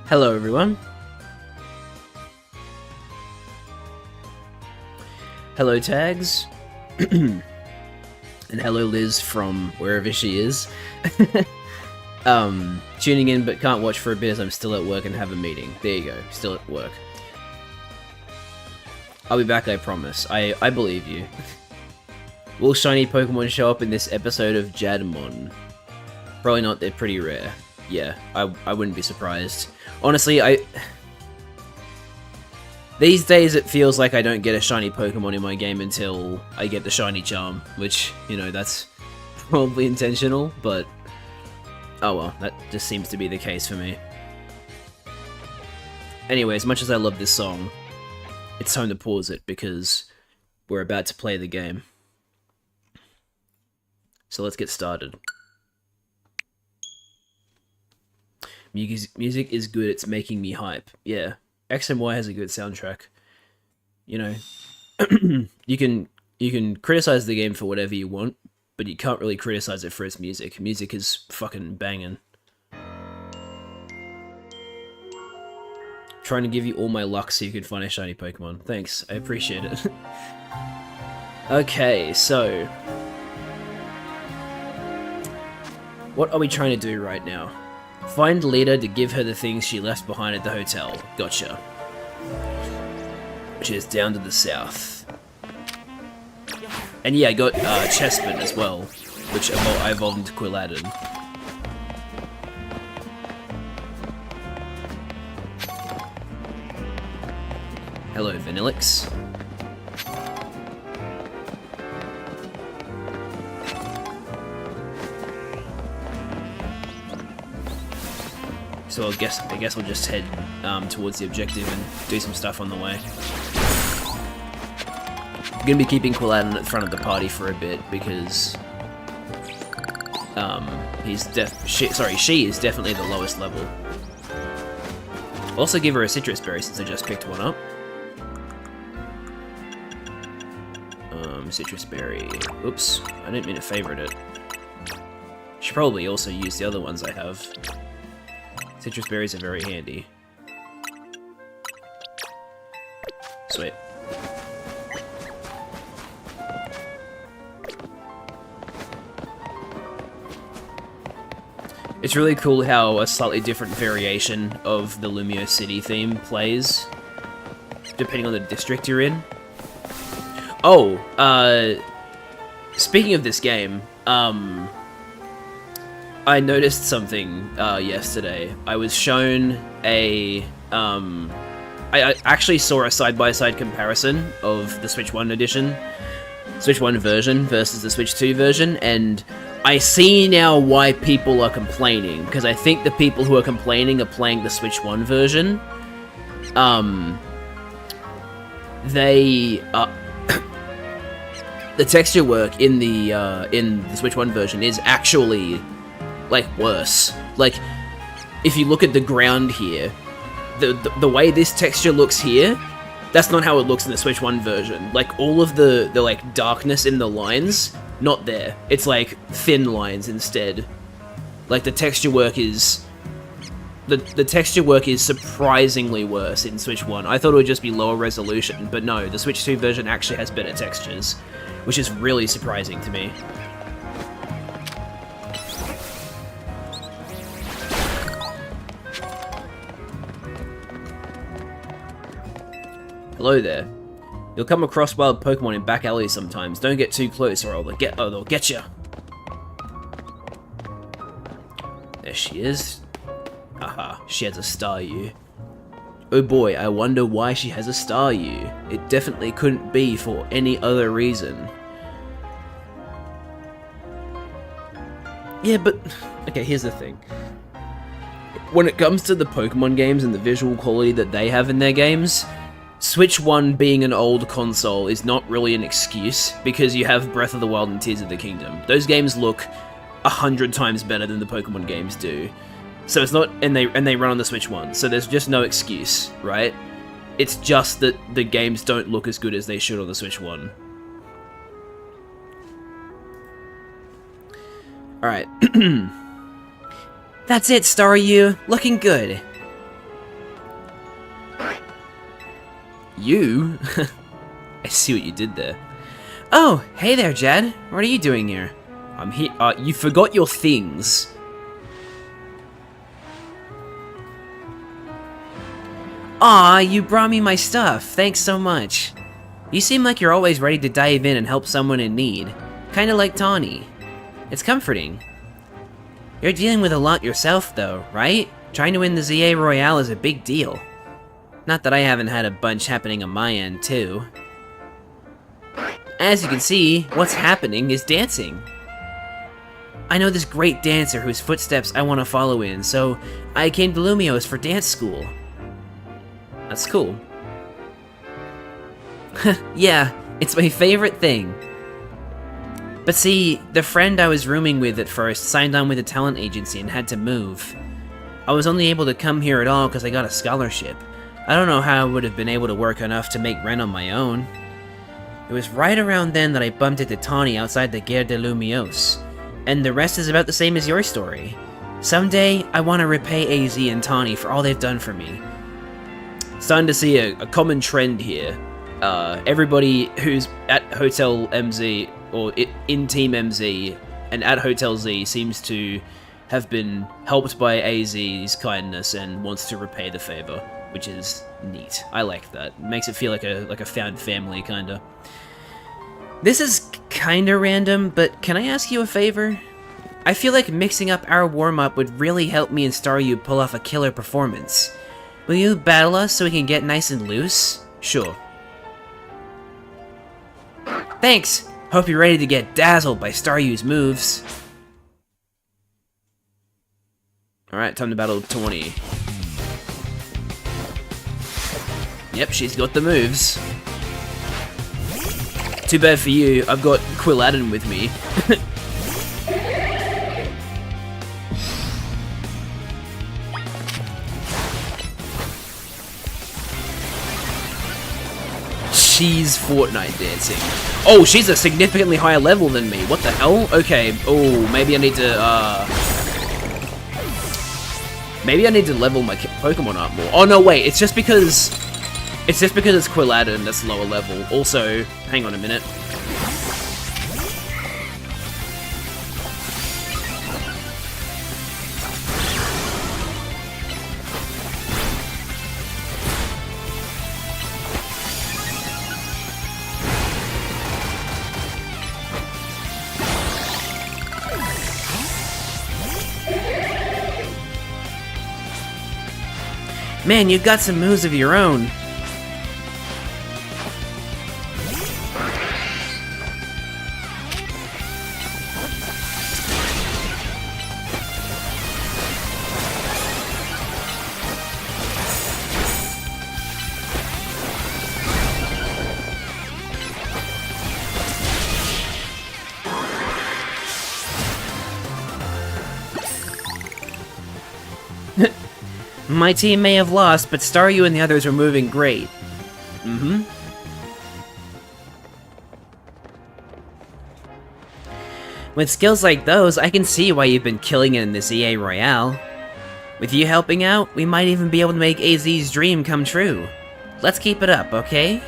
Hello, everyone. Hello, Tags. And hello, Liz from wherever she is. Tuning in but can't watch for a bit as I'm still at work and have a meeting. There you go, still at work. I'll be back, I promise. I believe you. Will shiny Pokemon show up in this episode of Jadmon? Probably not, they're pretty rare. Yeah, I wouldn't be surprised. Honestly, these days it feels like I don't get a shiny Pokemon in my game until I get the shiny Charm, which, you know, that's probably intentional, but oh well, that just seems to be the case for me. Anyway, as much as I love this song, it's time to pause it because we're about to play the game. So let's get started. Music is good, it's making me hype. Yeah, X and Y has a good soundtrack. You know, you can criticize the game for whatever you want, but you can't really criticize it for its music. Music is fucking banging. Trying to give you all my luck so you can find a shiny Pokemon. Thanks, I appreciate it. Okay, so what are we trying to do right now? Find Lita to give her the things she left behind at the hotel. Gotcha. Which is down to the south. And yeah, I got Chespin as well, which I evolved into Quilladin. Hello, Vanillix. So I guess we'll just head towards the objective and do some stuff on the way. I'm gonna be keeping Quilladin at the front of the party for a bit because she is definitely the lowest level. I'll also give her a citrus berry since I just picked one up. Citrus berry. Oops, I didn't mean to favorite it. Should probably also use the other ones I have. Citrus berries are very handy. Sweet. It's really cool how a slightly different variation of the Lumio City theme plays, depending on the district you're in. Oh, speaking of this game, I noticed something yesterday. I was shown I actually saw a side-by-side comparison of the Switch 1 edition, Switch 1 version versus the Switch 2 version, and I see now why people are complaining, because I think the people who are complaining are playing the Switch 1 version. The texture work in the Switch 1 version is actually, like, worse. Like, if you look at the ground here, the way this texture looks here, that's not how it looks in the Switch 1 version. Like, all of the like, darkness in the lines, not there. It's, like, thin lines instead. Like, the texture work is... The texture work is surprisingly worse in Switch 1. I thought it would just be lower resolution, but no, the Switch 2 version actually has better textures, which is really surprising to me. Hello there. You'll come across wild Pokemon in back alleys sometimes. Don't get too close or they'll get you. There she is. Aha, she has a Staryu. Oh boy, I wonder why she has a Staryu. It definitely couldn't be for any other reason. Yeah, but... okay, here's the thing. When it comes to the Pokemon games and the visual quality that they have in their games, Switch 1 being an old console is not really an excuse, because you have Breath of the Wild and Tears of the Kingdom. Those games look 100 times better than the Pokemon games do. So it's not, and they run on the Switch 1, so there's just no excuse, right? It's just that the games don't look as good as they should on the Switch 1. Alright. That's it, Staryu. Looking good. You? I see what you did there. Oh, hey there, Jad. What are you doing here? I'm here. You forgot your things. Aw, you brought me my stuff. Thanks so much. You seem like you're always ready to dive in and help someone in need. Kinda like Tawny. It's comforting. You're dealing with a lot yourself, though, right? Trying to win the ZA Royale is a big deal. Not that I haven't had a bunch happening on my end, too. As you can see, what's happening is dancing. I know this great dancer whose footsteps I want to follow in, so I came to Lumiose for dance school. That's cool. Yeah, it's my favorite thing. But see, the friend I was rooming with at first signed on with a talent agency and had to move. I was only able to come here at all because I got a scholarship. I don't know how I would have been able to work enough to make rent on my own. It was right around then that I bumped into Tawny outside the Gare de Lumiose. And the rest is about the same as your story. Someday, I want to repay AZ and Tawny for all they've done for me. Starting to see a common trend here. Everybody who's at Hotel MZ, or in Team MZ, and at Hotel Z seems to have been helped by AZ's kindness and wants to repay the favor, which is neat. I like that. It makes it feel like a found family, kinda. This is kinda random, but can I ask you a favor? I feel like mixing up our warm-up would really help me and Staryu pull off a killer performance. Will you battle us so we can get nice and loose? Sure. Thanks! Hope you're ready to get dazzled by Staryu's moves. Alright, time to battle Tawny. Yep, she's got the moves. Too bad for you, I've got Quilladin with me. She's Fortnite dancing. Oh, she's a significantly higher level than me. What the hell? Okay. Oh, maybe I need to, maybe I need to level my Pokemon up more. Oh, no, wait. It's just because it's Quilladin that's lower level. Also, hang on a minute. Man, you've got some moves of your own. My team may have lost, but Staryu and the others were moving great. Mm-hmm. With skills like those, I can see why you've been killing it in the ZA Royale. With you helping out, we might even be able to make AZ's dream come true. Let's keep it up, okay?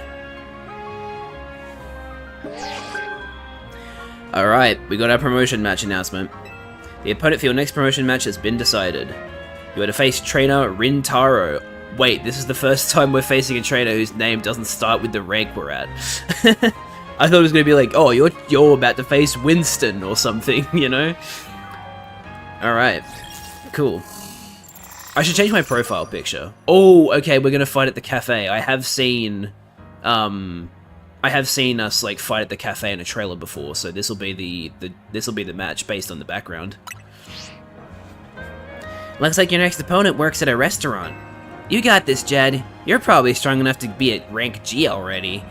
Alright, we got our promotion match announcement. The opponent for your next promotion match has been decided. You are to face trainer Rintaro. Wait, this is the first time we're facing a trainer whose name doesn't start with the rank we're at. I thought it was going to be like, oh, you're about to face Winston or something, you know? Alright, cool. I should change my profile picture. Oh, okay, we're going to fight at the cafe. I have seen us like fight at the cafe in a trailer before, so this will be the match based on the background. Looks like your next opponent works at a restaurant. You got this, Jed. You're probably strong enough to be at rank G already.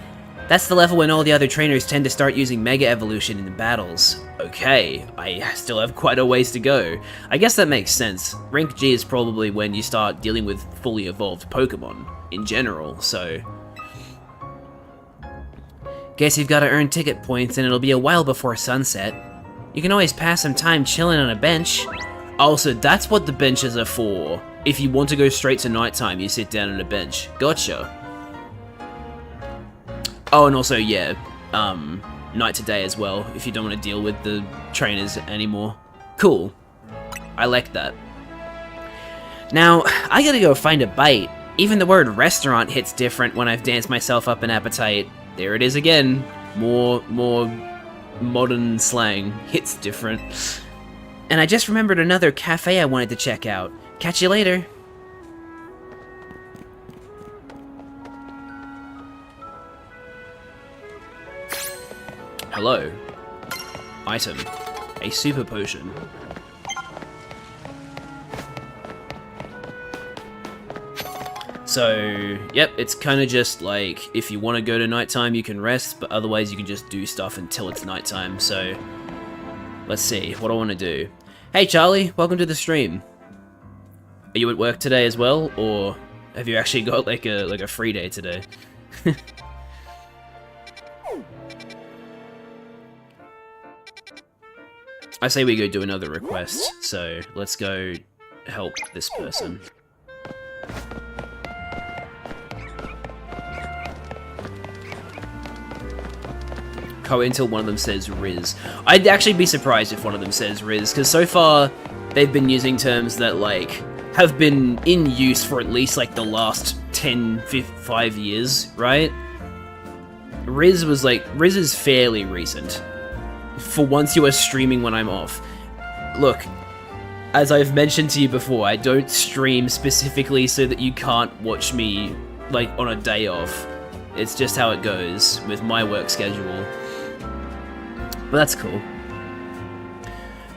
That's the level when all the other trainers tend to start using Mega Evolution in the battles. Okay, I still have quite a ways to go. I guess that makes sense. Rank G is probably when you start dealing with fully evolved Pokemon, in general, so... Guess you've got to earn ticket points and it'll be a while before sunset. You can always pass some time chilling on a bench. Also, that's what the benches are for. If you want to go straight to nighttime, you sit down on a bench. Gotcha. Oh, and also, yeah, night to day as well, if you don't want to deal with the trainers anymore. Cool. I like that. Now, I gotta go find a bite. Even the word restaurant hits different when I've danced myself up an appetite. there it is again. More modern slang. It's different. And I just remembered another cafe I wanted to check out. Catch you later. Hello. Item. A super potion. So, yep, it's kind of just like, if you want to go to nighttime, you can rest, but otherwise you can just do stuff until it's nighttime. So, let's see, what do I want to do? Hey Charlie, welcome to the stream. Are you at work today as well, or have you actually got like a free day today? I say we go do another request, so let's go help this person. Go until one of them says Riz. I'd actually be surprised if one of them says Riz, because so far they've been using terms that like have been in use for at least like the last 10, 5 years, right? Riz is fairly recent. For once you are streaming when I'm off. Look, as I've mentioned to you before, I don't stream specifically so that you can't watch me like on a day off. It's just how it goes with my work schedule. But that's cool.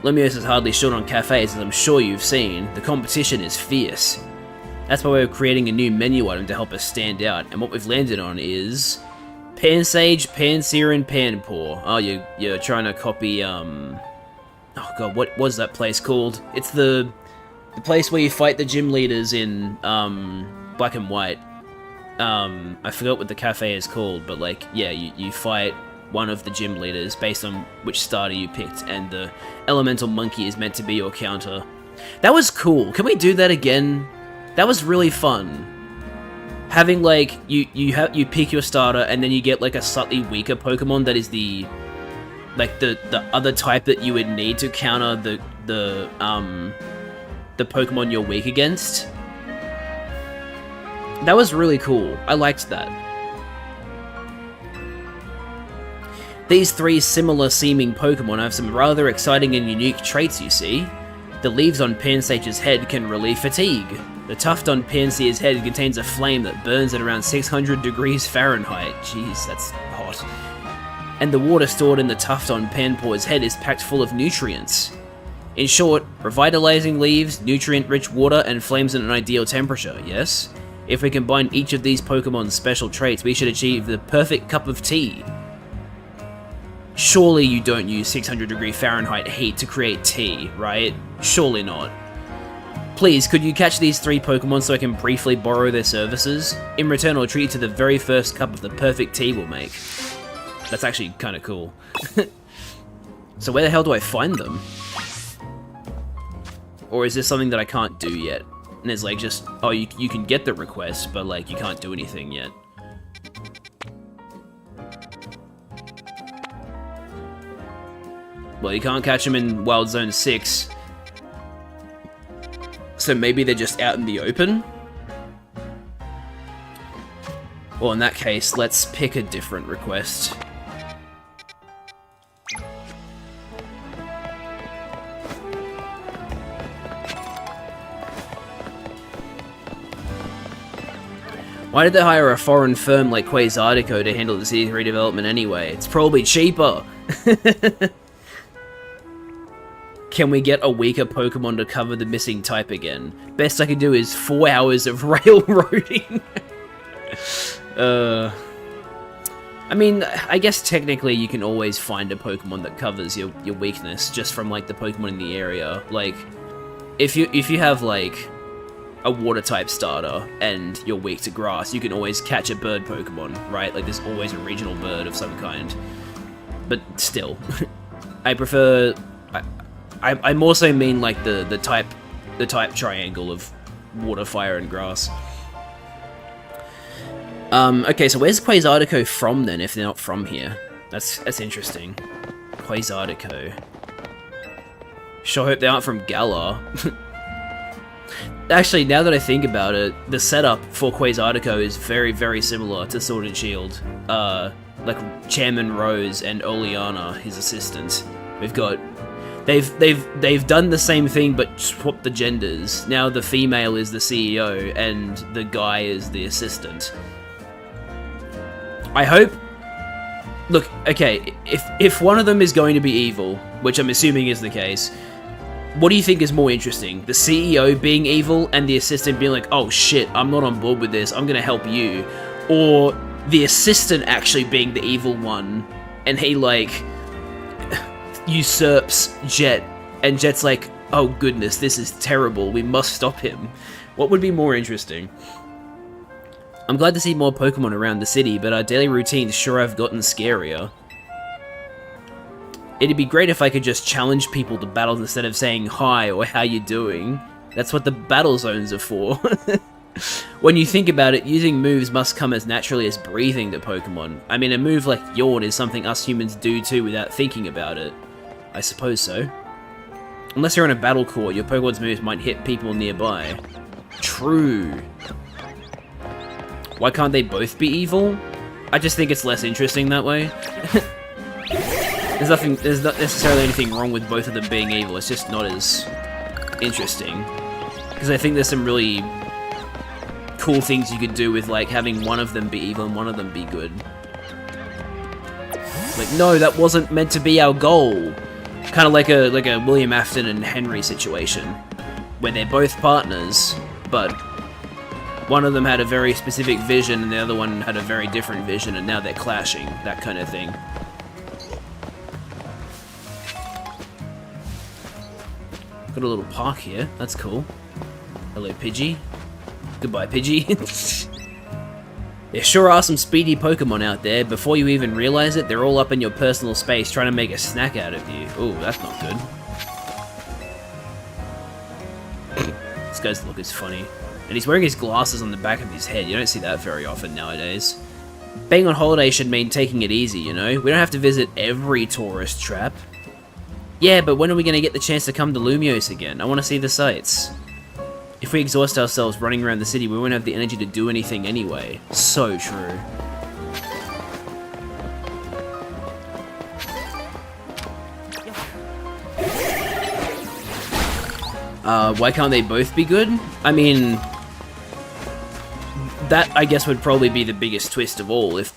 Lumiose is hardly short on cafes, as I'm sure you've seen. The competition is fierce. That's why we're creating a new menu item to help us stand out, and what we've landed on is Pansage, Pansear, and Panpour. Oh, you're trying to copy, oh god, what was that place called? It's the place where you fight the gym leaders in, Black and White. I forgot what the cafe is called, but like, yeah, you fight one of the gym leaders based on which starter you picked, and the elemental monkey is meant to be your counter. That was cool. Can we do that again? That was really fun. Having like you pick your starter and then you get like a slightly weaker Pokemon that is the other type that you would need to counter the Pokemon you're weak against. That was really cool. I liked that. These three similar seeming Pokemon have some rather exciting and unique traits, you see. The leaves on Pansage's head can relieve fatigue. The tuft on Pansear's head contains a flame that burns at around 600 degrees Fahrenheit. Jeez, that's hot. And the water stored in the tuft on Panpour's head is packed full of nutrients. In short, revitalizing leaves, nutrient-rich water, and flames at an ideal temperature, yes? If we combine each of these Pokemon's special traits, we should achieve the perfect cup of tea. Surely you don't use 600 degree Fahrenheit heat to create tea, right? Surely not. Please, could you catch these three Pokemon so I can briefly borrow their services? In return, I'll treat you to the very first cup of the perfect tea we'll make. That's actually kind of cool. So where the hell do I find them? Or is this something that I can't do yet? And it's like just, oh, you can get the request, but like you can't do anything yet. Well, you can't catch them in Wild Zone 6. So maybe they're just out in the open? Well, in that case, let's pick a different request. Why did they hire a foreign firm like Quasartico to handle the city's redevelopment anyway? It's probably cheaper! Can we get a weaker Pokemon to cover the missing type again? Best I can do is 4 hours of railroading. I mean, I guess technically you can always find a Pokemon that covers your weakness just from like the Pokemon in the area. Like, if you have like a water type starter and you're weak to grass, you can always catch a bird Pokemon, right? Like there's always a regional bird of some kind. But still, I prefer. I more so mean like the type triangle of water, fire, and grass. Okay, so where's Quasartico from then, if they're not from here? That's interesting. Quasartico. Sure hope they aren't from Galar. Actually, now that I think about it, the setup for Quasartico is very, very similar to Sword and Shield. like Chairman Rose and Oleana, his assistant. We've got they've done the same thing but swapped the genders. Now the female is the CEO and the guy is the assistant. I hope. Look, okay, if one of them is going to be evil, which I'm assuming is the case, what do you think is more interesting? The CEO being evil and the assistant being like, oh shit, I'm not on board with this, I'm gonna help you. Or the assistant actually being the evil one and he like usurps Jet and Jet's like, oh goodness, this is terrible, we must stop him. What would be more interesting? I'm glad to see more Pokemon around the city, but our daily routines sure have gotten scarier. It'd be great if I could just challenge people to battles instead of saying hi or how you doing. That's what the battle zones are for. When you think about it, using moves must come as naturally as breathing to Pokemon. I mean, a move like Yawn is something us humans do too without thinking about it. I suppose so. Unless you're on a battle court, your Pokemon's moves might hit people nearby. True. Why can't they both be evil? I just think it's less interesting that way. There's not necessarily anything wrong with both of them being evil, it's just not as interesting. Because I think there's some really cool things you could do with like having one of them be evil and one of them be good. Like, no, that wasn't meant to be our goal. Kind of like a William Afton and Henry situation, where they're both partners, but one of them had a very specific vision and the other one had a very different vision and now they're clashing, that kind of thing. Got a little park here, that's cool. Hello Pidgey. Goodbye Pidgey. There sure are some speedy Pokemon out there. Before you even realize it, they're all up in your personal space trying to make a snack out of you. Ooh, that's not good. This guy's look is funny. And he's wearing his glasses on the back of his head. You don't see that very often nowadays. Being on holiday should mean taking it easy, you know? We don't have to visit every tourist trap. Yeah, but when are we going to get the chance to come to Lumiose again? I want to see the sights. If we exhaust ourselves running around the city, we won't have the energy to do anything anyway. So true. Why can't they both be good? I mean, that, I guess, would probably be the biggest twist of all, if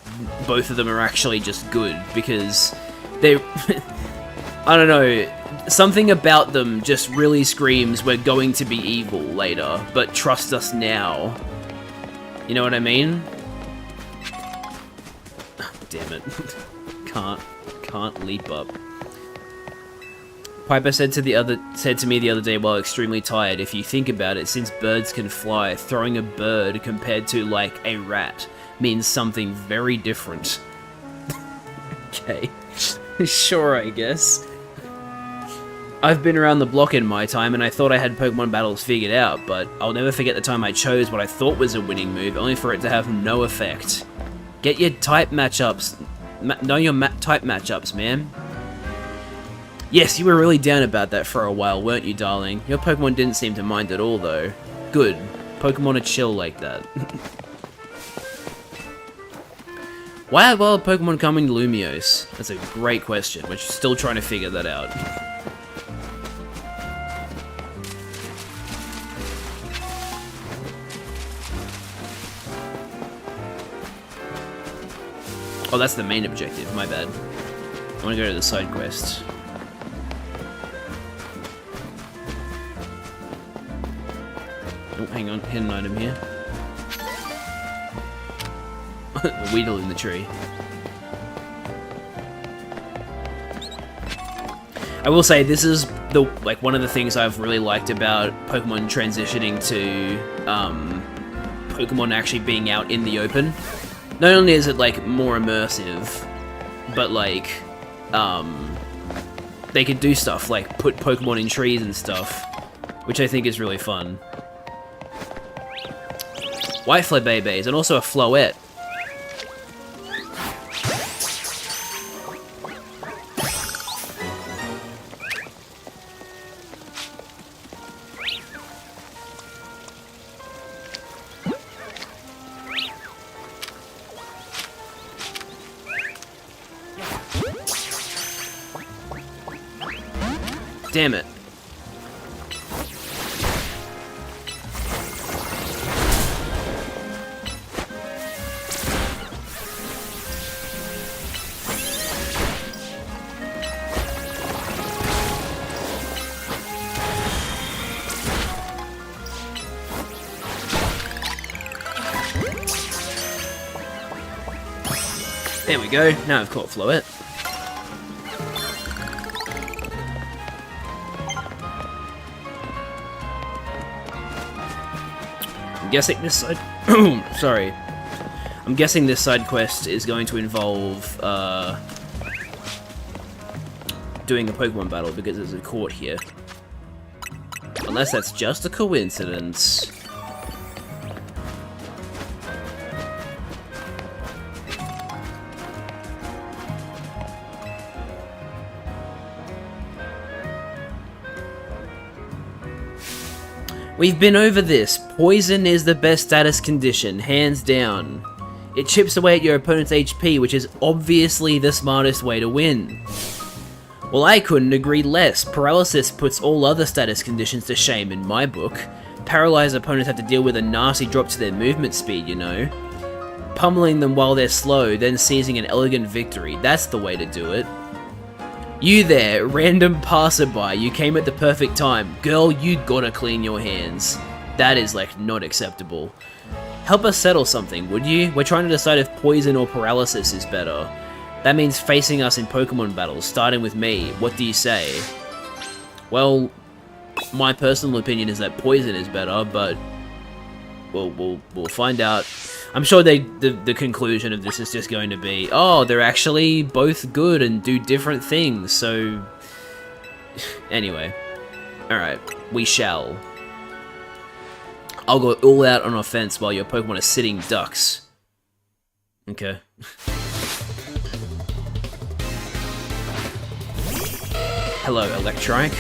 both of them are actually just good, because they... I don't know, something about them just really screams, we're going to be evil later, but trust us now. You know what I mean? Damn it. Can't leap up. Piper said to me the other day while extremely tired, if you think about it, since birds can fly, throwing a bird compared to, like, a rat means something very different. Okay. Sure, I guess. I've been around the block in my time, and I thought I had Pokemon battles figured out, but I'll never forget the time I chose what I thought was a winning move, only for it to have no effect. Get your type matchups. Know your type matchups, man. Yes, you were really down about that for a while, weren't you, darling? Your Pokemon didn't seem to mind at all, though. Good. Pokemon are chill like that. Why are wild Pokemon coming to Lumiose? That's a great question. We're still trying to figure that out. Oh, that's the main objective. My bad. I want to go to the side quest. Oh, hang on. Hidden item here. The Weedle in the tree. I will say this is one of the things I've really liked about Pokemon transitioning to Pokemon actually being out in the open. Not only is it like more immersive, but like they could do stuff like put Pokemon in trees and stuff, which I think is really fun. White Flabébés and also a Floette. Damn it. There we go, now I've caught Floette. I'm guessing this side... sorry. I'm guessing this side quest is going to involve, doing a Pokemon battle because there's a court here. Unless that's just a coincidence. We've been over this. Poison is the best status condition, hands down. It chips away at your opponent's HP, which is obviously the smartest way to win. Well, I couldn't agree less. Paralysis puts all other status conditions to shame in my book. Paralyzed opponents have to deal with a nasty drop to their movement speed, you know. Pummeling them while they're slow, then seizing an elegant victory. That's the way to do it. You there, random passerby, you came at the perfect time. Girl, you gotta clean your hands. That is, like, not acceptable. Help us settle something, would you? We're trying to decide if poison or paralysis is better. That means facing us in Pokemon battles, starting with me. What do you say? Well, my personal opinion is that poison is better, but we'll find out. I'm sure the conclusion of this is just going to be, oh, they're actually both good and do different things, so... Anyway. Alright, we shall. I'll go all out on offense while your Pokemon are sitting ducks. Okay. Hello, Electrike.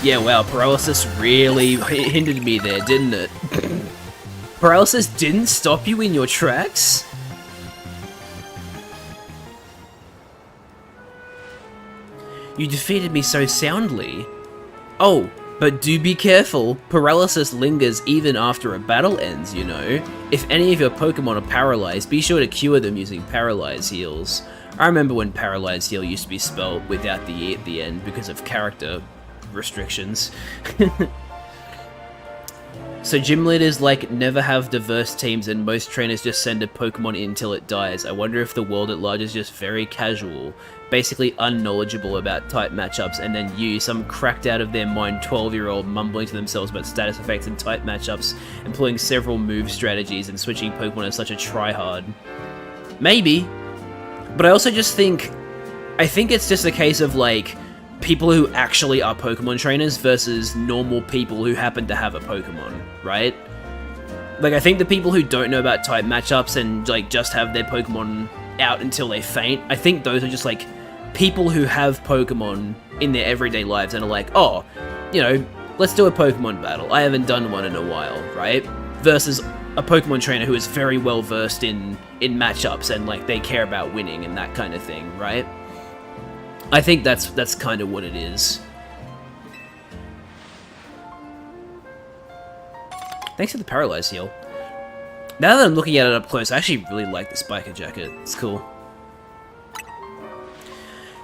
Yeah, wow, paralysis really hindered me there, didn't it? Paralysis didn't stop you in your tracks? You defeated me so soundly. Oh, but do be careful. Paralysis lingers even after a battle ends, you know. If any of your Pokemon are paralyzed, be sure to cure them using Paralyze heals. I remember when Paralyze heal used to be spelled without the E at the end because of character restrictions. So gym leaders like never have diverse teams and most trainers just send a Pokemon in till it dies. I wonder if the world at large is just very casual, basically unknowledgeable about type matchups, and then you, some cracked out of their mind 12-year-old mumbling to themselves about status effects and type matchups, employing several move strategies and switching Pokemon as such a tryhard. Maybe. But I also just think it's just a case of like people who actually are Pokemon trainers versus normal people who happen to have a Pokemon, right? Like, I think the people who don't know about type matchups and, like, just have their Pokemon out until they faint, I think those are just, like, people who have Pokemon in their everyday lives and are like, oh, you know, let's do a Pokemon battle. I haven't done one in a while, right? Versus a Pokemon trainer who is very well versed in matchups and, like, they care about winning and that kind of thing, right? I think that's kind of what it is. Thanks for the Paralyze heal. Now that I'm looking at it up close, I actually really like the Spiker jacket. It's cool.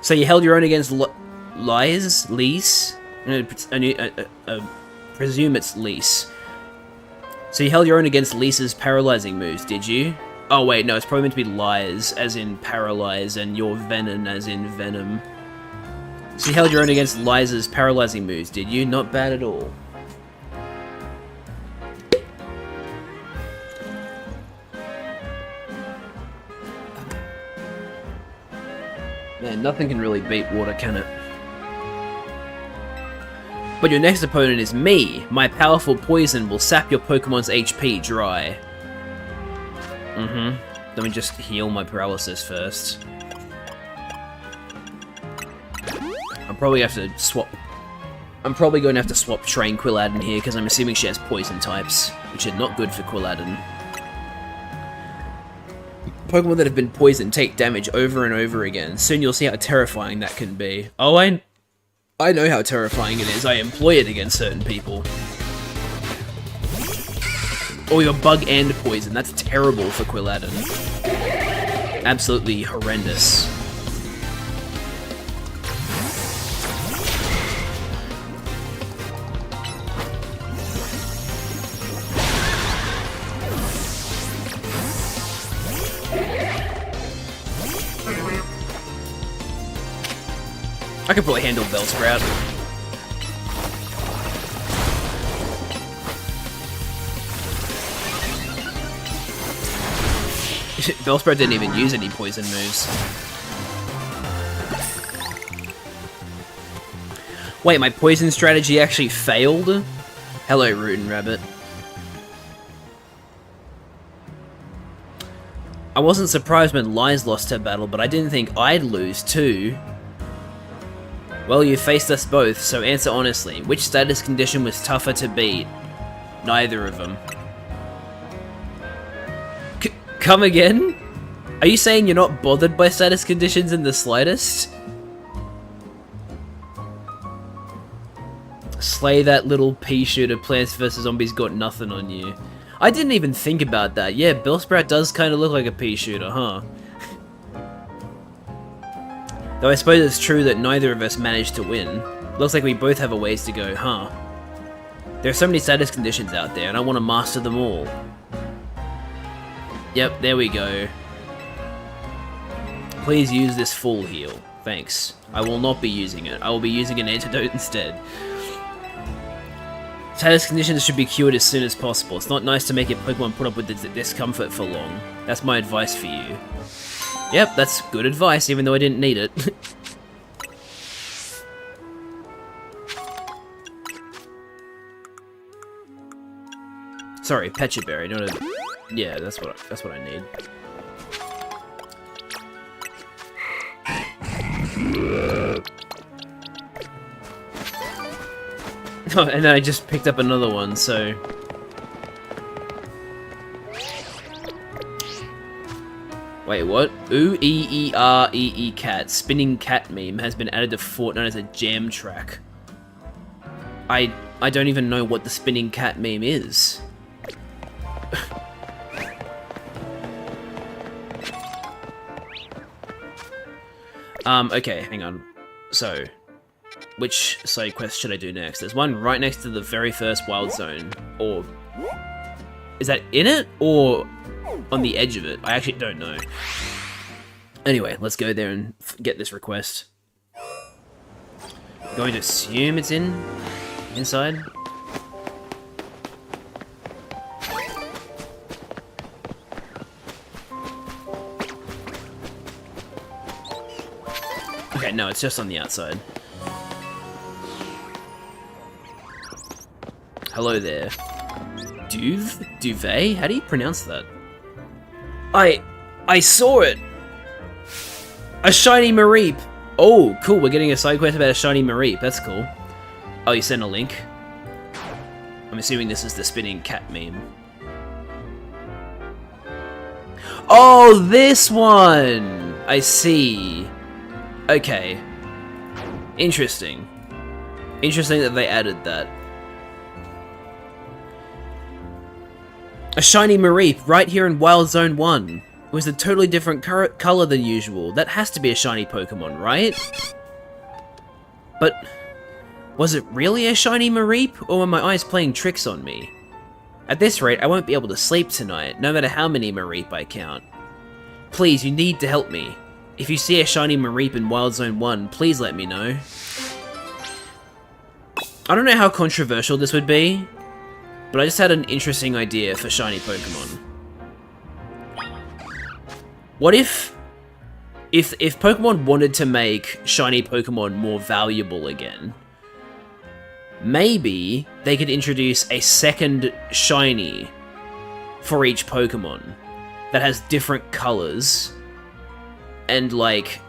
So you held your own against Lease? I presume it's Lease. So you held your own against Lisa's paralyzing moves, did you? Oh wait, no, it's probably meant to be Lies, as in Paralyze, and your Venom, as in Venom. So you held your own against Liza's paralyzing moves, did you? Not bad at all. Man, nothing can really beat water, can it? But your next opponent is me. My powerful poison will sap your Pokemon's HP dry. Let me just heal my paralysis first. I'm probably going to have to swap Train Quilladin here, because I'm assuming she has poison types, which are not good for Quilladin. Pokemon that have been poisoned take damage over and over again. Soon you'll see how terrifying that can be. Oh, I know how terrifying it is. I employ it against certain people. Oh, you're bug and poison. That's terrible for Quilladin. Absolutely horrendous. I could probably handle Bellsprout. Bellsprout didn't even use any poison moves. Wait, my poison strategy actually failed? Hello, Rootin' Rabbit. I wasn't surprised when Lies lost her battle, but I didn't think I'd lose too. Well, you faced us both, so answer honestly. Which status condition was tougher to beat? Neither of them. Come again? Are you saying you're not bothered by status conditions in the slightest? Slay that little pea shooter, Plants vs. Zombies got nothing on you. I didn't even think about that. Yeah, Bellsprout does kind of look like a pea shooter, huh? Though I suppose it's true that neither of us managed to win. Looks like we both have a ways to go, huh? There are so many status conditions out there, and I want to master them all. Yep, there we go. Please use this full heal. Thanks. I will not be using it. I will be using an antidote instead. Status conditions should be cured as soon as possible. It's not nice to make your Pokemon put up with the discomfort for long. That's my advice for you. Yep, that's good advice, even though I didn't need it. Sorry, Pecha Berry. No, yeah, that's what I need. Oh, and then I just picked up another one, so. Wait, what? Ooh, E-E-R-E-E cat. Spinning cat meme has been added to Fortnite as a jam track. I don't even know what the spinning cat meme is. Okay, hang on. So, which side quest should I do next? There's one right next to the very first Wild Zone. Or, is that in it? Or on the edge of it? I actually don't know. Anyway, let's go there and get this request. I'm going to assume it's inside. Okay, no, it's just on the outside. Hello there. Duvet? How do you pronounce that? I saw it! A shiny Mareep! Oh, cool, we're getting a side quest about a shiny Mareep. That's cool. Oh, you sent a link? I'm assuming this is the spinning cat meme. Oh, this one! I see. Okay. Interesting. Interesting that they added that. A shiny Mareep right here in Wild Zone 1. It was a totally different color than usual. That has to be a shiny Pokemon, right? But was it really a shiny Mareep, or were my eyes playing tricks on me? At this rate, I won't be able to sleep tonight, no matter how many Mareep I count. Please, you need to help me. If you see a shiny Mareep in Wild Zone 1, please let me know. I don't know how controversial this would be, but I just had an interesting idea for shiny Pokemon. What if Pokemon wanted to make shiny Pokemon more valuable again? maybe they could introduce a second shiny for each Pokemon that has different colors, and like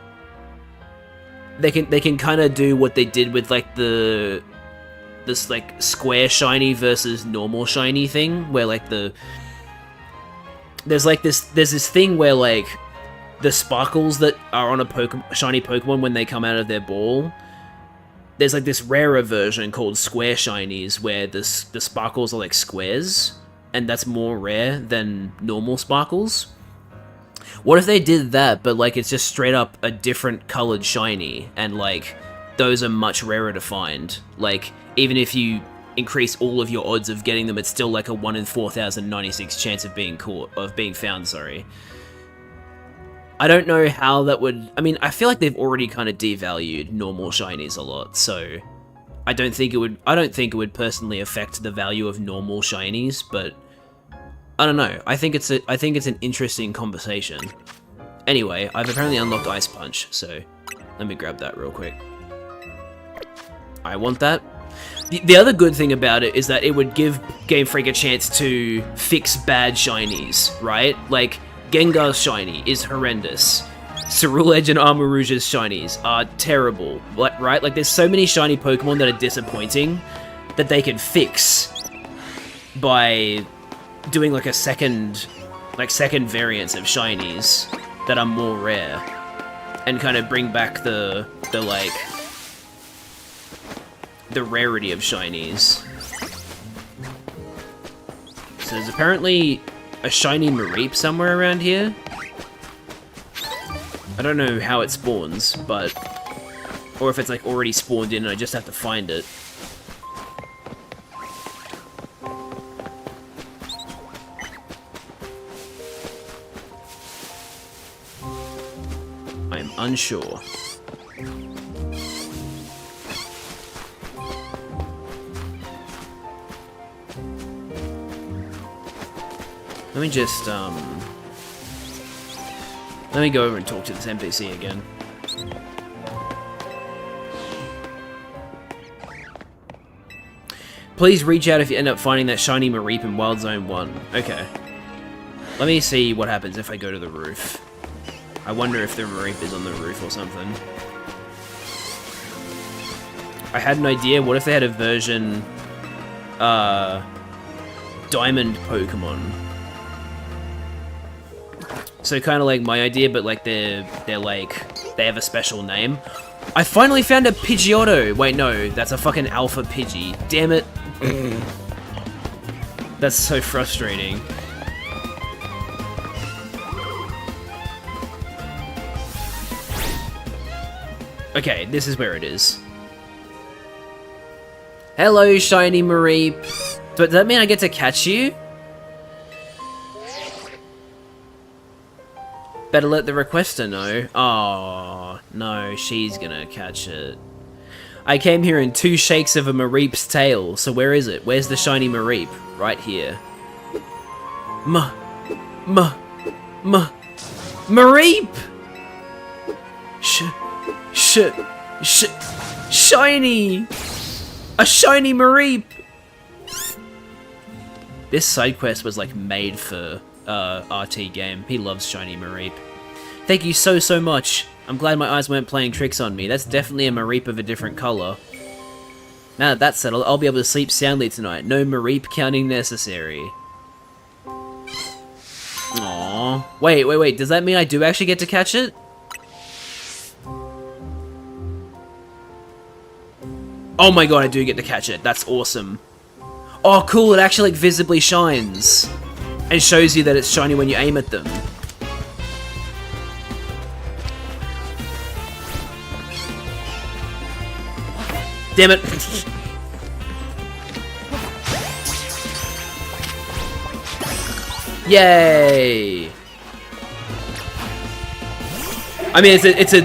they can kind of do what they did with like this like square shiny versus normal shiny thing, where like there's this thing where like the sparkles that are on a shiny Pokemon when they come out of their ball, there's like this rarer version called square shinies where the sparkles are like squares, and that's more rare than normal sparkles. What if they did that, but like it's just straight up a different colored shiny, and like those are much rarer to find. Like even if you increase all of your odds of getting them, it's still like a 1 in 4,096 chance of being found. Sorry. I don't know how that would... I mean, I feel like they've already kind of devalued normal shinies a lot, so I don't think it would personally affect the value of normal shinies, but I don't know. I think it's an interesting conversation. Anyway, I've apparently unlocked Ice Punch, so let me grab that real quick. I want that. The other good thing about it is that it would give Game Freak a chance to fix bad shinies, right? Like, Gengar's shiny is horrendous. Ceruledge and Armarouge's shinies are terrible, right? Like, there's so many shiny Pokemon that are disappointing that they can fix by doing like a second variants of shinies that are more rare, and kind of bring back the rarity of shinies. So there's apparently a shiny Mareep somewhere around here. I don't know how it spawns, but... or if it's like already spawned in and I just have to find it. I'm unsure. Let me just, let me go over and talk to this NPC again. Please reach out if you end up finding that shiny Mareep in Wild Zone 1. Okay. Let me see what happens if I go to the roof. I wonder if the Mareep is on the roof or something. I had an idea. What if they had a version, Diamond Pokemon? So kind of like my idea, but like they're like, they have a special name. I finally found a Pidgeotto! Wait, no, that's a fucking Alpha Pidgey. Damn it. That's so frustrating. Okay, this is where it is. Hello, shiny Mareep. But does that mean I get to catch you? Better let the requester know. Oh, no, she's gonna catch it. I came here in 2 shakes of a Mareep's tail, so where is it? Where's the shiny Mareep? Right here. Mareep! Shiny! A shiny Mareep! This side quest was like made for RT Game. He loves shiny Mareep. Thank you so much. I'm glad my eyes weren't playing tricks on me. That's definitely a Mareep of a different color. Now that that's settled, I'll be able to sleep soundly tonight. No Mareep counting necessary. Aww. Wait. Does that mean I do actually get to catch it? Oh my god, I do get to catch it. That's awesome. Oh, cool. It actually like visibly shines and shows you that it's shiny when you aim at them. Damn it. Yay. I mean, it's a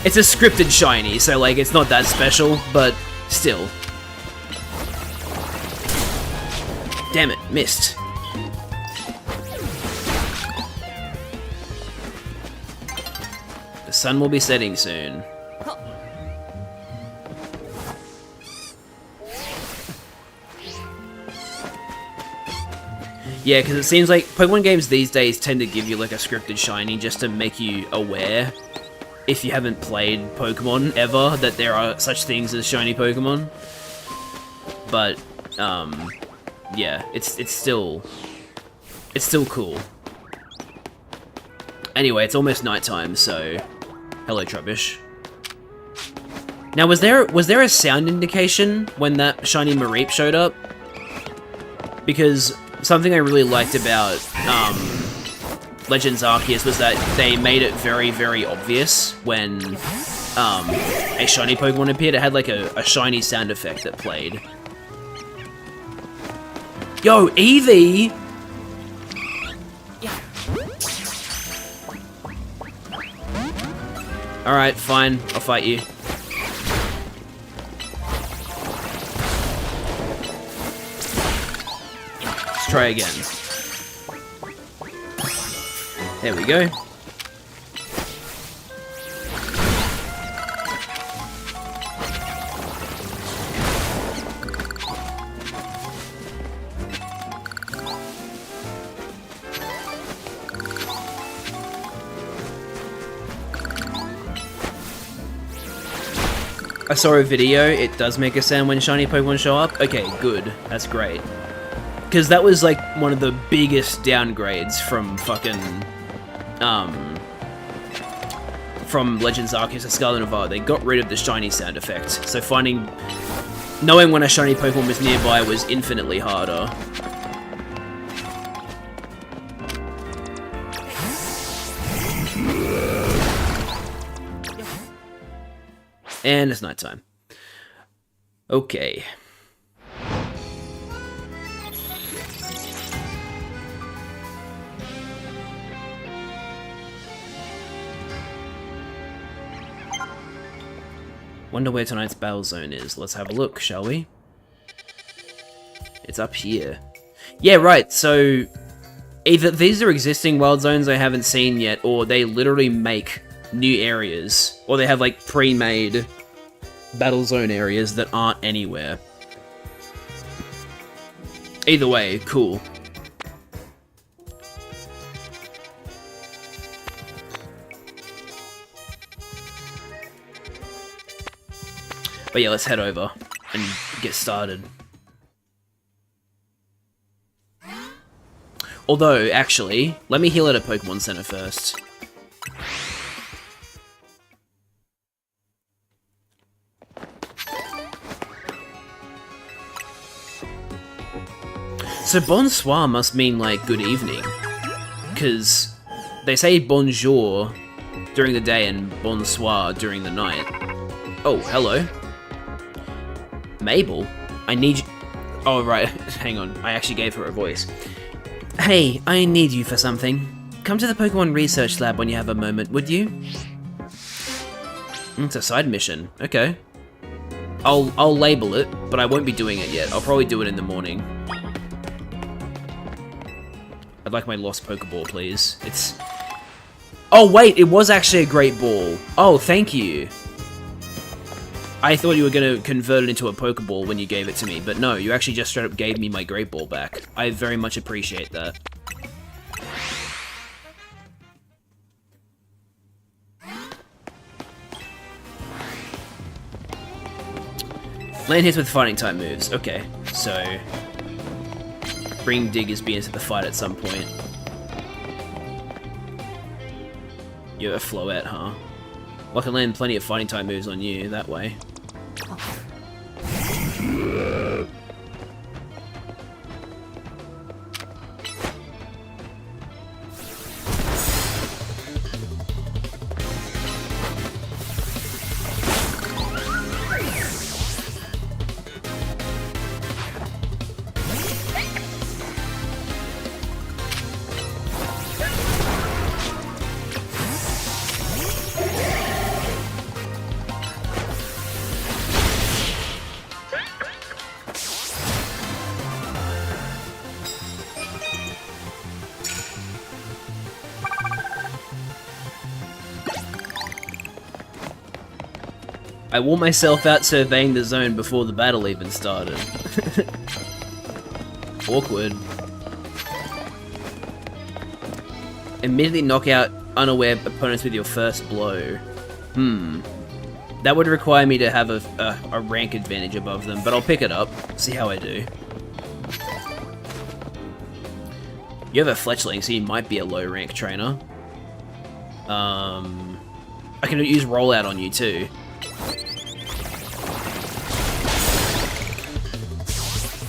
scripted shiny, so like it's not that special, but still. Damn it, missed. The sun will be setting soon. Yeah, because it seems like Pokemon games these days tend to give you like a scripted shiny just to make you aware, if you haven't played Pokemon ever, that there are such things as shiny Pokemon. But, yeah, it's still cool. Anyway, it's almost nighttime, so hello, Trubbish. Now, was there a sound indication when that shiny Mareep showed up? Because something I really liked about Legends Arceus was that they made it very, very obvious when a shiny Pokemon appeared. It had like a shiny sound effect that played. Yo, Eevee! Alright, fine. I'll fight you. Let's try again. There we go. I saw a video, it does make a sound when shiny Pokemon show up. Okay, good. That's great. Because that was like one of the biggest downgrades from fucking, from Legends Arceus and Scarlet and Violet. They got rid of the shiny sound effect. So knowing when a shiny Pokemon was nearby was infinitely harder. And it's nighttime. Okay. Wonder where tonight's battle zone is. Let's have a look, shall we? It's up here. Yeah, right, so either these are existing wild zones I haven't seen yet, or they literally make new areas, or they have like pre-made battle zone areas that aren't anywhere. Either way, cool. But yeah, let's head over and get started. Although, actually, let me heal at a Pokemon Center first. So bonsoir must mean, like, good evening. Because they say bonjour during the day and bonsoir during the night. Oh, hello. Mabel? I need you... Oh, right. Hang on. I actually gave her a voice. Hey, I need you for something. Come to the Pokemon Research Lab when you have a moment, would you? It's a side mission. Okay. I'll label it, but I won't be doing it yet. I'll probably do it in the morning. I'd like my lost Pokeball, please. It's... Oh, wait, it was actually a great ball. Oh, thank you. I thought you were going to convert it into a Pokeball when you gave it to me, but no, you actually just straight up gave me my Great Ball back. I very much appreciate that. Land hits with fighting type moves. Okay, so... Bring Dig is being into the fight at some point. You're a Floette, huh? Well, I can land plenty of fighting type moves on you that way. I wore myself out surveying the zone before the battle even started. Awkward. Immediately knock out unaware opponents with your first blow. That would require me to have a rank advantage above them, but I'll pick it up. See how I do. You have a fletchling, so you might be a low rank trainer. I can use rollout on you too.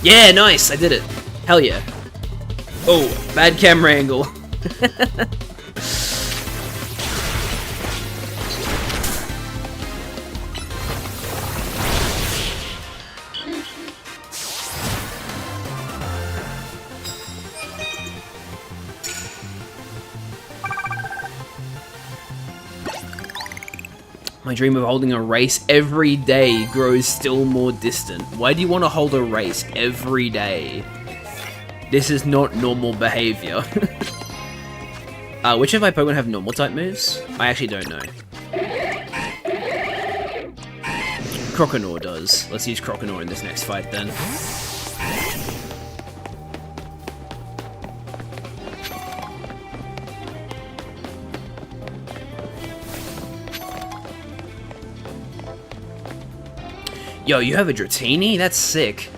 Yeah, nice! I did it. Hell yeah. Oh, bad camera angle. My dream of holding a race every day grows still more distant. Why do you want to hold a race every day? This is not normal behavior. Which of my Pokemon have normal type moves? I actually don't know. Croconaw does. Let's use Croconaw in this next fight then. Yo, you have a Dratini? That's sick.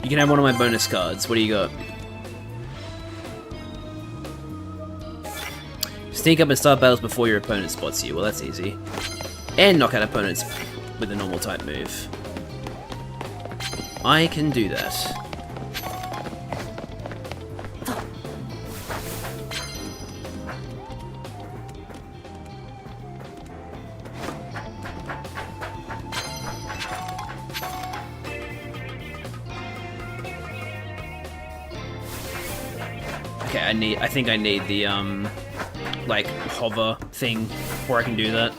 You can have one of my bonus cards. What do you got? Sneak up and start battles before your opponent spots you. Well, that's easy. And knock out opponents with a normal type move. I can do that. Okay, I think I need the, like, hover thing before I can do that.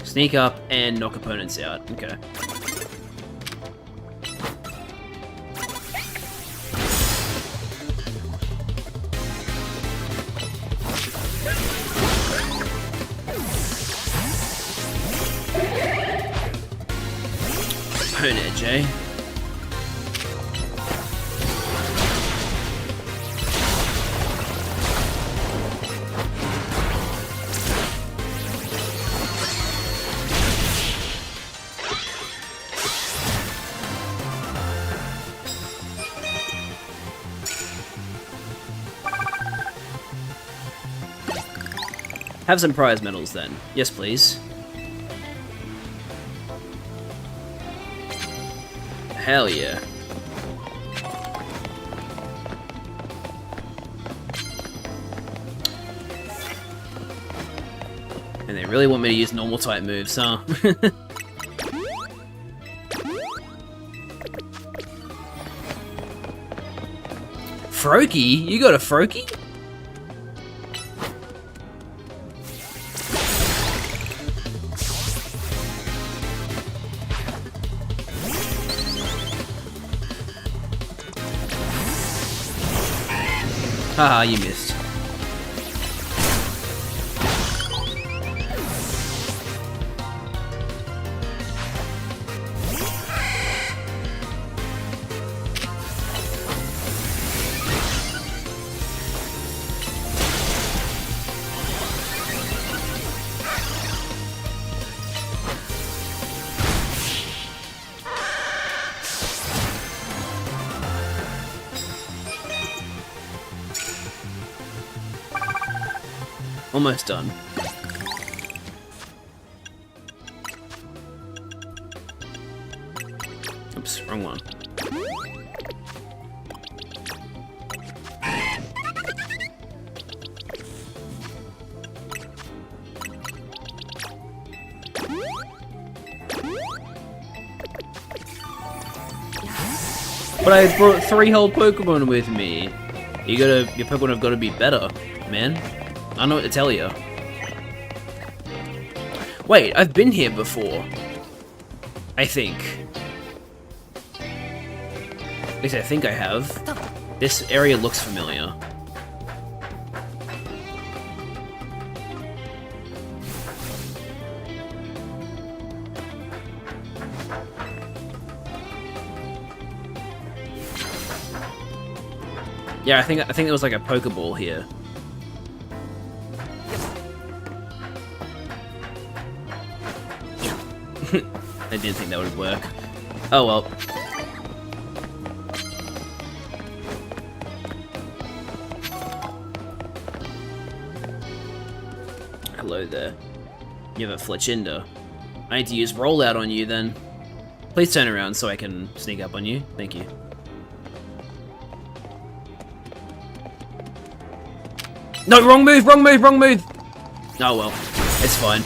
Sneak up and knock opponents out. Okay. Edge, eh? Have some prize medals then. Yes, please. Hell yeah. And they really want me to use normal type moves, huh? Froakie? You got a Froakie? Haha, you missed. Almost done. Oops, wrong one. But I brought 3 whole Pokemon with me. Your Pokemon have got to be better, man. I don't know what to tell you. Wait, I've been here before. I think. At least I think I have. This area looks familiar. Yeah, I think there was like a Pokeball here. I didn't think that would work. Oh well. Hello there. You have a Fletchinder. I need to use Rollout on you then. Please turn around so I can sneak up on you. Thank you. No, wrong move, wrong move, wrong move! Oh well, it's fine.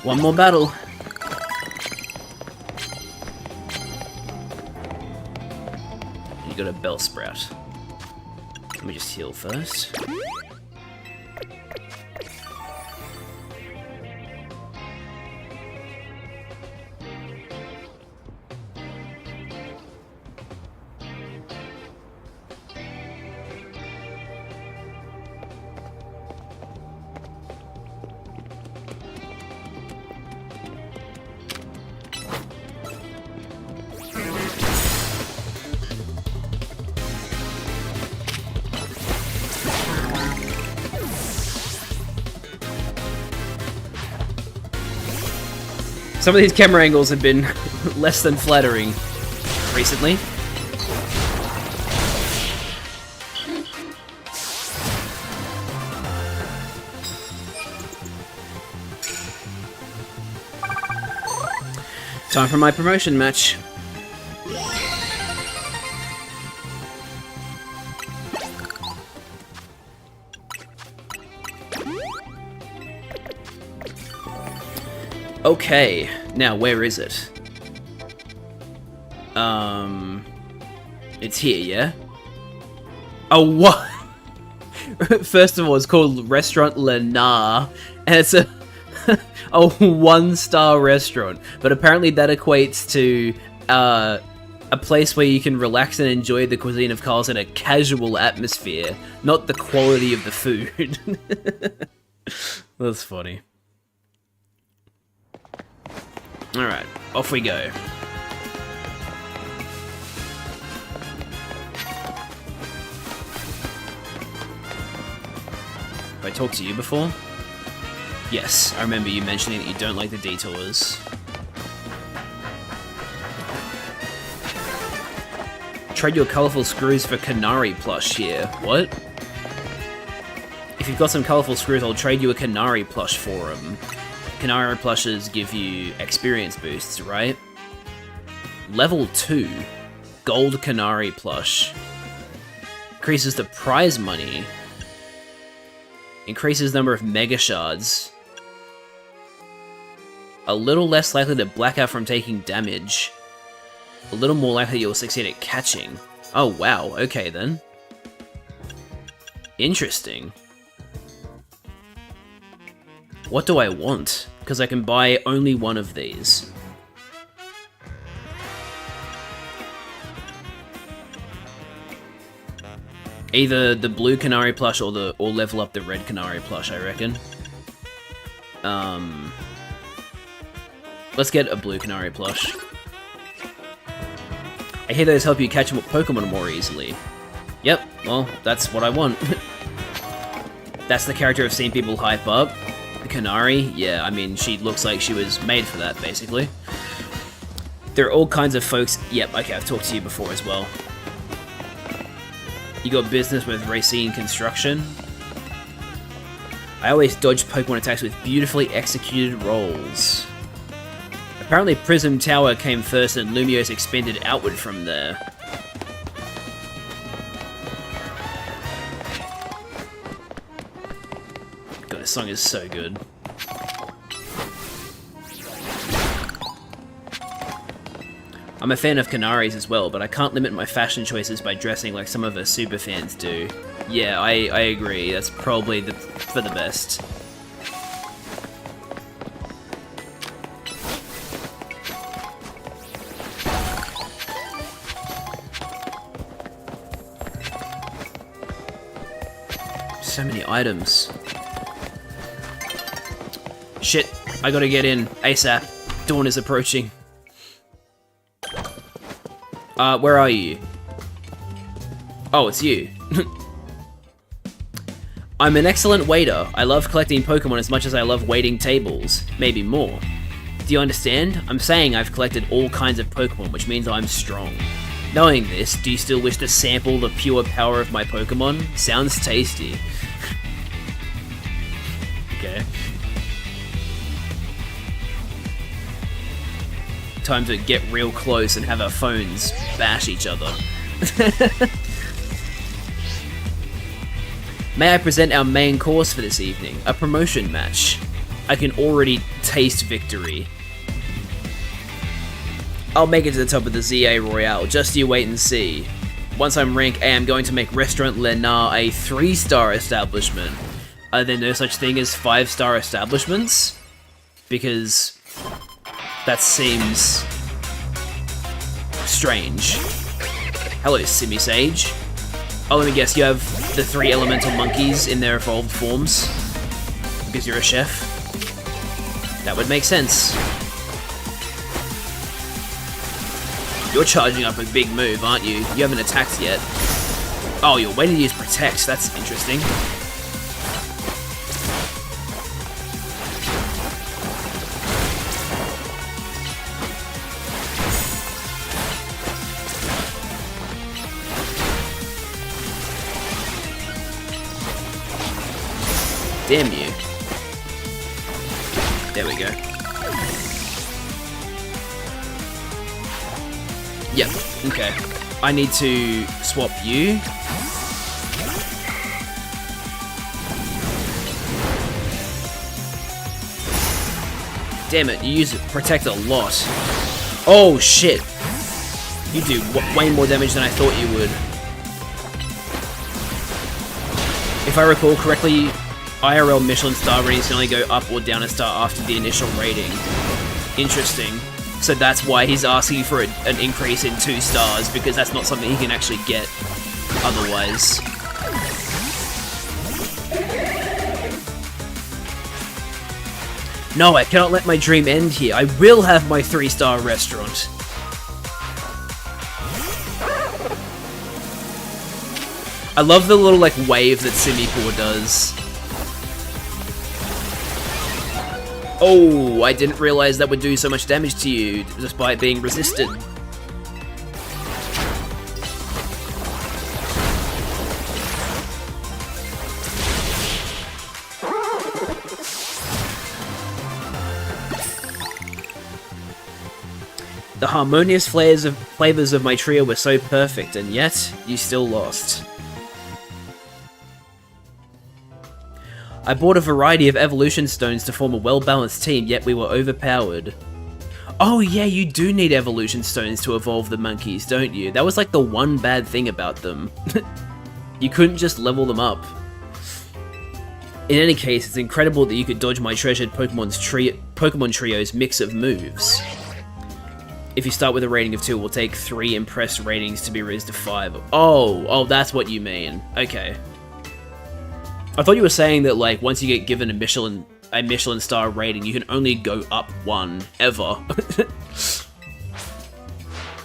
One more battle. You got a Bellsprout. Let me just heal first. Some of these camera angles have been less than flattering recently. Time for my promotion match. Okay, now where is it? It's here, yeah? Oh, what? First of all, it's called Restaurant Lenar, and it's a 1-star restaurant, but apparently that equates to a place where you can relax and enjoy the cuisine of Carl's in a casual atmosphere, not the quality of the food. That's funny. Alright, off we go. Have I talked to you before? Yes, I remember you mentioning that you don't like the detours. Trade your colourful screws for Canary plush here. What? If you've got some colourful screws, I'll trade you a Canary plush for them. Canary plushes give you experience boosts, right? Level 2. Gold Canary plush. Increases the prize money. Increases number of Mega Shards. A little less likely to black out from taking damage. A little more likely you'll succeed at catching. Oh wow, okay then. Interesting. What do I want? Because I can buy only one of these. Either the blue Canary plush or level up the red Canary plush, I reckon. Let's get a blue Canary plush. I hear those help you catch Pokemon more easily. Yep, well, that's what I want. That's the character I've seen people hype up. Kanari, yeah, I mean, she looks like she was made for that, basically. There are all kinds of folks... Yep, okay, I've talked to you before as well. You got business with Racine Construction? I always dodge Pokemon attacks with beautifully executed rolls. Apparently Prism Tower came first and Lumiose expanded outward from there. God, this song is so good. I'm a fan of Kanari's as well, but I can't limit my fashion choices by dressing like some of her superfans do. Yeah, I agree. That's probably for the best. So many items. Shit, I gotta get in ASAP. Dawn is approaching. Where are you? Oh, it's you. I'm an excellent waiter. I love collecting Pokemon as much as I love waiting tables. Maybe more. Do you understand? I'm saying I've collected all kinds of Pokemon, which means I'm strong. Knowing this, do you still wish to sample the pure power of my Pokemon? Sounds tasty. Okay. Time to get real close and have our phones bash each other. May I present our main course for this evening? A promotion match. I can already taste victory. I'll make it to the top of the ZA Royale, just you wait and see. Once I'm rank A, I'm going to make Restaurant Lenar a 3-star establishment. Are there no such thing as 5-star establishments? Because that seems strange. Hello, Simisage. Oh, let me guess, you have the 3 elemental monkeys in their evolved forms? Because you're a chef? That would make sense. You're charging up a big move, aren't you? You haven't attacked yet. Oh, you're waiting to use Protect. That's interesting. Damn you. There we go. Yep, okay. I need to swap you. Damn it, you use Protect a lot. Oh shit. You do way more damage than I thought you would. If I recall correctly, IRL Michelin star ratings can only go up or down a star after the initial rating. Interesting. So that's why he's asking for an increase in 2 stars, because that's not something he can actually get otherwise. No, I cannot let my dream end here. I will have my 3-star restaurant. I love the little, like, wave that Simipour does. Oh, I didn't realize that would do so much damage to you, despite being resisted. The harmonious flavors of my trio were so perfect, and yet, you still lost. I bought a variety of evolution stones to form a well-balanced team, yet we were overpowered. Oh yeah, you do need evolution stones to evolve the monkeys, don't you? That was like the one bad thing about them. You couldn't just level them up. In any case, it's incredible that you could dodge my treasured Pokemon Trio's mix of moves. If you start with a rating of 2, it will take 3 impressed ratings to be raised to 5. Oh, that's what you mean. Okay. I thought you were saying that, like, once you get given a Michelin star rating, you can only go up 1, ever.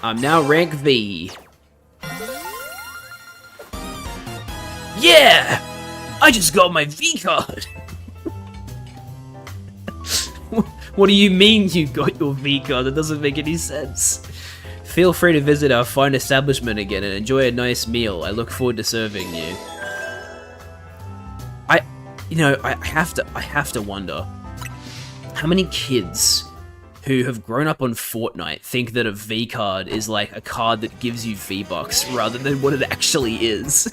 I'm now rank V. Yeah! I just got my V card! What do you mean you got your V card? That doesn't make any sense. Feel free to visit our fine establishment again and enjoy a nice meal. I look forward to serving you. I have to wonder how many kids who have grown up on Fortnite think that a V card is like a card that gives you V-Bucks rather than what it actually is.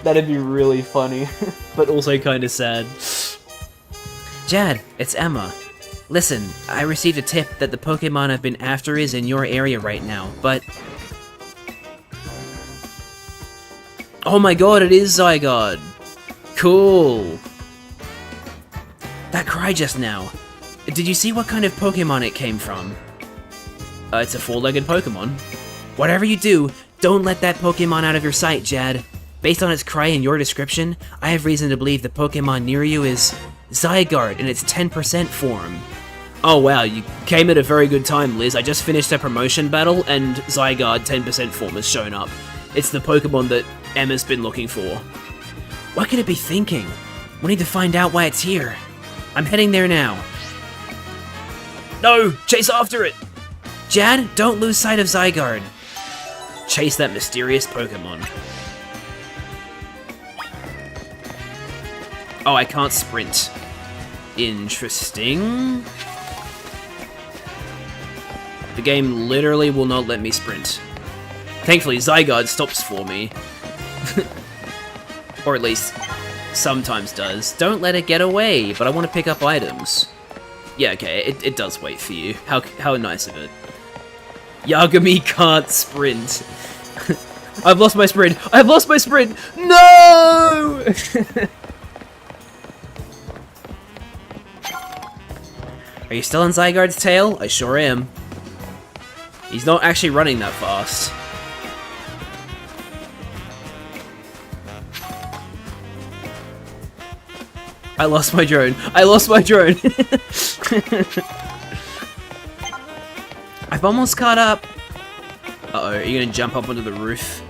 That'd be really funny, but also kind of sad. Jad, it's Emma. Listen, I received a tip that the Pokemon I've been after is in your area right now, but... Oh my god, it is Zygarde! Cool! That cry just now. Did you see what kind of Pokemon it came from? It's a four-legged Pokemon. Whatever you do, don't let that Pokemon out of your sight, Jad. Based on its cry and your description, I have reason to believe the Pokemon near you is Zygarde in its 10% form. Oh wow, you came at a very good time, Liz. I just finished a promotion battle and Zygarde 10% form has shown up. It's the Pokemon that Emma's been looking for. What could it be thinking? We need to find out why it's here. I'm heading there now. No! Chase after it! Jad, don't lose sight of Zygarde. Chase that mysterious Pokemon. Oh, I can't sprint. Interesting. The game literally will not let me sprint. Thankfully, Zygarde stops for me. Or at least, sometimes does. Don't let it get away, but I want to pick up items. Yeah, okay, it does wait for you. How nice of it. Yagami can't sprint. I've lost my sprint! I've lost my sprint! No! Are you still on Zygarde's tail? I sure am. He's not actually running that fast. I lost my drone. I lost my drone. I've almost caught up. Uh-oh, are you gonna jump up onto the roof?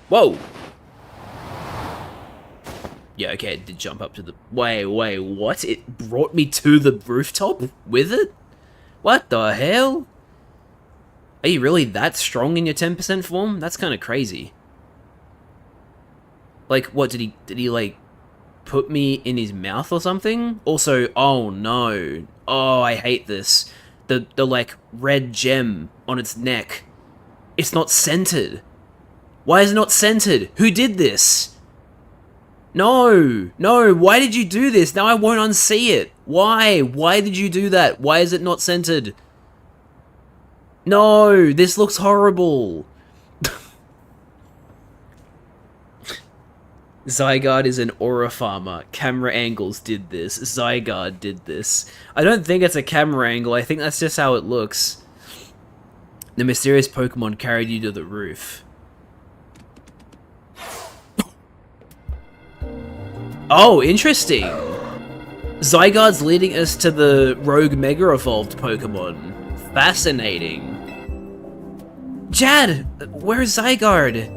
Whoa! Yeah, okay, it did jump up to the... Wait, what? It brought me to the rooftop with it? What the hell? Are you really that strong in your 10% form? That's kind of crazy. Like, what, did he, like, put me in his mouth or something? Also, oh no. Oh, I hate this. The like, red gem on its neck. It's not centered. Why is it not centered? Who did this? No, why did you do this? Now I won't unsee it. Why? Why did you do that? Why is it not centered? No, this looks horrible. Zygarde is an aura farmer. Camera angles did this. Zygarde did this. I don't think it's a camera angle. I think that's just how it looks. The mysterious Pokemon carried you to the roof. Oh, interesting. Zygarde's leading us to the Rogue Mega Evolved Pokemon. Fascinating. Jad, where's Zygarde?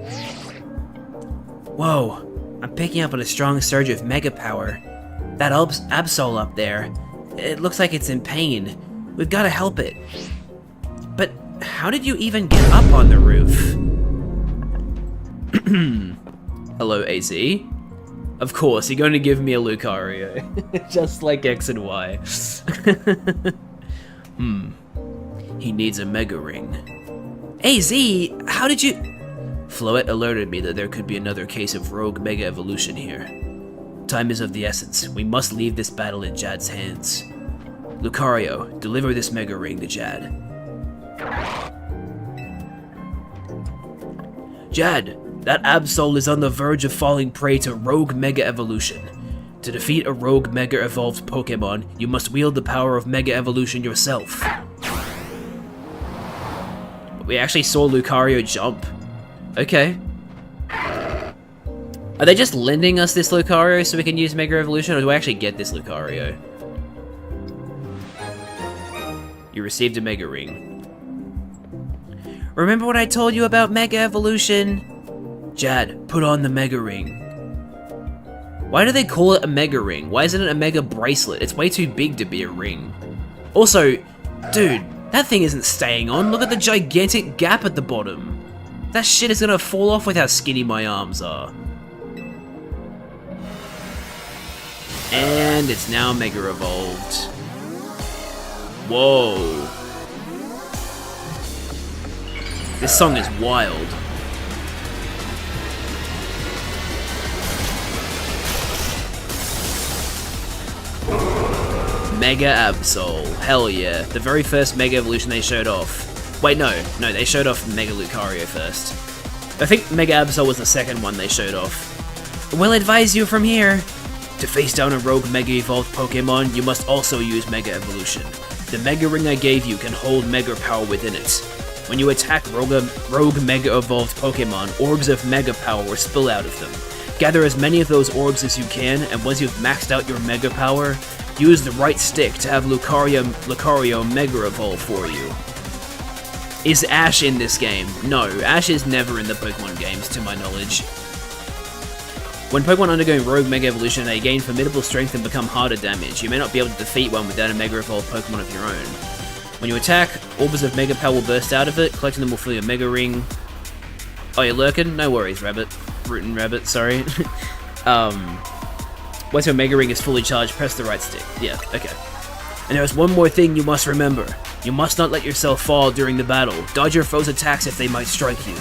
Whoa, I'm picking up on a strong surge of Mega Power. That Absol up there, it looks like it's in pain. We've got to help it. But how did you even get up on the roof? Hello, AZ. Of course, you're going to give me a Lucario. Just like X and Y. He needs a Mega Ring. AZ, how did you... Floette alerted me that there could be another case of Rogue Mega Evolution here. Time is of the essence. We must leave this battle in Jad's hands. Lucario, deliver this Mega Ring to Jad. Jad, that Absol is on the verge of falling prey to Rogue Mega Evolution. To defeat a Rogue Mega Evolved Pokemon, you must wield the power of Mega Evolution yourself. We actually saw Lucario jump. Okay. Are they just lending us this Lucario so we can use Mega Evolution, or do I actually get this Lucario? You received a Mega Ring. Remember what I told you about Mega Evolution? Jad, put on the Mega Ring. Why do they call it a Mega Ring? Why isn't it a Mega Bracelet? It's way too big to be a ring. Also, dude, that thing isn't staying on. Look at the gigantic gap at the bottom. That shit is gonna fall off with how skinny my arms are. And it's now Mega Evolved. Whoa. This song is wild. Mega Absol. Hell yeah. The very first Mega Evolution they showed off. Wait, no, they showed off Mega Lucario first. I think Mega Absol was the second one they showed off. We'll advise you from here. To face down a rogue Mega Evolved Pokemon, you must also use Mega Evolution. The Mega Ring I gave you can hold Mega Power within it. When you attack rogue Mega Evolved Pokemon, orbs of Mega Power will spill out of them. Gather as many of those orbs as you can, and once you've maxed out your Mega Power, use the right stick to have Lucario Mega Evolve for you. Is Ash in this game? No, Ash is never in the Pokemon games, to my knowledge. When Pokemon undergoing Rogue Mega Evolution, they gain formidable strength and become harder damage. You may not be able to defeat one without a Mega Evolved Pokemon of your own. When you attack, orbs of Mega Power will burst out of it. Collecting them will fill your Mega Ring. Oh, you're lurking? No worries, Rabbit. Rootin' Rabbit, sorry. Once your Mega Ring is fully charged, press the right stick. Yeah, okay. And there's one more thing you must remember. You must not let yourself fall during the battle. Dodge your foes' attacks if they might strike you.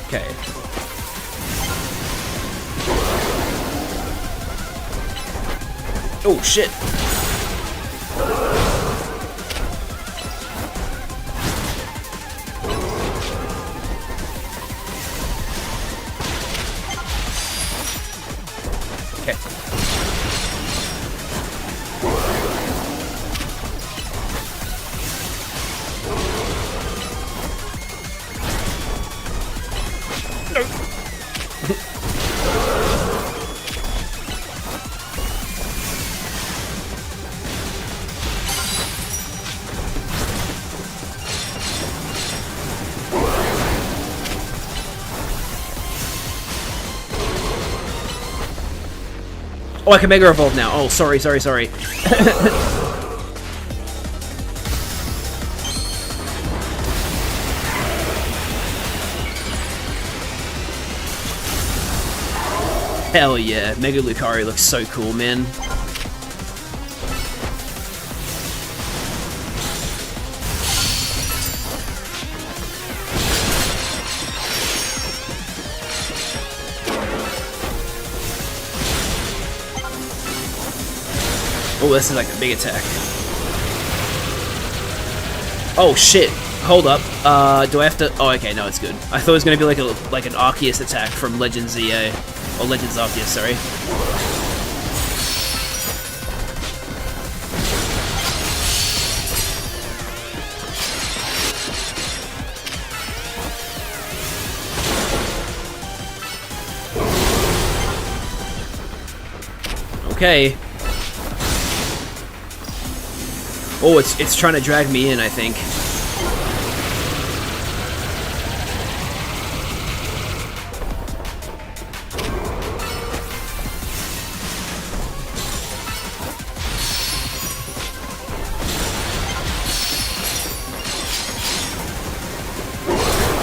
Okay. Oh, shit. Okay. Oh, I can Mega Evolve now. Oh, sorry. Hell yeah, Mega Lucario looks so cool, man. Oh, this is like a big attack. Oh shit! Hold up. Do I have to? Oh, okay, no, it's good. I thought it was gonna be like an Arceus attack from Legends EA or Legends Arceus, sorry. Okay. Oh, it's trying to drag me in, I think.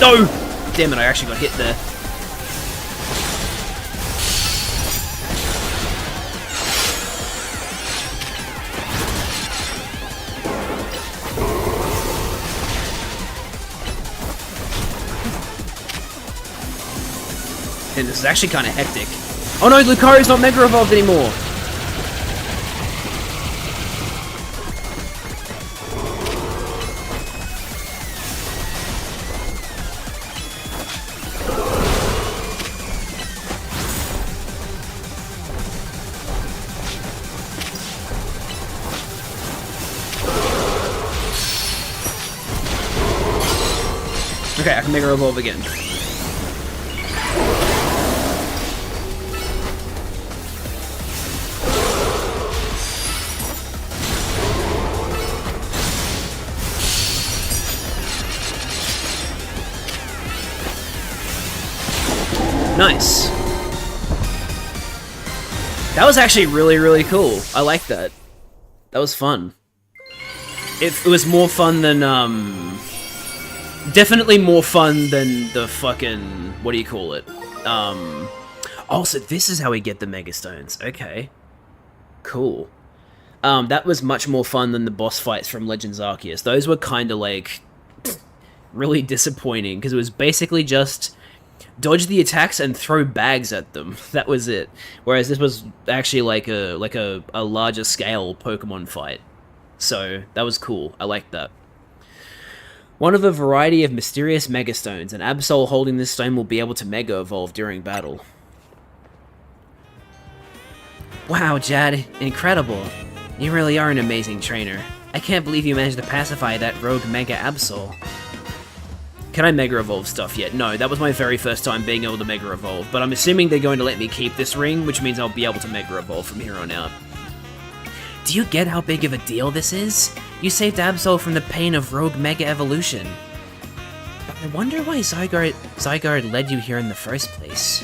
No! Damn it, I actually got hit there. And this is actually kind of hectic. Oh no, Lucario's not Mega Evolved anymore! Okay, I can Mega Evolve again. Nice. That was actually really, really cool. I like that. That was fun. It was more fun than, definitely more fun than the fucking, what do you call it? Oh, so this is how we get the Mega Stones. Okay. Cool. That was much more fun than the boss fights from Legends Arceus. Those were kind of, like, really disappointing, because it was basically just dodge the attacks and throw bags at them. That was it. Whereas this was actually like a larger scale Pokemon fight. So that was cool. I liked that. One of a variety of mysterious Mega Stones. An Absol holding this stone will be able to Mega Evolve during battle. Wow, Jad. Incredible. You really are an amazing trainer. I can't believe you managed to pacify that rogue Mega Absol. Can I Mega Evolve stuff yet? No, that was my very first time being able to Mega Evolve, but I'm assuming they're going to let me keep this ring, which means I'll be able to Mega Evolve from here on out. Do you get how big of a deal this is? You saved Absol from the pain of rogue Mega Evolution. But I wonder why Zygarde led you here in the first place.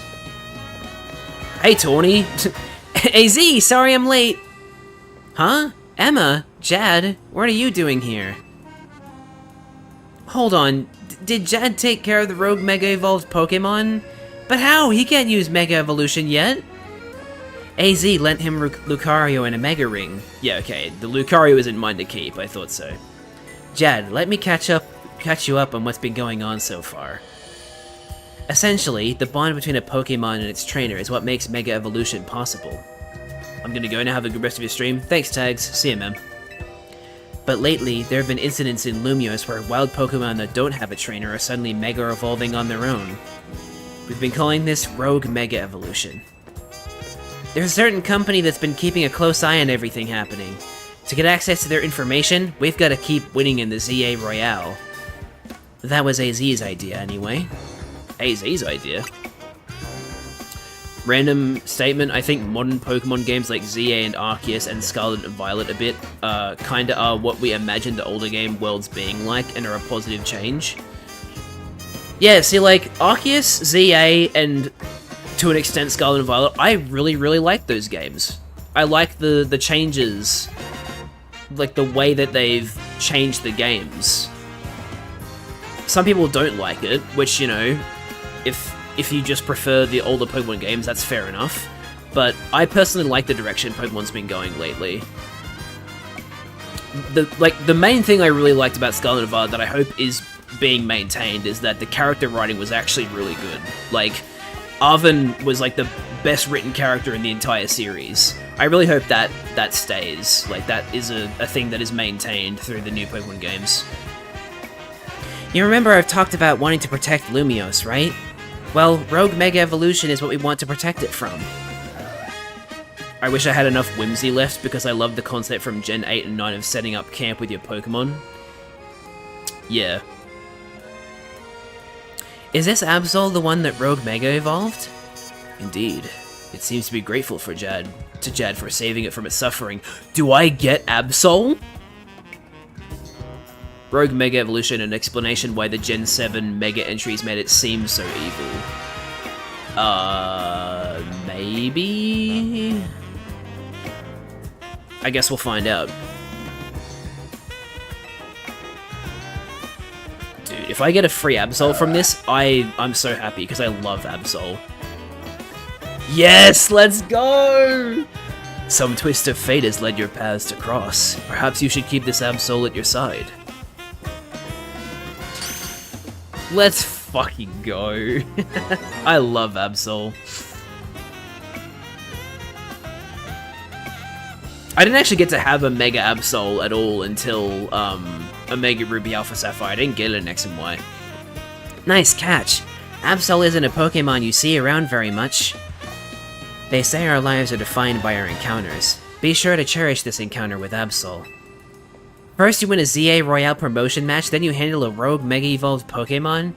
Hey, Tawny! AZ, sorry I'm late! Huh? Emma? Jad? What are you doing here? Hold on. Did Jad take care of the rogue Mega Evolved Pokemon? But how? He can't use Mega Evolution yet! AZ lent him Lucario and a Mega Ring. Yeah, okay, the Lucario isn't mine to keep, I thought so. Jad, let me catch you up on what's been going on so far. Essentially, the bond between a Pokemon and its trainer is what makes Mega Evolution possible. I'm gonna go now, have a good rest of your stream. Thanks, Tags. See ya, man. But lately, there have been incidents in Lumios where wild Pokemon that don't have a trainer are suddenly Mega Evolving on their own. We've been calling this Rogue Mega Evolution. There's a certain company that's been keeping a close eye on everything happening. To get access to their information, we've got to keep winning in the ZA Royale. That was AZ's idea, anyway. AZ's idea? Random statement, I think modern Pokemon games like ZA and Arceus and Scarlet and Violet a bit, kinda are what we imagined the older game worlds being like, and are a positive change. Yeah, see, like, Arceus, ZA, and to an extent Scarlet and Violet, I really, really like those games. I like the changes, like the way that they've changed the games. Some people don't like it, which, you know, if you just prefer the older Pokemon games, that's fair enough. But I personally like the direction Pokemon's been going lately. The main thing I really liked about Scarlet and Violet that I hope is being maintained is that the character writing was actually really good. Like, Arven was like the best written character in the entire series. I really hope that stays. Like, that is a thing that is maintained through the new Pokemon games. You remember I've talked about wanting to protect Lumios, right? Well, Rogue Mega Evolution is what we want to protect it from. I wish I had enough whimsy left, because I love the concept from Gen 8 and 9 of setting up camp with your Pokemon. Yeah. Is this Absol the one that Rogue Mega evolved? Indeed. It seems to be grateful for Jad for saving it from its suffering. Do I get Absol? Rogue Mega Evolution, an explanation why the Gen 7 Mega entries made it seem so evil. Maybe? I guess we'll find out. Dude, if I get a free Absol from this, I'm so happy, because I love Absol. Yes, let's go! Some twist of fate has led your paths to cross. Perhaps you should keep this Absol at your side. Let's fucking go. I love Absol. I didn't actually get to have a Mega Absol at all until Omega Ruby Alpha Sapphire. I didn't get it in X and Y. Nice catch. Absol isn't a Pokemon you see around very much. They say our lives are defined by our encounters. Be sure to cherish this encounter with Absol. First you win a ZA Royale promotion match, then you handle a rogue Mega Evolved Pokemon?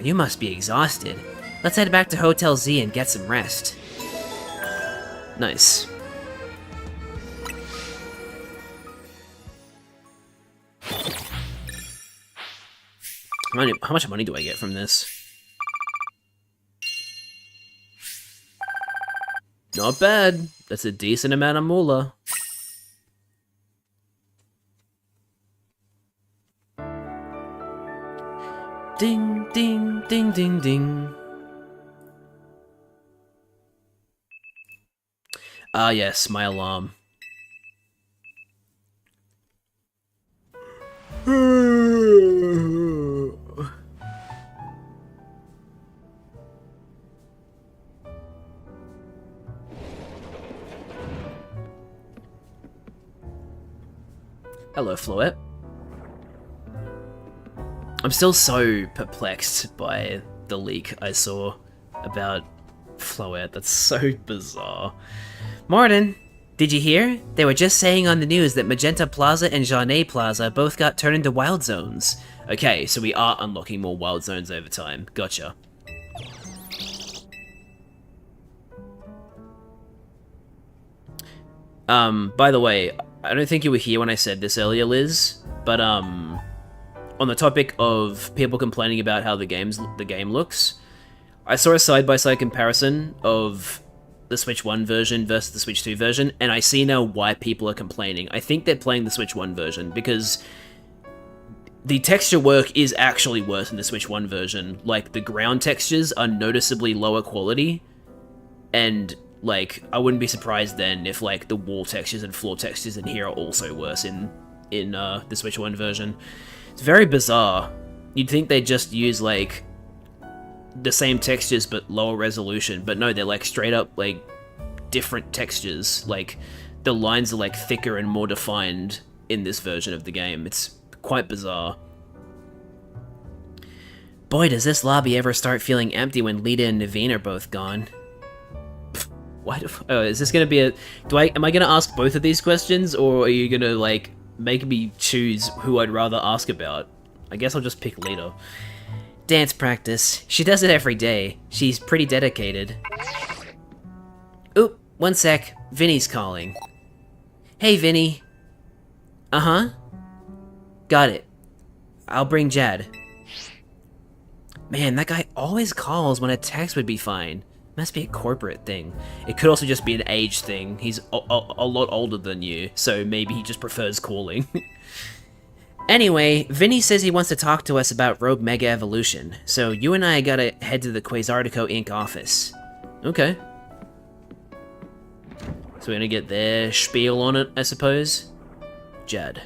You must be exhausted. Let's head back to Hotel Z and get some rest. Nice. How much money do I get from this? Not bad. That's a decent amount of moolah. Ding, ding, ding, ding, ding. Ah, yes, my alarm. Hello, Floette. I'm still so perplexed by the leak I saw about Floette. That's so bizarre. Morden, did you hear? They were just saying on the news that Magenta Plaza and Jaunet Plaza both got turned into wild zones. Okay, so we are unlocking more wild zones over time. Gotcha. By the way, I don't think you were here when I said this earlier, Liz, but on the topic of people complaining about how the game looks, I saw a side-by-side comparison of the Switch 1 version versus the Switch 2 version, and I see now why people are complaining. I think they're playing the Switch 1 version because the texture work is actually worse in the Switch 1 version. Like, the ground textures are noticeably lower quality, and like, I wouldn't be surprised then if like the wall textures and floor textures in here are also worse in the Switch 1 version. It's very bizarre. You'd think they'd just use like the same textures but lower resolution, but no, they're like straight up like different textures. Like the lines are like thicker and more defined in this version of the game. It's quite bizarre. Boy, does this lobby ever start feeling empty when Lita and Naveen are both gone. Why is this gonna be a... Am I gonna ask both of these questions, or are you gonna, like, make me choose who I'd rather ask about? I guess I'll just pick Lita. Dance practice. She does it every day. She's pretty dedicated. Oop, one sec. Vinny's calling. Hey, Vinny. Uh-huh. Got it. I'll bring Jad. Man, that guy always calls when a text would be fine. Must be a corporate thing. It could also just be an age thing. He's a lot older than you, so maybe he just prefers calling. Anyway, Vinny says he wants to talk to us about Rogue Mega Evolution, so you and I gotta head to the Quasartico Inc. office. Okay. So we're gonna get their spiel on it, I suppose? Jad.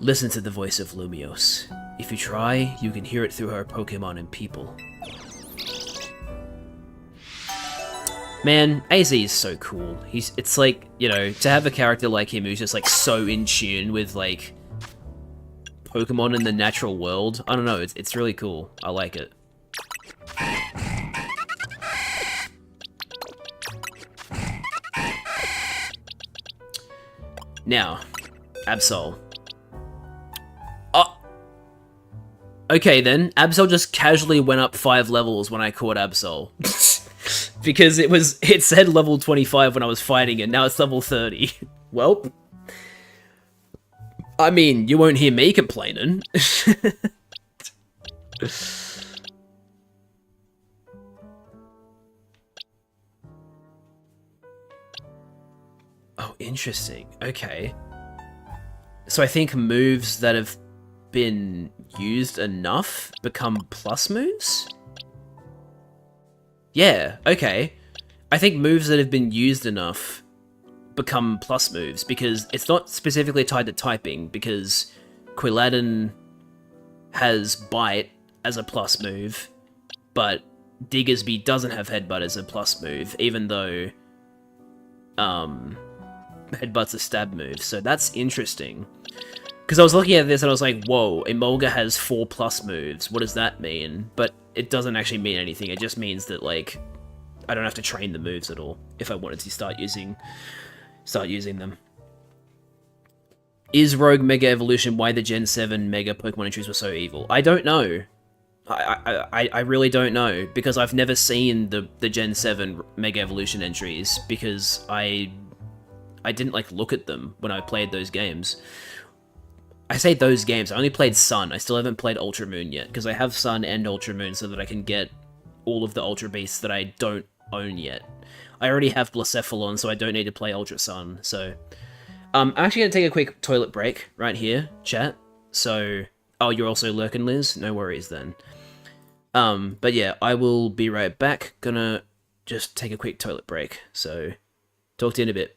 Listen to the voice of Lumiose. If you try, you can hear it through her Pokemon and people. Man, AZ is so cool. It's like, you know, to have a character like him who's just like so in tune with like Pokemon in the natural world. I don't know, it's really cool. I like it. Now, Absol. Okay then, Absol just casually went up 5 levels when I caught Absol. Because it said level 25 when I was fighting it, now it's level 30. Well, I mean, you won't hear me complaining. Oh, interesting. Okay. So I think moves that have been used enough become plus moves? Yeah, okay. I think moves that have been used enough become plus moves, because it's not specifically tied to typing, because Quilladin has Bite as a plus move, but Diggersby doesn't have Headbutt as a plus move, even though Headbutt's a stab move, so that's interesting. Because I was looking at this and I was like, whoa, Emolga has 4 plus moves, what does that mean? But it doesn't actually mean anything, it just means that, like, I don't have to train the moves at all if I wanted to start using them. Is Rogue Mega Evolution why the Gen 7 Mega Pokemon entries were so evil? I don't know. I really don't know, because I've never seen the Gen 7 Mega Evolution entries, because I didn't, like, look at them when I played those games. I say those games, I only played Sun. I still haven't played Ultra Moon yet, because I have Sun and Ultra Moon so that I can get all of the Ultra Beasts that I don't own yet. I already have Blacephalon, so I don't need to play Ultra Sun, so... I'm actually going to take a quick toilet break right here, chat. So... Oh, you're also lurking, Liz? No worries, then. But yeah, I will be right back. Gonna just take a quick toilet break, so... Talk to you in a bit.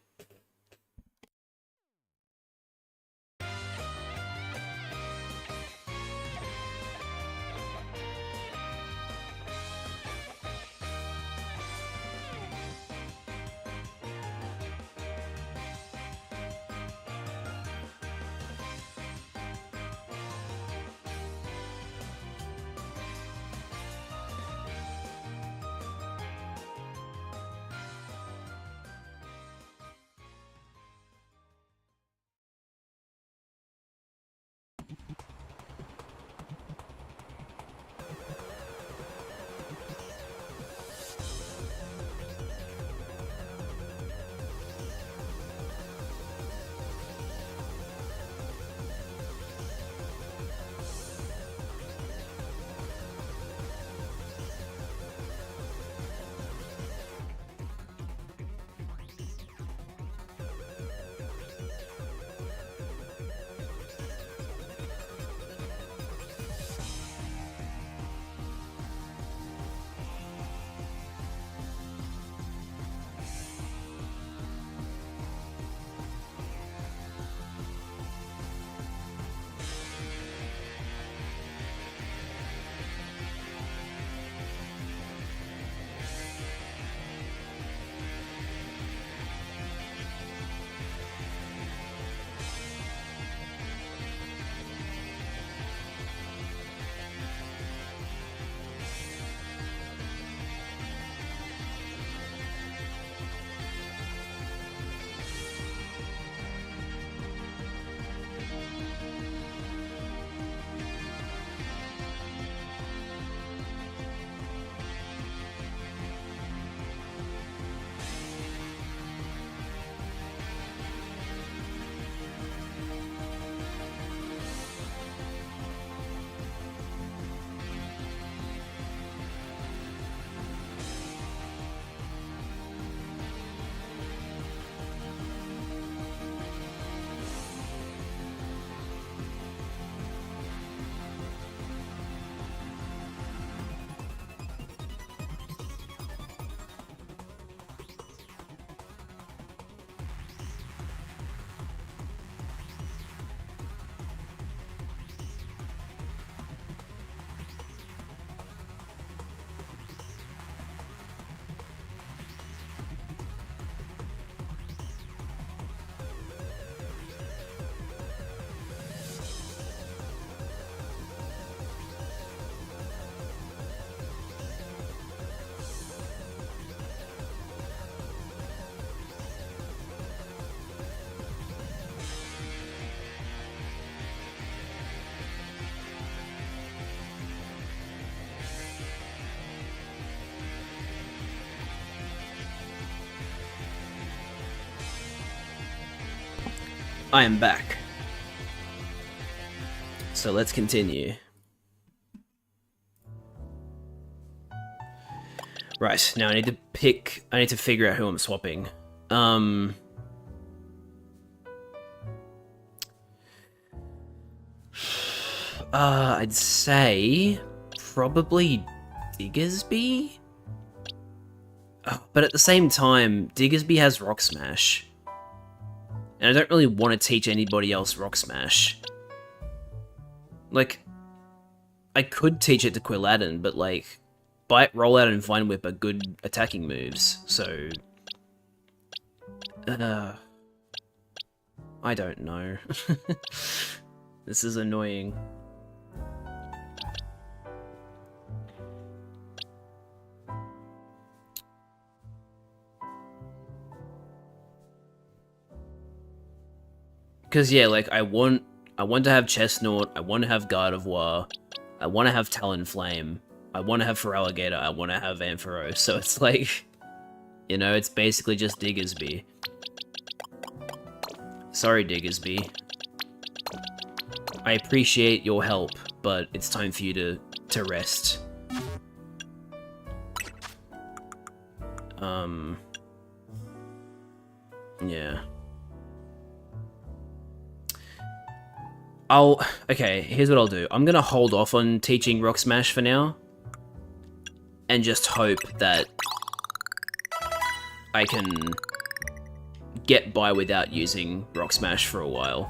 I am back. So let's continue. Right, now I need to figure out who I'm swapping. I'd say probably Diggersby? Oh, but at the same time, Diggersby has Rock Smash. And I don't really want to teach anybody else Rock Smash. Like, I could teach it to Quilladin, but like, Bite, Rollout, and Vine Whip are good attacking moves, so... I don't know. This is annoying. Cause yeah, like I want to have Chestnut, I want to have Gardevoir, I want to have Talonflame, I want to have Feraligatr, I want to have Ampharos, so it's like, you know, it's basically just Diggersby. Sorry, Diggersby. I appreciate your help, but it's time for you to rest. Yeah. Okay, here's what I'll do. I'm gonna hold off on teaching Rock Smash for now, and just hope that I can get by without using Rock Smash for a while.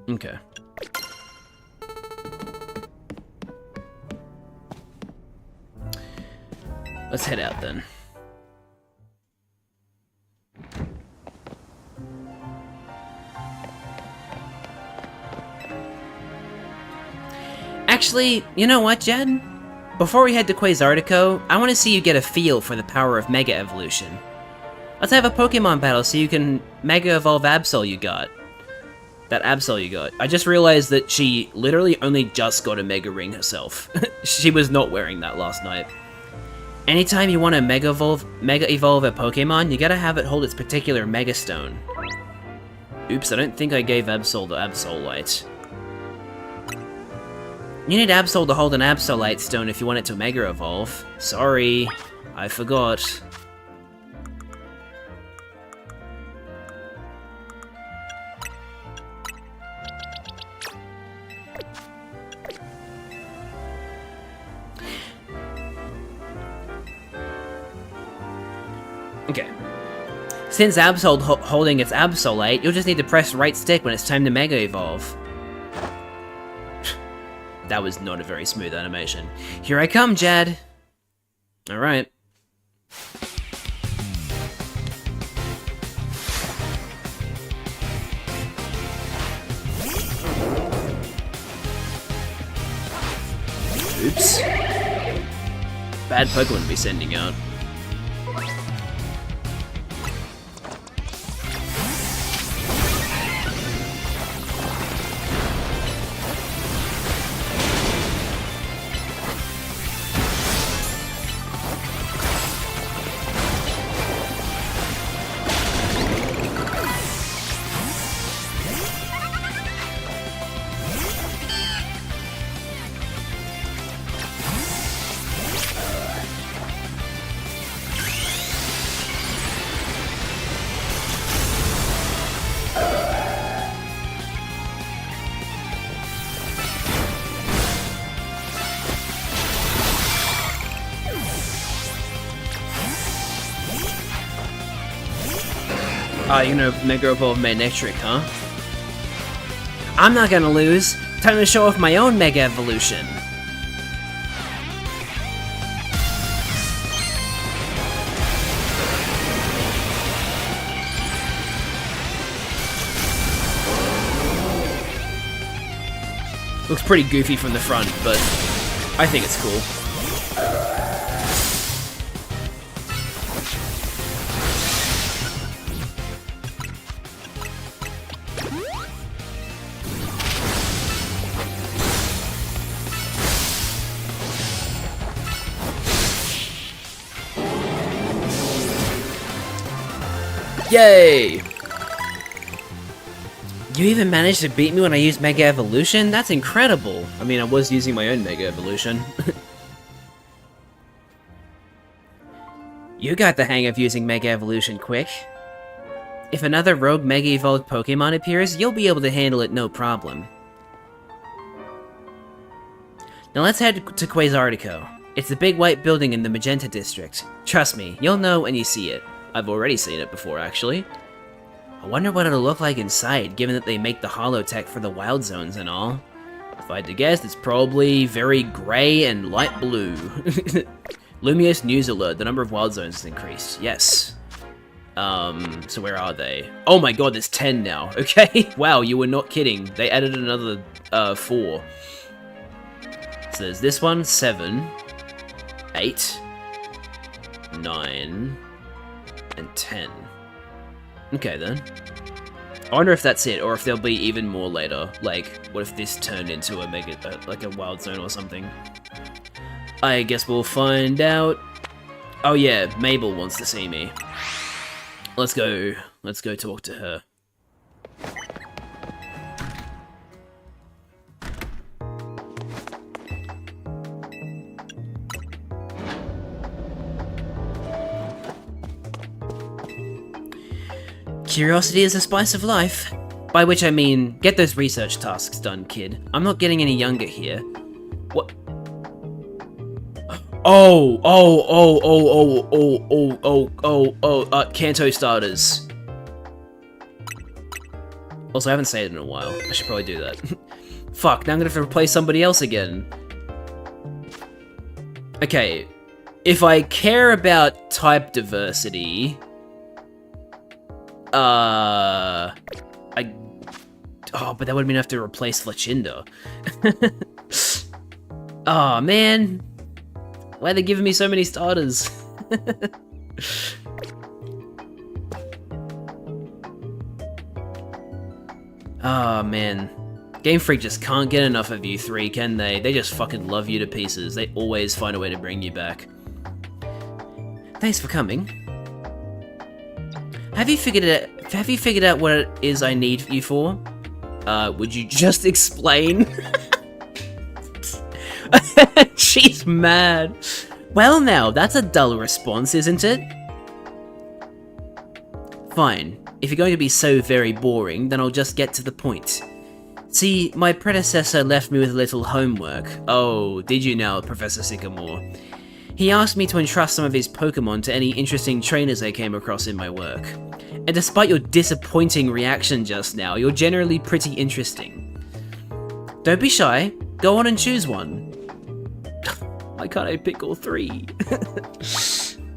Okay. Let's head out then. Actually, you know what, Jed? Before we head to Quasartico, I want to see you get a feel for the power of Mega Evolution. Let's have a Pokemon battle so you can Mega Evolve Absol you got. That Absol you got. I just realized that she literally only just got a Mega Ring herself. She was not wearing that last night. Anytime you want to Mega Evolve a Pokemon, you gotta have it hold its particular Mega Stone. Oops, I don't think I gave Absol the Absolite. You need Absol to hold an Absolite Stone if you want it to Mega Evolve. Sorry, I forgot. Okay. Since Absol's holding its Absolite, you'll just need to press right stick when it's time to Mega Evolve. That was not a very smooth animation. Here I come, Jed! Alright. Oops. Bad Pokemon to be sending out. You're gonna Mega Evolve Manectric, huh? I'm not gonna lose. Time to show off my own Mega Evolution. Looks pretty goofy from the front, but I think it's cool. Yay! You even managed to beat me when I used Mega Evolution? That's incredible! I mean, I was using my own Mega Evolution. You got the hang of using Mega Evolution quick. If another rogue Mega Evolved Pokemon appears, you'll be able to handle it no problem. Now let's head to Quasartico. It's the big white building in the Magenta District. Trust me, you'll know when you see it. I've already seen it before, actually. I wonder what it'll look like inside, given that they make the holotech for the wild zones and all. If I had to guess, it's probably very grey and light blue. Lumious news alert, the number of wild zones has increased. Yes. So where are they? Oh my god, there's 10 now. Okay. Wow, you were not kidding. They added another 4. So there's this one, 7, 8, 9, and 10. Okay then. I wonder if that's it, or if there'll be even more later. Like, what if this turned into a like a wild zone or something? I guess we'll find out. Oh yeah, Mabel wants to see me. Let's go talk to her. Curiosity is the spice of life. By which I mean, get those research tasks done, kid. I'm not getting any younger here. What? Oh, Kanto starters. Also, I haven't said it in a while. I should probably do that. Fuck, now I'm gonna have to replace somebody else again. Okay, if I care about type diversity... Oh, but that would mean I have to replace Fletchinder. Oh, man. Why are they giving me so many starters? Oh, man. Game Freak just can't get enough of you three, can they? They just fucking love you to pieces. They always find a way to bring you back. Thanks for coming. Have you figured out what it is I need you for? Would you just explain? She's mad. Well now, that's a dull response, isn't it? Fine. If you're going to be so very boring, then I'll just get to the point. See, my predecessor left me with a little homework. Oh, did you now, Professor Sycamore? He asked me to entrust some of his Pokemon to any interesting trainers I came across in my work. And despite your disappointing reaction just now, you're generally pretty interesting. Don't be shy, go on and choose one. Why can't I pick all 3?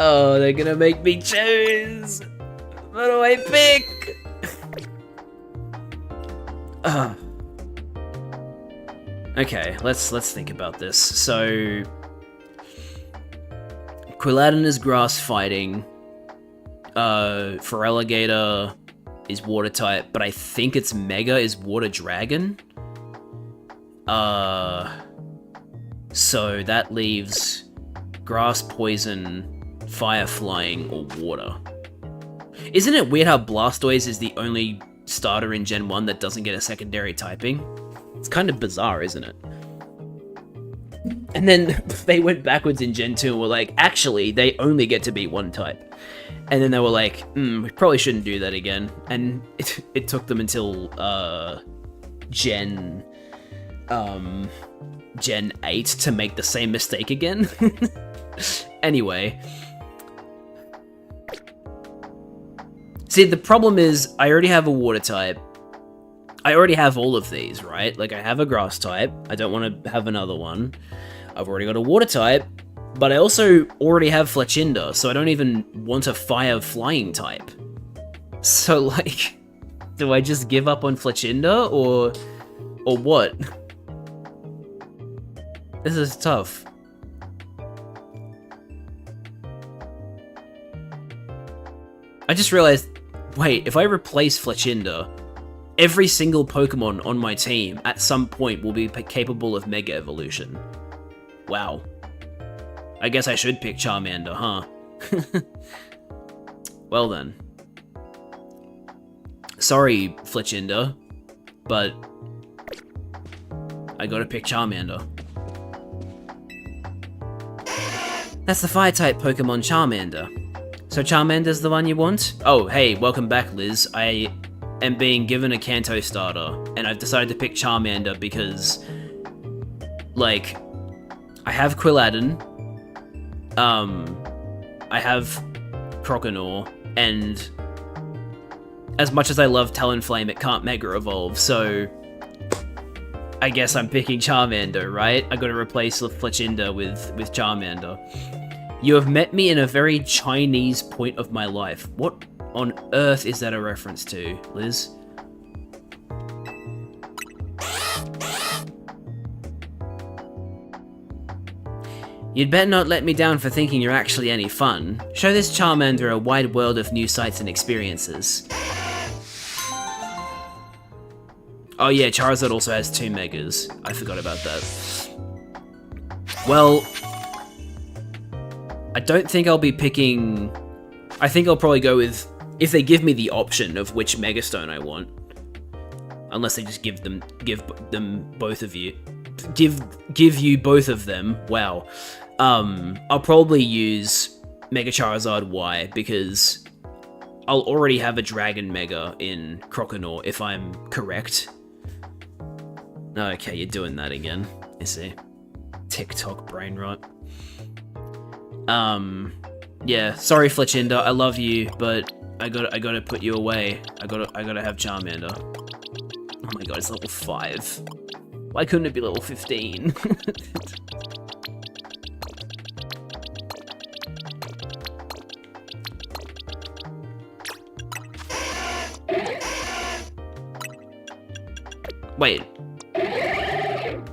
Oh, they're gonna make me choose! What do I pick? Okay, let's think about this. So... Quilladin is grass fighting. Feraligatr is water type, but I think its Mega is water dragon. So that leaves grass, poison, fire, flying, or water. Isn't it weird how Blastoise is the only starter in Gen 1 that doesn't get a secondary typing? It's kind of bizarre, isn't it? And then they went backwards in Gen 2 and were like, actually, they only get to be one type. And then they were like, we probably shouldn't do that again. And it took them until Gen 8 to make the same mistake again. Anyway. See, the problem is, I already have a water type. I already have all of these, right? Like, I have a grass type. I don't want to have another one. I've already got a water type. But I also already have Fletchinder, so I don't even want a fire flying type. So, like, do I just give up on Fletchinder, or what? This is tough. I just realized, wait, if I replace Fletchinder, every single Pokemon on my team at some point will be capable of Mega Evolution. Wow. I guess I should pick Charmander, huh? Well then. Sorry, Fletchinder, but I gotta pick Charmander. That's the Fire-type Pokemon Charmander. So Charmander's the one you want? Oh, hey, welcome back, Liz. I am being given a Kanto starter, and I've decided to pick Charmander because, like, I have Quilladin, I have Croconaw, and as much as I love Talonflame, it can't Mega Evolve, so I guess I'm picking Charmander, right? I gotta replace Fletchinder with Charmander. You have met me in a very Chinese point of my life. What on earth is that a reference to, Liz? You'd better not let me down for thinking you're actually any fun. Show this Charmander a wide world of new sights and experiences. Oh yeah, Charizard also has 2 Megas. I forgot about that. Well, I don't think I'll be picking... I think I'll probably go with... If they give me the option of which Megastone I want. Unless they just give them both of you. Give you both of them. Wow. I'll probably use Mega Charizard Y, because I'll already have a Dragon Mega in Croconaw, if I'm correct. Okay, you're doing that again. I see. TikTok brain rot. Yeah, sorry Fletchinder, I love you, but I gotta put you away. I gotta have Charmander. Oh my god, it's level 5. Why couldn't it be level 15? Wait.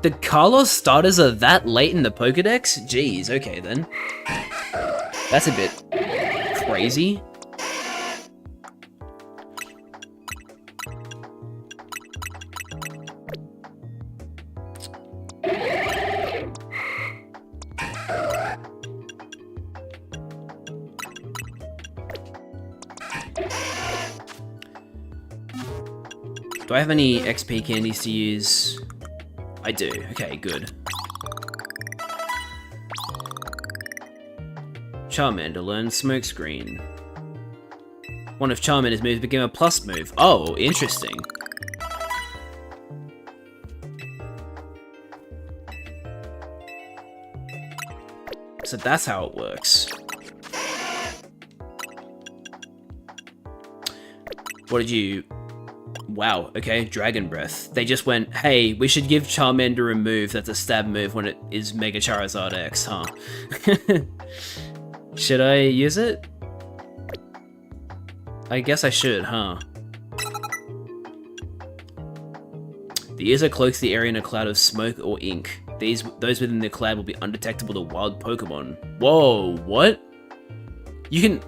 The Carlos starters are that late in the Pokedex? Jeez, okay then. That's a bit crazy. Do I have any XP candies to use? I do. Okay, good. Charmander learns Smokescreen. One of Charmander's moves became a plus move. Oh, interesting. So that's how it works. What did you... Wow, okay, Dragon Breath. They just went, hey, we should give Charmander a move that's a stab move when it is Mega Charizard X, huh? Should I use it? I guess I should, huh? The user cloaks the area in a cloud of smoke or ink. Those within the cloud will be undetectable to wild Pokemon. Whoa, what? You can...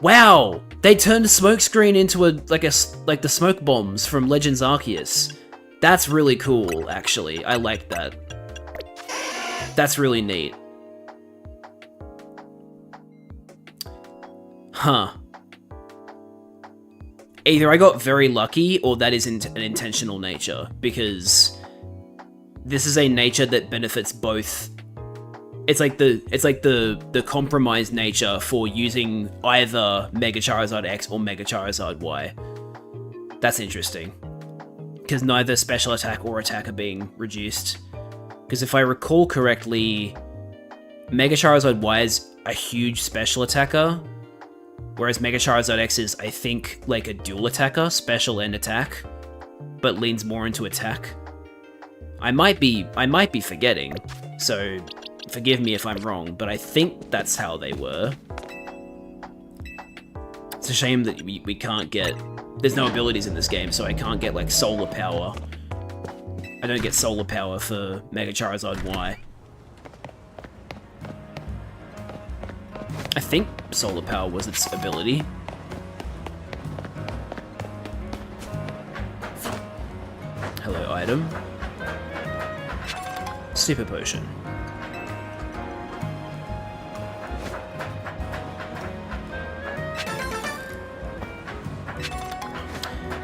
Wow! They turned Smokescreen into like the smoke bombs from Legends Arceus. That's really cool, actually. I like that. That's really neat. Huh. Either I got very lucky, or that is an intentional nature, because this is a nature that benefits both. It's like the compromised nature for using either Mega Charizard X or Mega Charizard Y. That's interesting. Because neither special attack or attack are being reduced. Because if I recall correctly, Mega Charizard Y is a huge special attacker, whereas Mega Charizard X is, I think, like a dual attacker, special and attack, but leans more into attack. I might be forgetting, so forgive me if I'm wrong, but I think that's how they were. It's a shame that we can't get... There's no abilities in this game, so I can't get, like, Solar Power. I don't get Solar Power for Mega Charizard Y. I think Solar Power was its ability. Hello, item. Super Potion.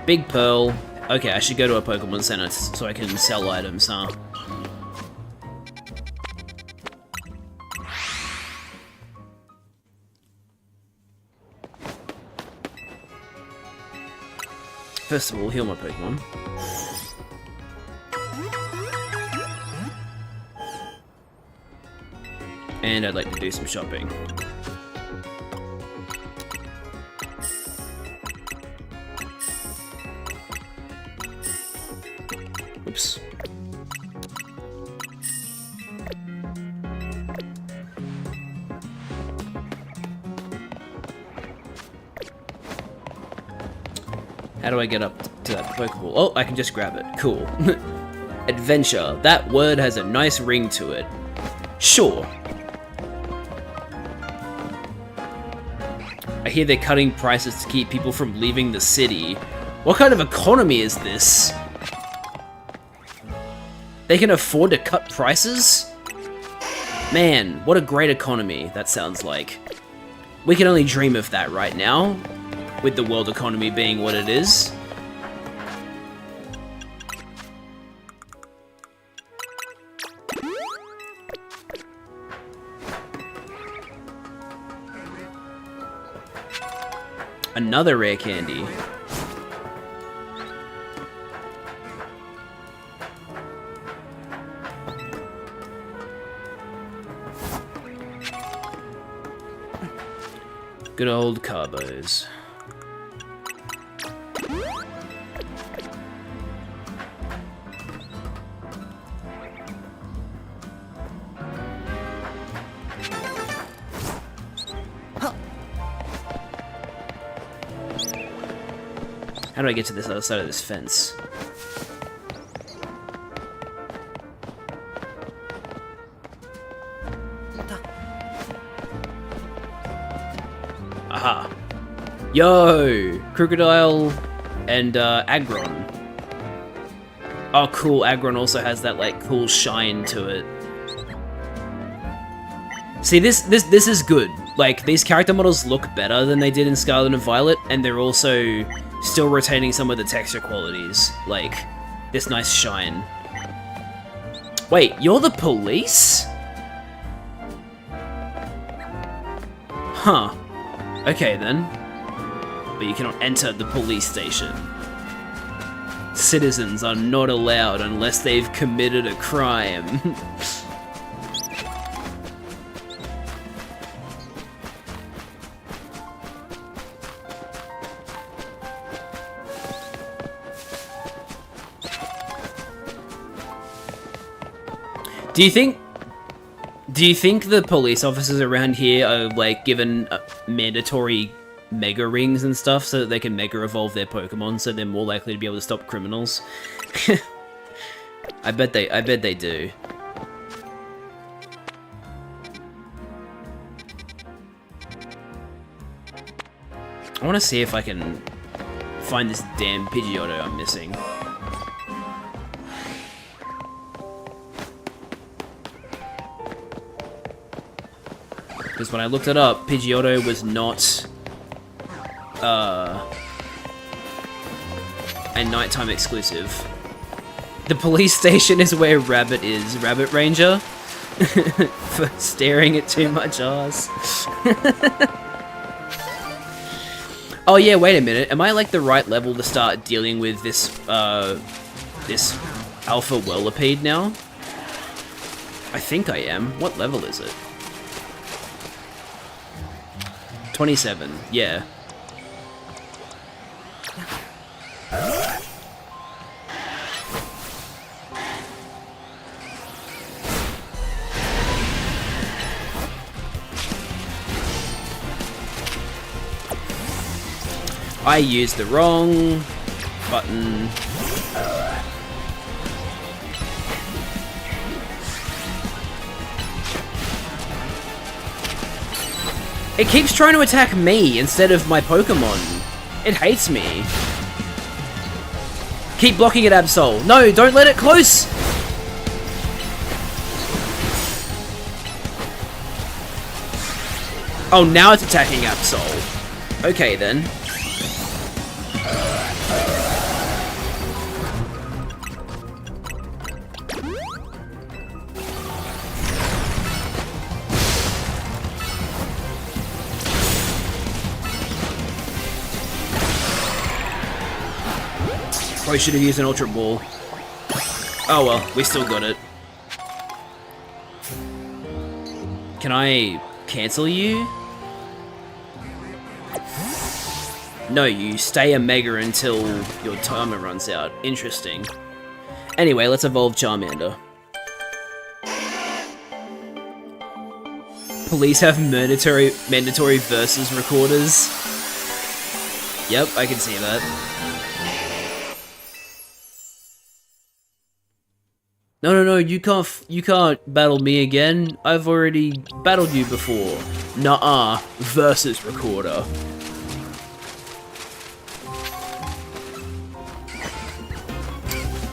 Big Pearl. Okay, I should go to a Pokemon Center so I can sell items, huh? First of all, heal my Pokemon. And I'd like to do some shopping. Oops. How do I get up to that Pokeball? Oh, I can just grab it. Cool. Adventure. That word has a nice ring to it. Sure. I hear they're cutting prices to keep people from leaving the city. What kind of economy is this? They can afford to cut prices? Man, what a great economy that sounds like. We can only dream of that right now, with the world economy being what it is. Another rare candy. Good old Carbos. How do I get to this other side of this fence? Aha. Yo! Crocodile and Aggron. Oh cool, Aggron also has that like cool shine to it. See, this is good. Like, these character models look better than they did in Scarlet and Violet, and they're also still retaining some of the texture qualities, like this nice shine. Wait, you're the police? Huh. Okay then. But you cannot enter the police station. Citizens are not allowed unless they've committed a crime. Do you think the police officers around here are like given mandatory mega rings and stuff so that they can mega evolve their Pokemon so they're more likely to be able to stop criminals? I bet they do. I want to see if I can find this damn Pidgeotto I'm missing. Because when I looked it up, Pidgeotto was not a nighttime exclusive. The police station is where Rabbit is. Rabbit Ranger? For staring at too much ass. Oh yeah, wait a minute. Am I like the right level to start dealing with this, this Alpha Whirlipede now? I think I am. What level is it? 27, yeah. I used the wrong button. It keeps trying to attack me instead of my Pokemon. It hates me. Keep blocking it, Absol. No, don't let it close! Oh, now it's attacking Absol. Okay, then. Probably should have used an Ultra Ball. Oh well, we still got it. Can I cancel you? No, you stay a Mega until your timer runs out. Interesting. Anyway, let's evolve Charmander. Police have mandatory versus recorders. Yep, I can see that. No, you can't battle me again. I've already battled you before. Nuh-uh, versus recorder.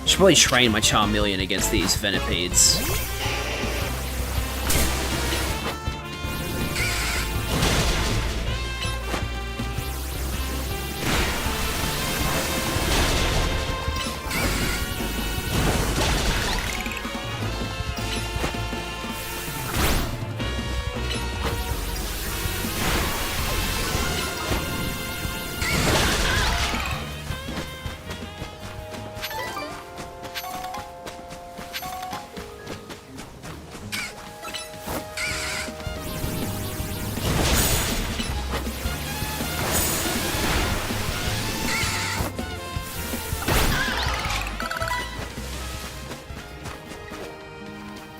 Should probably train my Charmeleon against these Venipedes.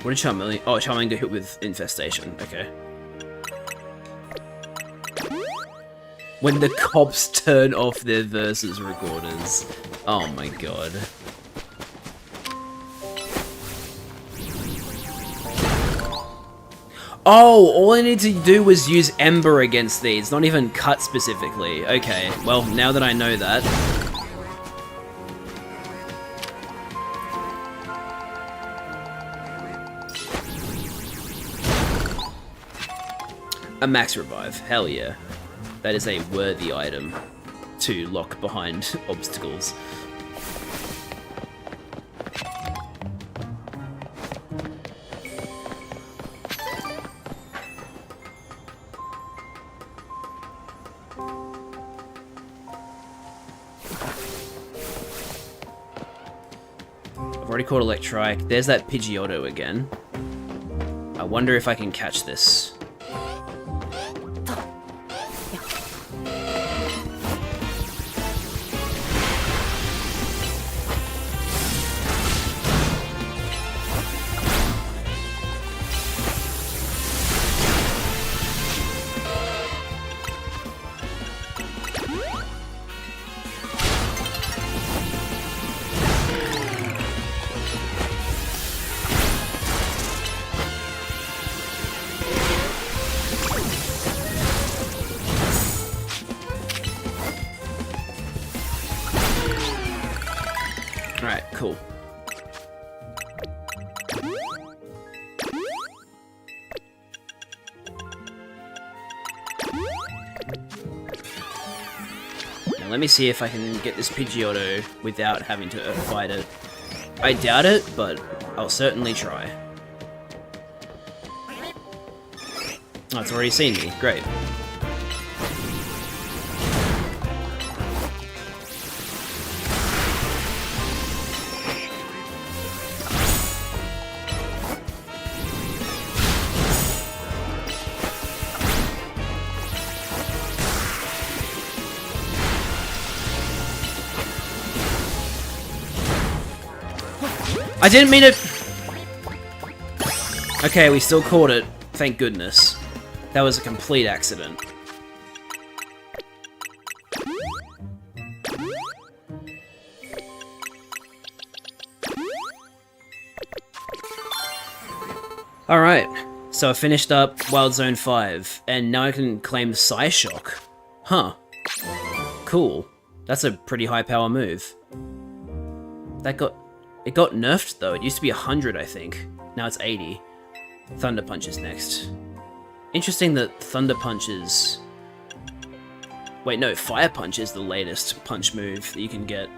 What did Charmeleon? Oh, Charmeleon got hit with Infestation. Okay. When the cops turn off their versus recorders. Oh my god. Oh, all I need to do was use Ember against these, not even Cut specifically. Okay, well, now that I know that. A Max Revive, hell yeah. That is a worthy item to lock behind obstacles. I've already caught Electrike. There's that Pidgeotto again. I wonder if I can catch this. Alright, cool. Now let me see if I can get this Pidgeotto without having to fight it. I doubt it, but I'll certainly try. Oh, it's already seen me. Great. I didn't mean it. Okay, we still caught it. Thank goodness. That was a complete accident. Alright, so I finished up Wild Zone 5, and now I can claim Psyshock. Huh. Cool. That's a pretty high power move. It got nerfed though. It used to be 100, I think. Now it's 80. Thunder Punch is next. Interesting that Thunder Punch is... Wait, no, Fire Punch is the latest punch move that you can get.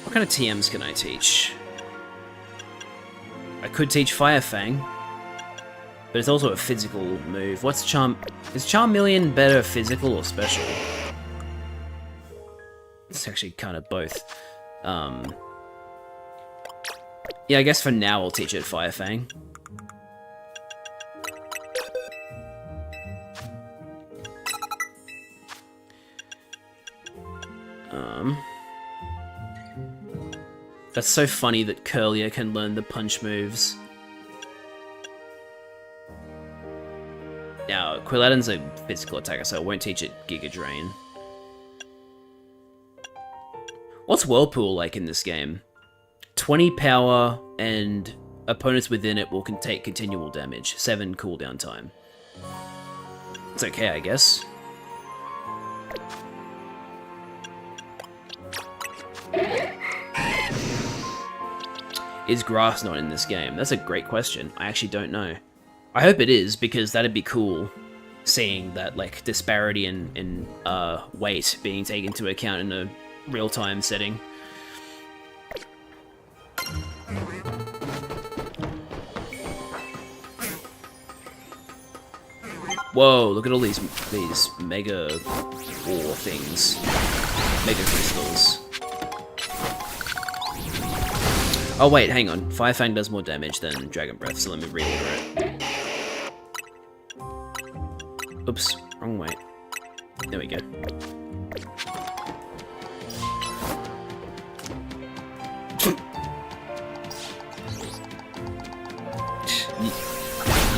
What kind of TMs can I teach? I could teach Fire Fang, but it's also a physical move. Is Charmeleon better physical or special? It's actually kind of both. Yeah, I guess for now I'll teach it Fire Fang. That's so funny that Curlier can learn the punch moves. Now, Quilladin's a physical attacker, so I won't teach it Giga Drain. What's Whirlpool like in this game? 20 power, and opponents within it will take continual damage. 7 cooldown time. It's okay, I guess. Is Grass not in this game? That's a great question. I actually don't know. I hope it is, because that'd be cool, seeing that like disparity in weight being taken into account in a real-time setting. Whoa, look at all these mega ore things. Mega crystals. Oh wait, hang on. Fire Fang does more damage than Dragon Breath, so let me reorder it. Oops, wrong way. There we go.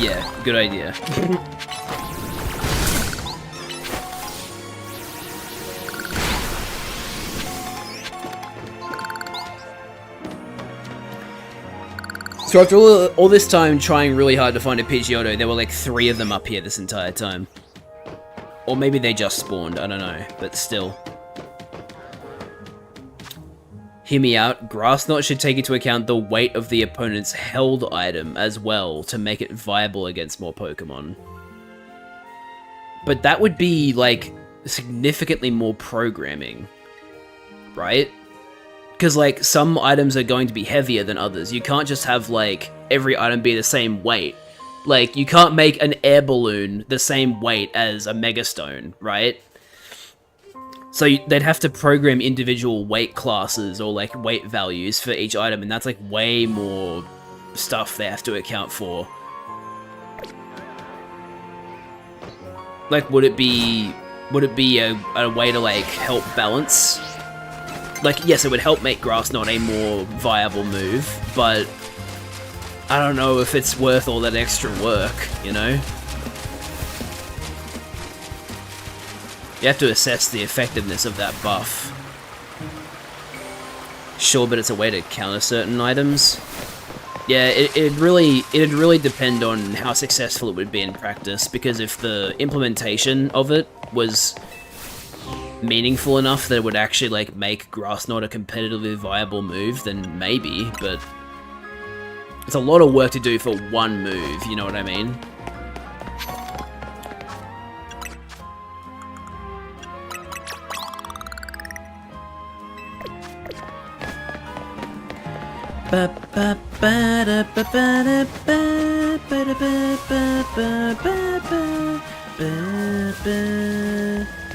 Yeah, good idea. So after all this time trying really hard to find a Pidgeotto, there were like 3 of them up here this entire time. Or maybe they just spawned, I don't know, but still. Hear me out, Grass Knot should take into account the weight of the opponent's held item as well to make it viable against more Pokemon. But that would be, like, significantly more programming, right? Because, like, some items are going to be heavier than others. You can't just have, like, every item be the same weight. Like, you can't make an air balloon the same weight as a Mega Stone, right? So they'd have to program individual weight classes or, like, weight values for each item, and that's, like, way more stuff they have to account for. Like, would it be a way to, like, help balance? Like, yes, it would help make Grass Knot a more viable move, but I don't know if it's worth all that extra work, you know? You have to assess the effectiveness of that buff. Sure, but it's a way to counter certain items. Yeah, it'd really depend on how successful it would be in practice, because if the implementation of it was meaningful enough that it would actually, like, make Grass Knot a competitively viable move, then maybe, but it's a lot of work to do for one move, you know what I mean?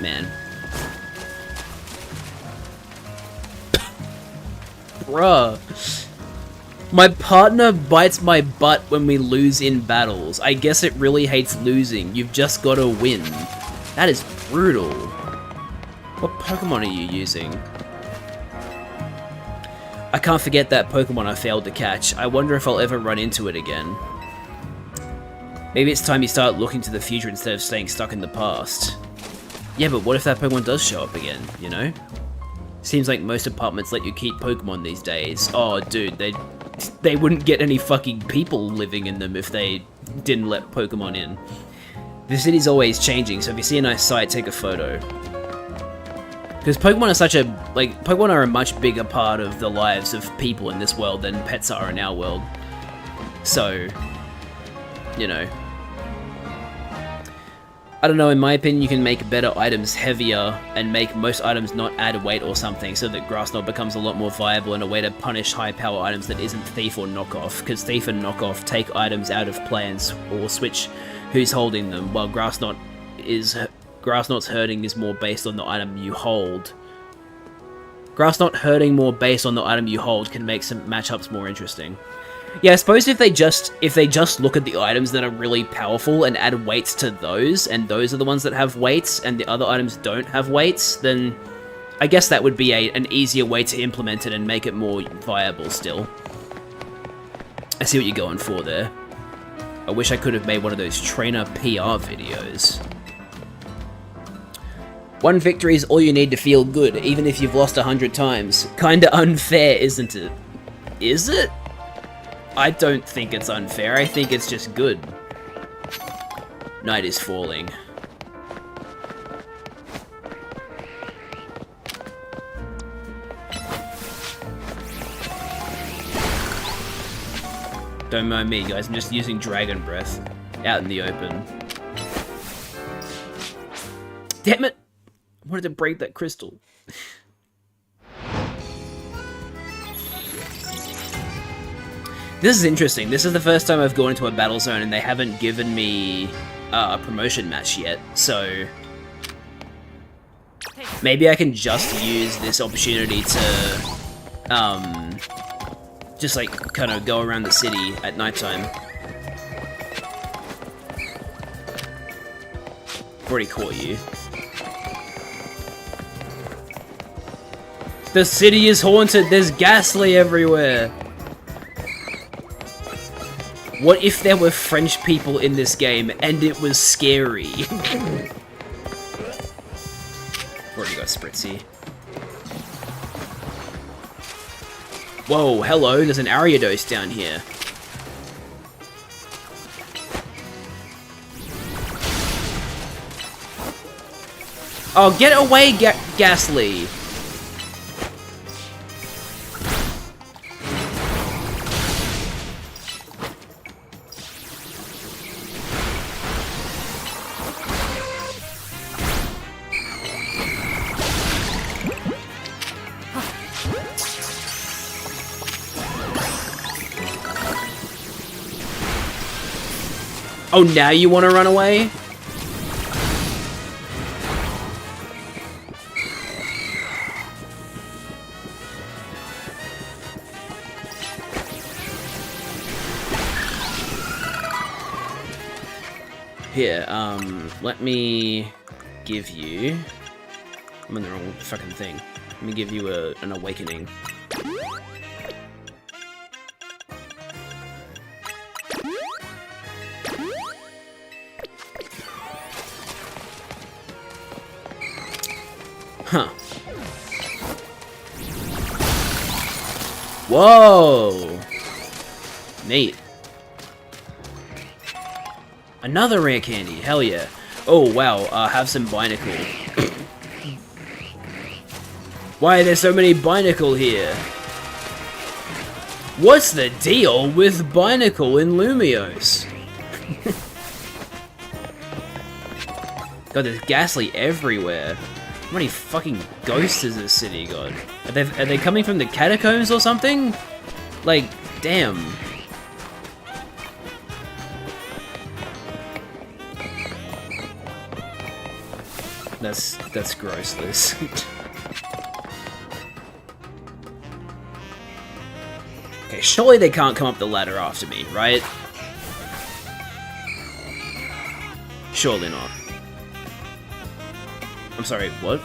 Man. Bruh. My partner bites my butt when we lose in battles. I guess it really hates losing. You've just got to win. That is brutal. What Pokemon are you using? I can't forget that Pokemon I failed to catch. I wonder if I'll ever run into it again. Maybe it's time you start looking to the future instead of staying stuck in the past. Yeah, but what if that Pokemon does show up again, you know? Seems like most apartments let you keep Pokemon these days. Oh, dude, they wouldn't get any fucking people living in them if they didn't let Pokemon in. The city's always changing, so if you see a nice sight, take a photo. Because Pokemon are Pokemon are a much bigger part of the lives of people in this world than pets are in our world. So, you know. I don't know, in my opinion, you can make better items heavier and make most items not add weight or something so that Grass Knot becomes a lot more viable and a way to punish high power items that isn't Thief or Knockoff, because Thief and Knockoff take items out of play or switch who's holding them, while Grass Knot's hurting is more based on the item you hold. Grass Knot hurting more based on the item you hold can make some matchups more interesting. Yeah, I suppose if they just look at the items that are really powerful and add weights to those, and those are the ones that have weights, and the other items don't have weights, then I guess that would be an easier way to implement it and make it more viable still. I see what you're going for there. I wish I could have made one of those trainer PR videos. One victory is all you need to feel good, even if you've lost 100 times. Kinda unfair, isn't it? Is it? I don't think it's unfair, I think it's just good. Night is falling. Don't mind me, guys, I'm just using Dragon Breath out in the open. Damn it! I wanted to break that crystal. This is interesting. This is the first time I've gone into a battle zone and they haven't given me a promotion match yet, so maybe I can just use this opportunity to just like kind of go around the city at nighttime. Already caught you. The city is haunted. There's Ghastly everywhere. What if there were French people in this game and it was scary? Already got Spritzy. Whoa, hello, there's an Ariados down here. Oh, get away, Ghastly! Oh, now you want to run away? Here, let me give you... I'm in the wrong fucking thing. Let me give you an awakening. Huh. Whoa! Neat. Another rare candy, hell yeah. Oh wow, have some Binacle. Why are there so many Binacle here? What's the deal with Binacle in Lumiose? God, there's Ghastly everywhere. How many fucking ghosts has this city got? Are they coming from the catacombs or something? Like, damn. That's gross, Liz. Okay, surely they can't come up the ladder after me, right? Surely not. I'm sorry, what?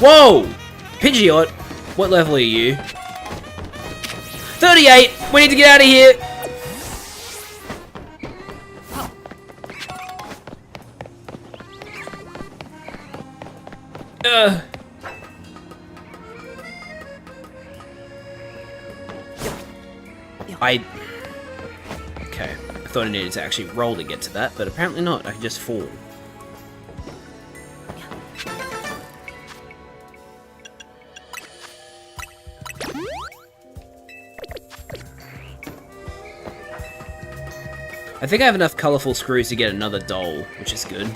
Whoa! Pidgeot! What level are you? 38! We need to get out of here! Okay, I thought I needed to actually roll to get to that, but apparently not, I can just fall. I think I have enough colourful screws to get another doll, which is good.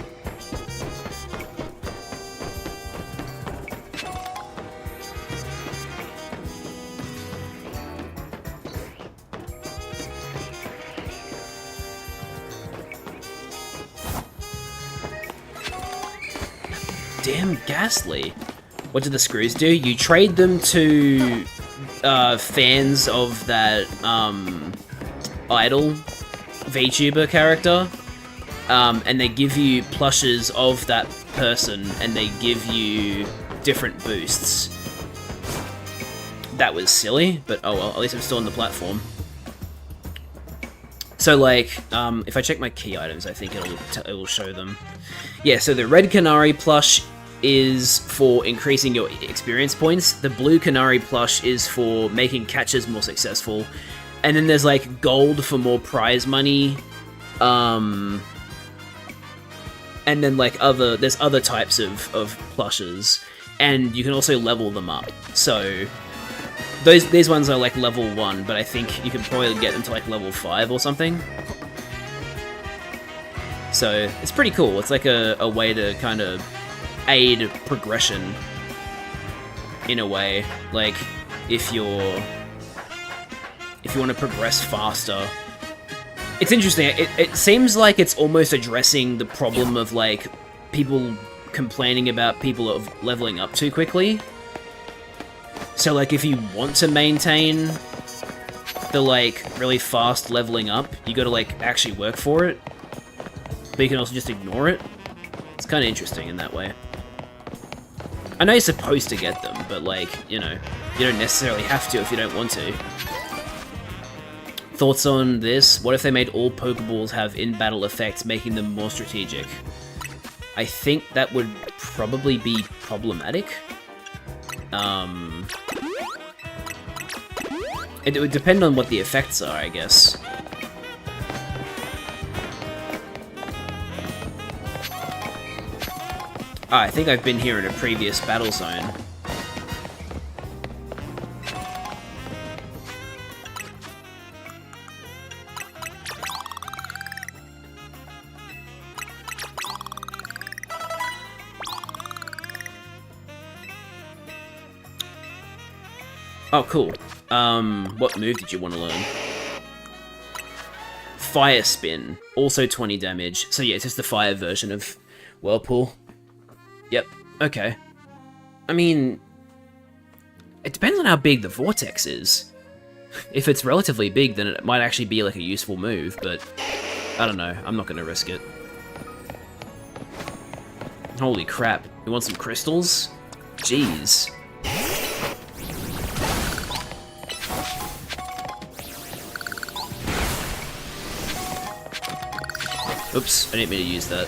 Damn Ghastly. What do the screws do? You trade them to fans of that idol VTuber character, and they give you plushes of that person, and they give you different boosts. That was silly, but oh well, at least I'm still on the platform. So, like, if I check my key items, I think it'll show them. Yeah, so the red Canary plush is for increasing your experience points. The blue Canary plush is for making catches more successful. And then there's, like, gold for more prize money. And then, like, there's other types of plushes. And you can also level them up. So these ones are like level 1, but I think you can probably get them to like level 5 or something. So it's pretty cool. It's like a way to kind of aid progression in a way. Like if you want to progress faster. It's interesting. It seems like it's almost addressing the problem of like people complaining about people of leveling up too quickly. So like if you want to maintain the like really fast leveling up, you gotta like actually work for it. But you can also just ignore it. It's kind of interesting in that way. I know you're supposed to get them, but like, you know, you don't necessarily have to if you don't want to. Thoughts on this? What if they made all Pokeballs have in-battle effects, making them more strategic? I think that would probably be problematic. It would depend on what the effects are, I guess. Ah, I think I've been here in a previous battle zone. Oh, cool. What move did you want to learn? Fire Spin. Also 20 damage. So yeah, it's just the fire version of Whirlpool. Yep. Okay. I mean, it depends on how big the Vortex is. If it's relatively big, then it might actually be like a useful move, but I don't know. I'm not going to risk it. Holy crap. You want some crystals? Jeez. Oops, I didn't mean to use that.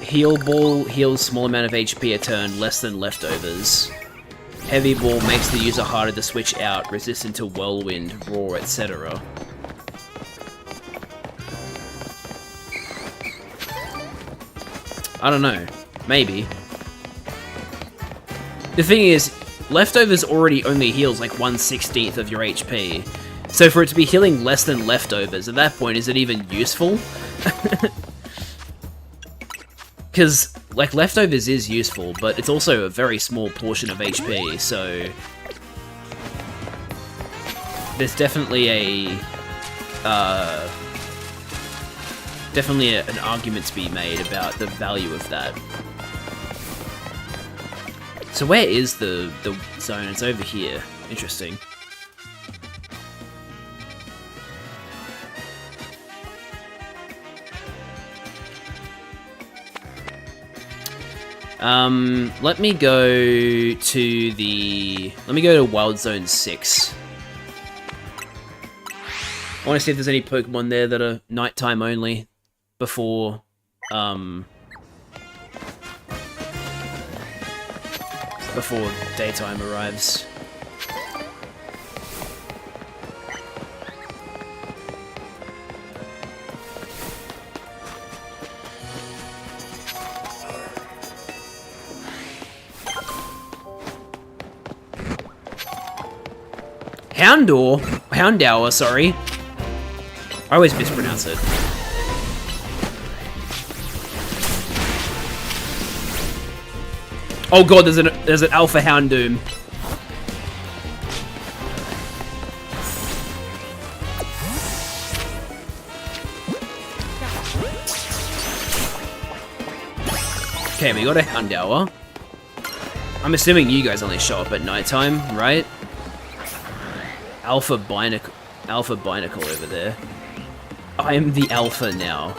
Heal Ball heals small amount of HP a turn, less than leftovers. Heavy Ball makes the user harder to switch out, resistant to Whirlwind, Roar, etc. I don't know. Maybe. The thing is, Leftovers already only heals like 1/16 of your HP. So for it to be healing less than Leftovers, at that point, is it even useful? Because, like, Leftovers is useful, but it's also a very small portion of HP, so... There's definitely an argument to be made about the value of that. So where is the zone? It's over here. Interesting. Let me go to Wild Zone 6. I want to see if there's any Pokemon there that are nighttime only before daytime arrives. Houndour, sorry. I always mispronounce it. Oh god, there's an Alpha Houndoom. Okay, we got a Houndour. I'm assuming you guys only show up at nighttime, right? Alpha Binacle over there. I am the Alpha now.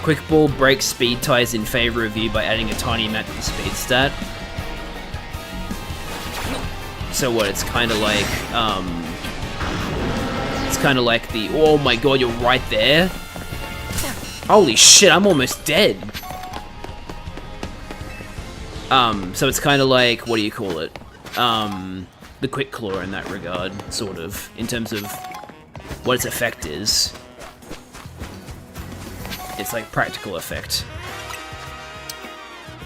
Quick Ball breaks speed ties in favor of you by adding a tiny amount to the speed stat. So what, it's kind of like, the, oh my god, you're right there? Holy shit, I'm almost dead. So it's kind of like, what do you call it? The Quick Claw in that regard, sort of, in terms of what its effect is. It's like practical effect.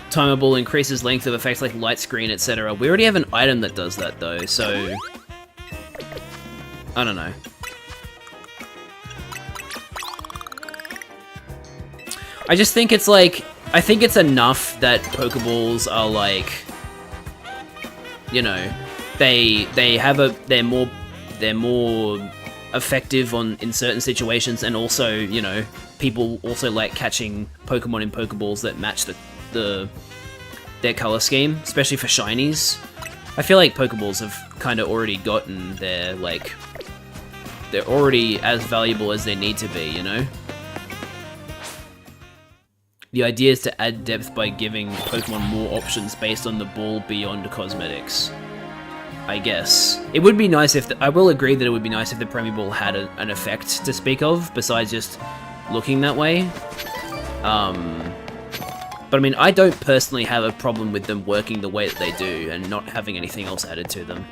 Timeable increases length of effects like light screen, etc. We already have an item that does that though, so I don't know. I just think it's like, I think it's enough that Pokeballs are like, you know, they're more effective in certain situations, and also, you know, people also like catching Pokemon in Pokeballs that match their color scheme, especially for shinies. I feel like Pokeballs have kind of already gotten their, like, they're already as valuable as they need to be, you know? The idea is to add depth by giving Pokemon more options based on the ball beyond cosmetics. I guess. It would be nice if, I will agree that it would be nice if the Premier Ball had an effect to speak of, besides just looking that way. But I mean, I don't personally have a problem with them working the way that they do, and not having anything else added to them.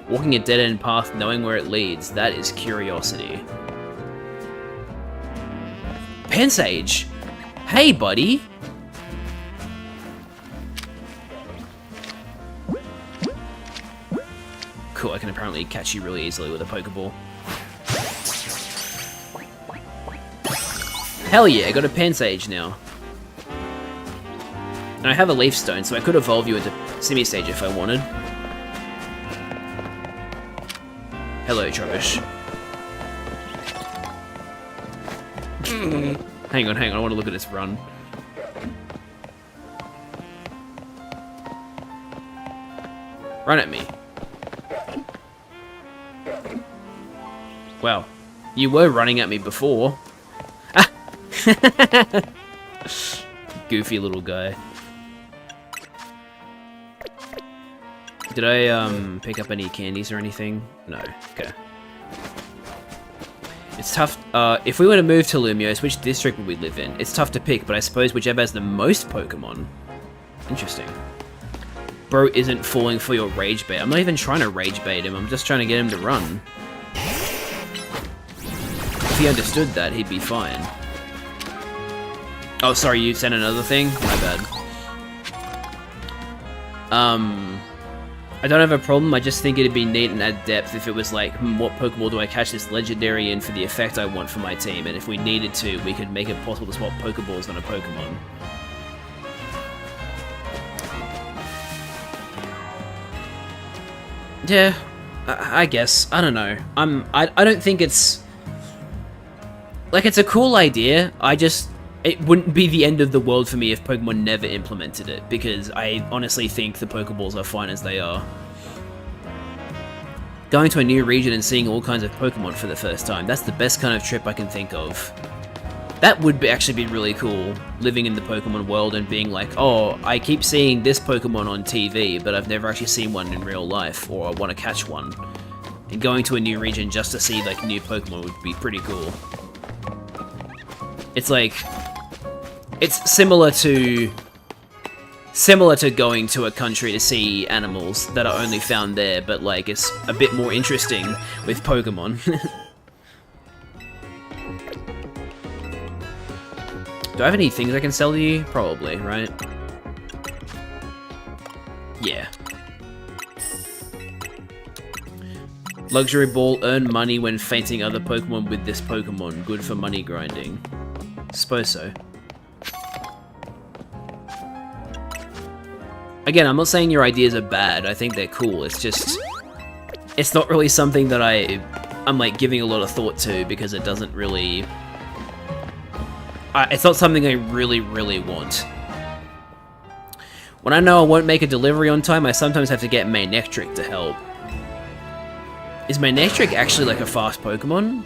Walking a dead-end path, knowing where it leads, that is curiosity. Pensage! Hey, buddy! Cool, I can apparently catch you really easily with a Pokeball. Hell yeah, I got a Pensage now. And I have a Leaf Stone, so I could evolve you into Simisage if I wanted. Hello, Trubbish. Hang on, I want to look at this run. Run at me. Wow, you were running at me before. Ah! Goofy little guy. Did I pick up any candies or anything? No. Okay. It's tough. If we were to move to Lumiose, which district would we live in? It's tough to pick, but I suppose whichever has the most Pokemon. Interesting. Bro isn't falling for your rage bait. I'm not even trying to rage bait him. I'm just trying to get him to run. If he understood that, he'd be fine. Oh, sorry, you sent another thing? My bad. I don't have a problem, I just think it'd be neat and add depth if it was like, what Pokeball do I catch this legendary in for the effect I want for my team, and if we needed to, we could make it possible to swap Pokeballs on a Pokemon. Yeah, I guess. I don't know. I don't think it's... Like, it's a cool idea, it wouldn't be the end of the world for me if Pokemon never implemented it, because I honestly think the Pokeballs are fine as they are. Going to a new region and seeing all kinds of Pokemon for the first time, that's the best kind of trip I can think of. That would actually be really cool, living in the Pokemon world and being like, oh, I keep seeing this Pokemon on TV, but I've never actually seen one in real life, or I want to catch one. And going to a new region just to see, like, new Pokemon would be pretty cool. It's like... It's similar to going to a country to see animals that are only found there, but like it's a bit more interesting with Pokemon. Do I have any things I can sell to you? Probably, right? Yeah. Luxury Ball, earn money when fainting other Pokemon with this Pokemon. Good for money grinding. Suppose so. Again, I'm not saying your ideas are bad, I think they're cool, it's just... It's not really something that I'm like giving a lot of thought to, because it doesn't really... it's not something I really, really want. When I know I won't make a delivery on time, I sometimes have to get Manectric to help. Is Manectric actually like a fast Pokemon?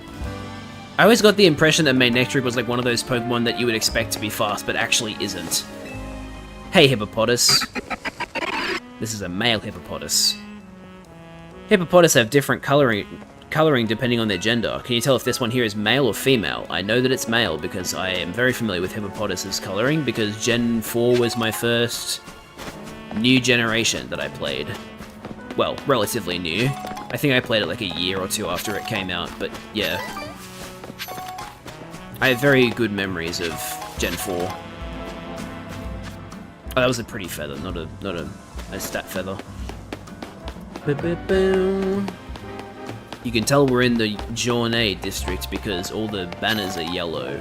I always got the impression that Manectric was like one of those Pokemon that you would expect to be fast, but actually isn't. Hey, Hippopotas. This is a male Hippopotas. Hippopotas have different coloring depending on their gender. Can you tell if this one here is male or female? I know that it's male because I am very familiar with Hippopotas's coloring because Gen 4 was my first new generation that I played. Well, relatively new. I think I played it like a year or two after it came out, but yeah. I have very good memories of Gen 4. Oh, that was a pretty feather, not a stat feather. You can tell we're in the Journey district because all the banners are yellow.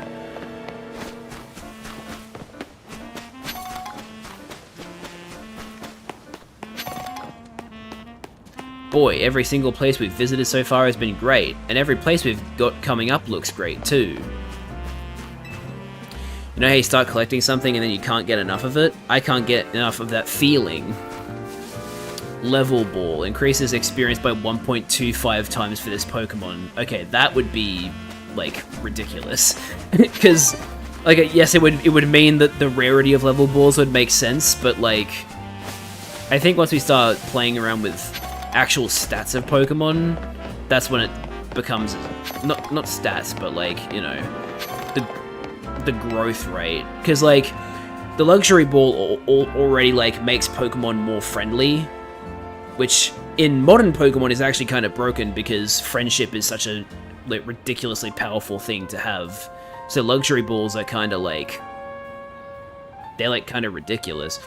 Boy, every single place we've visited so far has been great, and every place we've got coming up looks great too. You know how you start collecting something and then you can't get enough of it? I can't get enough of that feeling. Level Ball increases experience by 1.25 times for this Pokemon. Okay, that would be like ridiculous, because like yes, it would mean that the rarity of level balls would make sense, but like I think once we start playing around with actual stats of Pokemon, that's when it becomes not stats, but like, you know, the growth rate, because like the Luxury Ball already like makes Pokemon more friendly. Which, in modern Pokemon, is actually kind of broken because friendship is such a like ridiculously powerful thing to have. So Luxury Balls are kind of like... they're like kind of ridiculous.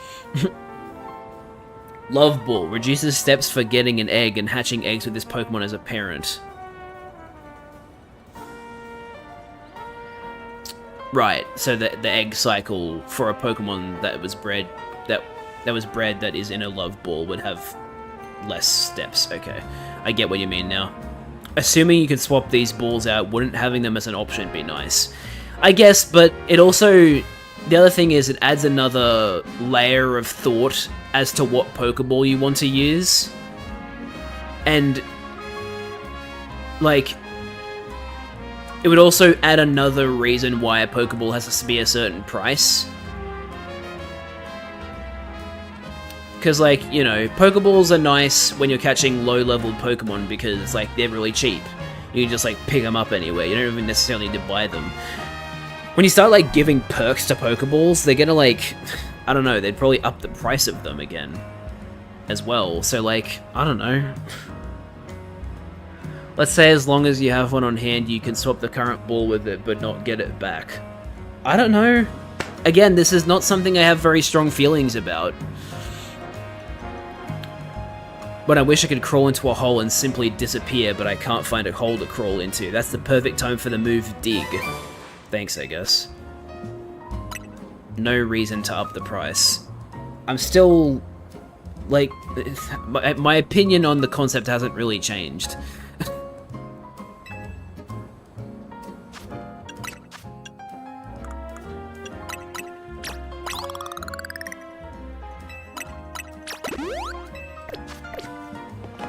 Love Ball reduces steps for getting an egg and hatching eggs with this Pokemon as a parent. Right, so the egg cycle for a Pokemon that was bred that is in a Love Ball would have less steps. Okay, I get what you mean now. Assuming you could swap these balls out, wouldn't having them as an option be nice? I guess, but it also... the other thing is it adds another layer of thought as to what Pokeball you want to use. And, like, it would also add another reason why a Pokeball has to be a certain price. Because, like, you know, Pokeballs are nice when you're catching low-level Pokemon because, like, they're really cheap. You can just, like, pick them up anywhere. You don't even necessarily need to buy them. When you start, like, giving perks to Pokeballs, they're gonna, like... I don't know, they'd probably up the price of them again. As well. So, like, I don't know. Let's say as long as you have one on hand, you can swap the current ball with it, but not get it back. I don't know. Again, this is not something I have very strong feelings about. But I wish I could crawl into a hole and simply disappear, but I can't find a hole to crawl into. That's the perfect time for the move Dig. Thanks, I guess. No reason to up the price. I'm still... like... my opinion on the concept hasn't really changed.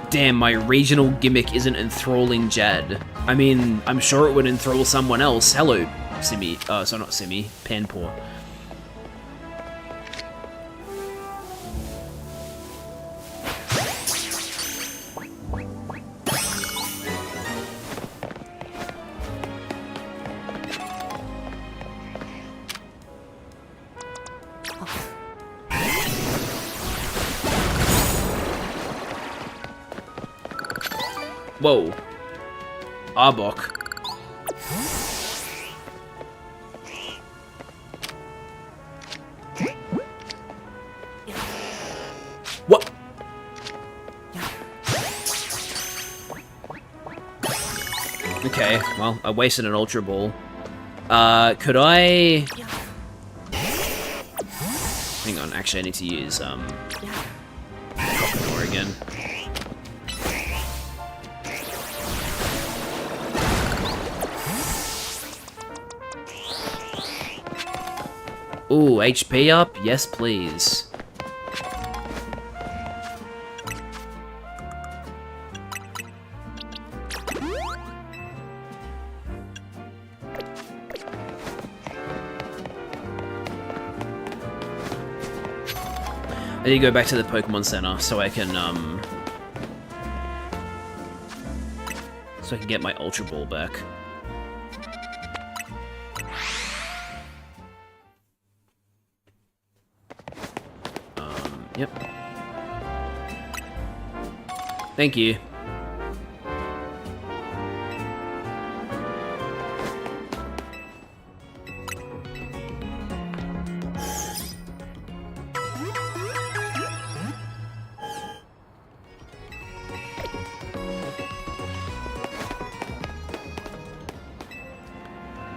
Damn, my regional gimmick isn't enthralling Jad. I mean, I'm sure it would enthrall someone else. Hello, Simi. So not Simi, Panpour. Whoa. Arbok. What? Okay, well, I wasted an Ultra Ball. Could I... hang on, actually I need to use, Pokémon again. Ooh, HP up? Yes, please. I need to go back to the Pokemon Center so I can, get my Ultra Ball back. Yep. Thank you.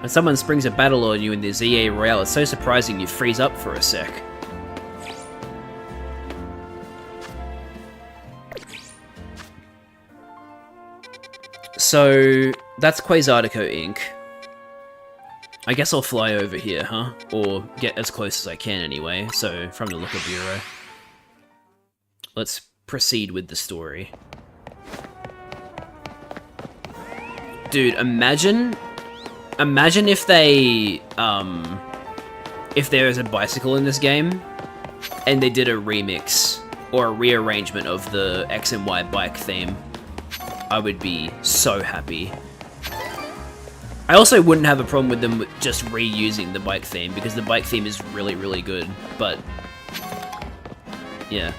When someone springs a battle on you in the ZA Royale, it's so surprising you freeze up for a sec. So, that's Quasartico Inc. I guess I'll fly over here, huh? Or get as close as I can anyway, so from the Looker Bureau. Let's proceed with the story. Dude, imagine if they, if there is a bicycle in this game, and they did a remix, or a rearrangement of the X and Y bike theme. I would be so happy. I also wouldn't have a problem with them just reusing the bike theme, because the bike theme is really, really good, but... yeah.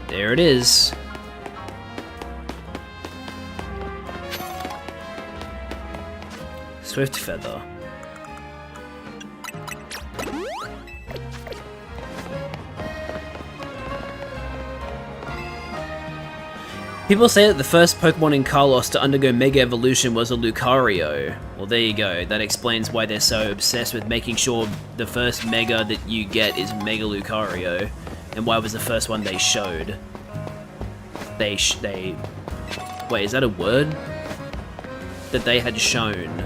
There it is. Swift Feather. People say that the first Pokemon in Kalos to undergo Mega Evolution was a Lucario. Well, there you go. That explains why they're so obsessed with making sure the first Mega that you get is Mega Lucario, and why it was the first one they showed. Wait, is that a word? That they had shown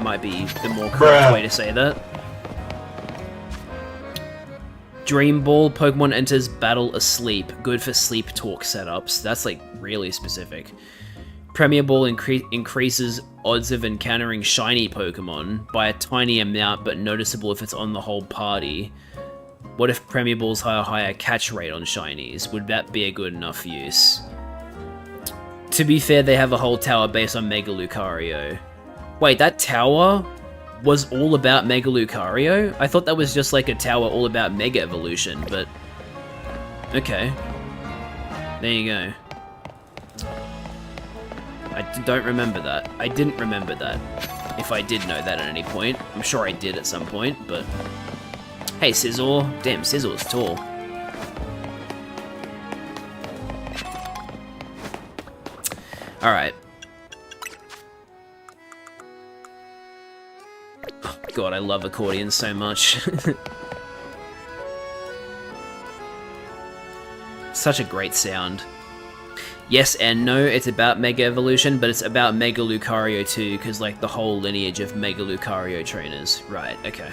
might be the more correct way to say that. Dream Ball, Pokemon enters battle asleep. Good for sleep talk setups. That's like really specific. Premier Ball increases odds of encountering shiny Pokemon by a tiny amount, but noticeable if it's on the whole party. What if Premier Balls have a higher catch rate on shinies? Would that be a good enough use? To be fair, they have a whole tower based on Mega Lucario. Wait, that tower was all about Mega Lucario? I thought that was just like a tower all about Mega Evolution, but... okay. There you go. I don't remember that. I didn't remember that. If I did know that at any point. I'm sure I did at some point, but... hey, Sizzle. Damn, Sizzle's tall. Alright. Oh, God, I love accordions so much. Such a great sound. Yes and no, it's about Mega Evolution, but it's about Mega Lucario too, because, like, the whole lineage of Mega Lucario trainers. Right, okay.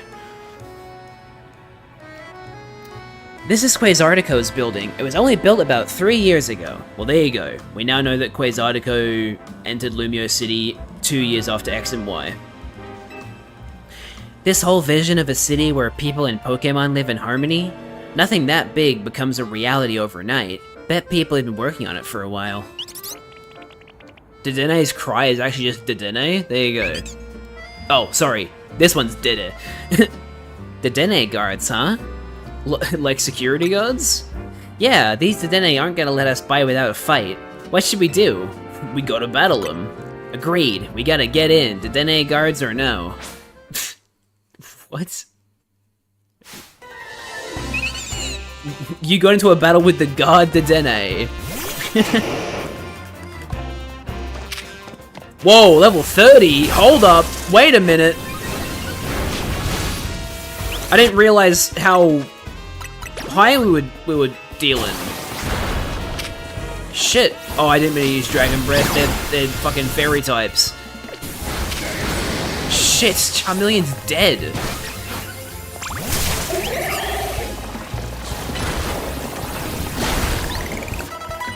This is Quasartico's building. It was only built about 3 years ago. Well, there you go. We now know that Quasartico entered Lumio City 2 years after X and Y. This whole vision of a city where people and Pokemon live in harmony? Nothing that big becomes a reality overnight. Bet people have been working on it for a while. Dedene's cry is actually just Dedenne? There you go. Oh, sorry. This one's Dede. Dedenne guards, huh? Like security guards? Yeah, these Dedenne aren't gonna let us by without a fight. What should we do? We gotta battle them. Agreed. We gotta get in. Dedenne guards or no? What? You got into a battle with the guard Dedenne. Whoa, level 30? Hold up. Wait a minute. I didn't realize how high we were dealing. Shit. Oh, I didn't mean to use Dragon Breath. They're fucking fairy types. Shit, Charmeleon's dead.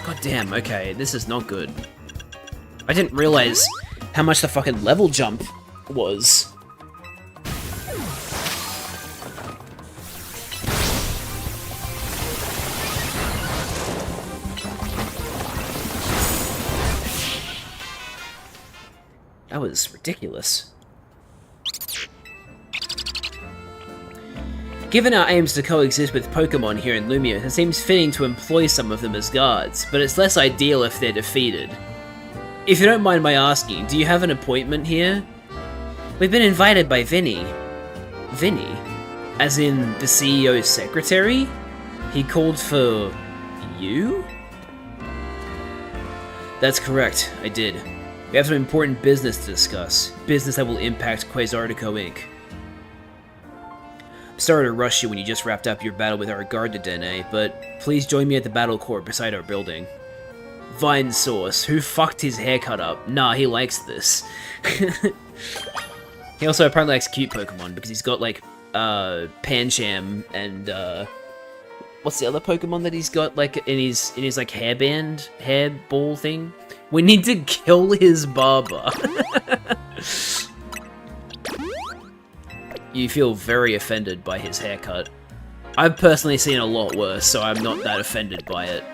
God damn, okay, this is not good. I didn't realize how much the fucking level jump was. That was ridiculous. Given our aims to coexist with Pokemon here in Lumiose, it seems fitting to employ some of them as guards, but it's less ideal if they're defeated. If you don't mind my asking, do you have an appointment here? We've been invited by Vinny. Vinny? As in the CEO's secretary? He called for... you? That's correct, I did. We have some important business to discuss. Business that will impact Quasartico Inc. Sorry to rush you when you just wrapped up your battle with our Gardenen, but please join me at the battle court beside our building. Vine Source, who fucked his haircut up? Nah, he likes this. He also apparently likes cute Pokemon, because he's got, like, Pancham and, what's the other Pokemon that he's got, like, in his like, hairband? Hair ball thing? We need to kill his barber. You feel very offended by his haircut. I've personally seen a lot worse, so I'm not that offended by it.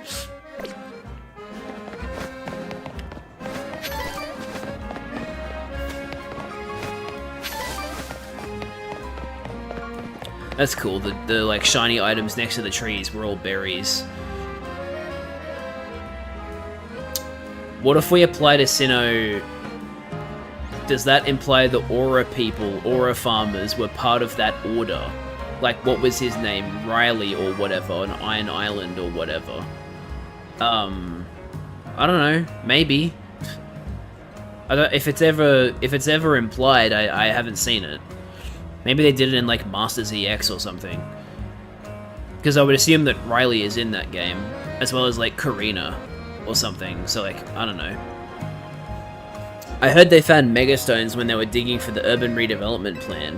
That's cool, the like shiny items next to the trees were all berries. What if we apply to Sinnoh? Does that imply the Aura people, Aura farmers, were part of that order? Like, what was his name? Riley or whatever, on Iron Island or whatever. I don't know, maybe. I don't, if it's ever implied, I haven't seen it. Maybe they did it in, like, Masters EX or something. Because I would assume that Riley is in that game, as well as, like, Karina or something, so, like, I don't know. I heard they found Megastones when they were digging for the urban redevelopment plan.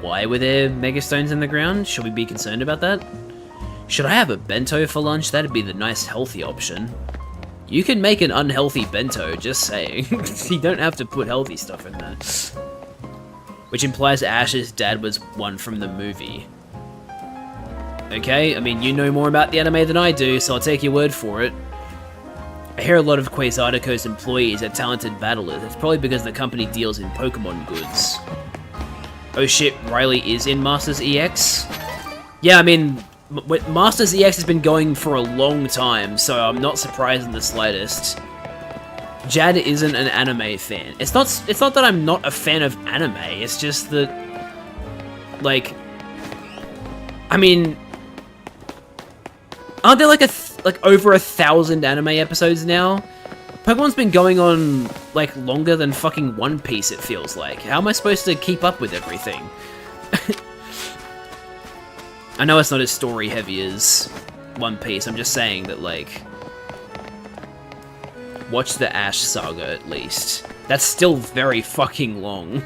Why were there Megastones in the ground? Should we be concerned about that? Should I have a bento for lunch? That'd be the nice healthy option. You can make an unhealthy bento, just saying. You don't have to put healthy stuff in there. Which implies Ash's dad was one from the movie. Okay, I mean, you know more about the anime than I do, so I'll take your word for it. I hear a lot of Quasartico's employees are talented battlers. It's probably because the company deals in Pokemon goods. Oh shit, Riley is in Masters EX? Yeah, I mean, Masters EX has been going for a long time, so I'm not surprised in the slightest. Jad isn't an anime fan. It's not that I'm not a fan of anime, it's just that, like, I mean, aren't there like over 1,000 anime episodes now? Pokemon's been going on, like, longer than fucking One Piece, it feels like. How am I supposed to keep up with everything? I know it's not as story-heavy as One Piece, I'm just saying that, like, watch the Ash Saga, at least. That's still very fucking long.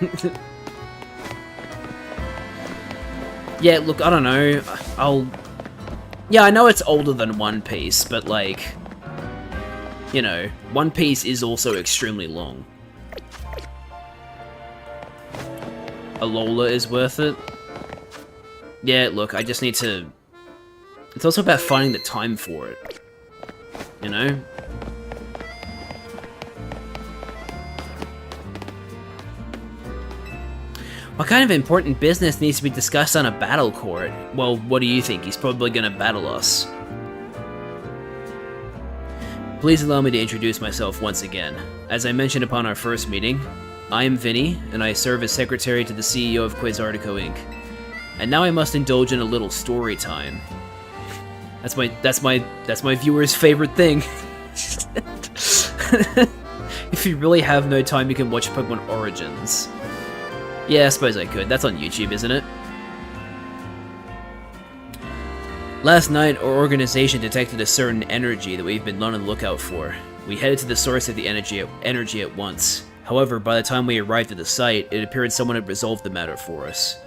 Yeah, look, I don't know. Yeah, I know it's older than One Piece, but, like, you know, One Piece is also extremely long. Alola is worth it. Yeah, look, I just need to... It's also about finding the time for it. You know? What kind of important business needs to be discussed on a battle court? Well, what do you think? He's probably gonna battle us. Please allow me to introduce myself once again. As I mentioned upon our first meeting, I am Vinny, and I serve as secretary to the CEO of Quasartico Inc. And now I must indulge in a little story time. That's my viewers' favorite thing. If you really have no time, you can watch Pokemon Origins. Yeah, I suppose I could. That's on YouTube, isn't it? Last night, our organization detected a certain energy that we've been on the lookout for. We headed to the source of the energy at once. However, by the time we arrived at the site, it appeared someone had resolved the matter for us.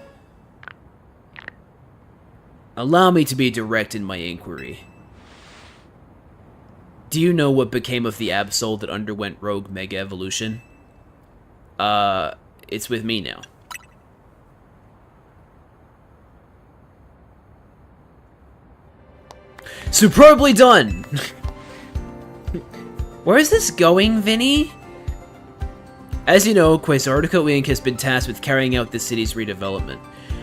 Allow me to be direct in my inquiry. Do you know what became of the Absol that underwent Rogue Mega Evolution? It's with me now. Superbly done! Where is this going, Vinny? As you know, Quasartico Inc. has been tasked with carrying out the city's redevelopment.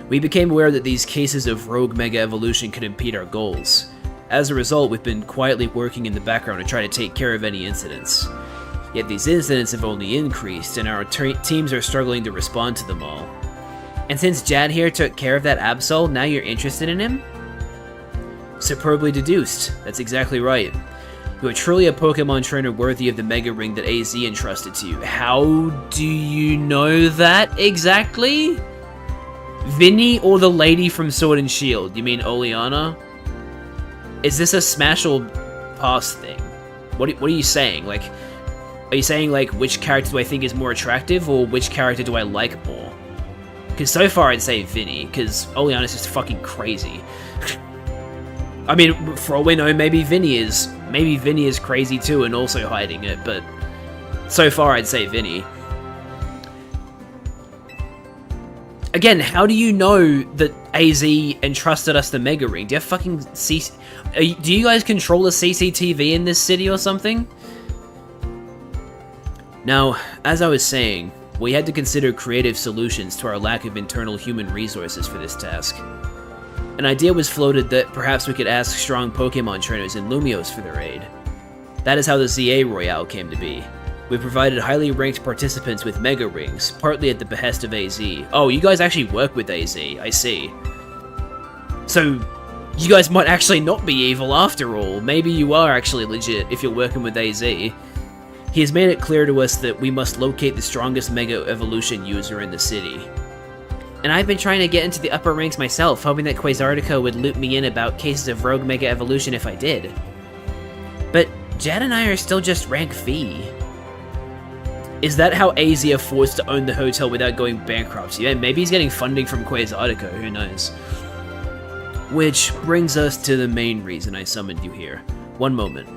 We became aware that these cases of rogue mega evolution could impede our goals. As a result, we've been quietly working in the background to try to take care of any incidents. Yet these incidents have only increased, and our teams are struggling to respond to them all. And since Jad here took care of that Absol, now you're interested in him? Superbly deduced. That's exactly right. You are truly a Pokemon trainer worthy of the Mega Ring that AZ entrusted to you. How do you know that exactly? Vinny or the lady from Sword and Shield? You mean Oleana? Is this a Smash or Pass thing? What are you saying? Like, are you saying, like, which character do I think is more attractive, or which character do I like more? Because so far I'd say Vinny, because Oleana's just fucking crazy. I mean, for all we know, maybe Vinny is crazy too and also hiding it, but so far I'd say Vinny. Again, how do you know that AZ entrusted us the Mega Ring? Do you have fucking do you guys control the CCTV in this city or something? Now, as I was saying, we had to consider creative solutions to our lack of internal human resources for this task. An idea was floated that perhaps we could ask strong Pokemon trainers in Lumiose for their aid. That is how the ZA Royale came to be. We provided highly ranked participants with Mega Rings, partly at the behest of AZ. Oh, you guys actually work with AZ, I see. So, you guys might actually not be evil after all. Maybe you are actually legit if you're working with AZ. He has made it clear to us that we must locate the strongest Mega Evolution user in the city. And I've been trying to get into the upper ranks myself, hoping that Quasartico would loop me in about cases of rogue Mega Evolution if I did. But Jad and I are still just rank V. Is that how AZ are forced to own the hotel without going bankrupt? Yeah, maybe he's getting funding from Quasartico, who knows. Which brings us to the main reason I summoned you here. One moment.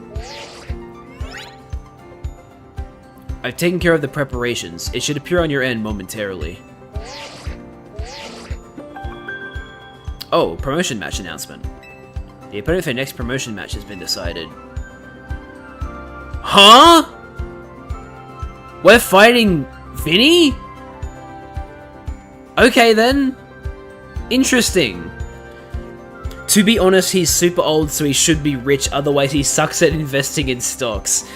I've taken care of the preparations. It should appear on your end momentarily. Oh, promotion match announcement. The opponent for the next promotion match has been decided. Huh? We're fighting Vinny? Okay then. Interesting. To be honest, he's super old, so he should be rich, otherwise he sucks at investing in stocks.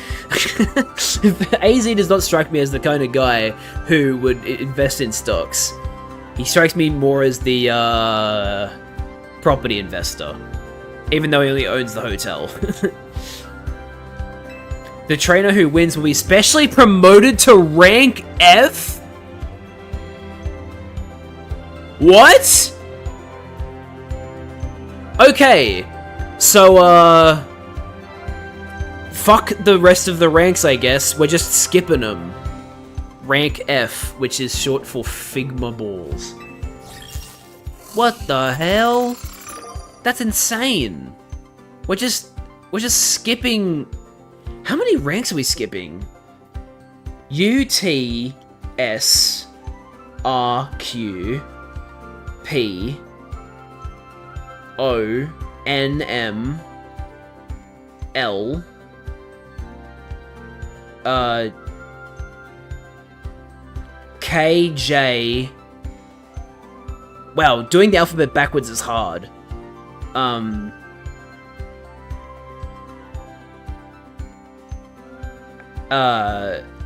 AZ does not strike me as the kind of guy who would invest in stocks. He strikes me more as the, property investor. Even though he only owns the hotel. The trainer who wins will be specially promoted to rank F? What? Okay, so, fuck the rest of the ranks, I guess. We're just skipping them. Rank F, which is short for Figma Balls. What the hell? That's insane. We're just skipping... How many ranks are we skipping? U, T, S, R, Q, P, O, N, M, L, K, J. Wow, doing the alphabet backwards is hard.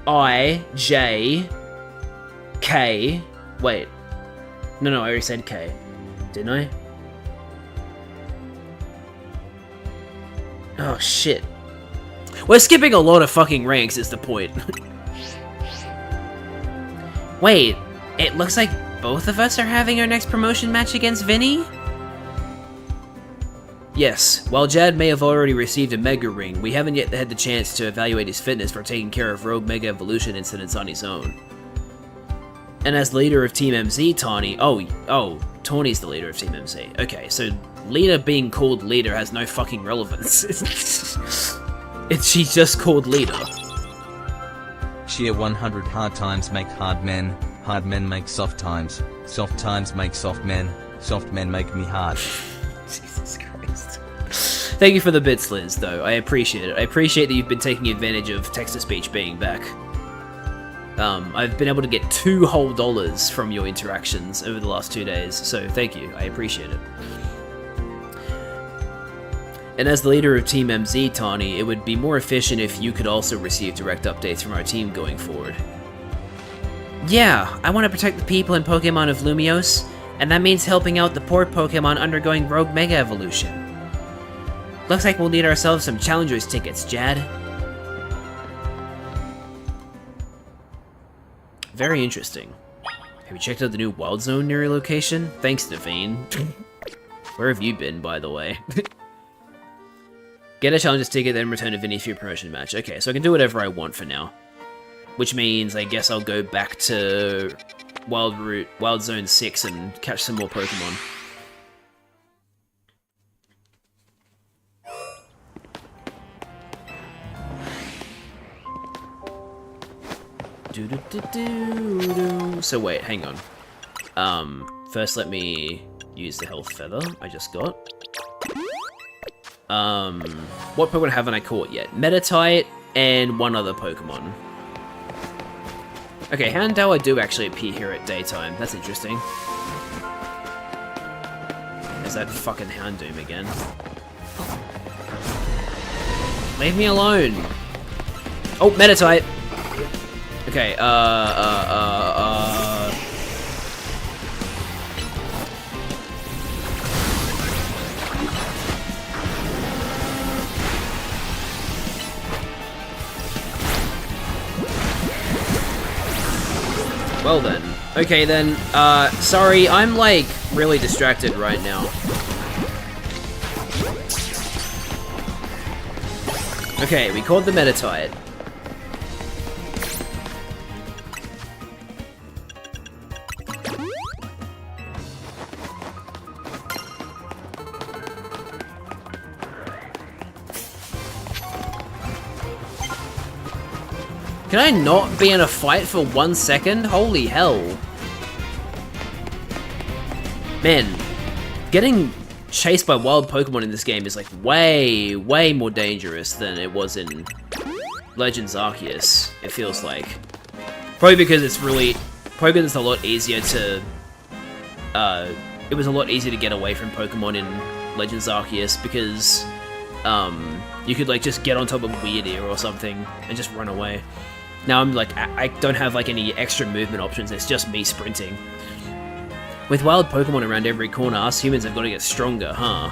I, J, K. Wait. No, I already said K. Didn't I? Oh, shit. We're skipping a lot of fucking ranks, is the point. Wait, it looks like both of us are having our next promotion match against Vinny? Yes, while Jad may have already received a Mega Ring, we haven't yet had the chance to evaluate his fitness for taking care of rogue Mega Evolution incidents on his own. And as leader of Team MZ, Tawny... Oh, Tawny's the leader of Team MZ. Okay, so leader being called leader has no fucking relevance. She's just called leader. Sheer 100 hard times make hard men make soft times make soft men make me hard. Jesus Christ. Thank you for the bits, Liz, though. I appreciate it. I appreciate that you've been taking advantage of text-to-speech being back. I've been able to get $2 whole from your interactions over the last 2 days, so thank you, I appreciate it. And as the leader of Team MZ, Tani, it would be more efficient if you could also receive direct updates from our team going forward. Yeah, I want to protect the people and Pokemon of Lumiose, and that means helping out the poor Pokemon undergoing Rogue Mega Evolution. Looks like we'll need ourselves some Challengers tickets, Jad. Very interesting. Have you checked out the new Wild Zone near your location? Thanks, Naveen. Where have you been, by the way? Get a Challengers ticket, then return to Vinny for your promotion match. Okay, so I can do whatever I want for now. Which means I guess I'll go back to Wild Zone 6 and catch some more Pokemon. So wait, hang on. First let me use the Health Feather I just got. What Pokemon haven't I caught yet? Meditite and one other Pokemon. Okay, Houndour do actually appear here at daytime. That's interesting. There's that fucking Houndoom again. Leave me alone! Oh, Meditite! Okay, well then. Okay then, sorry, I'm like really distracted right now. Okay, we caught the Meditite. Can I not be in a fight for 1 second? Holy hell. Man, getting chased by wild Pokemon in this game is like way, way more dangerous than it was in Legends Arceus, it feels like. Probably because it's a lot easier to, it was a lot easier to get away from Pokemon in Legends Arceus because, you could like just get on top of Weirdeer or something and just run away. Now I'm like, I don't have like any extra movement options, it's just me sprinting. With wild Pokemon around every corner, us humans have got to get stronger, huh?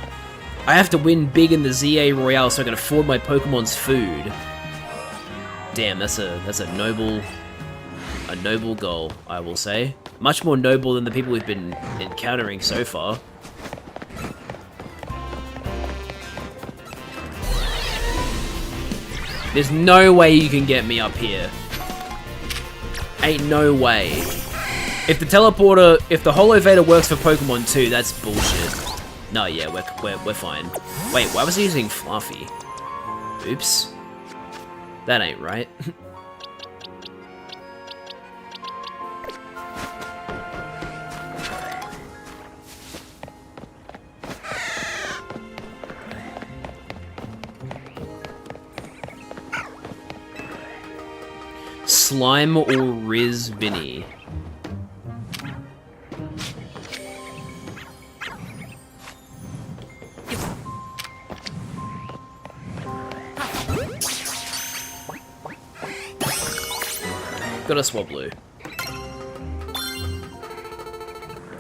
I have to win big in the ZA Royale so I can afford my Pokemon's food. Damn, that's a noble goal, I will say. Much more noble than the people we've been encountering so far. There's no way you can get me up here. Ain't no way. If the teleporter, if the Holo Vader works for Pokemon 2, that's bullshit. No, yeah, we're fine. Wait, why was he using Fluffy? Oops. That ain't right. Slime or Riz Vinny? Got a Swablu.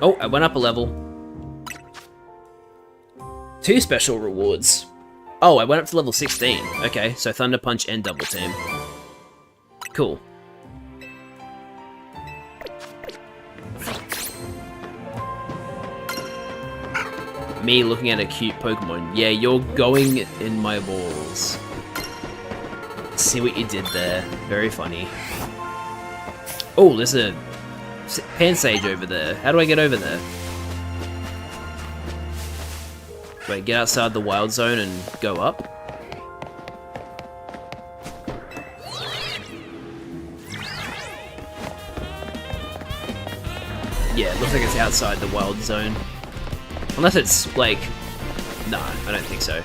Oh, I went up a level. 2 special rewards. Oh, I went up to level 16. Okay, so Thunder Punch and Double Team. Cool. Me looking at a cute Pokemon. Yeah, you're going in my balls. See what you did there. Very funny. Oh, there's a Pansage over there. How do I get over there? Wait, get outside the wild zone and go up? Yeah, it looks like it's outside the wild zone. Unless it's, like... Nah, I don't think so.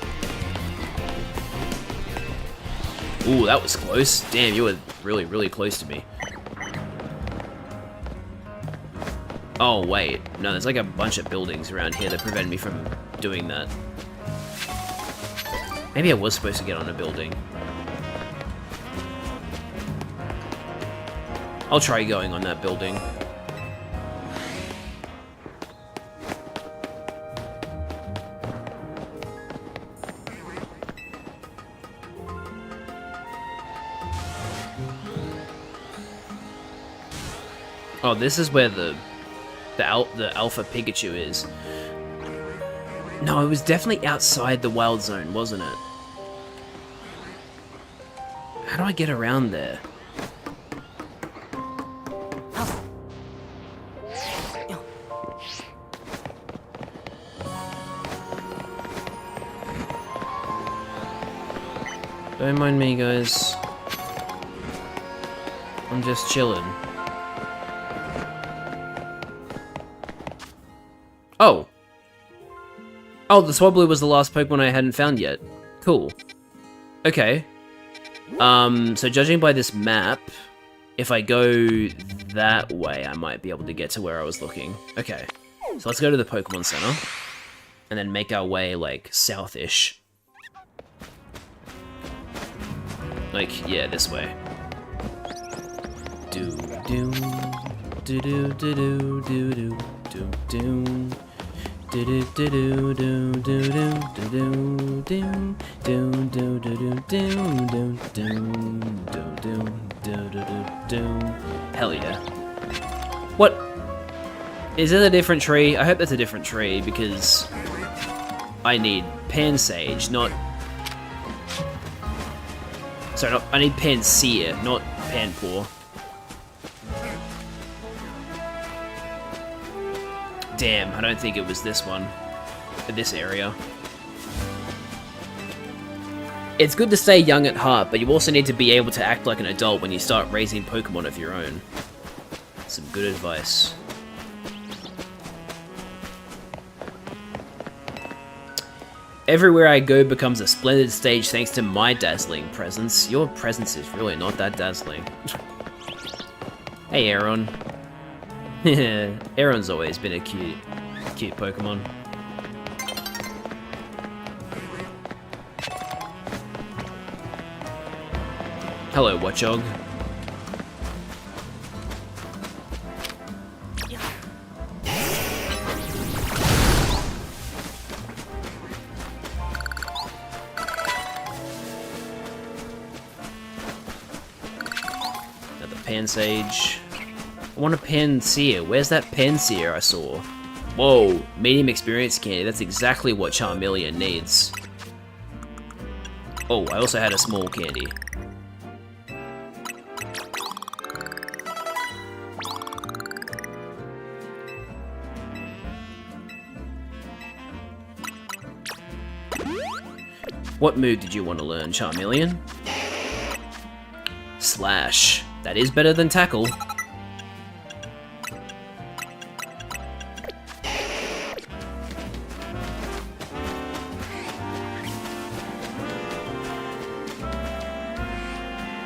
Ooh, that was close. Damn, you were really, really close to me. Oh, wait. No, there's like a bunch of buildings around here that prevent me from doing that. Maybe I was supposed to get on a building. I'll try going on that building. Oh, this is where the Alpha Pikachu is. No, it was definitely outside the wild zone, wasn't it? How do I get around there? Don't mind me, guys. I'm just chilling. Oh! Oh, the Swablu was the last Pokemon I hadn't found yet. Cool. Okay. So judging by this map, if I go that way, I might be able to get to where I was looking. Okay. So let's go to the Pokemon Center, and then make our way, like, south-ish. Like, yeah, this way. Do do do do do do do do do. Do do do do do do do do do do do do do do do do. Hell yeah! What? Is it a different tree? I hope that's a different tree because I need Pansage, not. Sorry, I need Pansear, not Panpour. Damn, I don't think it was this one. This area. It's good to stay young at heart, but you also need to be able to act like an adult when you start raising Pokemon of your own. Some good advice. Everywhere I go becomes a splendid stage thanks to my dazzling presence. Your presence is really not that dazzling. Hey, Aron. Aron's always been a cute Pokemon. Hello, Watchog. Another Pansage. I want a Pansear. Where's that Pansear I saw? Whoa, medium experience candy. That's exactly what Charmeleon needs. Oh, I also had a small candy. What move did you want to learn, Charmeleon? Slash. That is better than Tackle.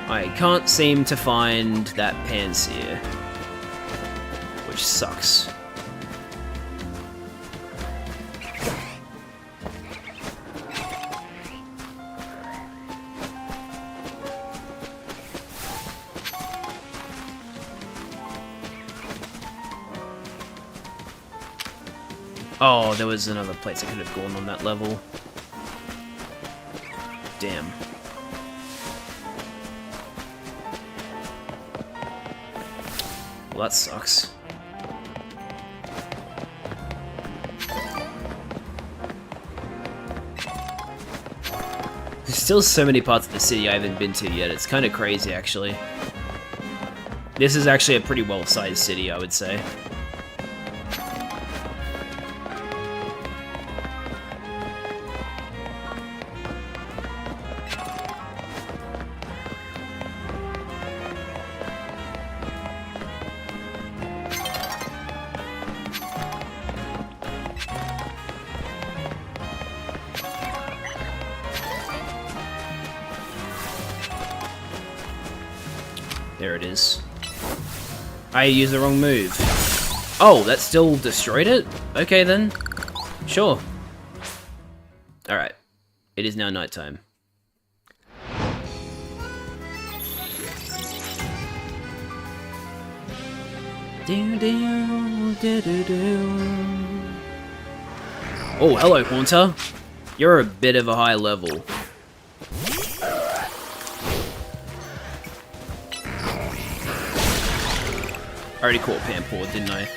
I can't seem to find that Pansear, which sucks. Oh, there was another place I could have gone on that level. Damn. Well, that sucks. There's still so many parts of the city I haven't been to yet. It's kind of crazy, actually. This is actually a pretty well-sized city, I would say. There it is. I used the wrong move. Oh, that still destroyed it? Okay then. Sure. Alright. It is now nighttime. Oh, hello, Haunter. You're a bit of a high level. I already caught Pampor, didn't I?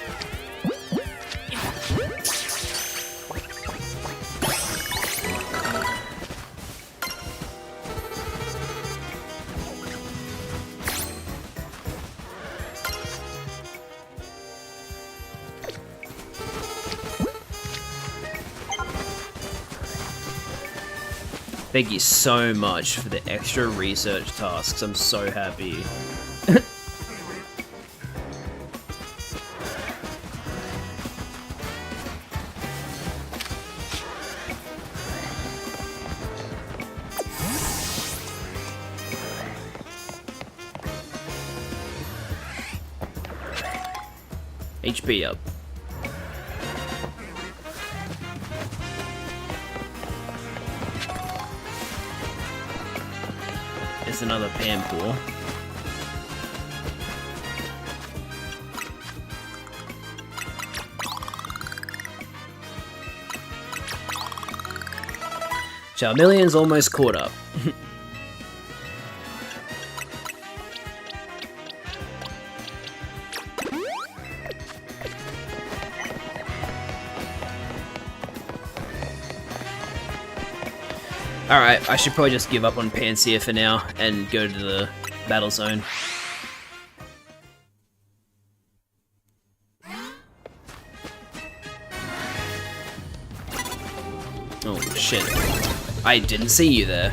Thank you so much for the extra research tasks. I'm so happy. HP up. It's another Pampor. Charmeleon's almost caught up. Alright, I should probably just give up on Pansear for now and go to the battle zone. Oh shit. I didn't see you there.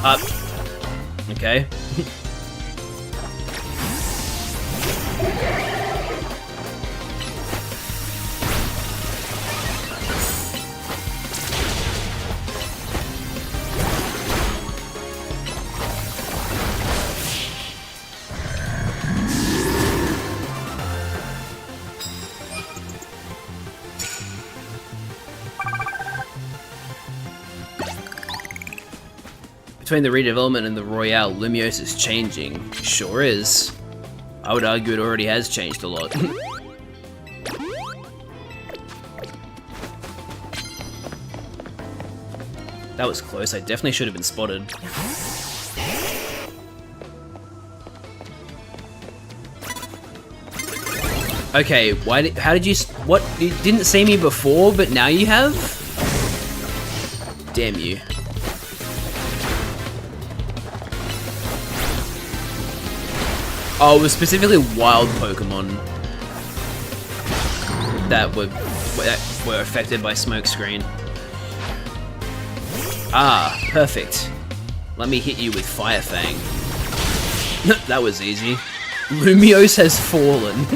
Up. Okay. Between the redevelopment and the Royale, Lumiose is changing. Sure is. I would argue it already has changed a lot. That was close. I definitely should have been spotted. Okay, how did you... What? You didn't see me before, but now you have? Damn you. Oh, it was specifically wild Pokemon that were affected by Smokescreen. Ah, perfect. Let me hit you with Fire Fang. That was easy. Lumiose has fallen.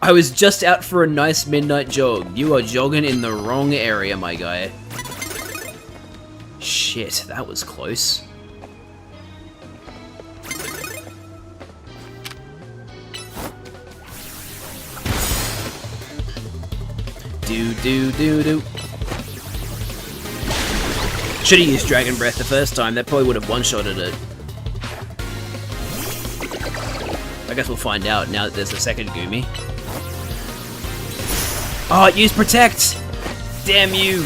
I was just out for a nice midnight jog. You are jogging in the wrong area, my guy. Shit, that was close. Do. Should've used Dragon Breath the first time. That probably would have one-shotted it. I guess we'll find out now that there's a second Goomy. Oh, it used Protect! Damn you!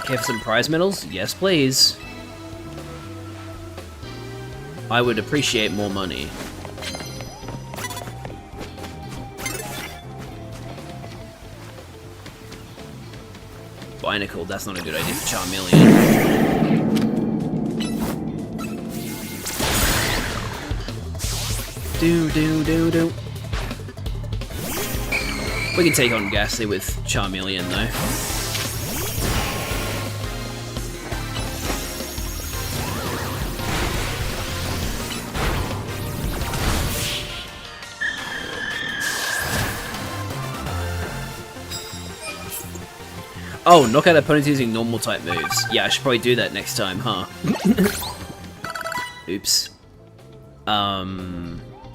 Care for some prize medals? Yes, please. I would appreciate more money. Binacle, that's not a good idea for Charmeleon. Do. We can take on Ghastly with Charmeleon, though. Oh, knock out opponents using normal type moves. Yeah, I should probably do that next time, huh? Oops.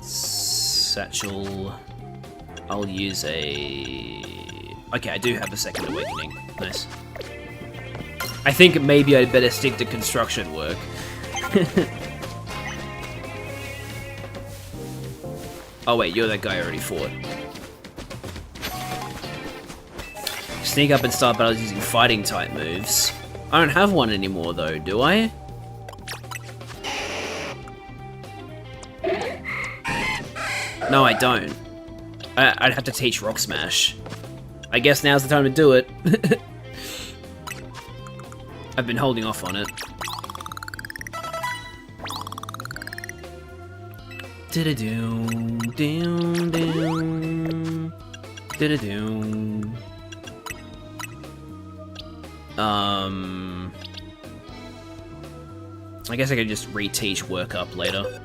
Satchel. I'll use a... Okay, I do have a second awakening. Nice. I think maybe I'd better stick to construction work. Oh wait, you're that guy I already fought. Sneak up and start battles using fighting type moves. I don't have one anymore though, do I? No, I don't. I'd have to teach Rock Smash. I guess now's the time to do it. I've been holding off on it. Do-do-doom, doom, doom. Do-do-doom. I guess I could just reteach work up later.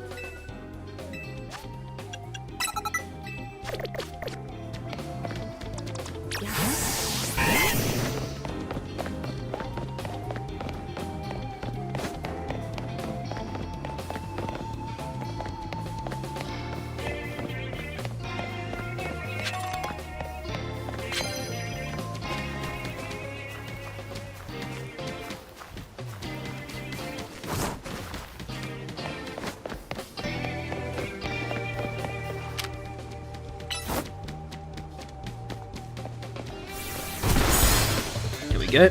Go.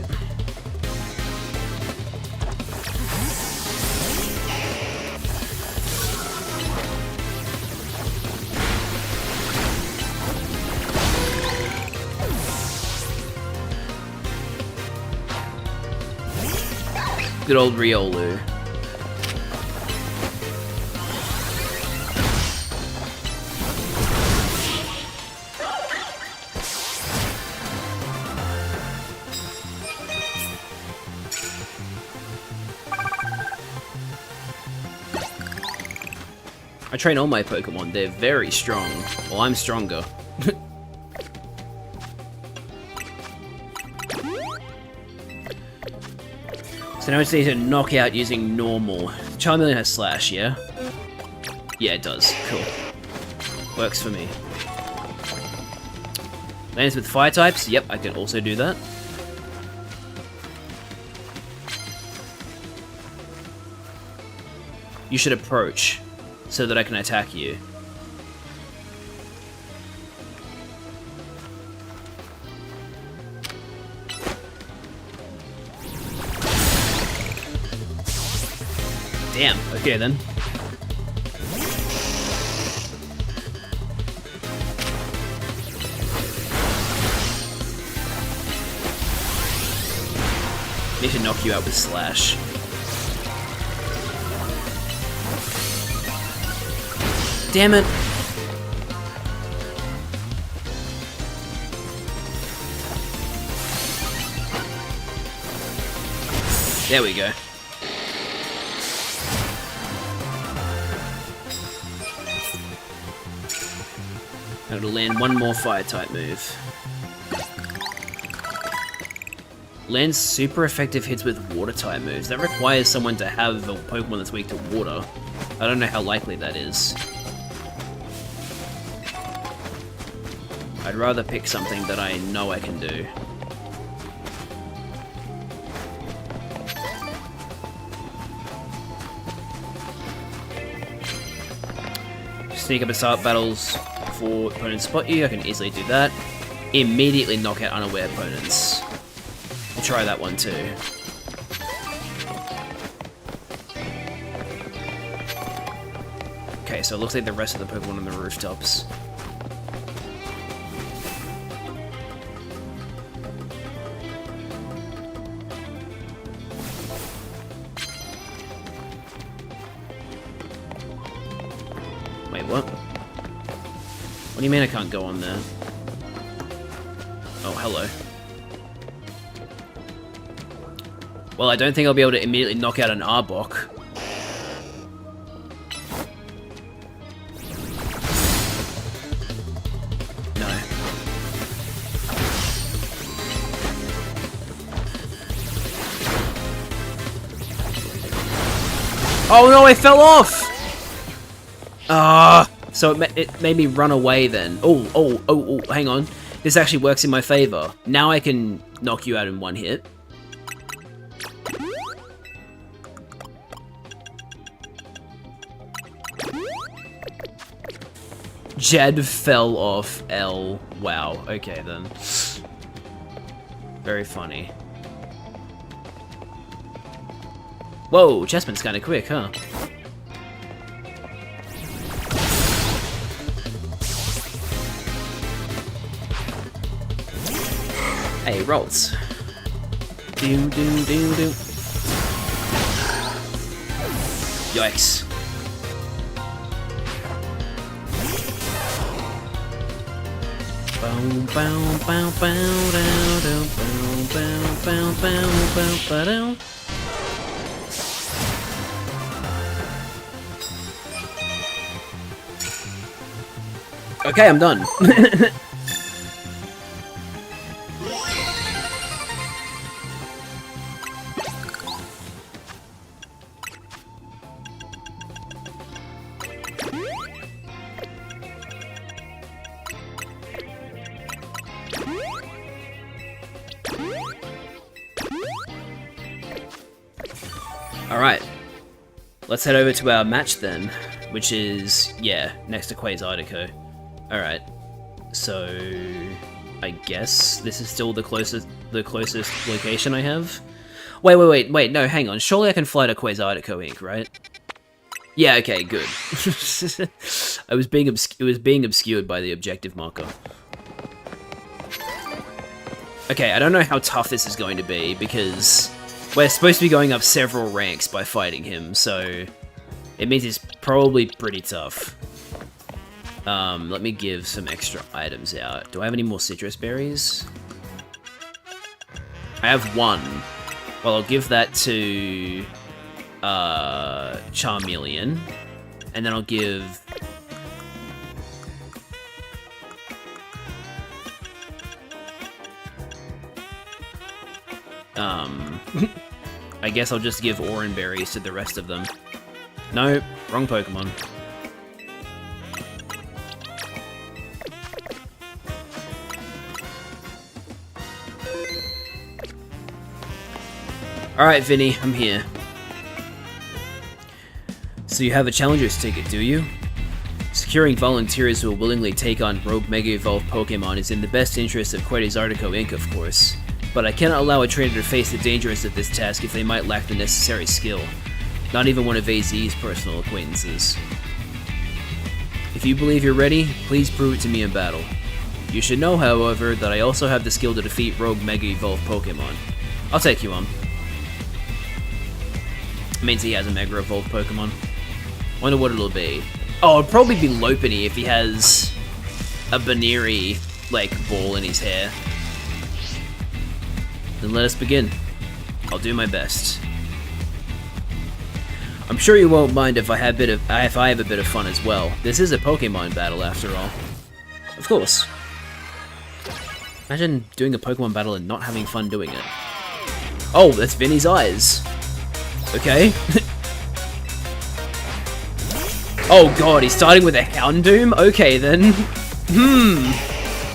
Good old Riolu. I train all my Pokemon, they're very strong. Well, I'm stronger. So now I just need to knock out using normal. Charmeleon has Slash, yeah? Yeah, it does. Cool. Works for me. Lands with Fire types? Yep, I can also do that. You should approach, so that I can attack you. Damn, okay then. Need to knock you out with Slash. Damn it. There we go. And it'll land one more fire type move. Lands super effective hits with water type moves. That requires someone to have a Pokemon that's weak to water. I don't know how likely that is. I'd rather pick something that I know I can do. Sneak up and start battles before opponents spot you. I can easily do that. Immediately knock out unaware opponents. We'll try that one too. Okay, so it looks like the rest of the Pokemon on the rooftops. Wait, what? What do you mean I can't go on there? Oh, hello. Well, I don't think I'll be able to immediately knock out an Arbok. No. Oh no, I fell off! So it made me run away then. Oh, hang on. This actually works in my favor. Now I can knock you out in one hit. Jed fell off L. Wow, okay then. Very funny. Whoa, Chessman's kinda quick, huh? Hey, rolls. Doom, doom, doom, doom. Yikes. Bow, bow, bow, bow, dow, dow, bow, bow, bow, bow, bow, dow. Okay, I'm done. Alright, let's head over to our match then, which is, yeah, next to Quasartico. Alright, so I guess this is still the closest location I have? Wait, no, hang on, surely I can fly to Quasartico Inc., right? Yeah, okay, good. It was being obscured by the objective marker. Okay, I don't know how tough this is going to be, because we're supposed to be going up several ranks by fighting him, so it means it's probably pretty tough. Let me give some extra items out. Do I have any more citrus berries? I have one. Well, I'll give that to Charmeleon, and then I'll give I guess I'll just give Oran berries to the rest of them. No, wrong Pokemon. Alright, Vinny, I'm here. So you have a challenger's ticket, do you? Securing volunteers who will willingly take on rogue Mega Evolved Pokemon is in the best interest of Quasartico Inc., of course. But I cannot allow a trainer to face the dangers of this task if they might lack the necessary skill. Not even one of AZ's personal acquaintances. If you believe you're ready, please prove it to me in battle. You should know, however, that I also have the skill to defeat rogue Mega Evolved Pokemon. I'll take you on. It means he has a Mega Evolved Pokemon. Wonder what it'll be. Oh, it'll probably be Lopunny if he has a Baneri, like, ball in his hair. Then let us begin. I'll do my best. I'm sure you won't mind if I have a bit of fun as well. This is a Pokemon battle after all. Of course. Imagine doing a Pokemon battle and not having fun doing it. Oh, that's Vinny's eyes. Okay. Oh god, he's starting with a Houndoom? Okay then.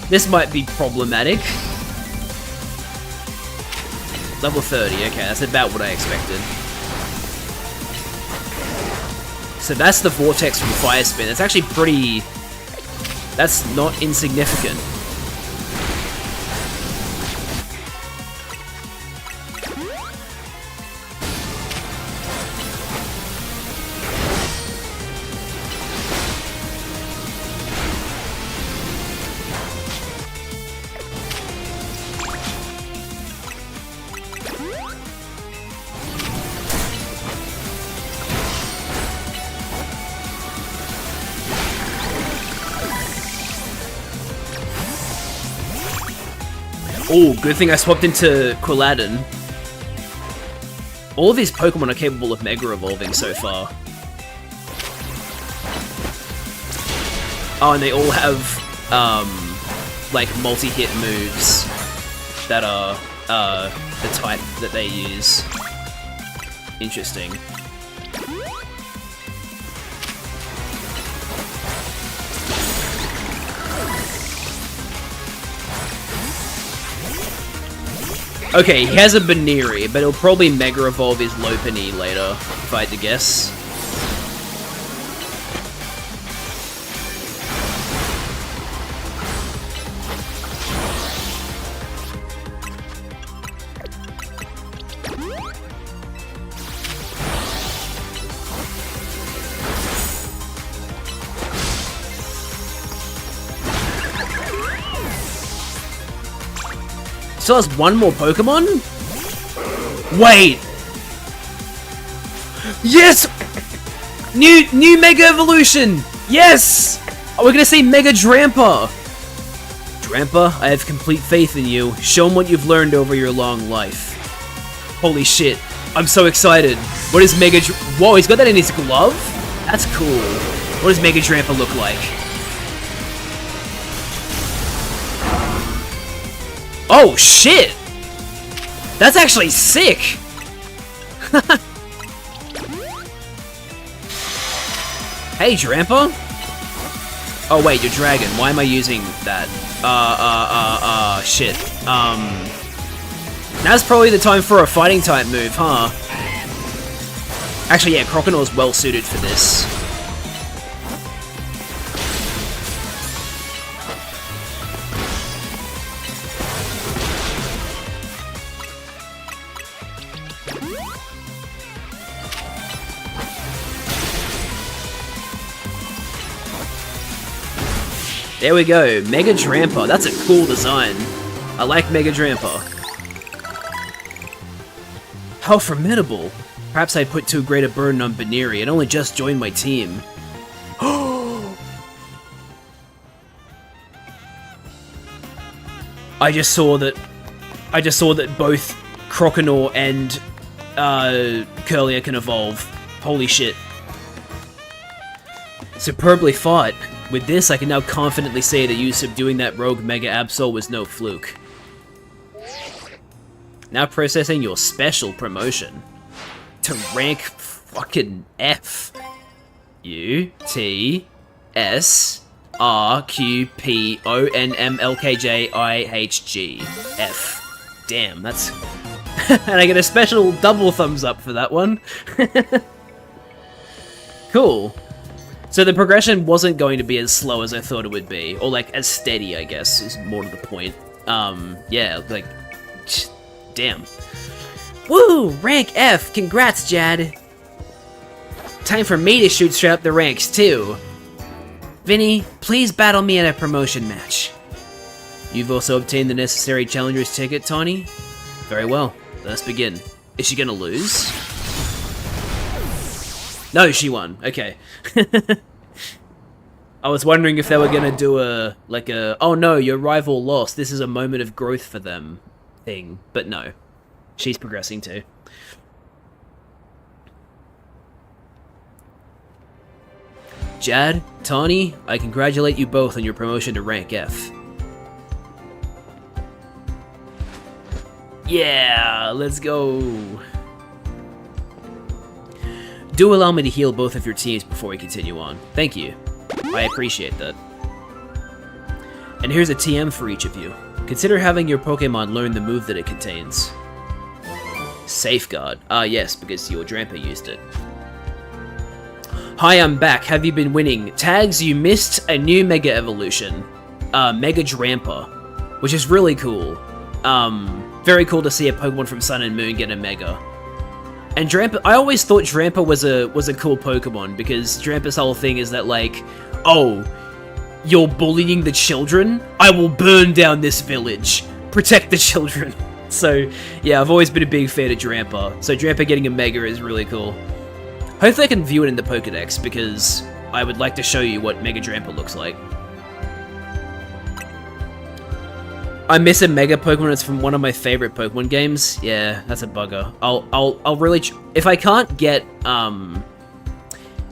This might be problematic. Level 30, okay, that's about what I expected. So that's the Vortex from Fire Spin. That's actually pretty... That's not insignificant. Oh, good thing I swapped into Quilladin. All of these Pokemon are capable of Mega Evolving so far. Oh, and they all have, like, multi-hit moves that are, the type that they use. Interesting. Okay, he has a Baneri, but he'll probably Mega Evolve his Lopunny later, if I had to guess. Still has one more Pokemon? Wait! Yes! New Mega Evolution! Yes! Oh, we're gonna see Mega Drampa! Drampa, I have complete faith in you. Show 'em what you've learned over your long life. Holy shit. I'm so excited. What is Mega Whoa, he's got that in his glove? That's cool. What does Mega Drampa look like? Oh, shit! That's actually sick! Hey, Drampa? Oh, wait, you're Dragon. Why am I using that? Shit. Now's probably the time for a fighting type move, huh? Actually, yeah, Croconaur's well suited for this. There we go, Mega Drampa. That's a cool design. I like Mega Drampa. How formidable. Perhaps I put too great a burden on Baneri and only just joined my team. I just saw that both Croconaur and Curlier can evolve. Holy shit. Superbly fought. With this, I can now confidently say that you subduing that rogue Mega Absol was no fluke. Now processing your special promotion. To rank fucking F. U, T, S, R, Q, P, O, N, M, L, K, J, I, H, G, F. Damn, that's... and I get a special double thumbs up for that one. Cool. So the progression wasn't going to be as slow as I thought it would be, or like as steady, I guess, is more to the point. Yeah, like, damn. Woo! Rank F! Congrats, Jad! Time for me to shoot straight up the ranks, too. Vinny, please battle me at a promotion match. You've also obtained the necessary challenger's ticket, Tawny? Very well, let's begin. Is she gonna lose? No, she won. Okay. I was wondering if they were gonna do a, like a, oh no, your rival lost, this is a moment of growth for them thing. But no. She's progressing too. Jad, Tawny, I congratulate you both on your promotion to rank F. Yeah, let's go. Do allow me to heal both of your teams before we continue on. Thank you. I appreciate that. And here's a TM for each of you. Consider having your Pokemon learn the move that it contains. Safeguard. Ah, yes, because your Drampa used it. Hi, I'm back. Have you been winning? Tags, you missed a new Mega Evolution. Mega Drampa. Which is really cool. Very cool to see a Pokemon from Sun and Moon get a Mega. And Drampa, I always thought Drampa was a cool Pokemon, because Drampa's whole thing is that, like, oh, you're bullying the children? I will burn down this village. Protect the children. So, yeah, I've always been a big fan of Drampa. So Drampa getting a Mega is really cool. Hopefully I can view it in the Pokedex, because I would like to show you what Mega Drampa looks like. I miss a Mega Pokemon. It's from one of my favorite Pokemon games. Yeah, that's a bugger. I'll really if I can't get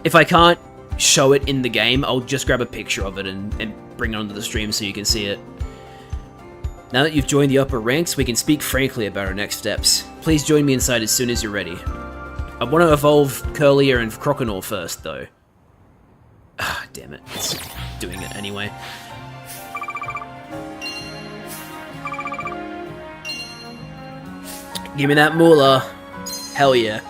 if I can't show it in the game, I'll just grab a picture of it and bring it onto the stream so you can see it. Now that you've joined the upper ranks, we can speak frankly about our next steps. Please join me inside as soon as you're ready. I want to evolve Curlier and Croconaw first, though. Ah, damn it. It's doing it anyway. Give me that moolah. Hell yeah.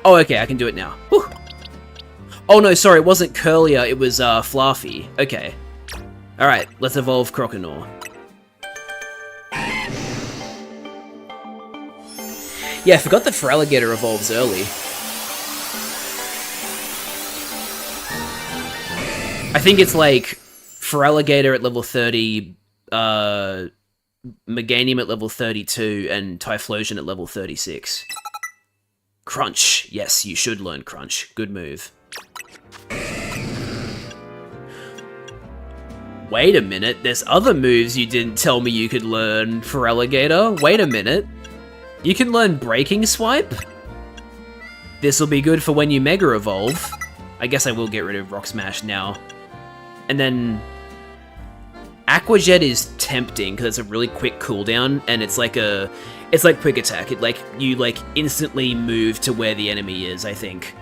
Oh, okay, I can do it now. Whew. Oh no, sorry, it wasn't Curlier, it was Fluffy. Okay. Alright, let's evolve Croconaw. Yeah, I forgot that Feraligatr evolves early. I think it's like Feraligatr at level 30, Meganium at level 32, and Typhlosion at level 36. Crunch. Yes, you should learn Crunch. Good move. Wait a minute, there's other moves you didn't tell me you could learn, Feraligatr. Wait a minute. You can learn Breaking Swipe? This'll be good for when you Mega Evolve. I guess I will get rid of Rock Smash now. And then... Aqua Jet is tempting, because it's a really quick cooldown, and it's like a... It's like Quick Attack. It, like, you, like, instantly move to where the enemy is, I think.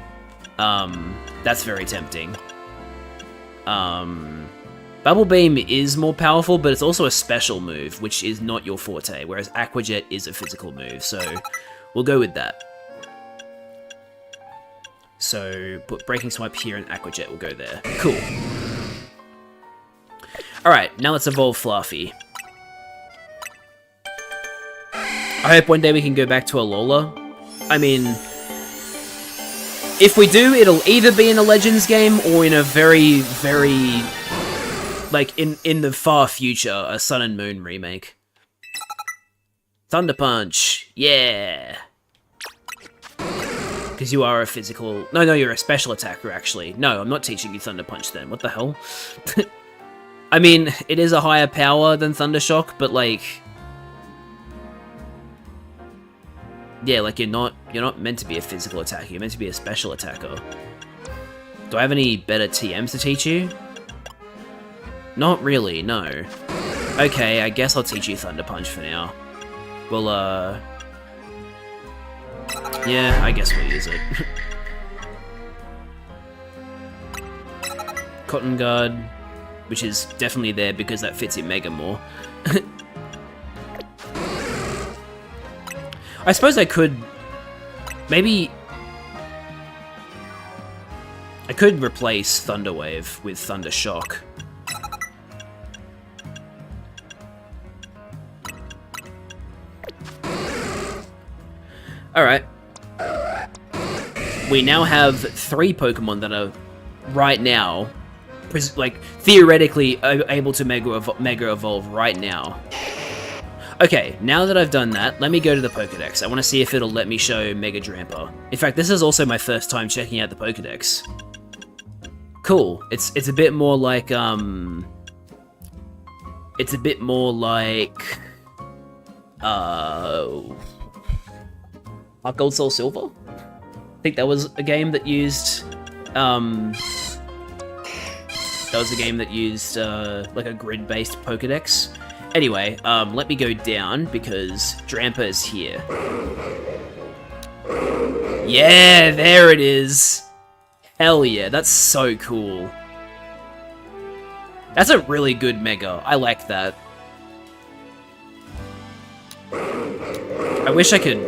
That's very tempting. Bubble Beam is more powerful, but it's also a special move, which is not your forte, whereas Aqua Jet is a physical move, so we'll go with that. So, put Breaking Swipe here and Aqua Jet will go there. Cool. Alright, now let's evolve Fluffy. I hope one day we can go back to Alola. I mean, if we do, it'll either be in a Legends game or in a very, very... like, in the far future, a Sun and Moon remake. Thunder Punch! Yeah! Because you are a physical... No, you're a special attacker, actually. No, I'm not teaching you Thunder Punch then. What the hell? I mean, it is a higher power than Thunder Shock, but, like... yeah, like, you're not meant to be a physical attacker. You're meant to be a special attacker. Do I have any better TMs to teach you? Not really, no. Okay, I guess I'll teach you Thunder Punch for now. Well, yeah, I guess we'll use it. Cotton Guard, which is definitely there because that fits in Mega more. I suppose I could... maybe... I could replace Thunder Wave with Thunder Shock. Alright. We now have 3 Pokemon that are, right now, like, theoretically able to Mega Evolve right now. Okay, now that I've done that, let me go to the Pokedex. I want to see if it'll let me show Mega Drampa. In fact, this is also my first time checking out the Pokedex. Cool. It's a bit more like, it's a bit more like... Heart Gold Soul Silver? I think that was a game that used, like a grid-based Pokedex. Anyway, let me go down, because Drampa is here. Yeah, there it is! Hell yeah, that's so cool. That's a really good Mega. I like that. I wish I could,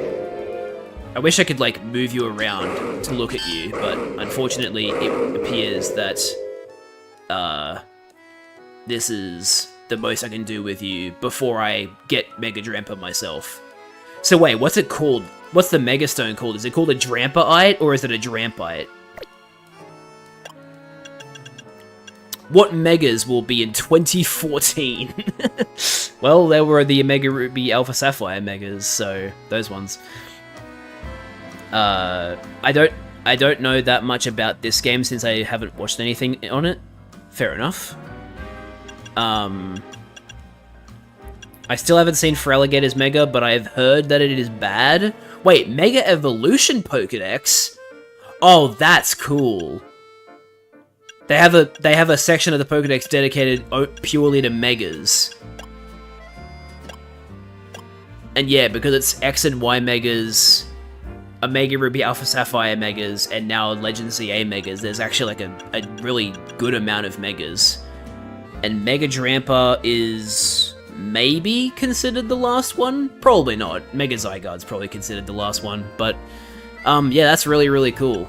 like, move you around to look at you, but unfortunately it appears that, this is the most I can do with you before I get Mega Drampa myself. So wait, what's it called? What's the Mega Stone called? Is it called a Drampite, or is it a Drampite? What Megas will be in 2014? Well, there were the Omega Ruby Alpha Sapphire Megas, so those ones. I don't know that much about this game since I haven't watched anything on it. Fair enough. I still haven't seen Feraligator's Mega, but I've heard that it is bad. Wait, Mega Evolution Pokedex? Oh, that's cool. They have a section of the Pokedex dedicated purely to Megas. And yeah, because it's X and Y Megas, Omega Ruby Alpha Sapphire Megas, and now Legend ZA Megas, there's actually like a really good amount of Megas. And Mega Drampa is maybe considered the last one? Probably not. Mega Zygarde's probably considered the last one, but yeah, that's really, really cool.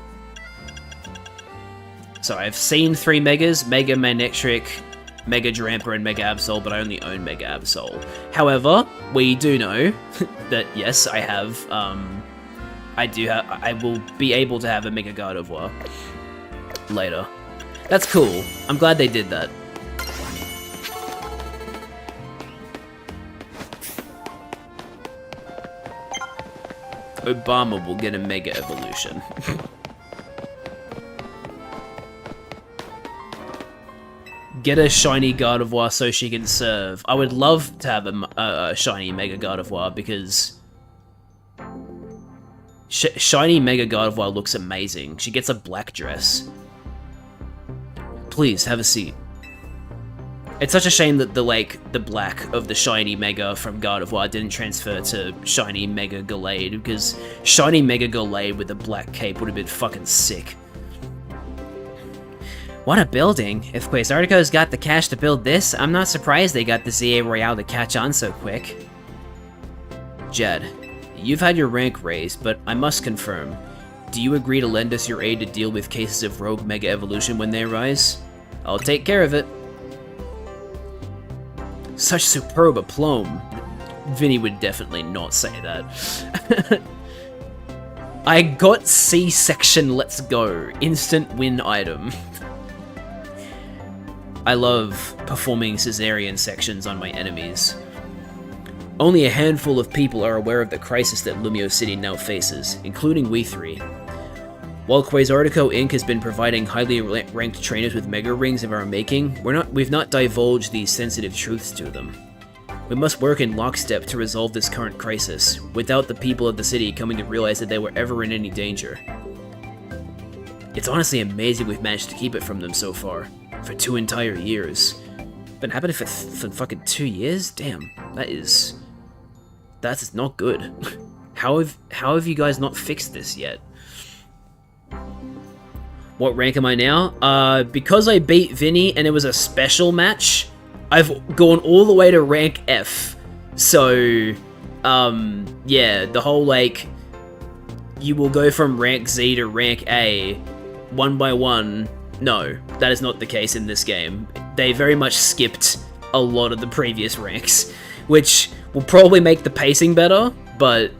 So I've seen 3 Megas, Mega Manectric, Mega Drampa, and Mega Absol, but I only own Mega Absol. However, we do know that, yes, I have, I will be able to have a Mega Gardevoir later. That's cool. I'm glad they did that. Obama will get a Mega Evolution. Get a shiny Gardevoir so she can serve. I would love to have a shiny Mega Gardevoir because shiny Mega Gardevoir looks amazing. She gets a black dress. Please, have a seat. It's such a shame that the black of the shiny Mega from Gardevoir didn't transfer to shiny Mega Gallade, because shiny Mega Gallade with a black cape would have been fucking sick. What a building. If Quasartico's got the cash to build this, I'm not surprised they got the ZA Royale to catch on so quick. Jed, you've had your rank raised, but I must confirm. Do you agree to lend us your aid to deal with cases of rogue Mega Evolution when they arise? I'll take care of it. Such superb aplomb. Vinny would definitely not say that. I got C-section, let's go. Instant win item. I love performing cesarean sections on my enemies. Only a handful of people are aware of the crisis that Lumio City now faces, including we 3. While Quasartico Inc. has been providing highly ranked trainers with Mega Rings of our making, we've not divulged these sensitive truths to them. We must work in lockstep to resolve this current crisis, without the people of the city coming to realize that they were ever in any danger. It's honestly amazing we've managed to keep it from them so far, for 2 entire years. Been happening for fucking 2 years? Damn, that's not good. How have you guys not fixed this yet? What rank am I now? Because I beat Vinny and it was a special match, I've gone all the way to rank F. So, yeah, the whole, you will go from rank Z to rank A, 1 by 1. No, that is not the case in this game. They very much skipped a lot of the previous ranks, which will probably make the pacing better, but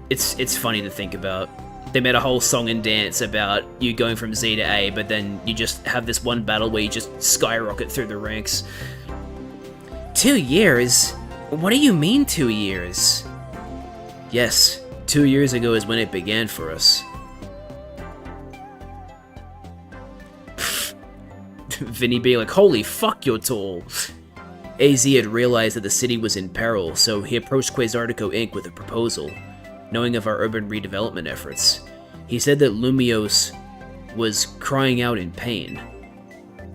it's funny to think about. They made a whole song and dance about you going from Z to A, but then you just have this one battle where you just skyrocket through the ranks. 2 years? What do you mean 2 years? Yes, 2 years ago is when it began for us. Vinny being like, holy fuck, you're tall. AZ had realized that the city was in peril, so he approached Quasartico Inc. with a proposal. Knowing of our urban redevelopment efforts, he said that Lumiose was crying out in pain.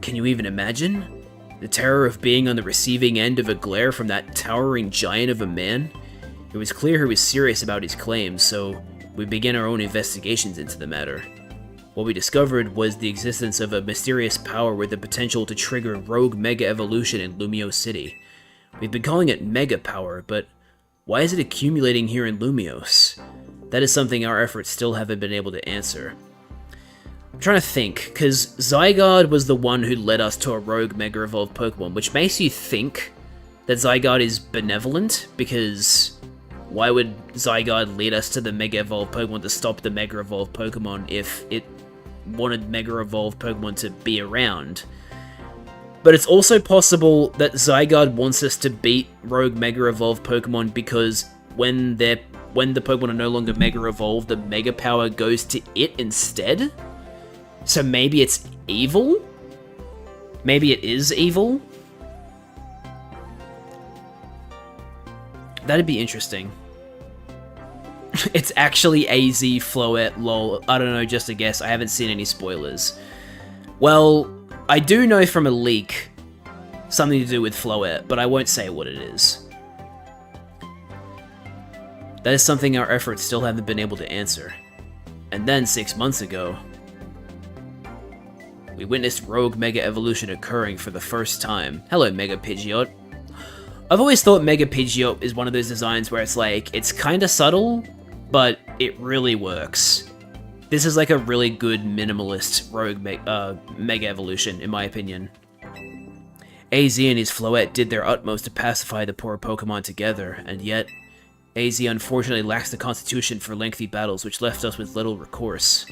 Can you even imagine? The terror of being on the receiving end of a glare from that towering giant of a man? It was clear he was serious about his claims, so we began our own investigations into the matter. What we discovered was the existence of a mysterious power with the potential to trigger rogue Mega Evolution in Lumio City. We've been calling it Mega Power, but why is it accumulating here in Lumiose? That is something our efforts still haven't been able to answer. I'm trying to think, because Zygarde was the one who led us to a rogue Mega Evolved Pokemon, which makes you think that Zygarde is benevolent, because why would Zygarde lead us to the Mega Evolved Pokemon to stop the Mega Evolved Pokemon if it wanted Mega Evolved Pokemon to be around? But it's also possible that Zygarde wants us to beat Rogue Mega Evolved Pokemon because when the Pokemon are no longer Mega Evolved, the Mega Power goes to it instead? So maybe it's evil? Maybe it is evil? That'd be interesting. It's actually AZ Floette, lol. I don't know, just a guess. I haven't seen any spoilers. Well, I do know from a leak something to do with Floette, but I won't say what it is. That is something our efforts still haven't been able to answer. And then, 6 months ago, we witnessed Rogue Mega Evolution occurring for the first time. Hello, Mega Pidgeot. I've always thought Mega Pidgeot is one of those designs where it's like, it's kinda subtle, but it really works. This is like a really good minimalist Rogue Mega Evolution, in my opinion. AZ and his Floette did their utmost to pacify the poor Pokemon together, and yet, AZ unfortunately lacks the constitution for lengthy battles, which left us with little recourse.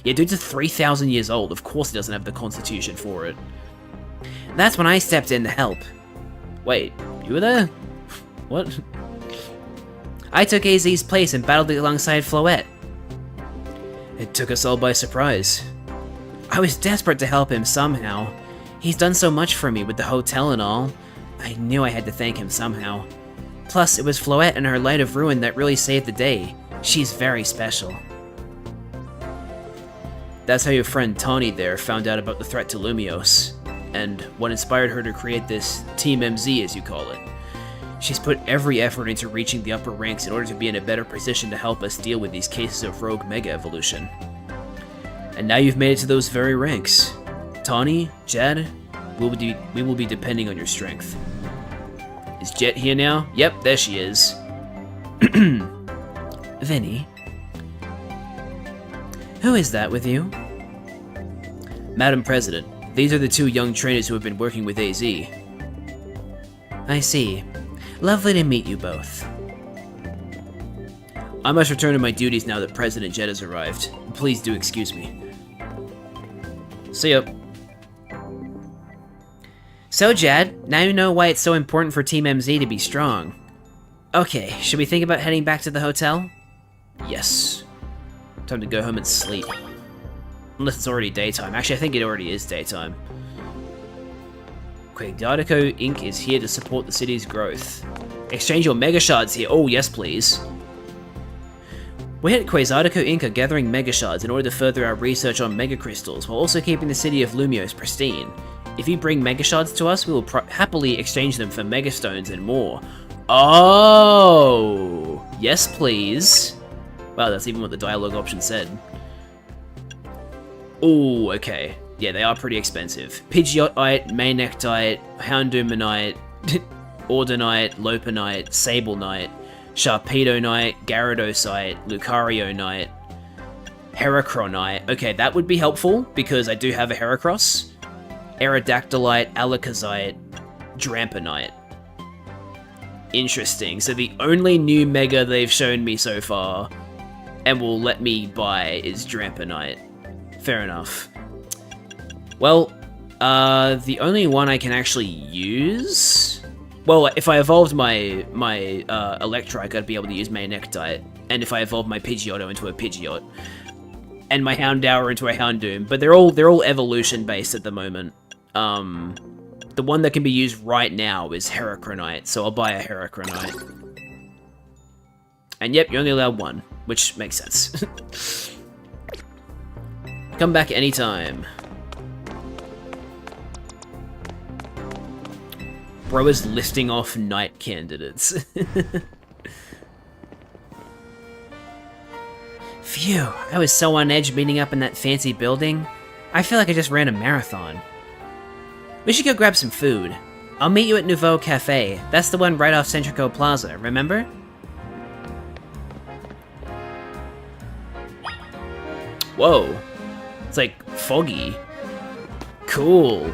Yeah, dude's 3,000 years old, of course he doesn't have the constitution for it. That's when I stepped in to help. Wait, you were there? What? I took AZ's place and battled alongside Floette. It took us all by surprise. I was desperate to help him somehow. He's done so much for me with the hotel and all. I knew I had to thank him somehow. Plus, it was Floette and her Light of Ruin that really saved the day. She's very special. That's how your friend Tawny there found out about the threat to Lumiose, and what inspired her to create this Team MZ, as you call it. She's put every effort into reaching the upper ranks in order to be in a better position to help us deal with these cases of Rogue Mega Evolution. And now you've made it to those very ranks. Tawny, Jed, we will be depending on your strength. Is Jet here now? Yep, there she is. Vinny? Who is that with you? Madam President, these are the two young trainers who have been working with AZ. I see. Lovely to meet you both. I must return to my duties now that President Jet has arrived. Please do excuse me. See ya. So, Jad, now you know why it's so important for Team MZ to be strong. Okay, should we think about heading back to the hotel? Yes. Time to go home and sleep. Unless it's already daytime. Actually, I think it already is daytime. Quadratico Inc. is here to support the city's growth. Exchange your Mega Shards here. Oh, yes, please. We at Quasartico Inc. are gathering Mega Shards in order to further our research on Mega Crystals, while also keeping the city of Lumiose pristine. If you bring Mega Shards to us, we will happily exchange them for Mega Stones and more. Oh! Yes, please. Wow, that's even what the dialogue option said. Ooh, okay. Yeah, they are pretty expensive. Pidgeotite, Manectite, Houndoomanite, Ordinite, Lopunite, Sablenite, Sharpedo-nite, Gyarados-ite, Lucario-nite, Heracronite. Okay, that would be helpful, because I do have a Heracross. Aerodactylite, Alakazite, Dramponite. Interesting. So the only new Mega they've shown me so far, and will let me buy, is Dramponite. Fair enough. Well, the only one I can actually use... Well, if I evolved my Electrike, I'd be able to use Manectite, and if I evolved my Pidgeotto into a Pidgeot, and my Houndour into a Houndoom, but they're all evolution-based at the moment. The one that can be used right now is Heracronite, so I'll buy a Heracronite. And yep, you're only allowed one, which makes sense. Come back anytime. Bro is listing off knight candidates. Phew, I was so on edge meeting up in that fancy building. I feel like I just ran a marathon. We should go grab some food. I'll meet you at Nouveau Cafe. That's the one right off Centrico Plaza, remember? Whoa. It's like foggy. Cool.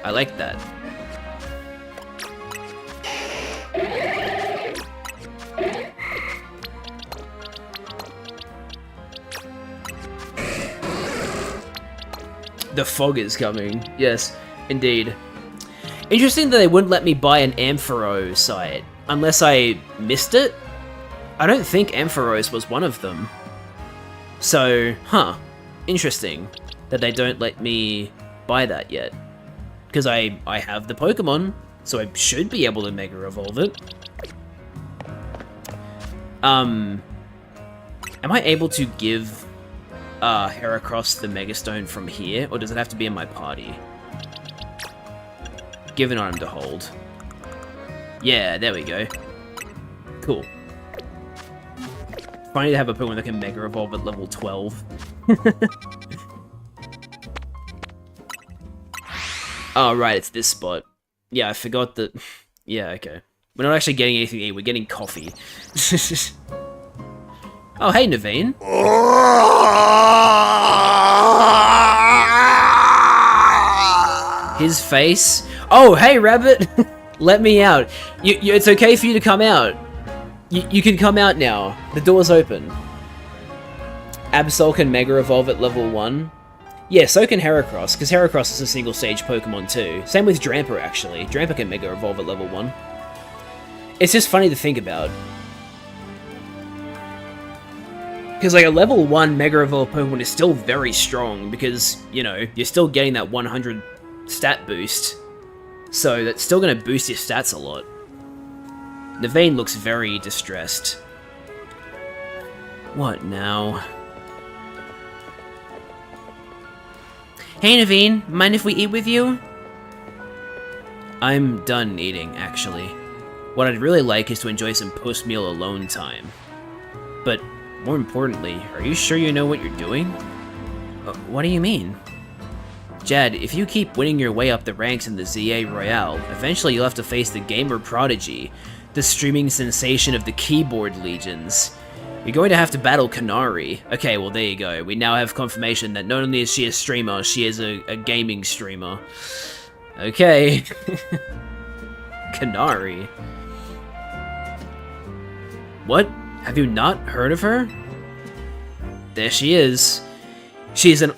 I like that. The fog is coming. Yes, indeed. Interesting that they wouldn't let me buy an Amphiro site, unless I missed it. I don't think Ampharos was one of them. So, interesting that they don't let me buy that yet. Because I have the Pokemon, so I should be able to Mega Evolve it. Am I able to give Heracross the Mega Stone from here, or does it have to be in my party? Give an item to hold. Yeah, there we go. Cool. Funny to have a Pokemon that can Mega Evolve at level 12. Oh, right, it's this spot. Yeah, I forgot that... Yeah, okay. We're not actually getting anything to eat, we're getting coffee. Oh, hey, Naveen. His face. Oh, hey, Rabbit. Let me out. It's okay for you to come out. You can come out now. The door's open. Absol can Mega Evolve at level 1. Yeah, so can Heracross, because Heracross is a single-stage Pokemon too. Same with Drampa, actually. Drampa can Mega Evolve at level 1. It's just funny to think about. Because, like, a level 1 Mega Evolve Pokemon is still very strong, because, you know, you're still getting that 100 stat boost. So that's still going to boost your stats a lot. Naveen looks very distressed. What now? Hey Naveen, mind if we eat with you? I'm done eating, actually. What I'd really like is to enjoy some post-meal alone time. But, more importantly, are you sure you know what you're doing? What do you mean? Jad, if you keep winning your way up the ranks in the ZA Royale, eventually you'll have to face the gamer prodigy, the streaming sensation of the keyboard legions. You're going to have to battle Kanari. Okay, well there you go. We now have confirmation that not only is she a streamer, she is a gaming streamer. Okay. Kanari. What? Have you not heard of her? There she is. She's an...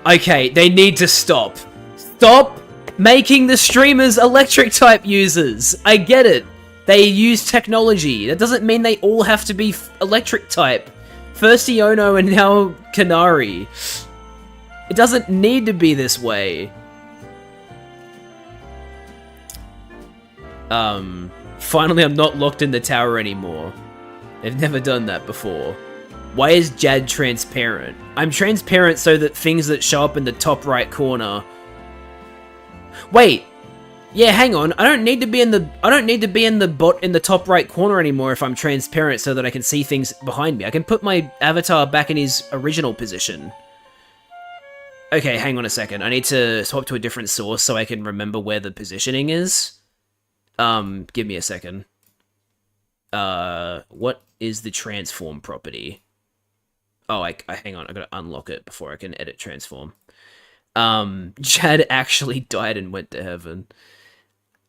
Okay, they need to stop. Stop making the streamers electric type users. I get it. They use technology. That doesn't mean they all have to be electric type. First Iono and now Kanari. It doesn't need to be this way. Finally I'm not locked in the tower anymore. They've never done that before. Why is Jad transparent? I'm transparent so that things that show up in the top right corner... Wait! Yeah, hang on. I don't need to be in the top right corner anymore if I'm transparent so that I can see things behind me. I can put my avatar back in his original position. Okay, hang on a second. I need to swap to a different source so I can remember where the positioning is. Give me a second. What is the transform property? Oh, hang on. I gotta unlock it before I can edit transform. Jad actually died and went to heaven.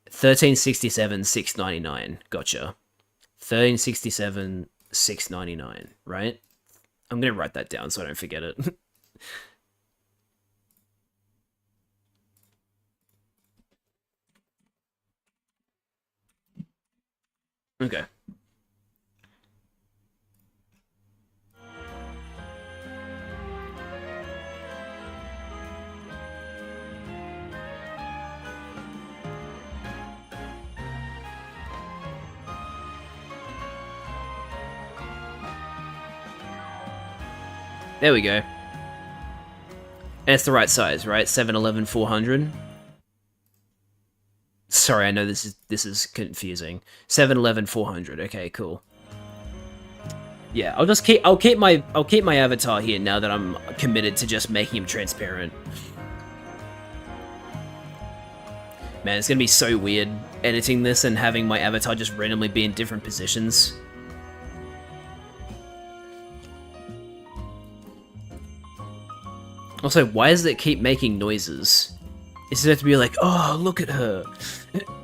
1367, 699. Gotcha. 1367, 699, right? I'm gonna write that down so I don't forget it. Okay. There we go. And it's the right size, right? 711 400. Sorry, I know this is confusing. 711 400. Okay, cool. Yeah, I'll keep my avatar here now that I'm committed to just making him transparent. Man, it's gonna be so weird editing this and having my avatar just randomly be in different positions. Also, why does it keep making noises? It's supposed to be like, oh, look at her.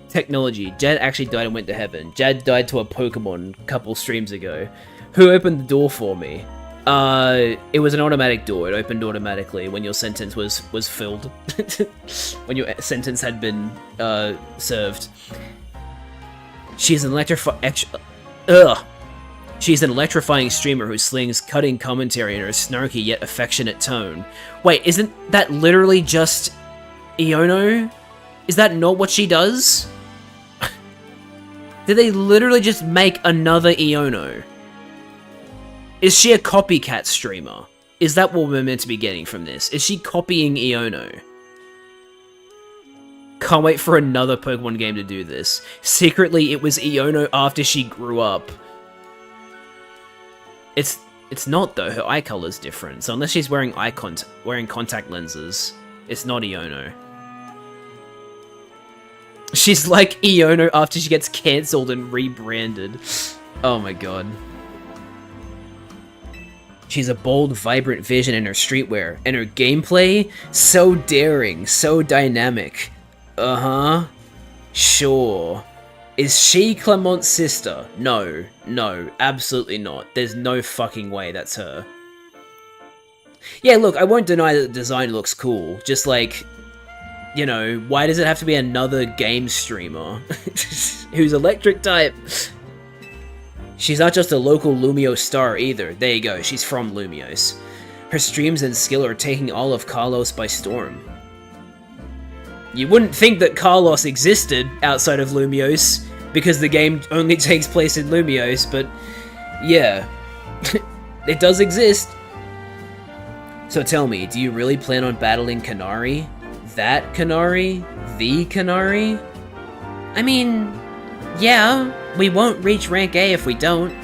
Technology. Jad actually died and went to heaven. Jad died to a Pokemon a couple streams ago. Who opened the door for me? It was an automatic door. It opened automatically when your sentence was filled. When your sentence had been served. She's an She's an electrifying streamer who slings cutting commentary in her snarky yet affectionate tone. Wait, isn't that literally just Iono? Is that not what she does? Did they literally just make another Iono? Is she a copycat streamer? Is that what we're meant to be getting from this? Is she copying Iono? Can't wait for another Pokemon game to do this. Secretly, it was Iono after she grew up. It's not though. Her eye color's different. So unless she's wearing contact lenses, it's not Iono. She's like Iono after she gets cancelled and rebranded. Oh my god. She's a bold, vibrant vision in her streetwear, and her gameplay, so daring, so dynamic. Uh-huh. Sure. Is she Clement's sister? No, absolutely not. There's no fucking way that's her. Yeah, look, I won't deny that the design looks cool. Just like, you know, why does it have to be another game streamer who's electric type? She's not just a local Lumiose star either. There you go, she's from Lumiose. Her streams and skill are taking all of Kalos by storm. You wouldn't think that Kalos existed outside of Lumiose, because the game only takes place in Lumiose, but yeah, it does exist. So tell me, do you really plan on battling Kanari? That Kanari? The Kanari? I mean, yeah, we won't reach rank A if we don't.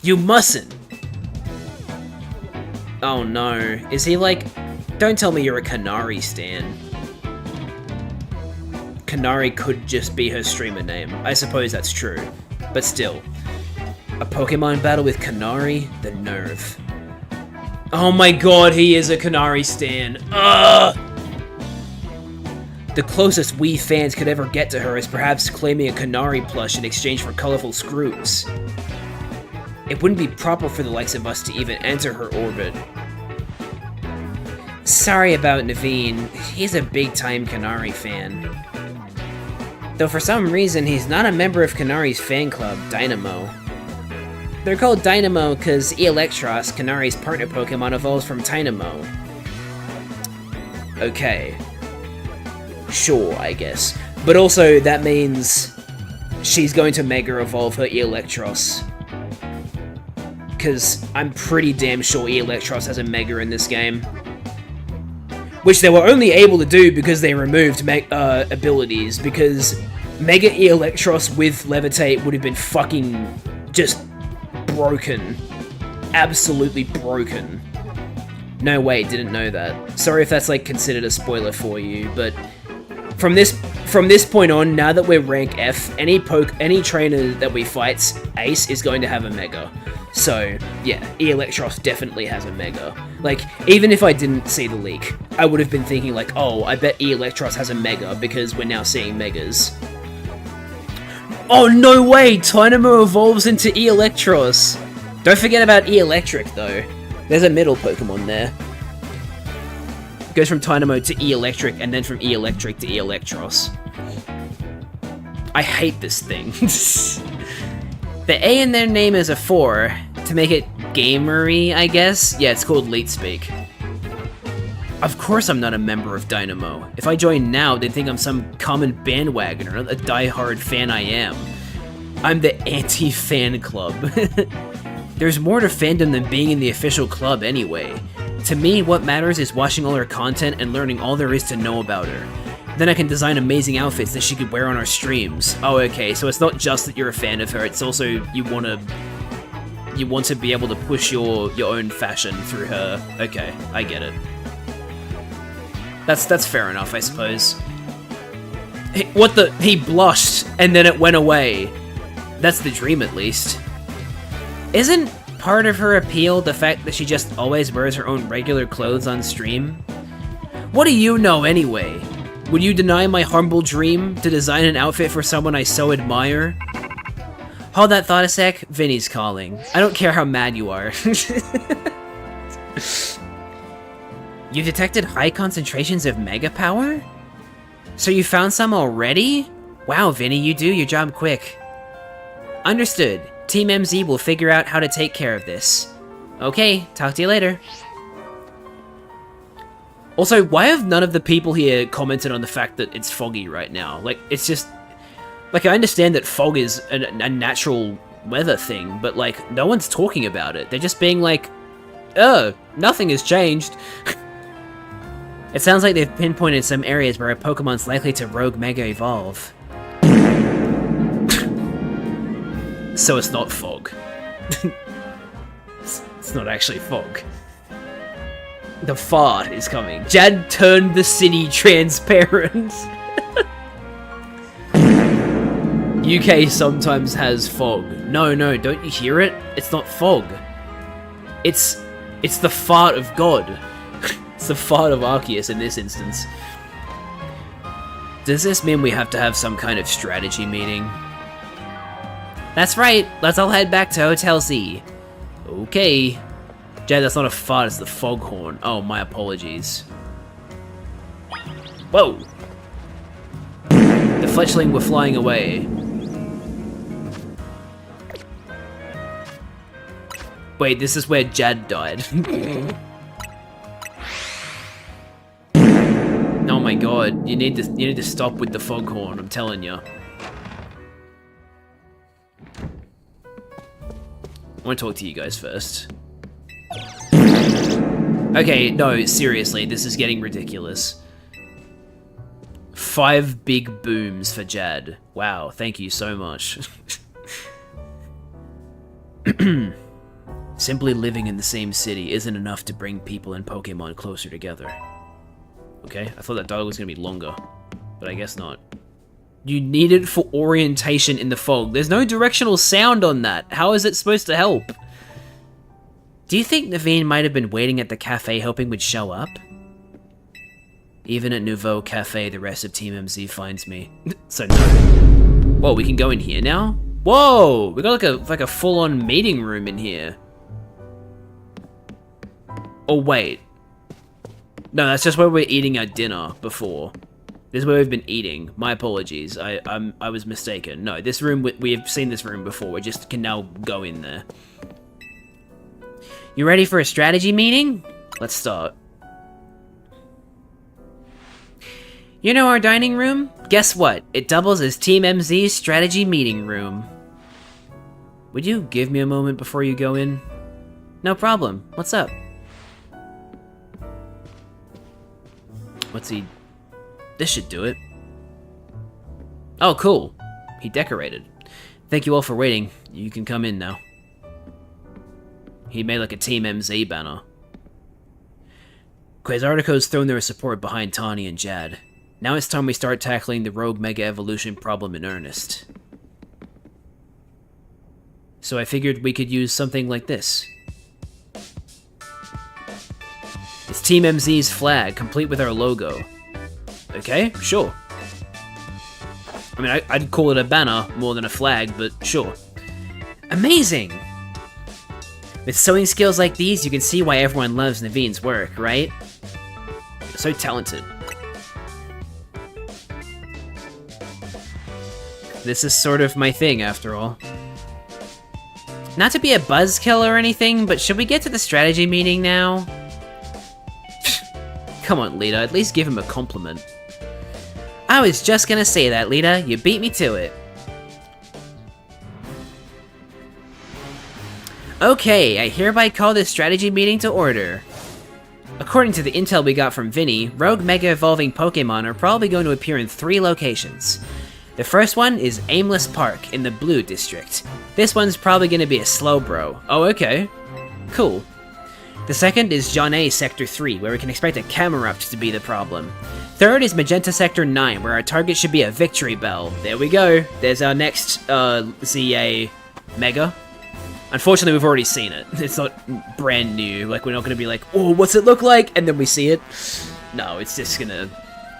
You mustn't! Oh no, is he like... Don't tell me you're a Kanari stan. Kanari could just be her streamer name. I suppose that's true. But still. A Pokemon battle with Kanari? The nerve. Oh my god, he is a Kanari stan. Ugh! The closest we fans could ever get to her is perhaps claiming a Kanari plush in exchange for colorful screws. It wouldn't be proper for the likes of us to even enter her orbit. Sorry about Naveen, he's a big-time Kanari fan. Though for some reason, he's not a member of Kanari's fan club, Dynamo. They're called Dynamo because Electros, Kanari's partner Pokemon, evolves from Tynamo. Okay. Sure, I guess. But also, that means she's going to Mega Evolve her Electros. Because I'm pretty damn sure Electros has a Mega in this game. Which they were only able to do because they removed abilities, because Mega Electros with Levitate would have been fucking just broken. Absolutely broken. No way, didn't know that. Sorry if that's like considered a spoiler for you, but from this point on, now that we're rank F, any trainer that we fight's Ace is going to have a Mega. So, yeah, Electros definitely has a Mega. Like, even if I didn't see the leak, I would have been thinking like, oh, I bet Electros has a Mega because we're now seeing Megas. Oh, no way! Tynamo evolves into Electros! Don't forget about Electric, though. There's a middle Pokemon there. It goes from Tynamo to Electric, and then from Electric to Electros. I hate this thing. The A in their name is a 4, to make it gamery, I guess? Yeah, it's called Leet Speak. Of course I'm not a member of Dynamo. If I join now, they'd think I'm some common bandwagoner, not the diehard fan I am. I'm the anti-fan club. There's more to fandom than being in the official club anyway. To me, what matters is watching all her content and learning all there is to know about her. Then I can design amazing outfits that she could wear on our streams. Oh, okay, so it's not just that you're a fan of her, it's also you want to be able to push your own fashion through her. Okay, I get it. That's fair enough, I suppose. He blushed, and then it went away. That's the dream, at least. Isn't part of her appeal the fact that she just always wears her own regular clothes on stream? What do you know, anyway? Would you deny my humble dream to design an outfit for someone I so admire? Hold that thought a sec. Vinny's calling. I don't care how mad you are. You detected high concentrations of mega power? So you found some already? Wow, Vinny, you do your job quick. Understood. Team MZ will figure out how to take care of this. Okay, talk to you later. Also, why have none of the people here commented on the fact that it's foggy right now? Like, it's just... Like, I understand that fog is a natural weather thing, but, like, no one's talking about it. They're just being like, nothing has changed. It sounds like they've pinpointed some areas where a Pokemon's likely to rogue Mega Evolve. So it's not fog. It's not actually fog. The fart is coming. Jad turned the city transparent. UK sometimes has fog. No, don't you hear it? It's not fog. It's the fart of God. It's the fart of Arceus in this instance. Does this mean we have to have some kind of strategy meeting? That's right. Let's all head back to Hotel Z. Okay. Jad, that's not a fart, it's the foghorn. Oh, my apologies. Whoa! The fletchling were flying away. Wait, this is where Jad died. Oh my god, you need to stop with the foghorn, I'm telling you. I want to talk to you guys first. Okay, no, seriously, this is getting ridiculous. 5 big booms for Jad. Wow, thank you so much. Simply living in the same city isn't enough to bring people and Pokemon closer together. Okay, I thought that dialogue was going to be longer, but I guess not. You need it for orientation in the fog. There's no directional sound on that. How is it supposed to help? Do you think Naveen might have been waiting at the cafe hoping we'd show up? Even at Nouveau Cafe, the rest of Team MZ finds me. So no. Whoa, we can go in here now? Whoa! We got like a full-on meeting room in here. Oh, wait. No, that's just where we're eating our dinner before. This is where we've been eating. My apologies. I was mistaken. No, this room, we've seen this room before. We just can now go in there. You ready for a strategy meeting? Let's start. You know our dining room? Guess what? It doubles as Team MZ's strategy meeting room. Would you give me a moment before you go in? No problem. What's up? What's he... This should do it. Oh, cool. He decorated. Thank you all for waiting. You can come in now. He made like a Team MZ banner. Quasartico's thrown their support behind Tawny and Jad. Now it's time we start tackling the rogue Mega Evolution problem in earnest. So I figured we could use something like this. It's Team MZ's flag, complete with our logo. Okay, sure. I mean, I'd call it a banner more than a flag, but sure. Amazing! With sewing skills like these, you can see why everyone loves Naveen's work, right? So talented. This is sort of my thing, after all. Not to be a buzzkill or anything, but should we get to the strategy meeting now? Come on, Lita, at least give him a compliment. I was just gonna say that, Lita. You beat me to it. Okay, I hereby call this strategy meeting to order. According to the intel we got from Vinny, rogue Mega Evolving Pokemon are probably going to appear in 3 locations. The first one is Aimless Park in the Blue District. This one's probably going to be a Slowbro. Oh, okay. Cool. The second is Johnay Sector 3, where we can expect a Camerupt to be the problem. Third is Magenta Sector 9, where our target should be a Victory Bell. There we go. There's our next ZA Mega. Unfortunately, we've already seen it. It's not brand new. Like, we're not going to be like, oh, what's it look like? And then we see it. No, it's just going to...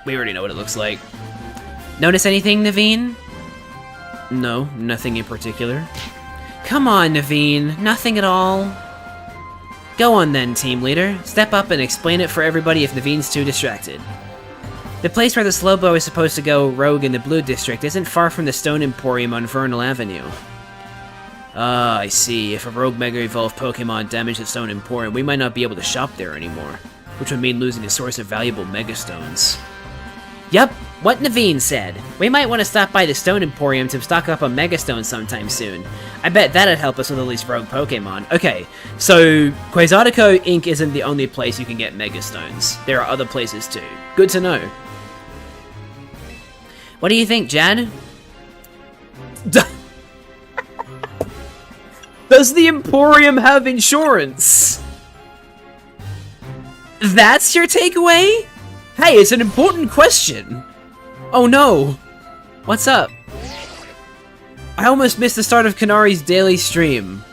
We already know what it looks like. Notice anything, Naveen? No, nothing in particular. Come on, Naveen, nothing at all. Go on then, team leader. Step up and explain it for everybody if Naveen's too distracted. The place where the Slowbro is supposed to go rogue in the Blue District isn't far from the Stone Emporium on Vernal Avenue. Ah, I see. If a rogue Mega Evolved Pokemon damaged the Stone Emporium, we might not be able to shop there anymore, which would mean losing a source of valuable Mega Stones. Yup, what Naveen said. We might want to stop by the Stone Emporium to stock up on Mega Stones sometime soon. I bet that'd help us with at least rogue Pokemon. Okay, so Quasartico Inc. isn't the only place you can get Mega Stones. There are other places too. Good to know. What do you think, Jad? Does the Emporium have insurance? That's your takeaway? Hey, it's an important question. Oh no. What's up? I almost missed the start of Kanari's daily stream.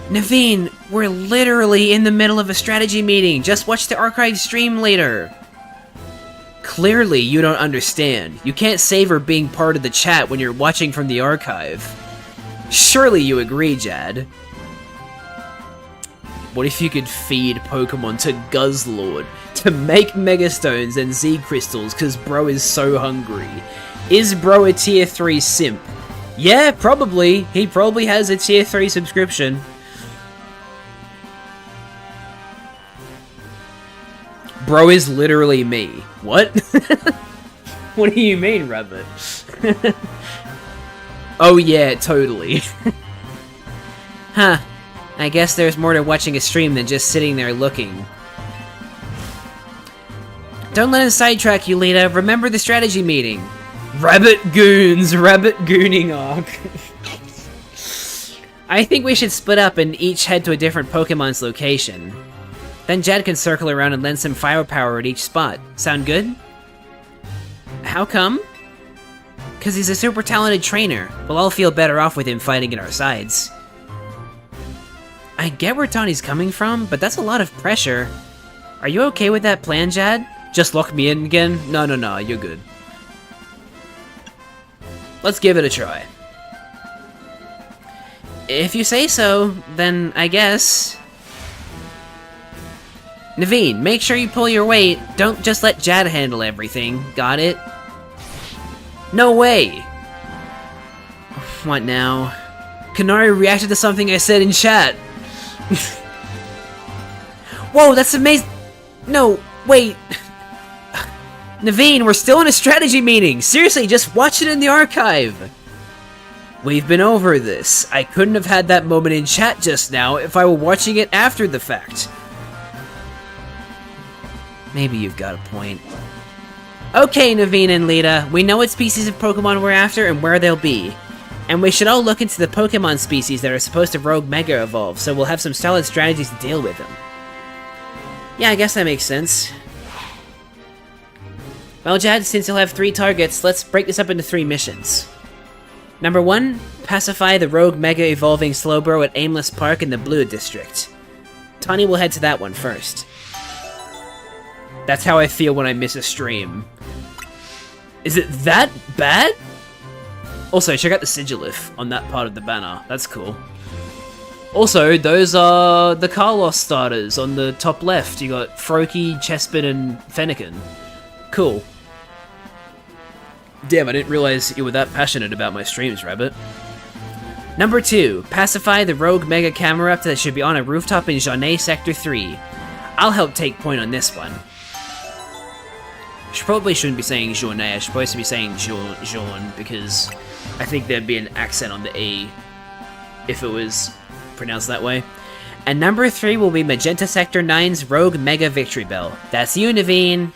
Naveen, we're literally in the middle of a strategy meeting. Just watch the archived stream later. Clearly, you don't understand. You can't savor being part of the chat when you're watching from the archive. Surely you agree, Jad. What if you could feed Pokemon to Guzzlord to make Mega Stones and Z Crystals cause bro is so hungry? Is bro a tier 3 simp? Yeah, probably. He probably has a tier 3 subscription. Bro is literally me. What? What do you mean, Rabbit? Oh yeah, totally. Huh. I guess there's more to watching a stream than just sitting there looking. Don't let him sidetrack you, Lita. Remember the strategy meeting. Rabbit Goons! Rabbit Gooning arc. I think we should split up and each head to a different Pokemon's location. Then Jad can circle around and lend some firepower at each spot. Sound good? How come? Cause he's a super talented trainer. We'll all feel better off with him fighting at our sides. I get where Tawny's coming from, but that's a lot of pressure. Are you okay with that plan, Jad? Just lock me in again? No, you're good. Let's give it a try. If you say so, then I guess... Naveen, make sure you pull your weight. Don't just let Jad handle everything. Got it? No way! What now? Kanari reacted to something I said in chat. Whoa, that's amazing! No, wait. Naveen, we're still in a strategy meeting! Seriously, just watch it in the archive! We've been over this. I couldn't have had that moment in chat just now if I were watching it after the fact. Maybe you've got a point. Okay, Naveen and Lita, we know what species of Pokemon we're after and where they'll be. And we should all look into the Pokemon species that are supposed to rogue Mega Evolve, so we'll have some solid strategies to deal with them. Yeah, I guess that makes sense. Well, Jad, since you'll have 3 targets, let's break this up into 3 missions. Number 1, pacify the rogue Mega Evolving Slowbro at Aimless Park in the Blue District. Tawny will head to that one first. That's how I feel when I miss a stream. Is it that bad? Also, check out the Sigilif on that part of the banner. That's cool. Also, those are the Carlos starters on the top left. You got Froakie, Chespin, and Fennekin. Cool. Damn, I didn't realize you were that passionate about my streams, Rabbit. Number 2, pacify the rogue Mega Camerupt that should be on a rooftop in Jaunet Sector 3. I'll help take point on this one. I probably shouldn't be saying Jaunet, I should probably be saying Jaune, because I think there'd be an accent on the A if it was pronounced that way. And number 3 will be Magenta Sector 9's Rogue Mega Victory Bell. That's you, Naveen!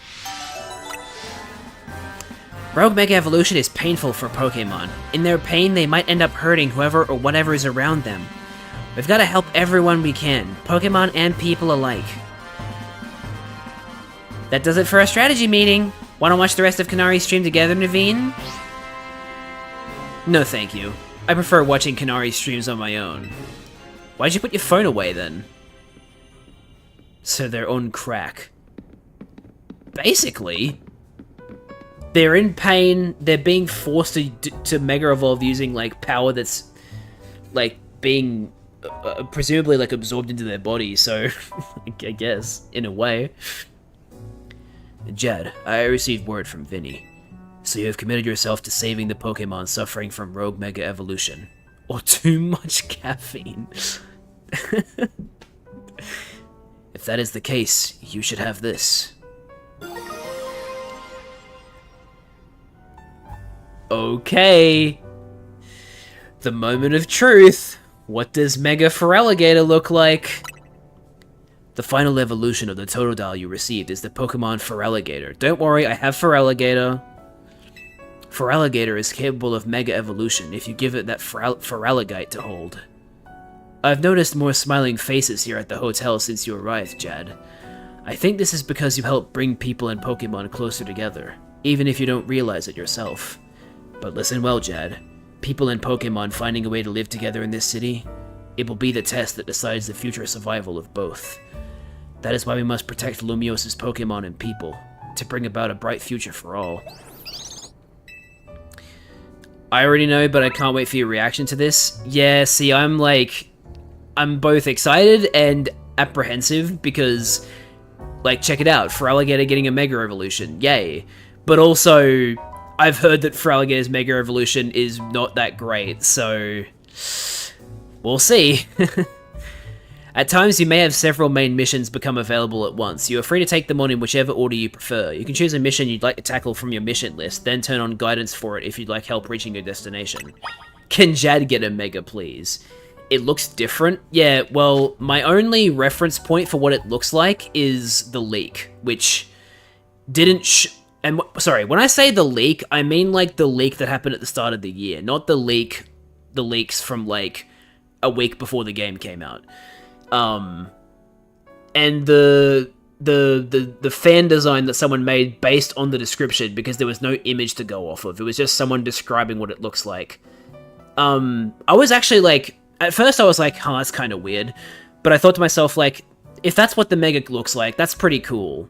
Rogue Mega Evolution is painful for Pokemon. In their pain, they might end up hurting whoever or whatever is around them. We've got to help everyone we can, Pokemon and people alike. That does it for our strategy meeting. Wanna watch the rest of Kanari's stream together, Naveen? No thank you. I prefer watching Kanari's streams on my own. Why'd you put your phone away then? So they're on crack. Basically. they're in pain. They're being forced to Mega Evolve using like power that's like being presumably like absorbed into their body. So I guess in a way. Jed, I received word from Vinny. So you have committed yourself to saving the Pokemon suffering from Rogue Mega Evolution. Or too much caffeine. If that is the case, you should have this. Okay. The moment of truth. What does Mega Feraligatr look like? The final evolution of the Totodile you received is the Pokemon Feraligatr. Don't worry, I have Feraligatr. Feraligatr is capable of Mega Evolution if you give it that Feraligatr to hold. I've noticed more smiling faces here at the hotel since you arrived, Jad. I think this is because you help bring people and Pokemon closer together, even if you don't realize it yourself. But listen well, Jad. People and Pokemon finding a way to live together in this city, it will be the test that decides the future survival of both. That is why we must protect Lumios's Pokemon and people, to bring about a bright future for all. I already know, but I can't wait for your reaction to this. Yeah, see, I'm both excited and apprehensive because, like, check it out, Feraligatr getting a Mega Evolution, yay. But also, I've heard that Feraligatr's Mega Evolution is not that great, so we'll see. At times, you may have several main missions become available at once. You are free to take them on in whichever order you prefer. You can choose a mission you'd like to tackle from your mission list, then turn on guidance for it if you'd like help reaching your destination. Can Jad get a Mega, please? It looks different. Yeah, well, my only reference point for what it looks like is the leak, which didn't sorry, when I say the leak, I mean like the leak that happened at the start of the year, not the leaks from like a week before the game came out. And the fan design that someone made based on the description, because there was no image to go off of. It was just someone describing what it looks like. I was actually like, at first I was like, huh, that's kind of weird. But I thought to myself, like, if that's what the Mega looks like, that's pretty cool.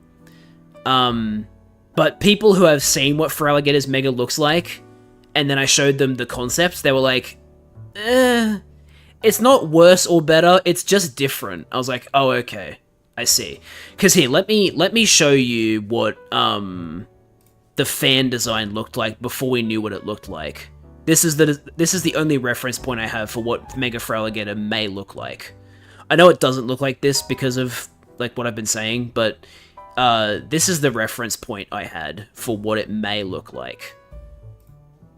But people who have seen what Feraligatr's Mega looks like, and then I showed them the concept, they were like, it's not worse or better, it's just different. I was like, oh, okay, I see. Because here, let me show you what the fan design looked like before we knew what it looked like. This is the only reference point I have for what Mega Feraligatr may look like. I know it doesn't look like this because of like what I've been saying, but this is the reference point I had for what it may look like.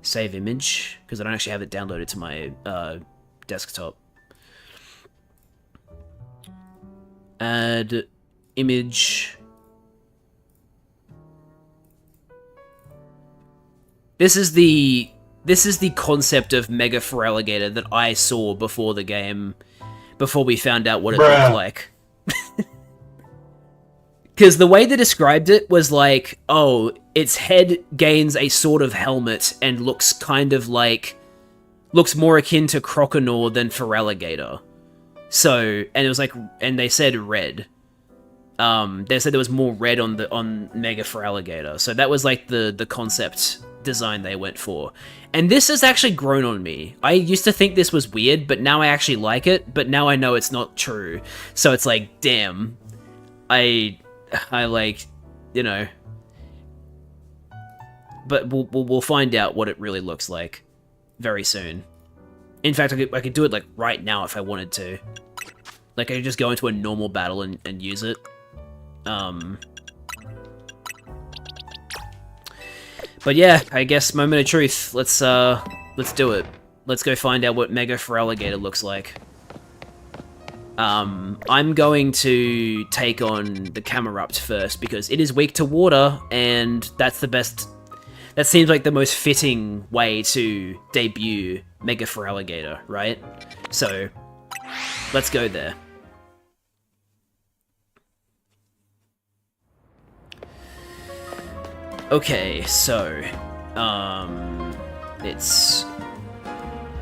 Save image, because I don't actually have it downloaded to my desktop. Add image. This is the concept of Mega Feraligatr that I saw before the game, before we found out what it looked like. Because the way they described it was like, oh, its head gains a sort of helmet and looks kind of like, looks more akin to Croconaw than Feraligatr. So, and it was like, and they said red. They said there was more red on Mega Feraligatr. So that was like the concept design they went for. And this has actually grown on me. I used to think this was weird, but now I actually like it, but now I know it's not true. So it's like, damn. I like, you know. But we'll find out what it really looks like very soon. In fact, I could do it like right now if I wanted to. Like I could just go into a normal battle and use it. But yeah, I guess moment of truth. Let's do it. Let's go find out what Mega Feraligatr looks like. I'm going to take on the Camerupt first because it is weak to water, and that's the best. That seems like the most fitting way to debut Mega Feraligatr, right? So, let's go there. Okay, so, it's...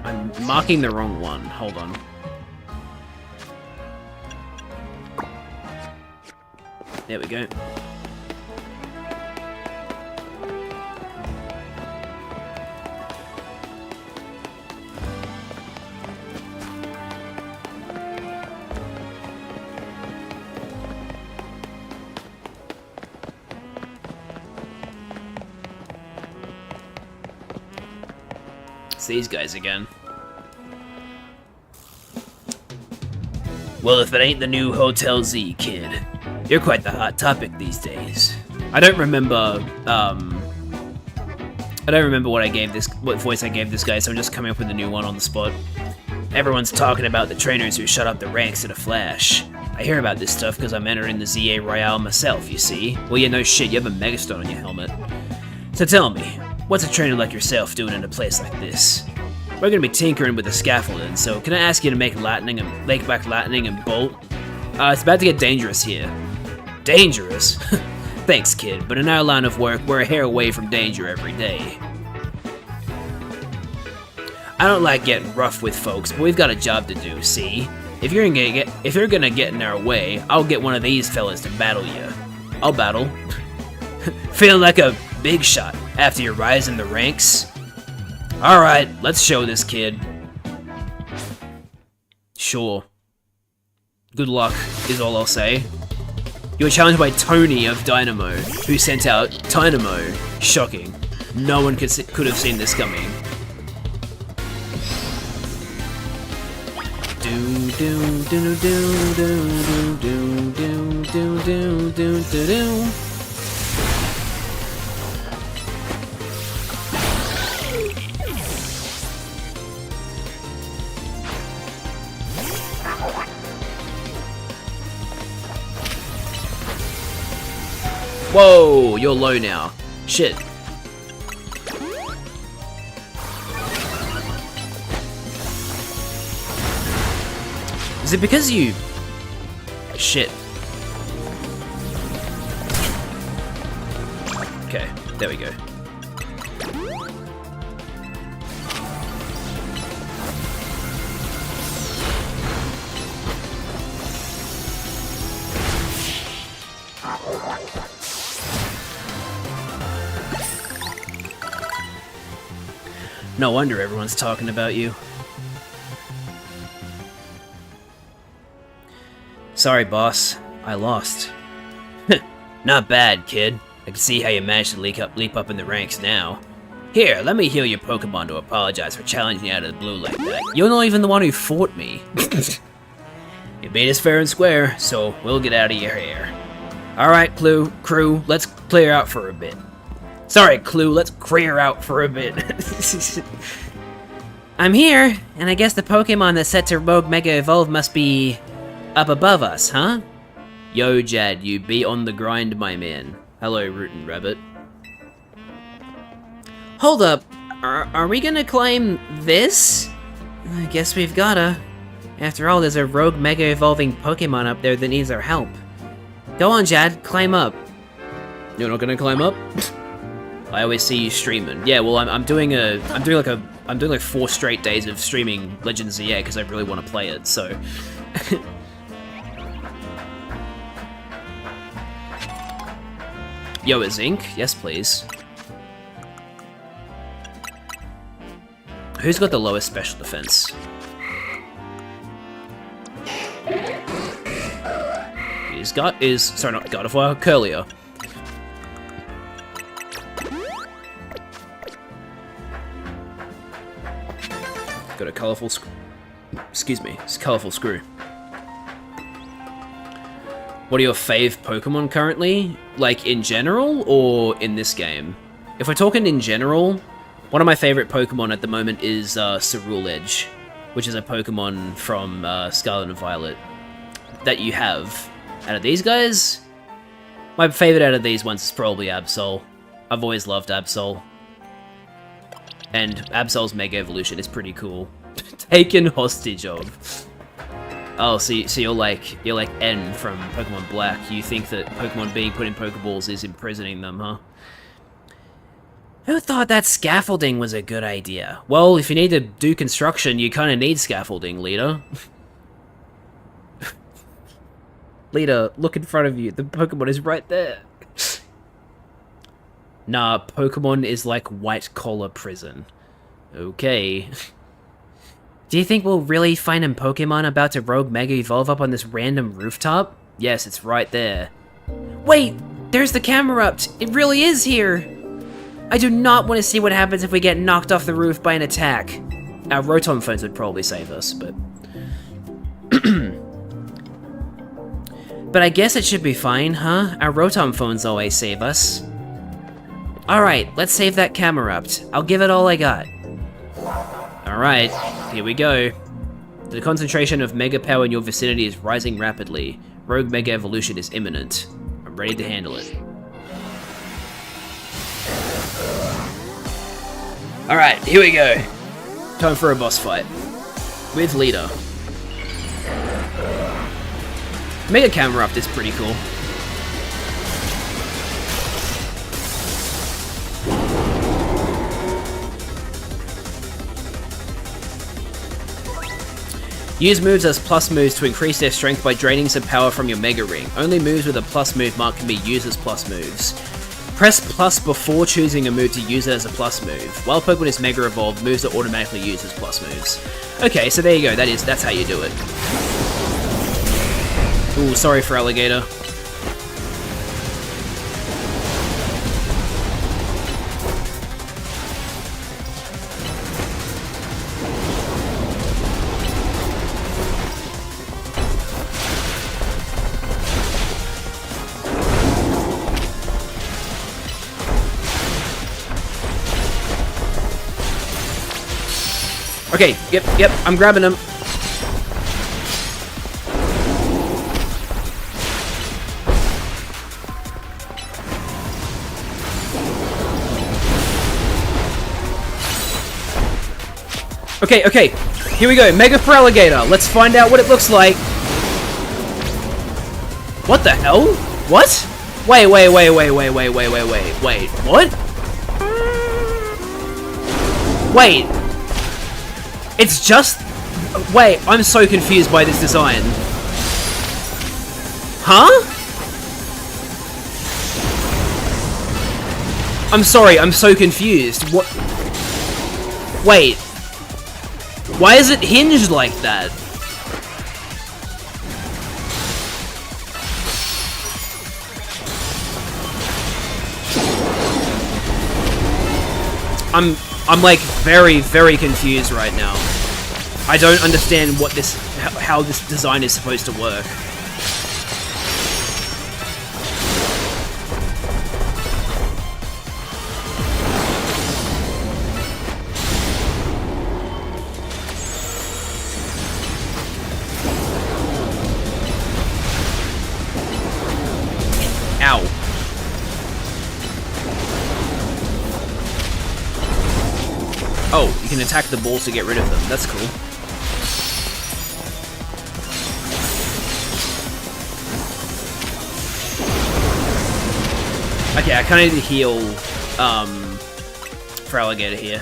I'm marking the wrong one, hold on. There we go. It's these guys again. Well, if it ain't the new Hotel Z, kid, you're quite the hot topic these days. I don't remember what voice I gave this guy, so I'm just coming up with a new one on the spot. Everyone's talking about the trainers who shut up the ranks in a flash. I hear about this stuff because I'm entering the ZA Royale myself, you see. Well, yeah, no shit, you have a Megastone on your helmet. So tell me, what's a trainer like yourself doing in a place like this? We're gonna be tinkering with the scaffolding, so can I ask you to make back lightning and bolt? It's about to get dangerous here. Dangerous? Thanks, kid, but in our line of work, we're a hair away from danger every day. I don't like getting rough with folks, but we've got a job to do, see? If you're gonna get in our way, I'll get one of these fellas to battle you. I'll battle. Feeling like a big shot after your rise in the ranks? Alright, let's show this kid. Sure. Good luck, is all I'll say. You were challenged by Tony of Dynamo, who sent out Dynamo. Shocking. No one could have seen this coming. Do do do do do do do do do do do do. Whoa, you're low now. Shit. Is it because you... Shit. Okay, there we go. No wonder everyone's talking about you. Sorry, boss. I lost. Not bad, kid. I can see how you managed to leap up in the ranks now. Here, let me heal your Pokemon to apologize for challenging you out of the blue like that. You're not even the one who fought me. You beat us fair and square, so we'll get out of your hair. Alright, crew, let's clear out for a bit. Sorry, Clue, let's clear out for a bit. I'm here, and I guess the Pokemon that's set to Rogue Mega Evolve must be up above us, huh? Yo, Jad, you be on the grind, my man. Hello, Rootin' Rabbit. Hold up, are we gonna climb this? I guess we've gotta. After all, there's a Rogue Mega Evolving Pokemon up there that needs our help. Go on, Jad, climb up. You're not gonna climb up? I always see you streaming. Yeah, well, I'm doing like 4 straight days of streaming Legends ZA because I really want to play it. So. Yo, is Ink? Yes, please. Who's got the lowest special defense? Sorry, not Gardevoir, Curlier. Got a colourful colourful screw. What are your fave Pokemon currently? Like, in general, or in this game? If we're talking in general, one of my favourite Pokemon at the moment is Ceruledge, which is a Pokemon from Scarlet and Violet that you have. Out of these guys, my favourite out of these ones is probably Absol. I've always loved Absol. And Absol's Mega Evolution is pretty cool. Taken hostage of. Oh, so you're like N from Pokemon Black. You think that Pokemon being put in Pokeballs is imprisoning them, huh? Who thought that scaffolding was a good idea? Well, if you need to do construction, you kind of need scaffolding, Leader. Leader, look in front of you. The Pokemon is right there. Nah, Pokemon is like white-collar prison. Okay. Do you think we'll really find a Pokemon about to Rogue Mega Evolve up on this random rooftop? Yes, it's right there. Wait! There's the Camerupt! It really is here! I do not want to see what happens if we get knocked off the roof by an attack. Our Rotom phones would probably save us, but... But I guess it should be fine, huh? Our Rotom phones always save us. Alright, let's save that Camerupt. I'll give it all I got. Alright, here we go. The concentration of Mega Power in your vicinity is rising rapidly. Rogue Mega Evolution is imminent. I'm ready to handle it. Alright, here we go. Time for a boss fight. With Leader. Mega Camerupt is pretty cool. Use moves as plus moves to increase their strength by draining some power from your Mega Ring. Only moves with a plus move mark can be used as plus moves. Press plus before choosing a move to use it as a plus move. While Pokemon is Mega Evolved, moves are automatically used as plus moves. Okay, so there you go, that's how you do it. Ooh, sorry for Alligator. Okay, yep, I'm grabbing him. Okay, here we go, Mega Feraligatr. Let's find out what it looks like. What the hell? What? Wait, what? Wait. It's just... Wait, I'm so confused by this design. Huh? I'm sorry, I'm so confused. What? Wait. Why is it hinged like that? I'm like very, very confused right now. I don't understand what how this design is supposed to work. Ow. Oh, you can attack the balls to get rid of them. That's cool. Okay, I kind of need to heal, Feraligatr here.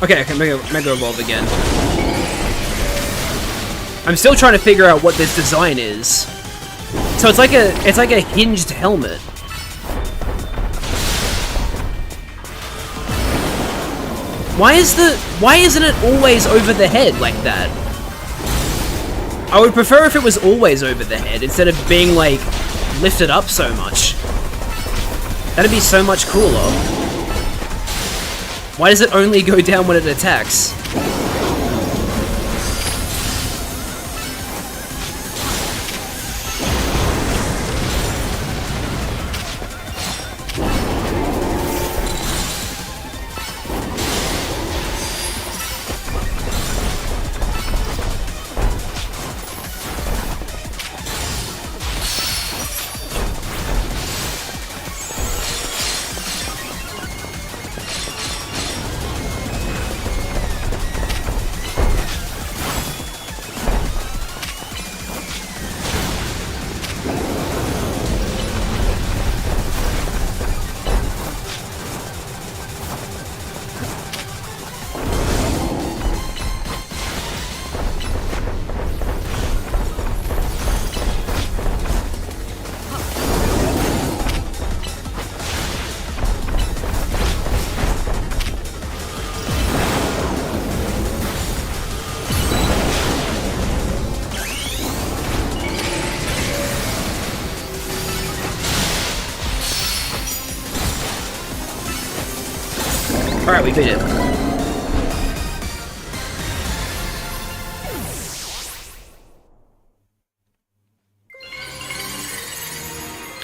Okay, I can Mega Evolve again. I'm still trying to figure out what this design is. So it's like a hinged helmet. Why isn't it always over the head like that? I would prefer if it was always over the head instead of being like lifted up so much. That'd be so much cooler. Why does it only go down when it attacks? Alright, we beat it.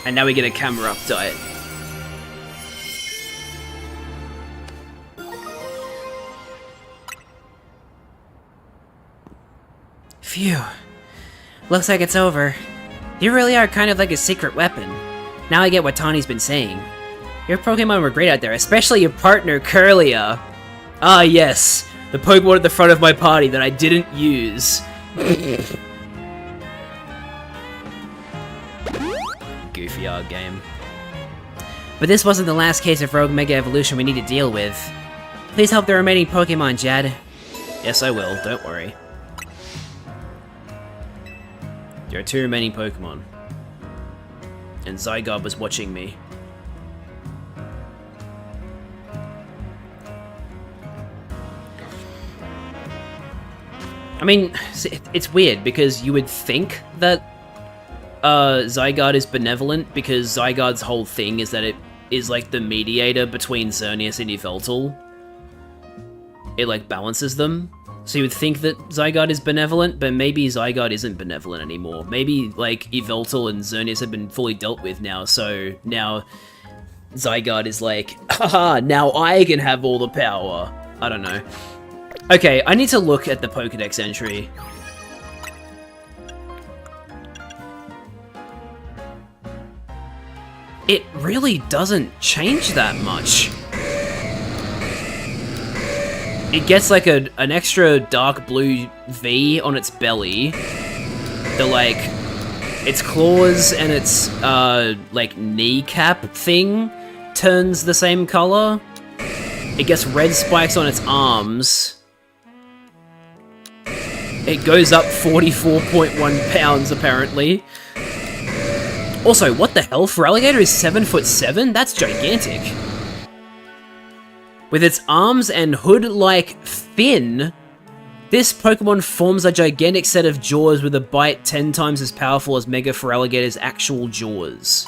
And now we get a camera up diet. Phew. Looks like it's over. You really are kind of like a secret weapon. Now I get what Tawny's been saying. Your Pokemon were great out there, especially your partner, Kirlia. Ah, yes. The Pokemon at the front of my party that I didn't use. Goofy art game. But this wasn't the last case of Rogue Mega Evolution we need to deal with. Please help the remaining Pokemon, Jed. Yes, I will. Don't worry. There are 2 remaining Pokemon. And Zygarde was watching me. I mean, it's weird because you would think that Zygarde is benevolent because Zygarde's whole thing is that it is like the mediator between Xerneas and Yveltal. It like balances them. So you would think that Zygarde is benevolent, but maybe Zygarde isn't benevolent anymore. Maybe like Yveltal and Xerneas have been fully dealt with now, so now Zygarde is like, haha, now I can have all the power. I don't know. Okay, I need to look at the Pokedex entry. It really doesn't change that much. It gets like an extra dark blue V on its belly. Like, its claws and its, like, kneecap thing turns the same color. It gets red spikes on its arms. It goes up 44.1 pounds, apparently. Also, what the hell? Feraligatr is 7'7"? That's gigantic. With its arms and hood-like fin, this Pokemon forms a gigantic set of jaws with a bite 10 times as powerful as Mega Feraligator's actual jaws.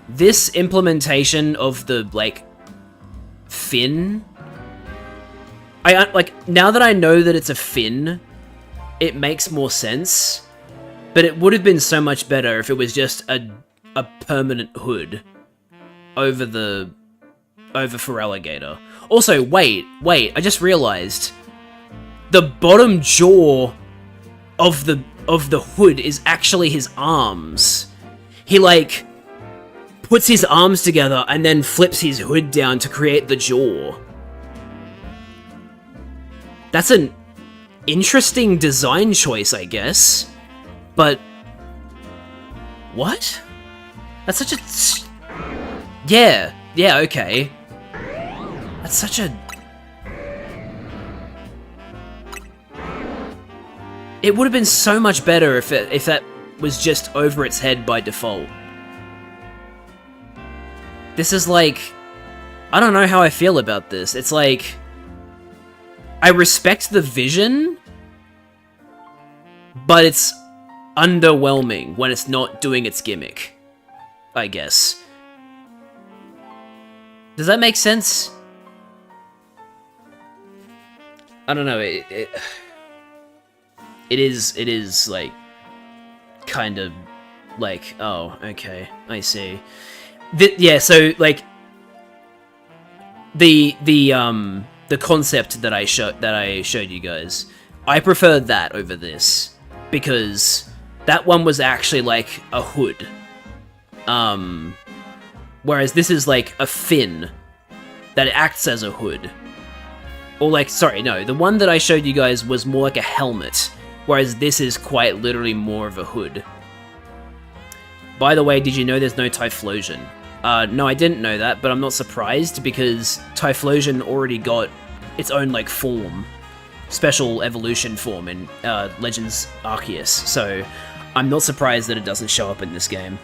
This implementation of the, like, fin... now that I know that it's a fin, it makes more sense, but it would have been so much better if it was just a permanent hood over Feraligatr. Also, wait, I just realized the bottom jaw of the hood is actually his arms. He like puts his arms together and then flips his hood down to create the jaw. That's an interesting design choice, I guess. But what? That's such a... Yeah, okay. That's such a... It would have been so much better if that was just over its head by default. This is like... I don't know how I feel about this. It's like... I respect the vision, but it's underwhelming when it's not doing its gimmick, I guess. Does that make sense? I don't know, it is like kind of like, oh, okay, I see. Yeah, so like the concept that I showed you guys, I prefer that over this because that one was actually like a hood. Whereas this is like a fin that acts as a hood. Or like, sorry, no, the one that I showed you guys was more like a helmet, whereas this is quite literally more of a hood. By the way, did you know there's no Typhlosion? No, I didn't know that, but I'm not surprised because Typhlosion already got its own like form, special evolution form in Legends Arceus, so I'm not surprised that it doesn't show up in this game.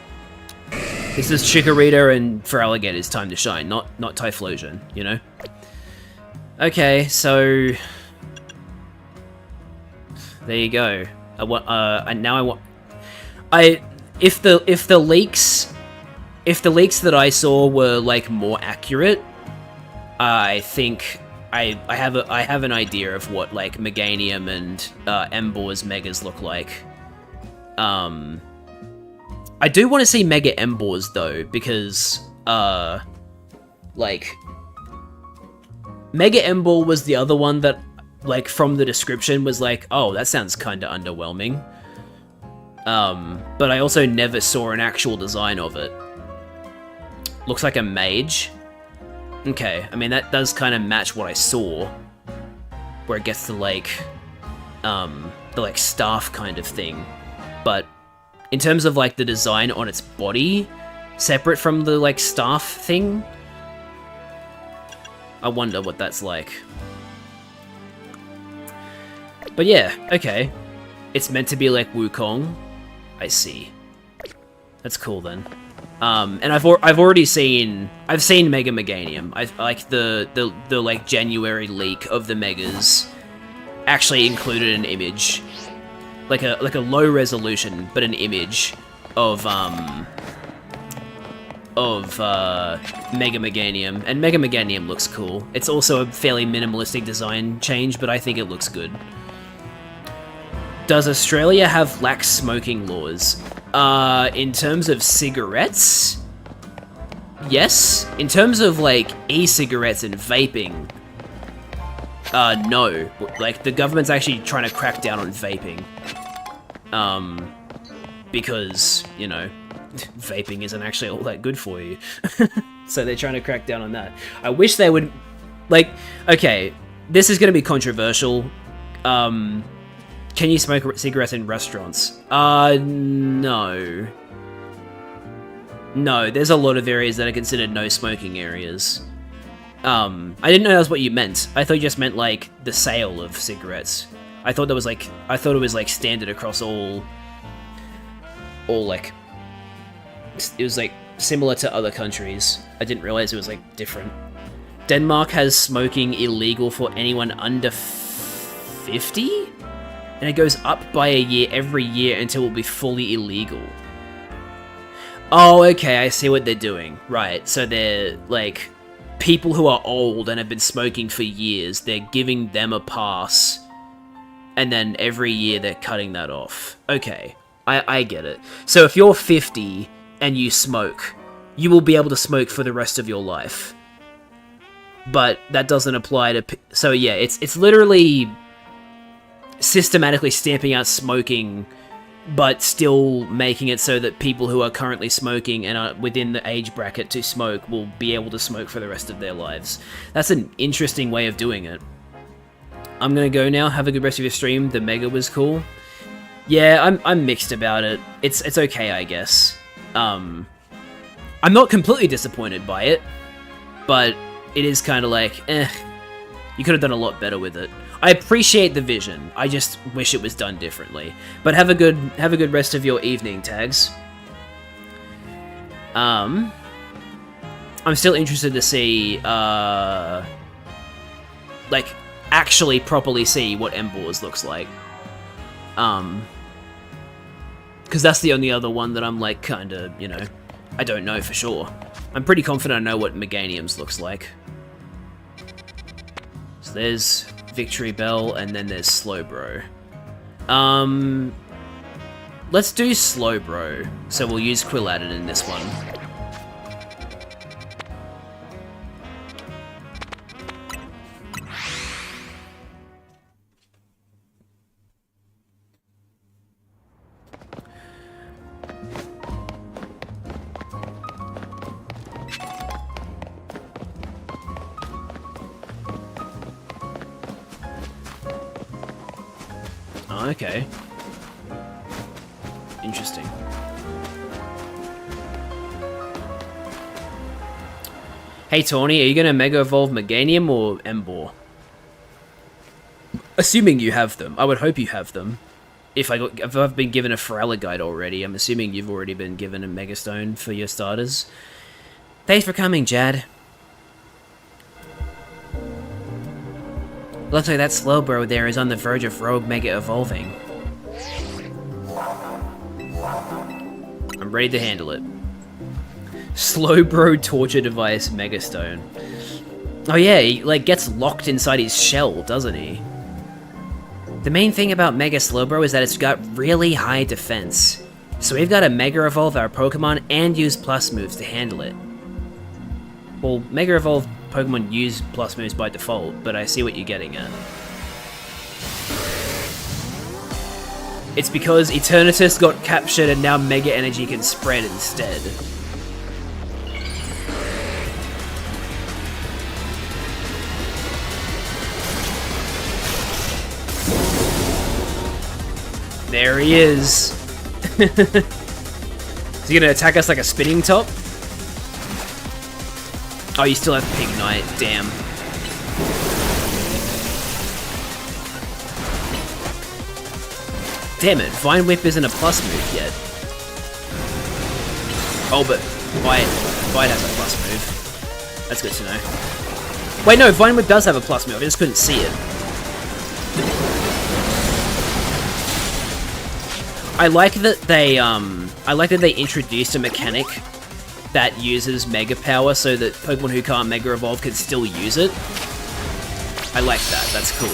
This is Chikorita and Feraligator's time to shine, not Typhlosion, you know? Okay, so... there you go. If the leaks if the leaks that I saw were like more accurate, I think I have an idea of what like Meganium and Embor's megas look like. I do want to see Mega Embor's though, because like Mega Embor was the other one that, like, from the description was like, oh, that sounds kind of underwhelming. But I also never saw an actual design of it. Looks like a mage. Okay, I mean, that does kind of match what I saw, where it gets the, like, staff kind of thing. But in terms of, like, the design on its body, separate from the, like, staff thing, I wonder what that's like. But yeah, okay. It's meant to be like Wukong. I see. That's cool then. And I've already seen Mega Meganium. I've like the like January leak of the megas actually included an image, like a low resolution but an image of Mega Meganium, and Mega Meganium looks cool. It's also a fairly minimalistic design change, but I think it looks good. Does Australia have lax smoking laws? In terms of cigarettes, yes. In terms of, like, e-cigarettes and vaping, no. Like, the government's actually trying to crack down on vaping. Because, you know, vaping isn't actually all that good for you. So they're trying to crack down on that. I wish they would, like, okay, this is going to be controversial. Can you smoke cigarettes in restaurants? No. No, there's a lot of areas that are considered no smoking areas. I didn't know that was what you meant. I thought you just meant, like, the sale of cigarettes. I thought it was like standard across all, like, it was like similar to other countries. I didn't realize it was like different. Denmark has smoking illegal for anyone under 50? And it goes up by a year every year until it will be fully illegal. Oh, okay, I see what they're doing. Right, so they're, like, people who are old and have been smoking for years, they're giving them a pass, and then every year they're cutting that off. Okay, I get it. So if you're 50 and you smoke, you will be able to smoke for the rest of your life. But that doesn't apply to... So yeah, it's literally systematically stamping out smoking, but still making it so that people who are currently smoking and are within the age bracket to smoke will be able to smoke for the rest of their lives. That's an interesting way of doing it. I'm gonna go now. Have a good rest of your stream. The mega was cool. Yeah, I'm mixed about it. It's okay, I guess. I'm not completely disappointed by it, but it is kind of like, you could have done a lot better with it. I appreciate the vision. I just wish it was done differently. But have a good rest of your evening, Tags. I'm still interested to see, like, actually properly see what Embor's looks like. Because that's the only other one that I'm, like, kind of, you know, I don't know for sure. I'm pretty confident I know what Meganium's looks like. So there's Victory Bell, and then there's Slowbro. Let's do Slowbro. So we'll use Quilladin in this one. Okay. Interesting. Hey Tawny, are you gonna Mega Evolve Meganium or Embor? Assuming you have them. I would hope you have them. If I've been given a Feraligatr already, I'm assuming you've already been given a Megastone for your starters. Thanks for coming, Jad. Looks like that Slowbro there is on the verge of Rogue Mega Evolving. I'm ready to handle it. Slowbro torture device Megastone. Oh yeah, he like gets locked inside his shell, doesn't he? The main thing about Mega Slowbro is that it's got really high defense. So we've got to Mega Evolve our Pokemon and use Plus moves to handle it. Well, Mega Evolve Pokemon use Plus moves by default, but I see what you're getting at. It's because Eternatus got captured and now Mega Energy can spread instead. There he is. Is he gonna attack us like a spinning top? Oh, you still have Pig Knight, damn. Damn it, Vine Whip isn't a plus move yet. Oh, but Vine has a plus move. That's good to know. Wait, no, Vine Whip does have a plus move, I just couldn't see it. I like that they introduced a mechanic that uses Mega Power so that Pokemon who can't Mega Evolve can still use it. I like that, that's cool.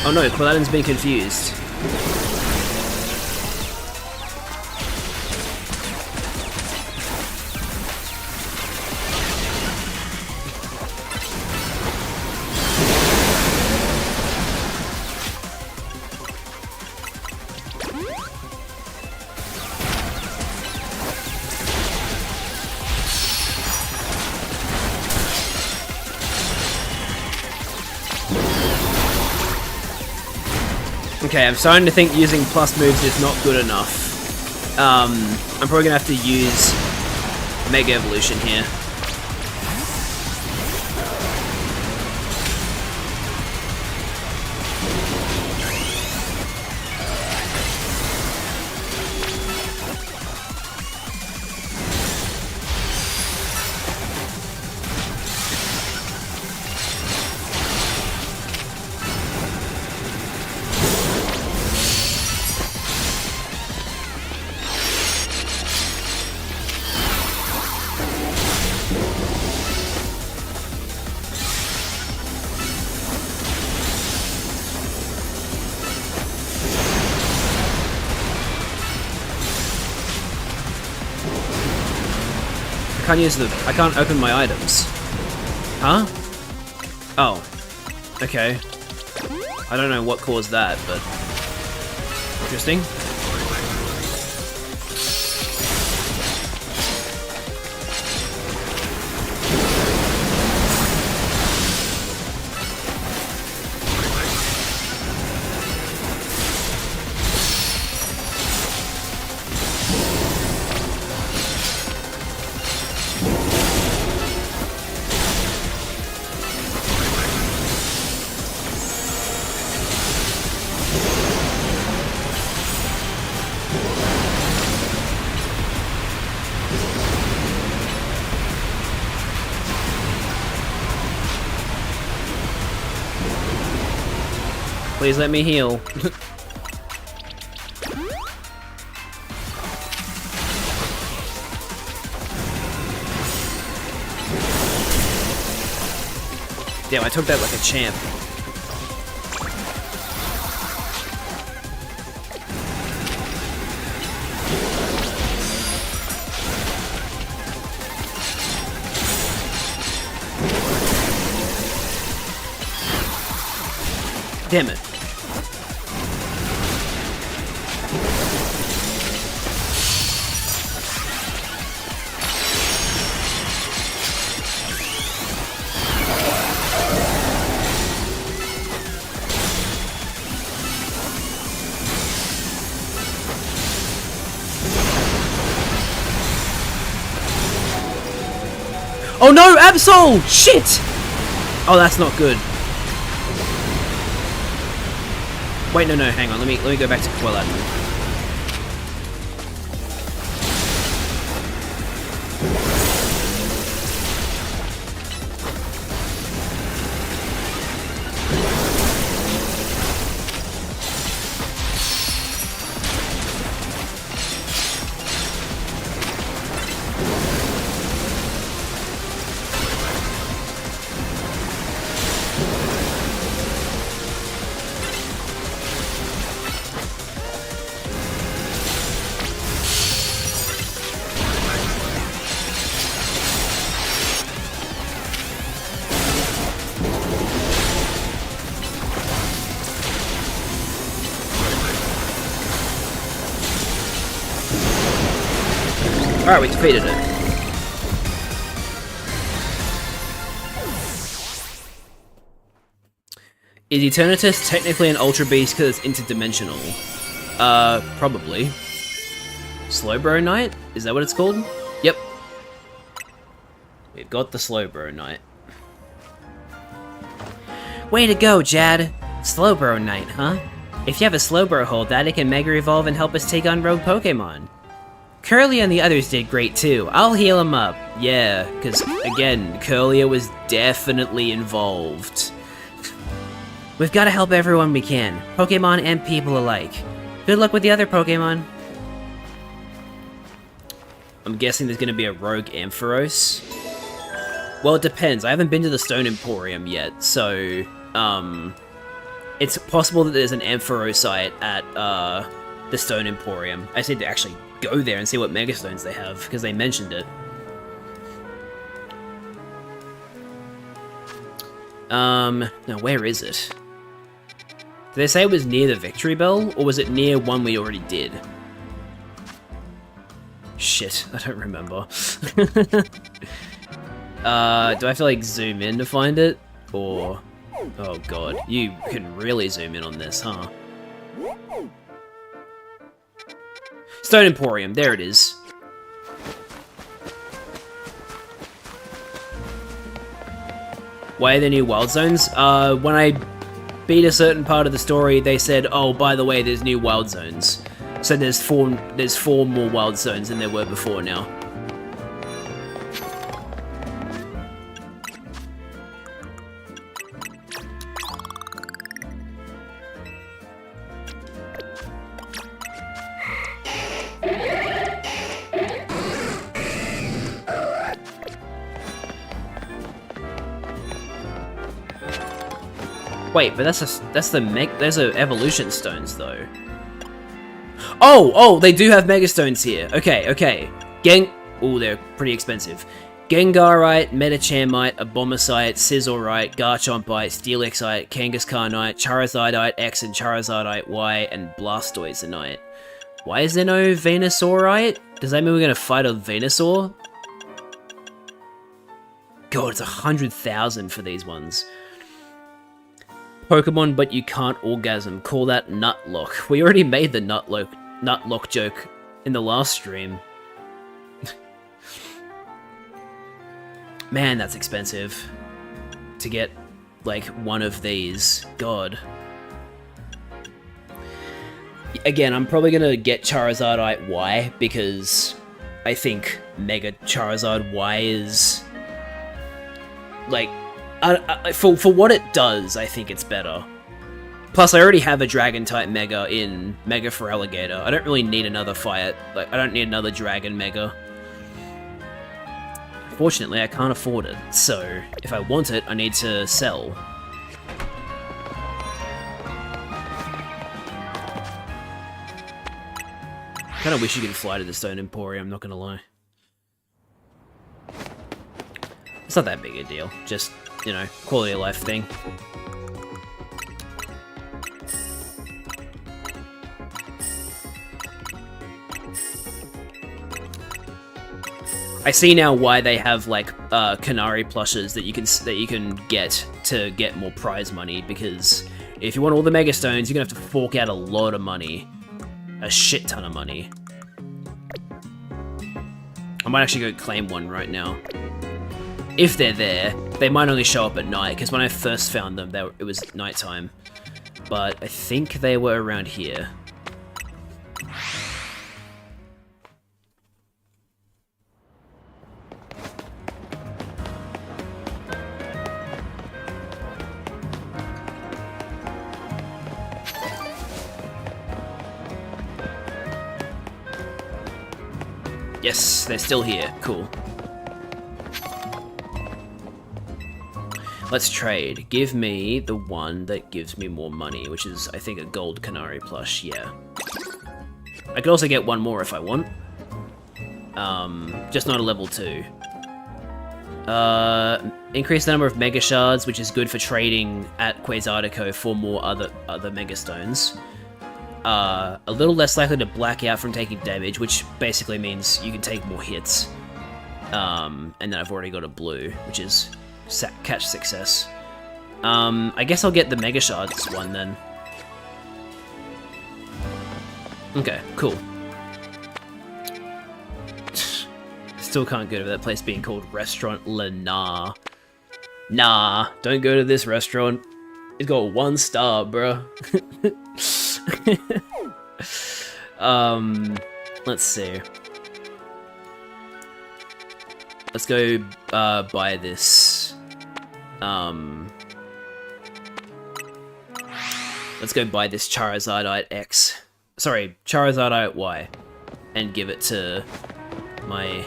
Oh no, Quilladin's been confused. Okay, I'm starting to think using plus moves is not good enough. I'm probably gonna have to use Mega Evolution here. I can't open my items. Huh? Oh. Okay. I don't know what caused that, but interesting. Please let me heal. Damn, I took that like a champ. Damn it. Oh no, Absol! Shit! Oh, that's not good. Wait, no, hang on. Let me go back to Quilladin. Alright, we defeated it. Is Eternatus technically an Ultra Beast because it's interdimensional? Probably. Slowbro Knight? Is that what it's called? Yep. We've got the Slowbro Knight. Way to go, Jad! Slowbro Knight, huh? If you have a Slowbro hold that, it can Mega Evolve and help us take on rogue Pokemon. Curly and the others did great too. I'll heal him up. Yeah, because, again, Curlia was definitely involved. We've got to help everyone we can, Pokemon and people alike. Good luck with the other Pokemon. I'm guessing there's going to be a rogue Ampharos. Well, it depends. I haven't been to the Stone Emporium yet, so, it's possible that there's an Ampharosite at, the Stone Emporium. I just need to actually go there and see what Megastones they have, because they mentioned it. Now, where is it? Did they say it was near the Victory Bell, or was it near one we already did? Shit, I don't remember. Do I have to, like, zoom in to find it? Or... oh god, you can really zoom in on this, huh? Stone Emporium, there it is. Why are there new wild zones? When I beat a certain part of the story, they said, oh, by the way, there's new wild zones. So there's four more wild zones than there were before now. Wait, but those are evolution stones though. Oh, they do have mega stones here. Okay. Oh, they're pretty expensive. Gengarite, Metachamite, Abomasite, Scissorite, Garchompite, Steelixite, Kangaskharnite, Charizardite X and Charizardite Y, and Blastoisinite. Why is there no Venusaurite? Does that mean we're gonna fight a Venusaur? God, it's 100,000 for these ones. Pokemon, but you can't orgasm. Call that Nutlock. We already made the Nutlock joke in the last stream. Man, that's expensive. To get, like, one of these. God. Again, I'm probably gonna get Charizardite Y, because I think Mega Charizard Y is... like... for what it does, I think it's better. Plus, I already have a Dragon-type Mega in Mega Feraligatr. I don't really need another Fire... like, I don't need another Dragon Mega. Fortunately, I can't afford it, so if I want it, I need to sell. I kinda wish you could fly to the Stone Emporium, I'm not gonna lie. It's not that big a deal, just, you know, quality of life thing. I see now why they have like Canary plushes that you can get to get more prize money, because if you want all the Mega Stones, you're gonna have to fork out a lot of money, a shit ton of money. I might actually go claim one right now. If they're there, they might only show up at night, because when I first found them, it was nighttime. But I think they were around here. Yes, they're still here. Cool. Let's trade. Give me the one that gives me more money, which is, I think, a gold Canary plush, yeah. I could also get one more if I want. Just not a level 2. Increase the number of Mega Shards, which is good for trading at Quasartico for more other Mega Stones. a little less likely to black out from taking damage, which basically means you can take more hits. And then I've already got a blue, which is catch success. I guess I'll get the Mega Shards one then. Okay, cool. Still can't go to that place being called Restaurant Lenar. Nah, don't go to this restaurant. It's got 1 star, bruh. Let's see. Let's go buy this. Let's go buy this Charizardite X. Sorry, Charizardite Y. And give it to my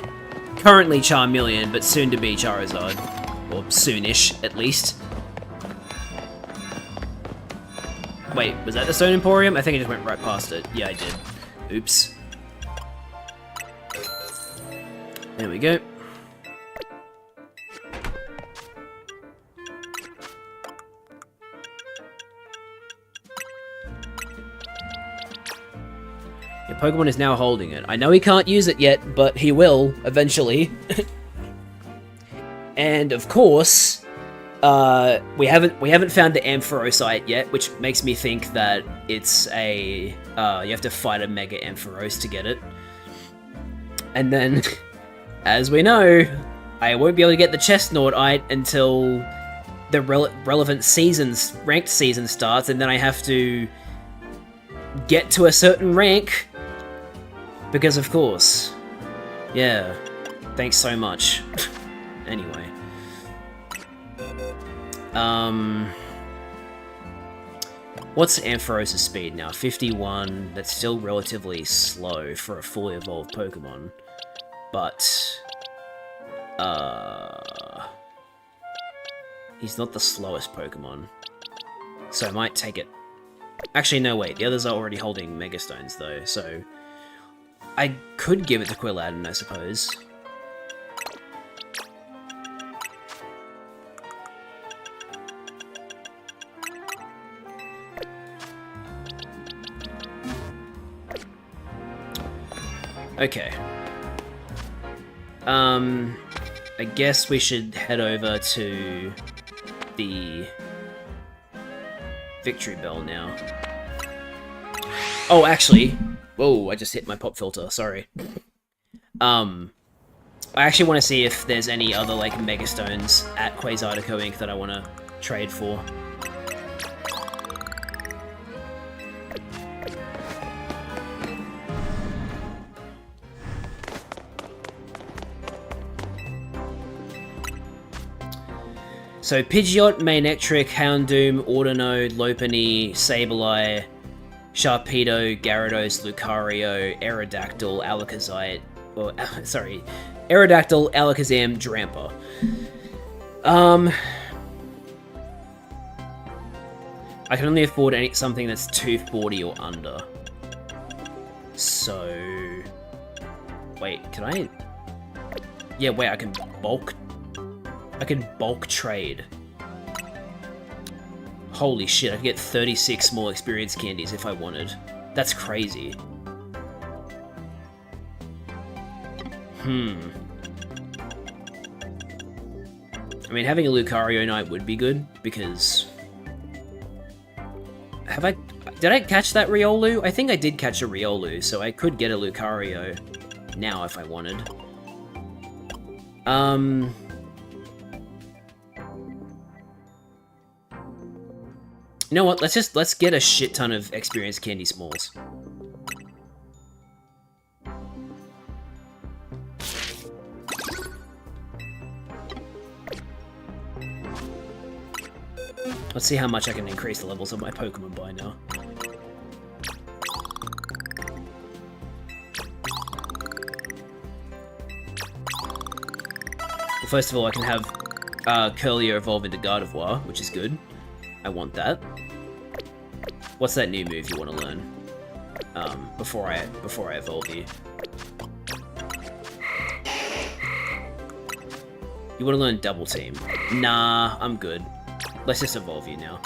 currently Charmeleon, but soon to be Charizard. Or soonish, at least. Wait, was that the Stone Emporium? I think I just went right past it. Yeah, I did. Oops. There we go. Your Pokemon is now holding it. I know he can't use it yet, but he will, eventually. And, of course, we haven't found the Ampharosite yet, which makes me think that it's a... you have to fight a Mega Ampharos to get it. And then, as we know, I won't be able to get the Chestnut until the relevant seasons, ranked season starts, and then I have to get to a certain rank. Because of course. Yeah. Thanks so much. Anyway. What's Ampharos' speed now? 51. That's still relatively slow for a fully evolved Pokemon. But... he's not the slowest Pokemon. So I might take it... Actually, no, wait. The others are already holding Mega Stones, though, so... I could give it to Quilladin, I suppose. Okay. I guess we should head over to the Victory Bell now. Oh, actually... Whoa, I just hit my pop filter, sorry. I actually want to see if there's any other, like, Megastones at Quasartico Inc. that I want to trade for. So, Pidgeot, Manectric, Houndoom, Audinode, Lopunny, Sableye, Sharpedo, Gyarados, Lucario, Aerodactyl, Alakazam, Aerodactyl, Alakazam, Drampa. I can only afford something that's 240 or under. So... Wait, can I... Yeah, wait, I can bulk trade. Holy shit, I could get 36 more experience candies if I wanted. That's crazy. I mean, having a Lucario Knight would be good, because... Did I catch that Riolu? I think I did catch a Riolu, so I could get a Lucario now if I wanted. You know what? Let's get a shit ton of experience candy smalls. Let's see how much I can increase the levels of my Pokemon by now. Well, first of all, I can have Curlier evolve into Gardevoir, which is good. I want that. What's that new move you want to learn? Before I evolve you. You want to learn Double Team? Nah, I'm good. Let's just evolve you now.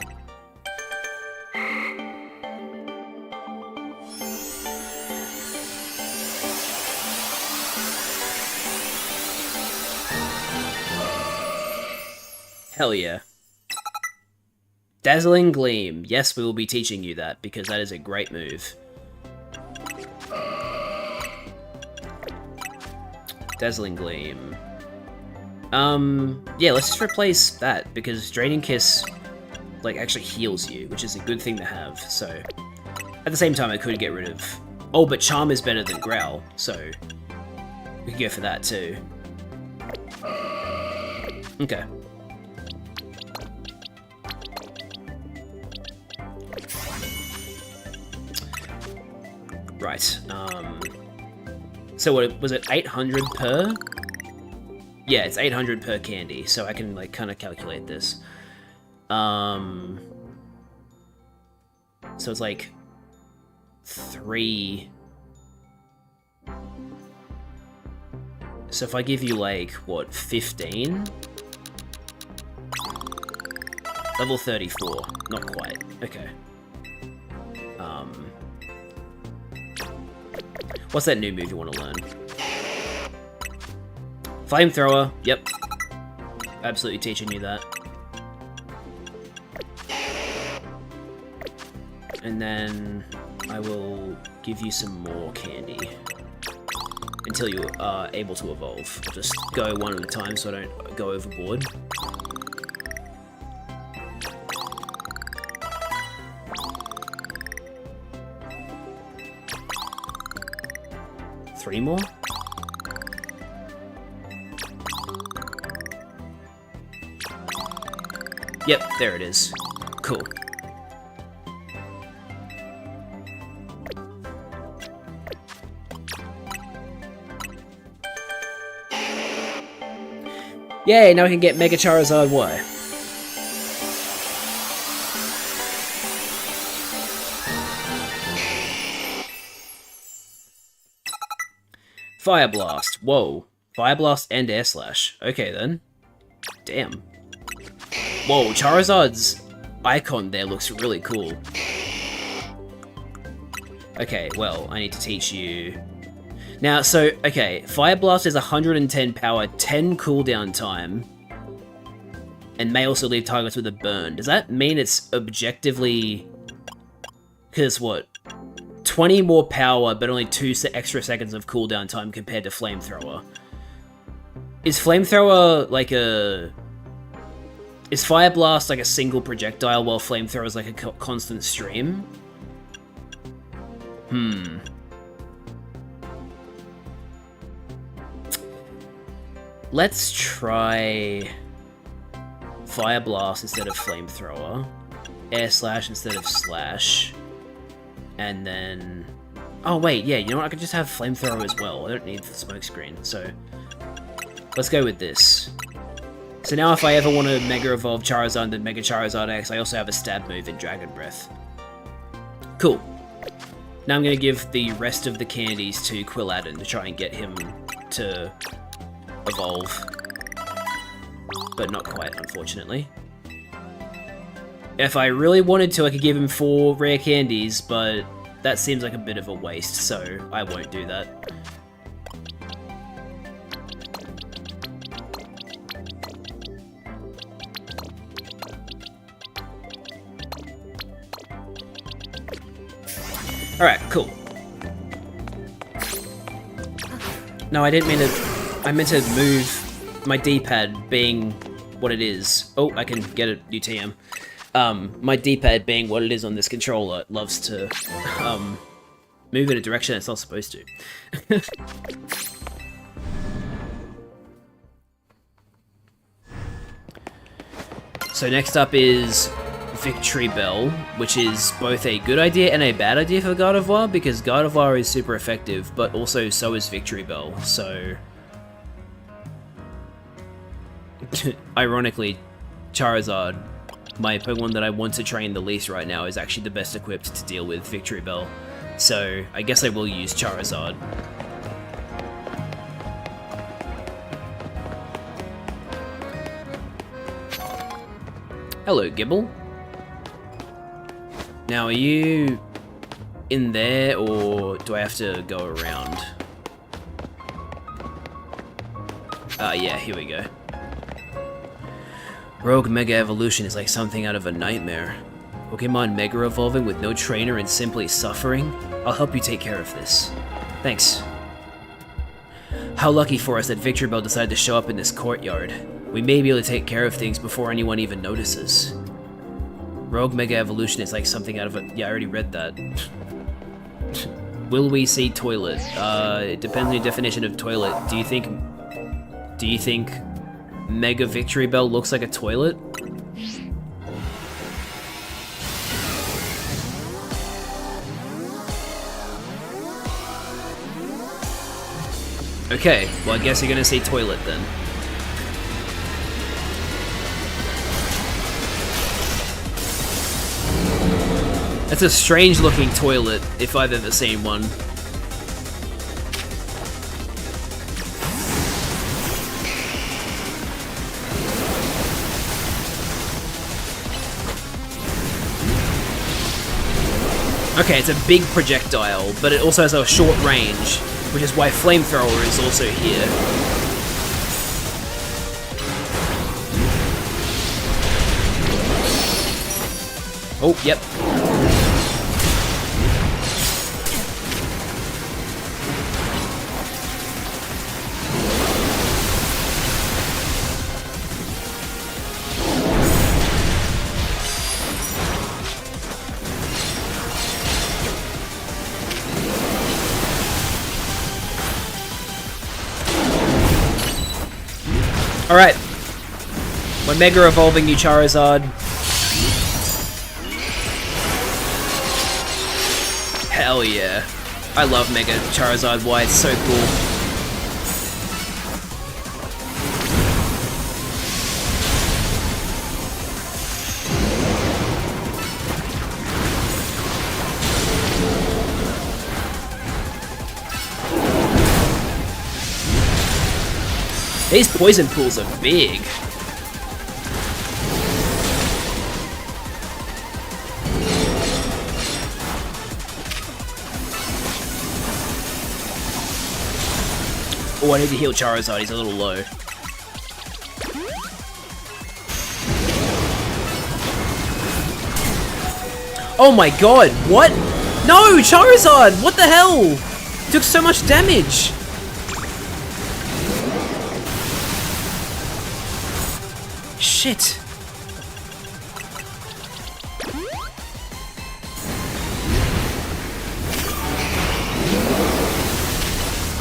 Hell yeah. Dazzling Gleam. Yes, we will be teaching you that, because that is a great move. Dazzling Gleam. Yeah, let's just replace that, because Draining Kiss, like, actually heals you, which is a good thing to have, so... At the same time, I could get rid of... Oh, but Charm is better than Growl, so... We could go for that, too. Okay. Right, so what, was it 800 per? Yeah, it's 800 per candy, so I can, like, kind of calculate this. So it's like 3. So if I give you, like, what, 15? Level 34. Not quite. Okay. What's that new move you want to learn? Flamethrower. Yep. Absolutely teaching you that. And then I will give you some more candy until you are able to evolve. I'll just go one at a time so I don't go overboard. Three more? Yep, there it is. Cool. Yay, now we can get Mega Charizard Y. Fire Blast. Whoa. Fire Blast and Air Slash. Okay then. Damn. Whoa, Charizard's icon there looks really cool. Okay, well, I need to teach you... Now, so, okay, Fire Blast is 110 power, 10 cooldown time, and may also leave targets with a burn. Does that mean it's objectively... Because what? 20 more power, but only 2 extra seconds of cooldown time compared to Flamethrower. Is Flamethrower like a... Is Fire Blast like a single projectile while Flamethrower is like a constant stream? Let's try Fire Blast instead of Flamethrower, Air Slash instead of Slash, and then... Oh wait, yeah, you know what, I could just have Flamethrower as well. I don't need the smokescreen, so... Let's go with this. So now if I ever want to Mega Evolve Charizard into Mega Charizard X, I also have a stab move in Dragon Breath. Cool. Now I'm going to give the rest of the candies to Quilladin to try and get him to evolve. But not quite, unfortunately. If I really wanted to, I could give him 4 rare candies, but that seems like a bit of a waste, so I won't do that. Alright, cool. No, I didn't mean to... I meant to move my D-pad being what it is. Oh, I can get a new TM. My D-pad being what it is on this controller loves to move in a direction it's not supposed to. So next up is Victory Bell, which is both a good idea and a bad idea for Gardevoir, because Gardevoir is super effective, but also so is Victory Bell, so... Ironically, Charizard, my Pokemon that I want to train the least right now, is actually the best equipped to deal with Victory Bell, so I guess I will use Charizard. Hello, Gibble. Now, are you in there, or do I have to go around? Yeah, here we go. Rogue Mega Evolution is like something out of a nightmare. Pokemon Mega Evolving with no trainer and simply suffering? I'll help you take care of this. Thanks. How lucky for us that Victory Bell decided to show up in this courtyard. We may be able to take care of things before anyone even notices. Rogue Mega Evolution is like something out of a... Yeah, I already read that. Will we see toilet? It depends on your definition of toilet. Do you think Mega Victory Bell looks like a toilet? Okay, well I guess you're gonna say toilet then. That's a strange looking toilet, if I've ever seen one. Okay, it's a big projectile, but it also has a short range, which is why Flamethrower is also here. Oh, yep. Alright. We're Mega Evolving you, Charizard. Hell yeah. I love Mega Charizard. Why? It's so cool. These poison pools are big. Oh, I need to heal Charizard, he's a little low. Oh my god, what? No, Charizard! What the hell? Took so much damage! Shit.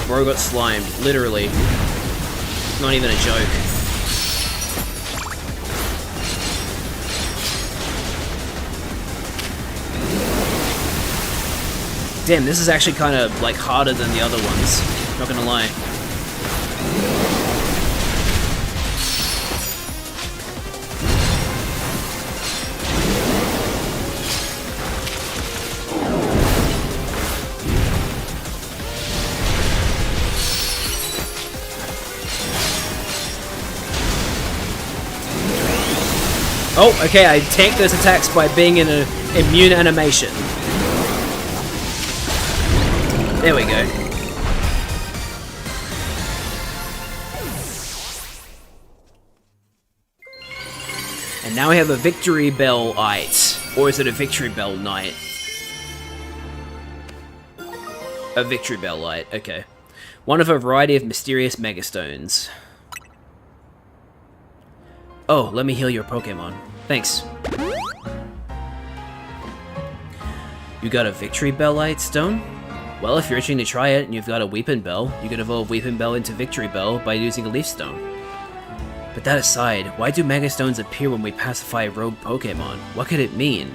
Bro got slimed, literally. Not even a joke. Damn, this is actually kind of like harder than the other ones. Not gonna lie. Oh, okay, I tanked those attacks by being in an immune animation. There we go. And now we have a Victory Bell-ite. Or is it a Victory Bell Knight? A Victory Bell-ite, okay. One of a variety of mysterious Megastones. Oh, let me heal your Pokemon. Thanks. You got a Victory Bell-ite stone? Well, if you're itching to try it and you've got a Weepin' Bell, you can evolve Weepin' Bell into Victory Bell by using a Leaf Stone. But that aside, why do Megastones appear when we pacify rogue Pokemon? What could it mean?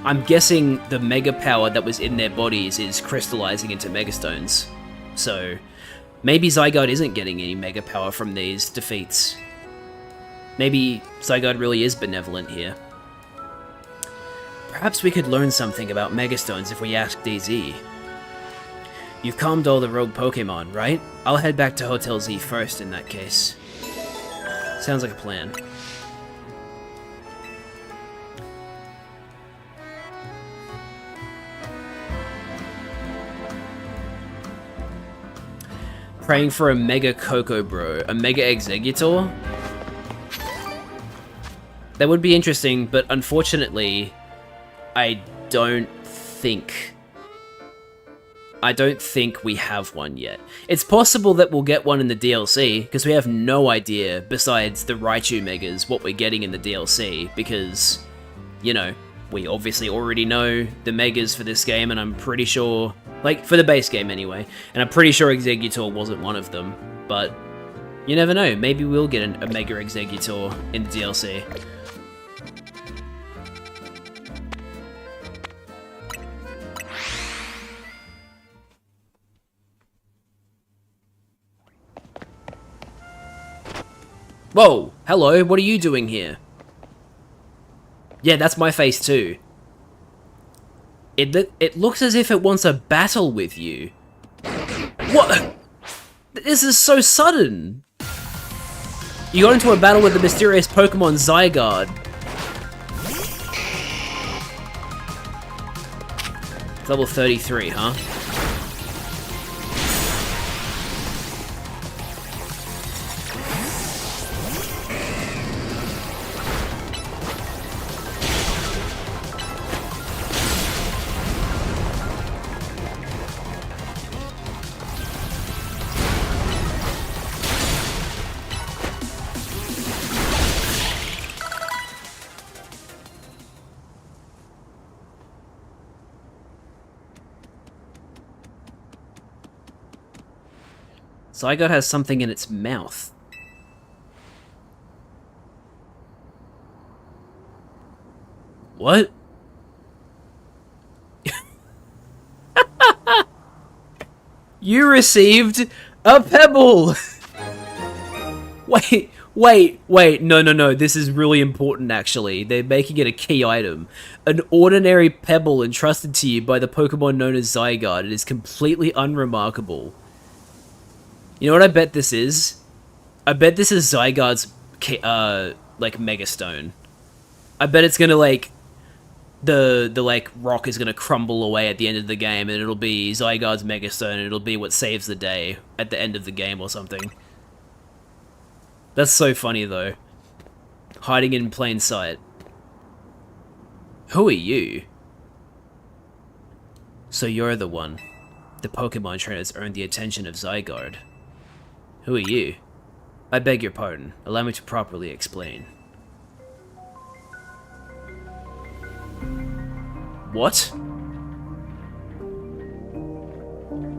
I'm guessing the Mega Power that was in their bodies is crystallizing into Megastones. So, maybe Zygarde isn't getting any Mega Power from these defeats. Maybe Zygarde really is benevolent here. Perhaps we could learn something about Megastones if we ask DZ. You've calmed all the rogue Pokemon, right? I'll head back to Hotel Z first in that case. Sounds like a plan. Praying for a Mega Koko Bro. A Mega Exeggutor? That would be interesting, but unfortunately, I don't think we have one yet. It's possible that we'll get one in the DLC, because we have no idea, besides the Raichu Megas, what we're getting in the DLC, because, you know, we obviously already know the Megas for this game, and I'm pretty sure, like, for the base game anyway, and I'm pretty sure Exeggutor wasn't one of them, but you never know, maybe we'll get a Mega Exeggutor in the DLC. Whoa! Hello, what are you doing here? Yeah, that's my face too. It looks as if it wants a battle with you. What? This is so sudden! You got into a battle with the mysterious Pokemon Zygarde. Level 33, huh? Zygarde has something in its mouth. What? You received a pebble! Wait, no, this is really important actually. They're making it a key item. An ordinary pebble entrusted to you by the Pokemon known as Zygarde. It is completely unremarkable. You know what I bet this is? I bet this is Zygarde's, like, Mega Stone. I bet it's gonna, like, the like, rock is gonna crumble away at the end of the game, and it'll be Zygarde's Mega Stone, and it'll be what saves the day at the end of the game or something. That's so funny, though. Hiding in plain sight. Who are you? So you're the one. The Pokemon trainers earned the attention of Zygarde. Who are you? I beg your pardon. Allow me to properly explain. What?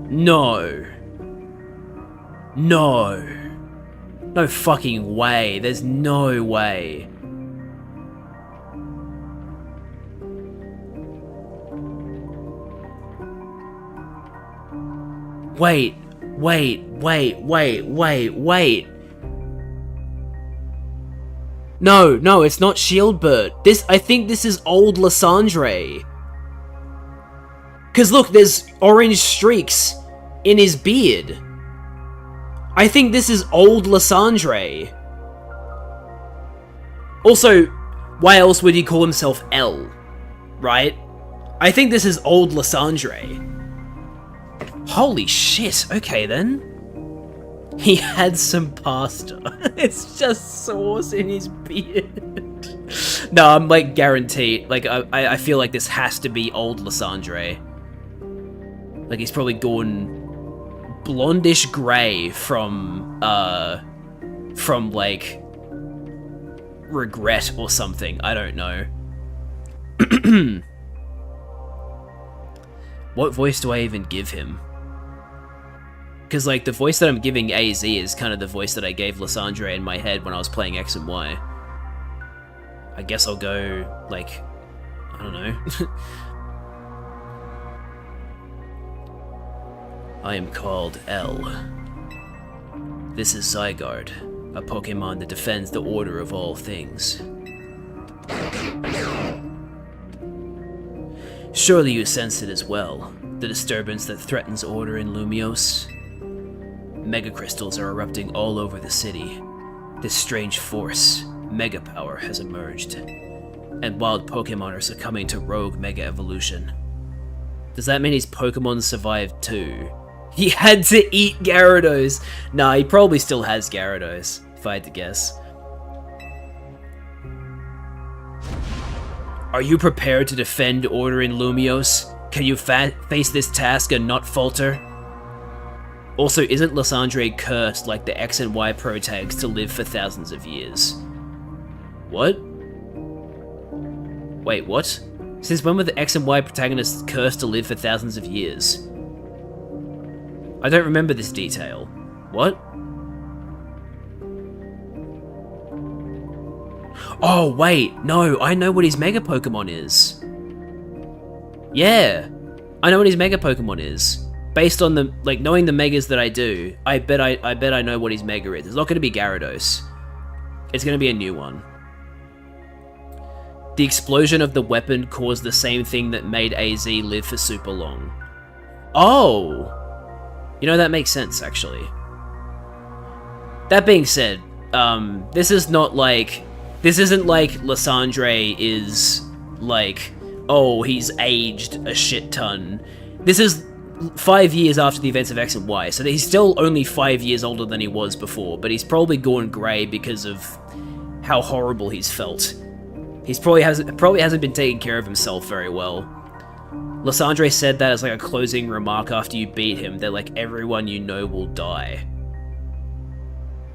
No. No. No fucking way. There's no way. Wait. No, it's not Shieldbert. I think this is old Lysandre. Cause look, there's orange streaks in his beard. I think this is old Lysandre. Also, why else would he call himself L? Right? I think this is old Lysandre. Holy shit, okay then. He had some pasta. It's just sauce in his beard. No, I'm like guaranteed. Like, I feel like this has to be old Lysandre. Like, he's probably gone blondish grey from like, regret or something. I don't know. What voice do I even give him? Because, like, the voice that I'm giving AZ is kind of the voice that I gave Lysandre in my head when I was playing X and Y. I guess I'll go, like, I don't know. I am called L. This is Zygarde, a Pokemon that defends the order of all things. Surely you sense it as well, the disturbance that threatens order in Lumiose. Mega crystals are erupting all over the city. This strange force, Mega Power, has emerged, and wild Pokemon are succumbing to rogue Mega Evolution. Does that mean his Pokemon survived too? He had to eat Gyarados! Nah, he probably still has Gyarados, if I had to guess. Are you prepared to defend order in Lumios? Can you face this task and not falter? Also, isn't Lysandre cursed like the X and Y protags to live for thousands of years? What? Wait, what? Since when were the X and Y protagonists cursed to live for thousands of years? I don't remember this detail. What? Oh, wait, no, I know what his Mega Pokemon is. Yeah, I know what his Mega Pokemon is. Based on the, like, knowing the Megas that I do, I bet I know what his Mega is. It's not going to be Gyarados. It's going to be a new one. The explosion of the weapon caused the same thing that made AZ live for super long. Oh! You know, that makes sense, actually. That being said, this isn't like Lysandre is, like, oh, he's aged a shit ton. This is 5 years after the events of X and Y, so he's still only 5 years older than he was before, but he's probably gone grey because of how horrible he's felt. He's probably hasn't been taking care of himself very well. Lysandre said that as like a closing remark after you beat him, that like everyone you know will die.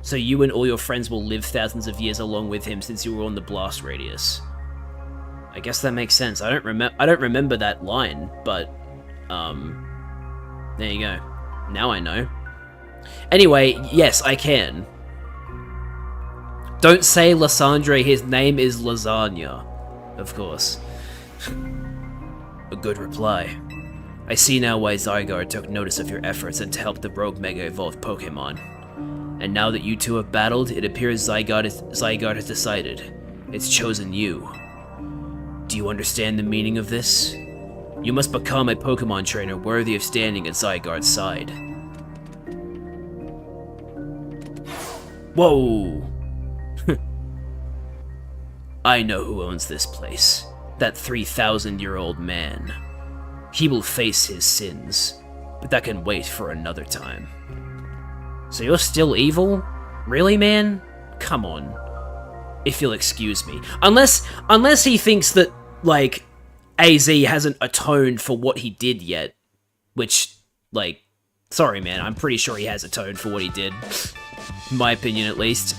So you and all your friends will live thousands of years along with him since you were on the blast radius. I guess that makes sense. I don't remember that line, but there you go. Now I know. Anyway, yes, I can. Don't say Lysandre, his name is Lasagna. Of course. A good reply. I see now why Zygarde took notice of your efforts and to help the rogue Mega Evolved Pokemon. And now that you two have battled, it appears Zygarde has decided. It's chosen you. Do you understand the meaning of this? You must become a Pokemon trainer worthy of standing at Zygarde's side. Whoa! I know who owns this place. That 3,000-year-old man. He will face his sins, but that can wait for another time. So you're still evil? Really, man? Come on. If you'll excuse me. Unless he thinks that, like, AZ hasn't atoned for what he did yet. Which, like, sorry, man, I'm pretty sure he has atoned for what he did. In my opinion, at least.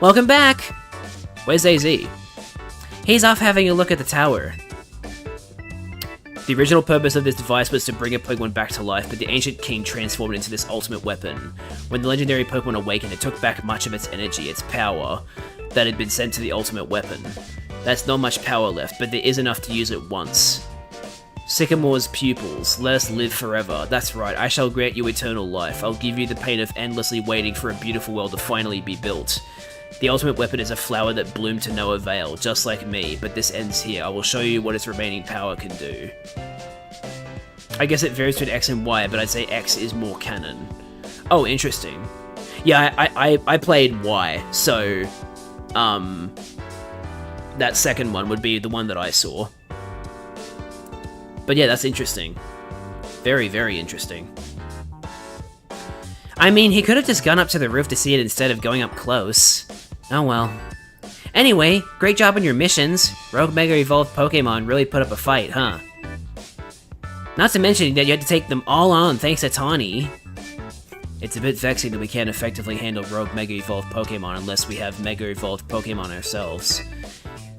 Welcome back! Where's AZ? He's off having a look at the tower. The original purpose of this device was to bring a Pokemon back to life, but the Ancient King transformed it into this ultimate weapon. When the legendary Pokemon awakened, it took back much of its energy, its power, that had been sent to the ultimate weapon. That's not much power left, but there is enough to use it once. Sycamore's pupils, let us live forever. That's right, I shall grant you eternal life. I'll give you the pain of endlessly waiting for a beautiful world to finally be built. The ultimate weapon is a flower that bloomed to no avail, just like me, but this ends here. I will show you what its remaining power can do. I guess it varies between X and Y, but I'd say X is more canon. Oh, interesting. Yeah, I played Y, so, that second one would be the one that I saw. But yeah, that's interesting. Very, very interesting. I mean, he could have just gone up to the roof to see it instead of going up close. Oh well. Anyway, great job on your missions. Rogue Mega Evolved Pokemon really put up a fight, huh? Not to mention that you had to take them all on thanks to Tawny. It's a bit vexing that we can't effectively handle Rogue Mega Evolved Pokemon unless we have Mega Evolved Pokemon ourselves.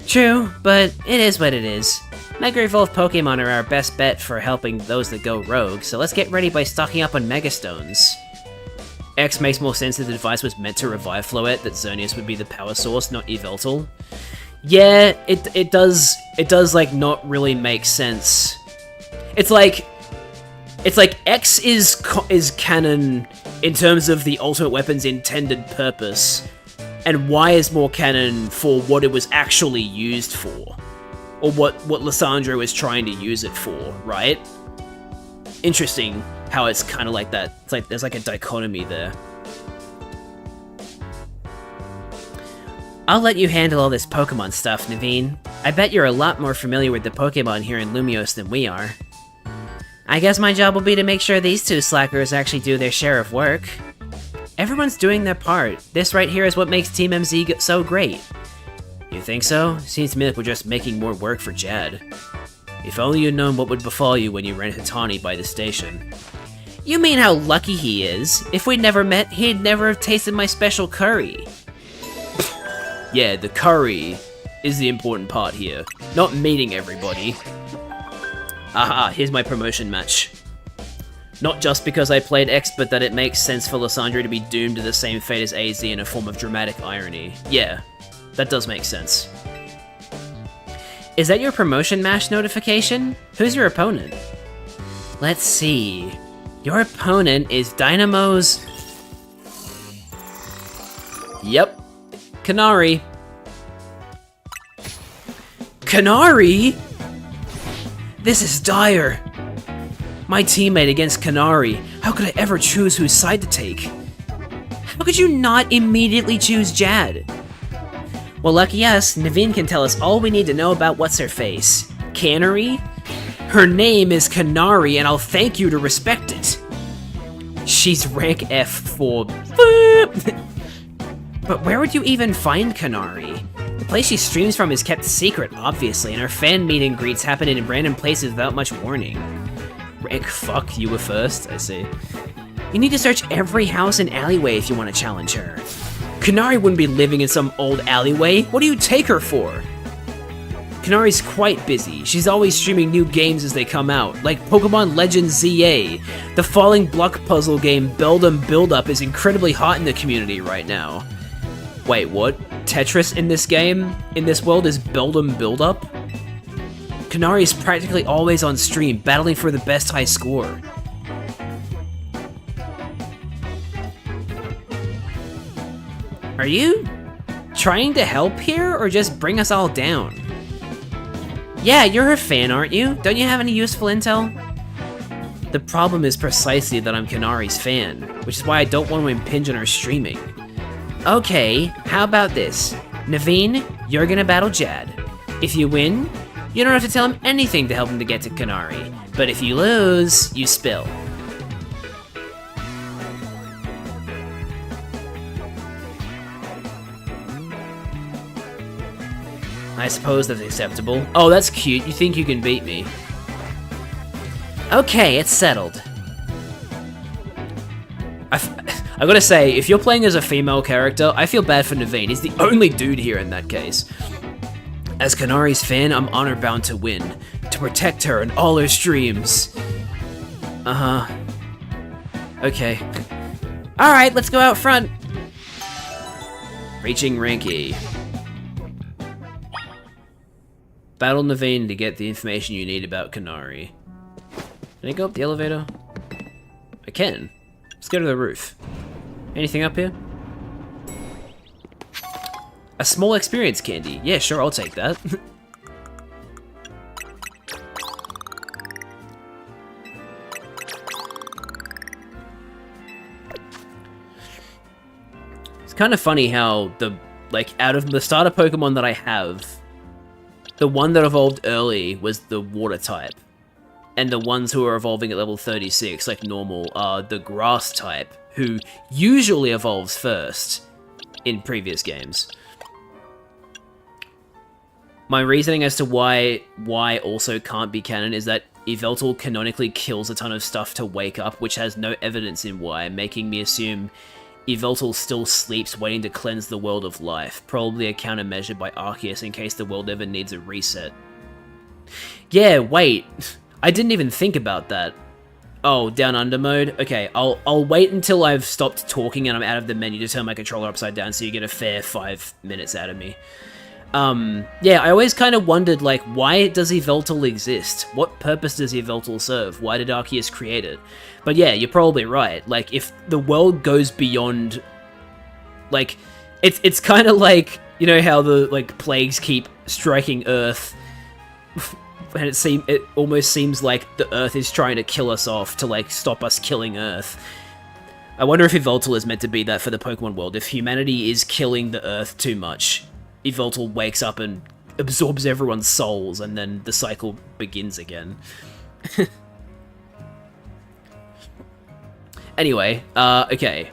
True, but it is what it is. Mega Evolved Pokemon are our best bet for helping those that go rogue, so let's get ready by stocking up on Mega Stones. X makes more sense that the device was meant to revive Floette, that Xerneas would be the power source, not Yveltal. Yeah, it does like not really make sense. It's like X is canon in terms of the ultimate weapon's intended purpose, and Y is more canon for what it was actually used for, or what Lysandre was trying to use it for, right? Interesting how it's kind of like that. It's like there's like a dichotomy there. I'll let you handle all this Pokemon stuff, Naveen. I bet you're a lot more familiar with the Pokemon here in Lumios than we are. I guess my job will be to make sure these two slackers actually do their share of work. Everyone's doing their part. This right here is what makes Team MZ so great. You think so? Seems to me like we're just making more work for Jad. If only you'd known what would befall you when you ran into Tawny by the station. You mean how lucky he is? If we'd never met, he'd never have tasted my special curry. Yeah, the curry is the important part here. Not meeting everybody. Aha, here's my promotion match. Not just because I played X, but that it makes sense for Lysandre to be doomed to the same fate as AZ in a form of dramatic irony. Yeah, that does make sense. Is that your promotion match notification? Who's your opponent? Let's see. Your opponent is Dynamo's... Yep. Kanari. Kanari? This is dire. My teammate against Kanari. How could I ever choose whose side to take? How could you not immediately choose Jad? Well, lucky us, Naveen can tell us all we need to know about what's-her-face. Canary? Her name is Kanari, and I'll thank you to respect it. She's rank F for... But where would you even find Kanari? The place she streams from is kept secret, obviously, and her fan meet and greets happen in random places without much warning. Rank fuck, you were first, I see. You need to search every house and alleyway if you want to challenge her. Kanari wouldn't be living in some old alleyway. What do you take her for? Kanari's quite busy. She's always streaming new games as they come out, like Pokemon Legends ZA. The falling block puzzle game Beldum Build-Up is incredibly hot in the community right now. Wait, what? Tetris in this game, in this world, is Beldum Build-Up? Kanari is practically always on stream, battling for the best high score. Are you trying to help here, or just bring us all down? Yeah, you're her fan, aren't you? Don't you have any useful intel? The problem is precisely that I'm Kanari's fan, which is why I don't want to impinge on her streaming. Okay, how about this? Naveen, you're gonna battle Jad. If you win, you don't have to tell him anything to help him to get to Kanari. But if you lose, you spill. I suppose that's acceptable. Oh, that's cute. You think you can beat me. Okay, it's settled. I gotta say, if you're playing as a female character, I feel bad for Naveen. He's the only dude here in that case. As Kanari's fan, I'm honor-bound to win. To protect her and all her streams. Uh-huh. Okay. Alright, let's go out front. Reaching rank E. Battle Naveen to get the information you need about Kanari. Can I go up the elevator? I can. Let's go to the roof. Anything up here? A small experience candy. Yeah, sure, I'll take that. It's kind of funny how out of the starter Pokemon that I have, the one that evolved early was the water type. And the ones who are evolving at level 36, like normal, are the grass type, who usually evolves first in previous games. My reasoning as to why also can't be canon is that Yveltal canonically kills a ton of stuff to wake up, which has no evidence in Y, making me assume Yveltal still sleeps waiting to cleanse the world of life, probably a countermeasure by Arceus in case the world ever needs a reset. Yeah, wait, I didn't even think about that. Oh, down under mode? Okay, I'll wait until I've stopped talking and I'm out of the menu to turn my controller upside down so you get a fair 5 minutes out of me. Yeah, I always kind of wondered, like, why does Yveltal exist? What purpose does Yveltal serve? Why did Arceus create it? But yeah, you're probably right. Like, if the world goes beyond... Like, it's kind of like, you know how the, like, plagues keep striking Earth... And it almost seems like the Earth is trying to kill us off to, like, stop us killing Earth. I wonder if Yveltal is meant to be that for the Pokemon world. If humanity is killing the Earth too much, Yveltal wakes up and absorbs everyone's souls, and then the cycle begins again. Anyway, okay.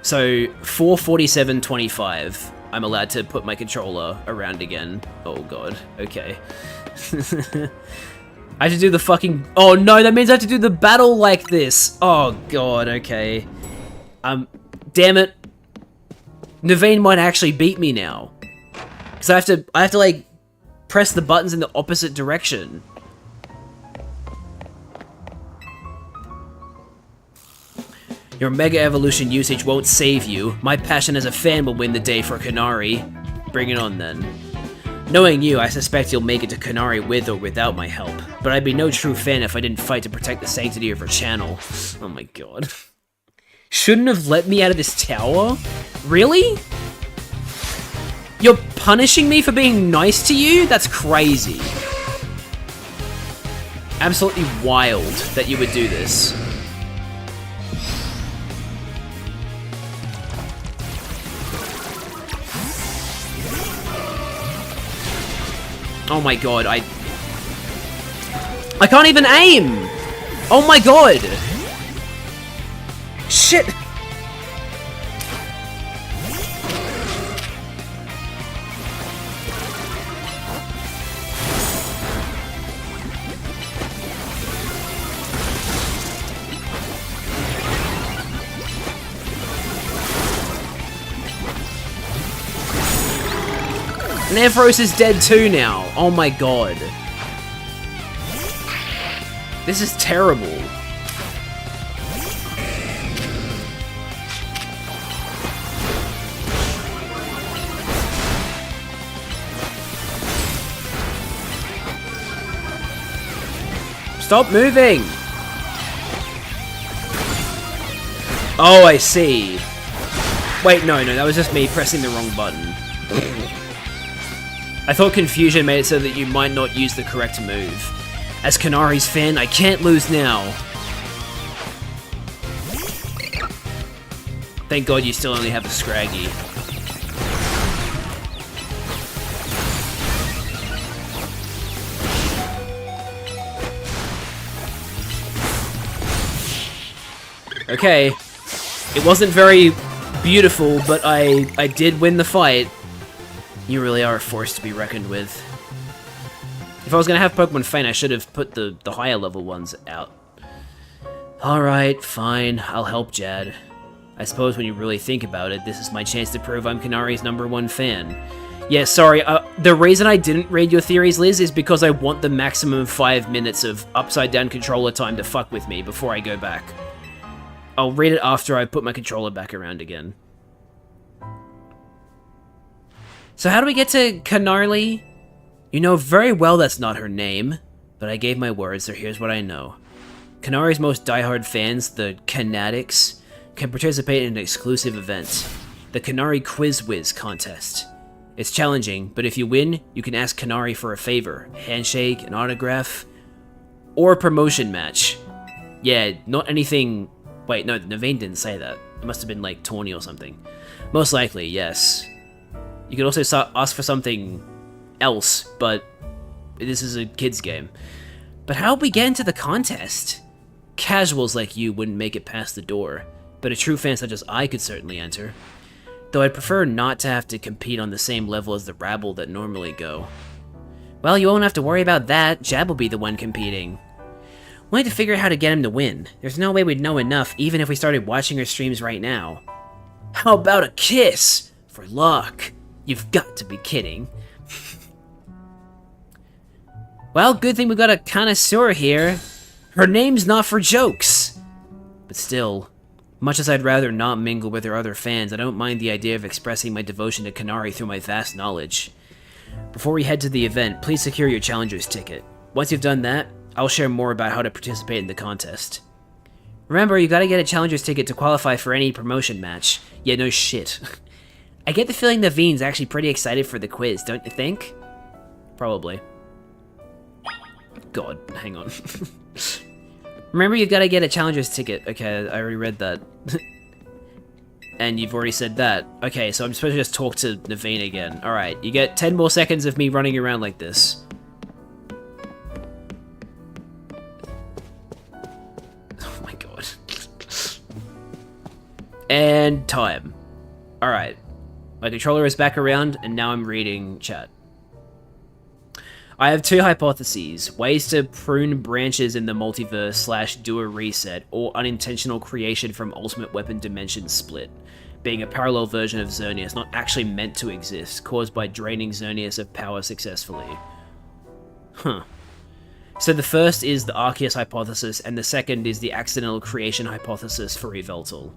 So, 447.25. I'm allowed to put my controller around again. Oh god, okay. I have to do the fucking... Oh no, that means I have to do the battle like this. Oh god, okay. Damn it. Naveen might actually beat me now. Because I have to like, press the buttons in the opposite direction. Your Mega Evolution usage won't save you. My passion as a fan will win the day for Kanari. Bring it on then. Knowing you, I suspect you'll make it to Kanari with or without my help. But I'd be no true fan if I didn't fight to protect the sanctity of her channel. Oh my god. Shouldn't have let me out of this tower? Really? You're punishing me for being nice to you? That's crazy. Absolutely wild that you would do this. Oh my god, I can't even aim! Oh my god! Shit! Nevros is dead too now. Oh my god. This is terrible. Stop moving! Oh, I see. Wait, no, that was just me pressing the wrong button. I thought confusion made it so that you might not use the correct move. As Kanari's fan, I can't lose now. Thank god you still only have a Scraggy. Okay. It wasn't very beautiful, but I did win the fight. You really are a force to be reckoned with. If I was gonna have Pokemon Faint, I should have put the higher level ones out. Alright, fine, I'll help Jad. I suppose when you really think about it, this is my chance to prove I'm Kanari's #1 fan. Yeah, sorry, the reason I didn't read your theories, Liz, is because I want the maximum 5 minutes of upside-down controller time to fuck with me before I go back. I'll read it after I put my controller back around again. So how do we get to Kanarli? You know very well that's not her name, but I gave my word, so here's what I know. Kanari's most diehard fans, the Kanatics, can participate in an exclusive event, the Kanari Quiz Wiz contest. It's challenging, but if you win, you can ask Kanari for a favor, handshake, an autograph, or a promotion match. Yeah, not anything... Wait, no, Naveen didn't say that. It must have been like Tawny or something. Most likely, yes. You could also ask for something else, but this is a kid's game. But how'd we get into the contest? Casuals like you wouldn't make it past the door, but a true fan such as I could certainly enter. Though I'd prefer not to have to compete on the same level as the rabble that normally go. Well, you won't have to worry about that. Jab will be the one competing. We need to figure out how to get him to win. There's no way we'd know enough even if we started watching her streams right now. How about a kiss? For luck. You've got to be kidding. Well, good thing we've got a connoisseur here. Her name's not for jokes. But still, much as I'd rather not mingle with her other fans, I don't mind the idea of expressing my devotion to Kanari through my vast knowledge. Before we head to the event, please secure your challenger's ticket. Once you've done that, I'll share more about how to participate in the contest. Remember, you gotta get a challenger's ticket to qualify for any promotion match. Yeah, no shit. I get the feeling Naveen's actually pretty excited for the quiz, don't you think? Probably. God, hang on. Remember, you've got to get a challenger's ticket. Okay, I already read that. And you've already said that. Okay, so I'm supposed to just talk to Naveen again. Alright, you get 10 more seconds of me running around like this. Oh my god. And time. Alright. My controller is back around, and now I'm reading chat. I have two hypotheses. Ways to prune branches in the multiverse / do a reset, or unintentional creation from Ultimate Weapon Dimension Split, being a parallel version of Xerneas not actually meant to exist, caused by draining Xerneas of power successfully. Huh. So the first is the Arceus hypothesis, and the second is the accidental creation hypothesis for Yveltal.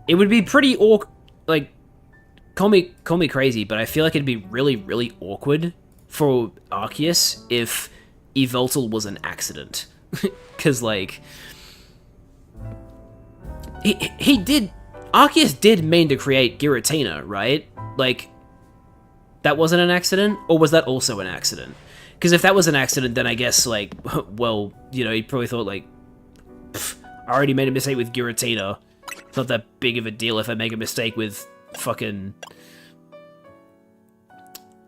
It would be pretty like, call me crazy, but I feel like it'd be really, really awkward for Arceus if Yveltal was an accident. Because, like, Arceus did mean to create Giratina, right? Like, that wasn't an accident? Or was that also an accident? Because if that was an accident, then I guess, like, well, you know, he probably thought, like, I already made a mistake with Giratina. It's not that big of a deal if I make a mistake with fucking...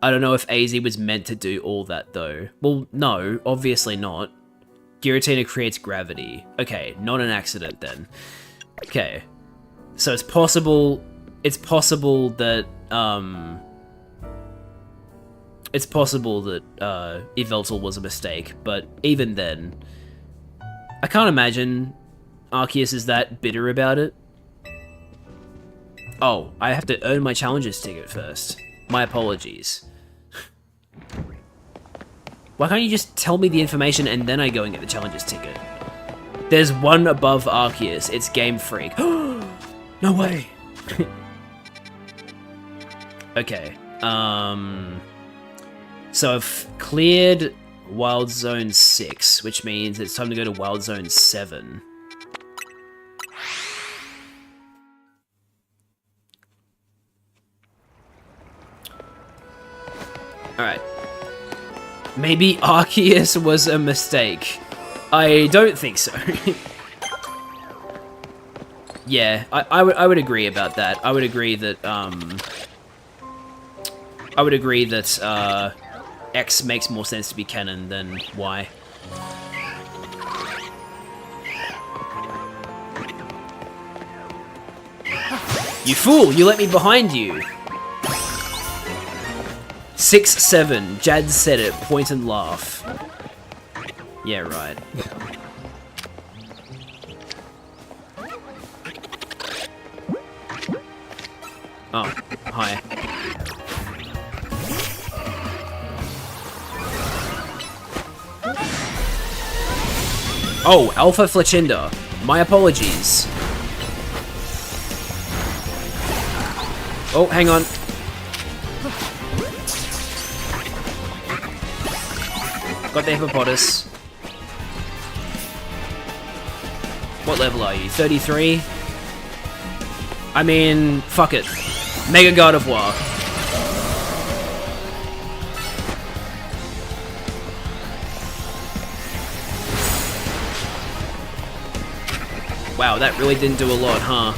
I don't know if AZ was meant to do all that, though. Well, no, obviously not. Giratina creates gravity. Okay, not an accident, then. Okay. So it's possible that, Yveltal was a mistake, but even then, I can't imagine Arceus is that bitter about it. Oh, I have to earn my challenges ticket first. My apologies. Why can't you just tell me the information and then I go and get the challenges ticket? There's one above Arceus. It's Game Freak. No way! Okay, so I've cleared Wild Zone 6, which means it's time to go to Wild Zone 7. Alright. Maybe Arceus was a mistake. I don't think so. Yeah, I would agree about that. I would agree that, X makes more sense to be canon than Y. You fool! You let me behind you! 6-7. Jad said it. Point and laugh. Yeah, right. Oh, hi. Oh, Alpha Fletchinder. My apologies. Oh, hang on. Got the Hippopotas. What level are you? 33? I mean, fuck it. Mega God of War. Wow, that really didn't do a lot, huh?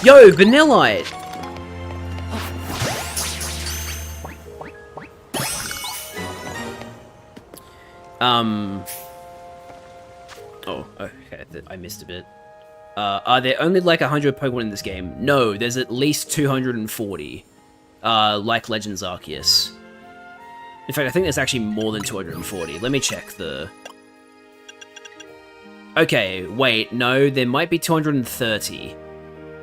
Yo, Vanillite! Oh, okay, I missed a bit. Are there only like 100 Pokemon in this game? No, there's at least 240. Like Legends Arceus. In fact, I think there's actually more than 240. Let me check the... Okay, wait, no, there might be 230.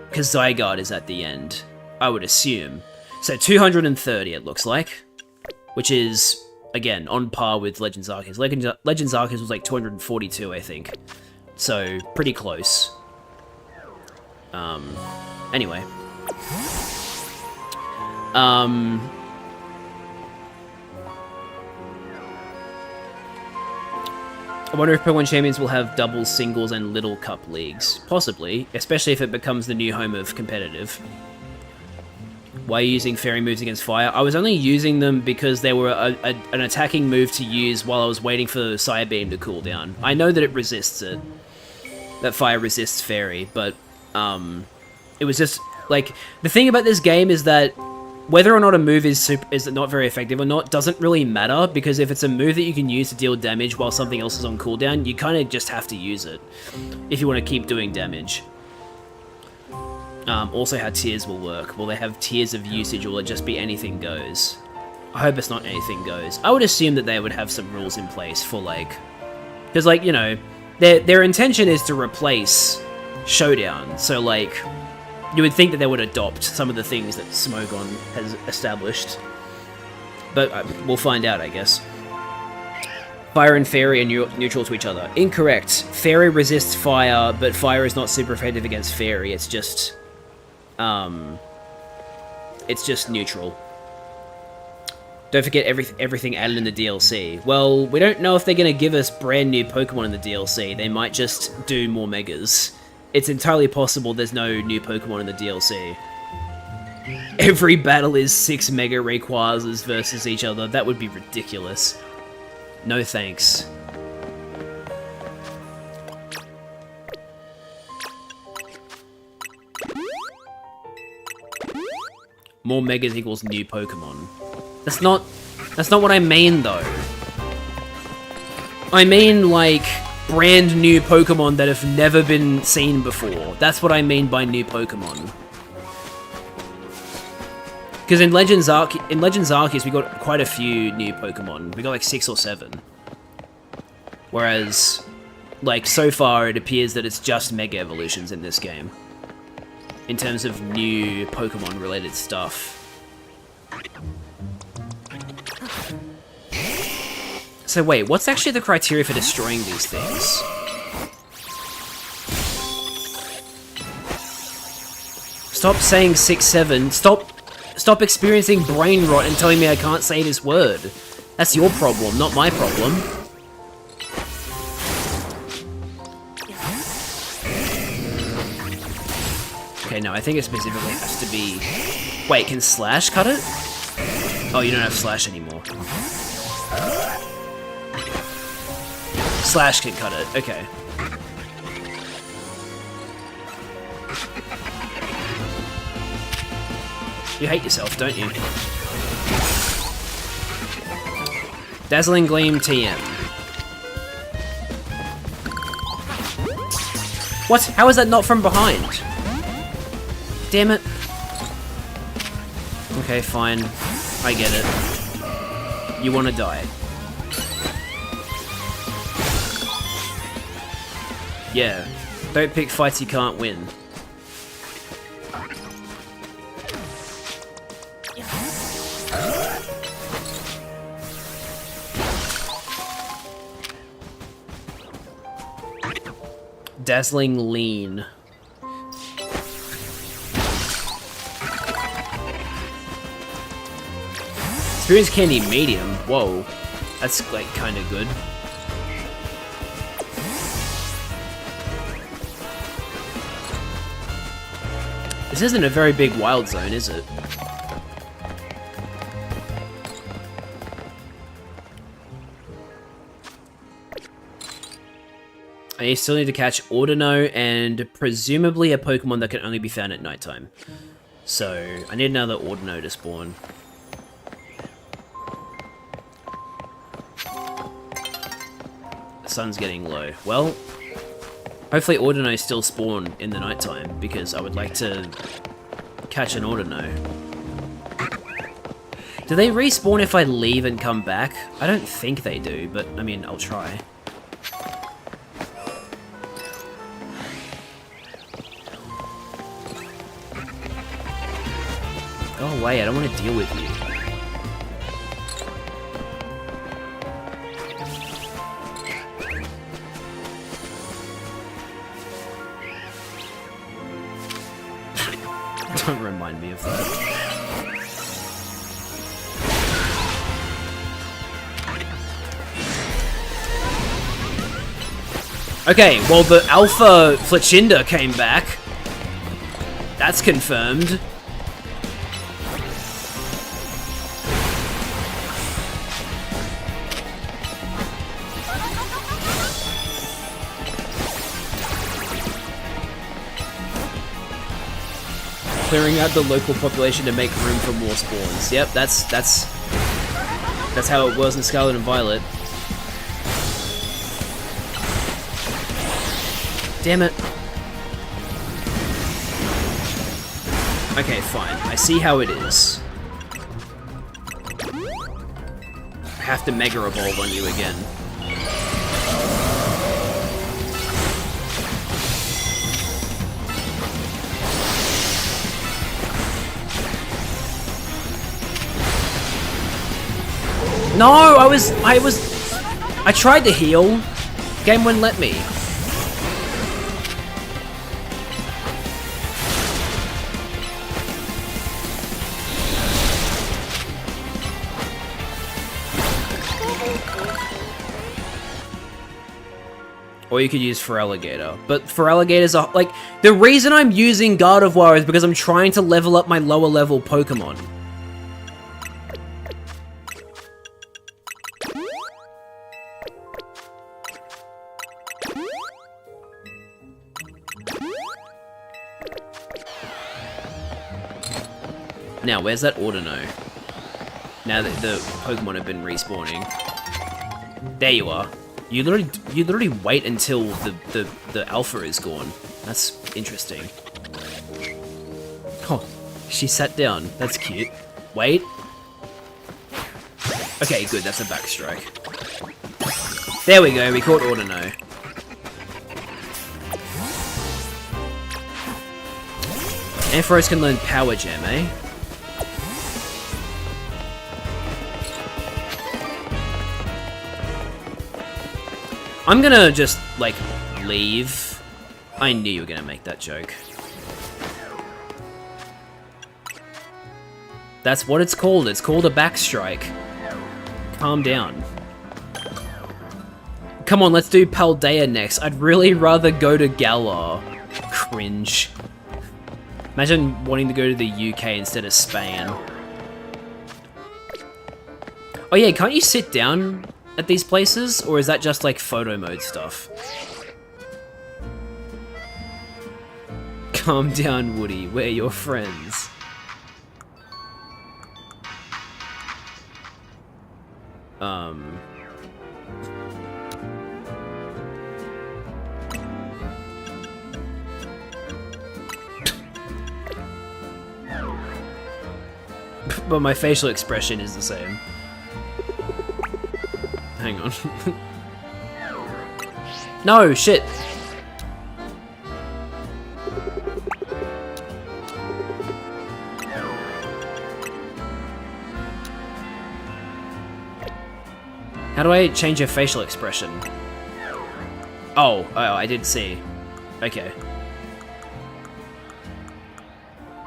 Because Zygarde is at the end, I would assume. So 230 it looks like. Which is, again, on par with Legends Arceus. Legends Arceus was like 242, I think. So, pretty close. Anyway. I wonder if Pokemon Champions will have doubles, singles, and little cup leagues. Possibly, especially if it becomes the new home of competitive. Why are you using fairy moves against fire? I was only using them because they were an attacking move to use while I was waiting for the Psy Beam to cool down. I know that it resists it. That fire resists fairy, but it was just, like, the thing about this game is that whether or not a move is not very effective or not doesn't really matter, because if it's a move that you can use to deal damage while something else is on cooldown, you kind of just have to use it if you want to keep doing damage. Also how tiers will work. Will they have tiers of usage, or will it just be anything goes? I hope it's not anything goes. I would assume that they would have some rules in place for, like... Because, like, you know, their intention is to replace Showdown, so, like... You would think that they would adopt some of the things that Smogon has established. But we'll find out, I guess. Fire and Fairy are neutral to each other. Incorrect. Fairy resists fire, but fire is not super effective against Fairy. It's just... it's just neutral. Don't forget everything added in the DLC. Well, we don't know if they're going to give us brand new Pokemon in the DLC. They might just do more Megas. It's entirely possible there's no new Pokemon in the DLC. Every battle is 6 Mega Rayquazas versus each other. That would be ridiculous. No thanks. More Megas equals new Pokemon. That's not what I mean, though. I mean, like, brand new Pokemon that have never been seen before. That's what I mean by new Pokemon. Because in Legends Arceus, we got quite a few new Pokemon. We got like 6 or 7. Whereas, like, so far it appears that it's just Mega Evolutions in this game. In terms of new Pokemon-related stuff. So wait, what's actually the criteria for destroying these things? Stop saying 6, 7. Stop experiencing brain rot and telling me I can't say this word. That's your problem, not my problem. Okay, no, I think it specifically has to be... Wait, can Slash cut it? Oh, you don't have Slash anymore. Slash can cut it, okay. You hate yourself, don't you? Dazzling Gleam TM. What? How is that not from behind? Damn it. Okay, fine. I get it. You want to die. Yeah. Don't pick fights you can't win. Dazzling Lean. Experience Candy Medium. Whoa. That's, like, kind of good. This isn't a very big wild zone, is it? I still need to catch Ordino and presumably a Pokemon that can only be found at nighttime. So, I need another Ordino to spawn. The sun's getting low. Well, hopefully Ordino still spawn in the nighttime, because I would like to catch an Ordino. Do they respawn if I leave and come back? I don't think they do, but I mean, I'll try. Go away, I don't want to deal with you. Don't remind me of that. Okay, well the Alpha Fletchinder came back. That's confirmed. Clearing out the local population to make room for more spawns. Yep, that's how it was in Scarlet and Violet. Damn it. Okay, fine. I see how it is. I have to Mega Evolve on you again. No, I tried to heal. Game wouldn't let me. Or you could use Feraligatr. But Feraligatrs are, like, the reason I'm using Gardevoir is because I'm trying to level up my lower level Pokemon. Now, where's that Ordino? Now that the Pokemon have been respawning. There you are. You literally wait until the alpha is gone. That's interesting. Oh, she sat down. That's cute. Wait. Okay, good. That's a backstrike. There we go. We caught Ordino. Ampharos can learn Power Gem, eh? I'm gonna just, like, leave. I knew you were gonna make that joke. That's what it's called. It's called a backstrike. Calm down. Come on, let's do Paldea next. I'd really rather go to Galar. Cringe. Imagine wanting to go to the UK instead of Spain. Oh yeah, can't you sit down at these places, or is that just like photo mode stuff? Calm down, Woody. We're your friends. But my facial expression is the same. Hang on. No, shit. How do I change your facial expression? Oh, I did see. Okay.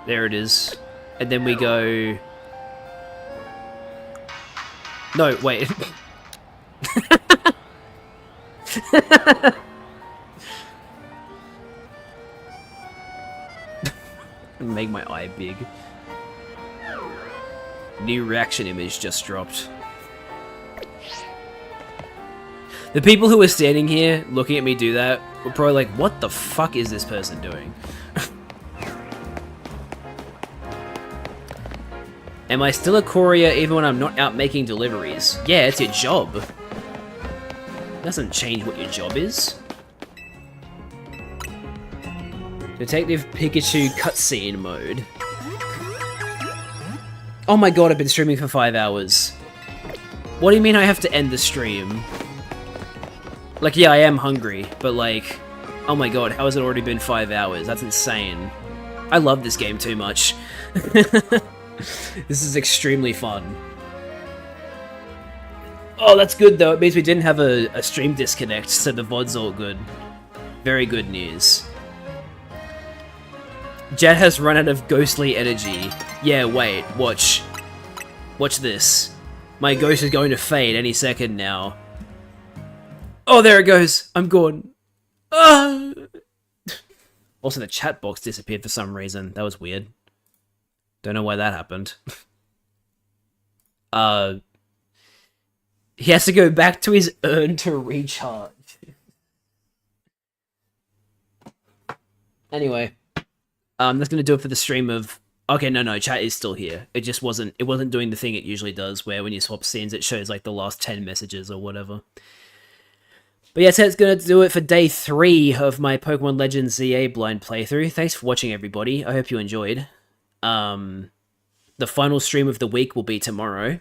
There it is. And then we go... No, wait. Make my eye big. New reaction image just dropped. The people who were standing here looking at me do that were probably like, what the fuck is this person doing? Am I still a courier even when I'm not out making deliveries? Yeah, it's your job. Doesn't change what your job is. Detective Pikachu cutscene mode. Oh my god, I've been streaming for 5 hours. What do you mean I have to end the stream? Like, yeah, I am hungry, but like, oh my god, how has it already been 5 hours? That's insane. I love this game too much. This is extremely fun. Oh, that's good though. It means we didn't have a stream disconnect, so the VOD's all good. Very good news. Jet has run out of ghostly energy. Yeah, wait, watch. Watch this. My ghost is going to fade any second now. Oh, there it goes. I'm gone. Ah! Also, the chat box disappeared for some reason. That was weird. Don't know why that happened. He has to go back to his urn to recharge. Anyway, that's gonna do it for the stream of. Okay, no, chat is still here. It just wasn't. It wasn't doing the thing it usually does, where when you swap scenes, it shows like the last 10 messages or whatever. But yeah, so it's gonna do it for day 3 of my Pokemon Legends ZA blind playthrough. Thanks for watching, everybody. I hope you enjoyed. The final stream of the week will be tomorrow,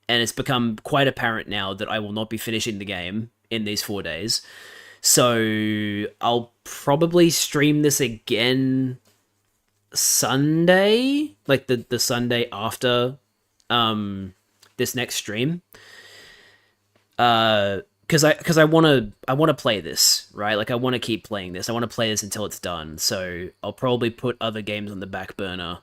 and it's become quite apparent now that I will not be finishing the game in these 4 days. So I'll probably stream this again Sunday, like the Sunday after this next stream. Because I want to play this, right? Like I want to keep playing this. I want to play this until it's done. So I'll probably put other games on the back burner,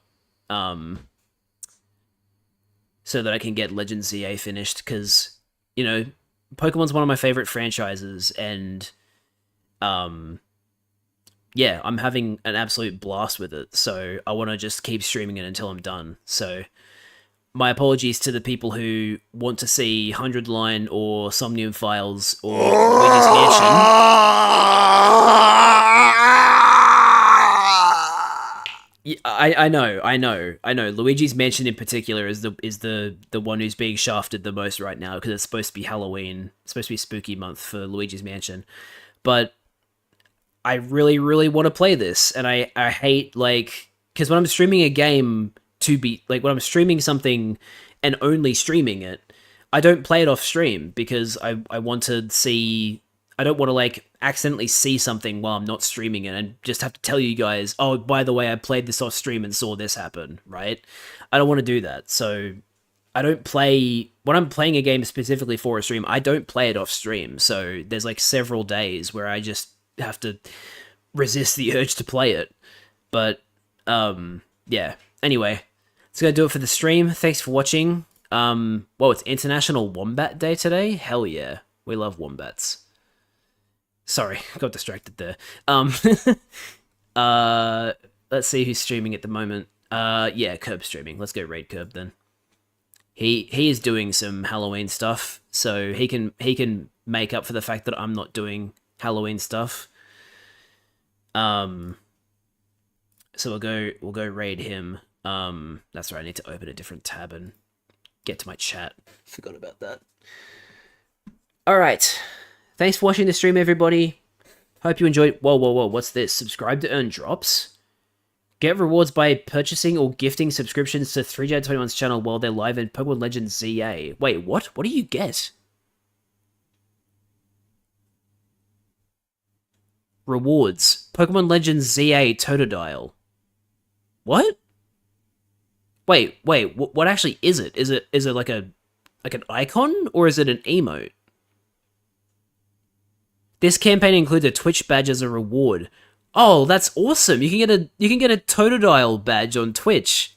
so that I can get Legends ZA finished. Because Pokemon's one of my favorite franchises, and yeah, I'm having an absolute blast with it. So I want to just keep streaming it until I'm done. So my apologies to the people who want to see 100 Line or Somnium Files or Luigi's Mansion. Yeah, I know. Luigi's Mansion in particular is the one who's being shafted the most right now, because it's supposed to be Halloween. It's supposed to be spooky month for Luigi's Mansion. But I really, really want to play this, and I hate, like, because when I'm streaming a game to be, like, when I'm streaming something and only streaming it, I don't play it off stream, because I want to see, I don't want to, like, accidentally see something while I'm not streaming it and just have to tell you guys, oh, by the way, I played this off stream and saw this happen, right? I don't want to do that, so I don't play, when I'm playing a game specifically for a stream, I don't play it off stream, so there's, like, several days where I just have to resist the urge to play it. But yeah, anyway, that's gonna do it for the stream. Thanks for watching. Well, it's International Wombat Day today. Hell yeah, we love wombats. Sorry, got distracted there. Let's see who's streaming at the moment. Yeah, Curb's streaming. Let's go raid Curb then. He is doing some Halloween stuff, so he can make up for the fact that I'm not doing Halloween stuff. So we'll go raid him. That's right, I need to open a different tab and get to my chat. Forgot about that. Alright. Thanks for watching the stream, everybody. Hope you enjoyed. Whoa, what's this? Subscribe to earn drops? Get rewards by purchasing or gifting subscriptions to 3J21's channel while they're live in Pokemon Legends ZA. Wait, what? What do you get? Rewards. Pokemon Legends ZA Totodile. What? Wait, what actually is it? Is it like an icon, or is it an emote? This campaign includes a Twitch badge as a reward. Oh, that's awesome. You can get a Totodile badge on Twitch.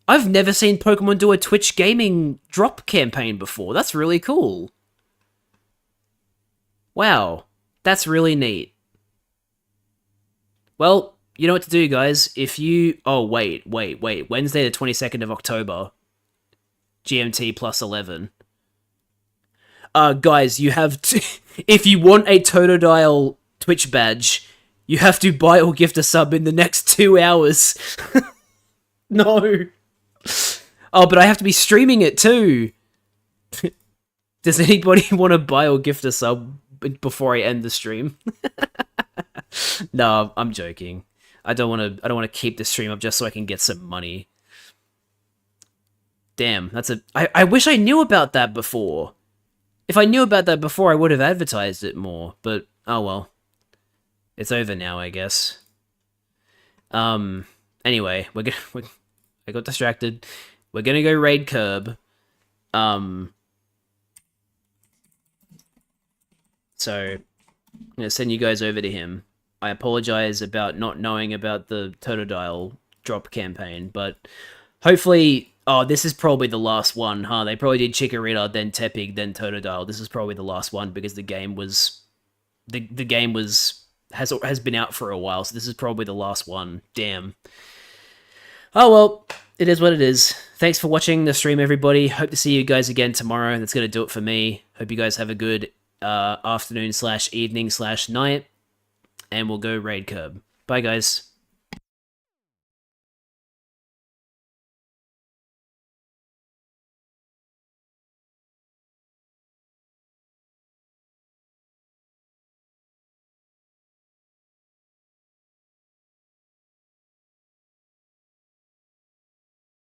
I've never seen Pokemon do a Twitch gaming drop campaign before. That's really cool. Wow. That's really neat. Well, you know what to do, guys. If you... Oh, wait. Wednesday the 22nd of October. GMT plus 11. Guys, you have to... If you want a Totodile Twitch badge, you have to buy or gift a sub in the next 2 hours. No. Oh, but I have to be streaming it too. Does anybody want to buy or gift a sub before I end the stream? No, I'm joking. I don't want to keep the stream up just so I can get some money. Damn, that's a... I wish I knew about that before. If I knew about that before, I would have advertised it more, but oh well. It's over now, I guess. Anyway, I got distracted. We're gonna go raid Curb. So I'm gonna send you guys over to him. I apologize about not knowing about the Totodile drop campaign, but hopefully... Oh, this is probably the last one, huh? They probably did Chikorita, then Tepig, then Totodile. This is probably the last one because the game was... The game has been out for a while, so this is probably the last one. Damn. Oh well, it is what it is. Thanks for watching the stream, everybody. Hope to see you guys again tomorrow. That's going to do it for me. Hope you guys have a good afternoon/evening/night. And we'll go raid Curb. Bye, guys.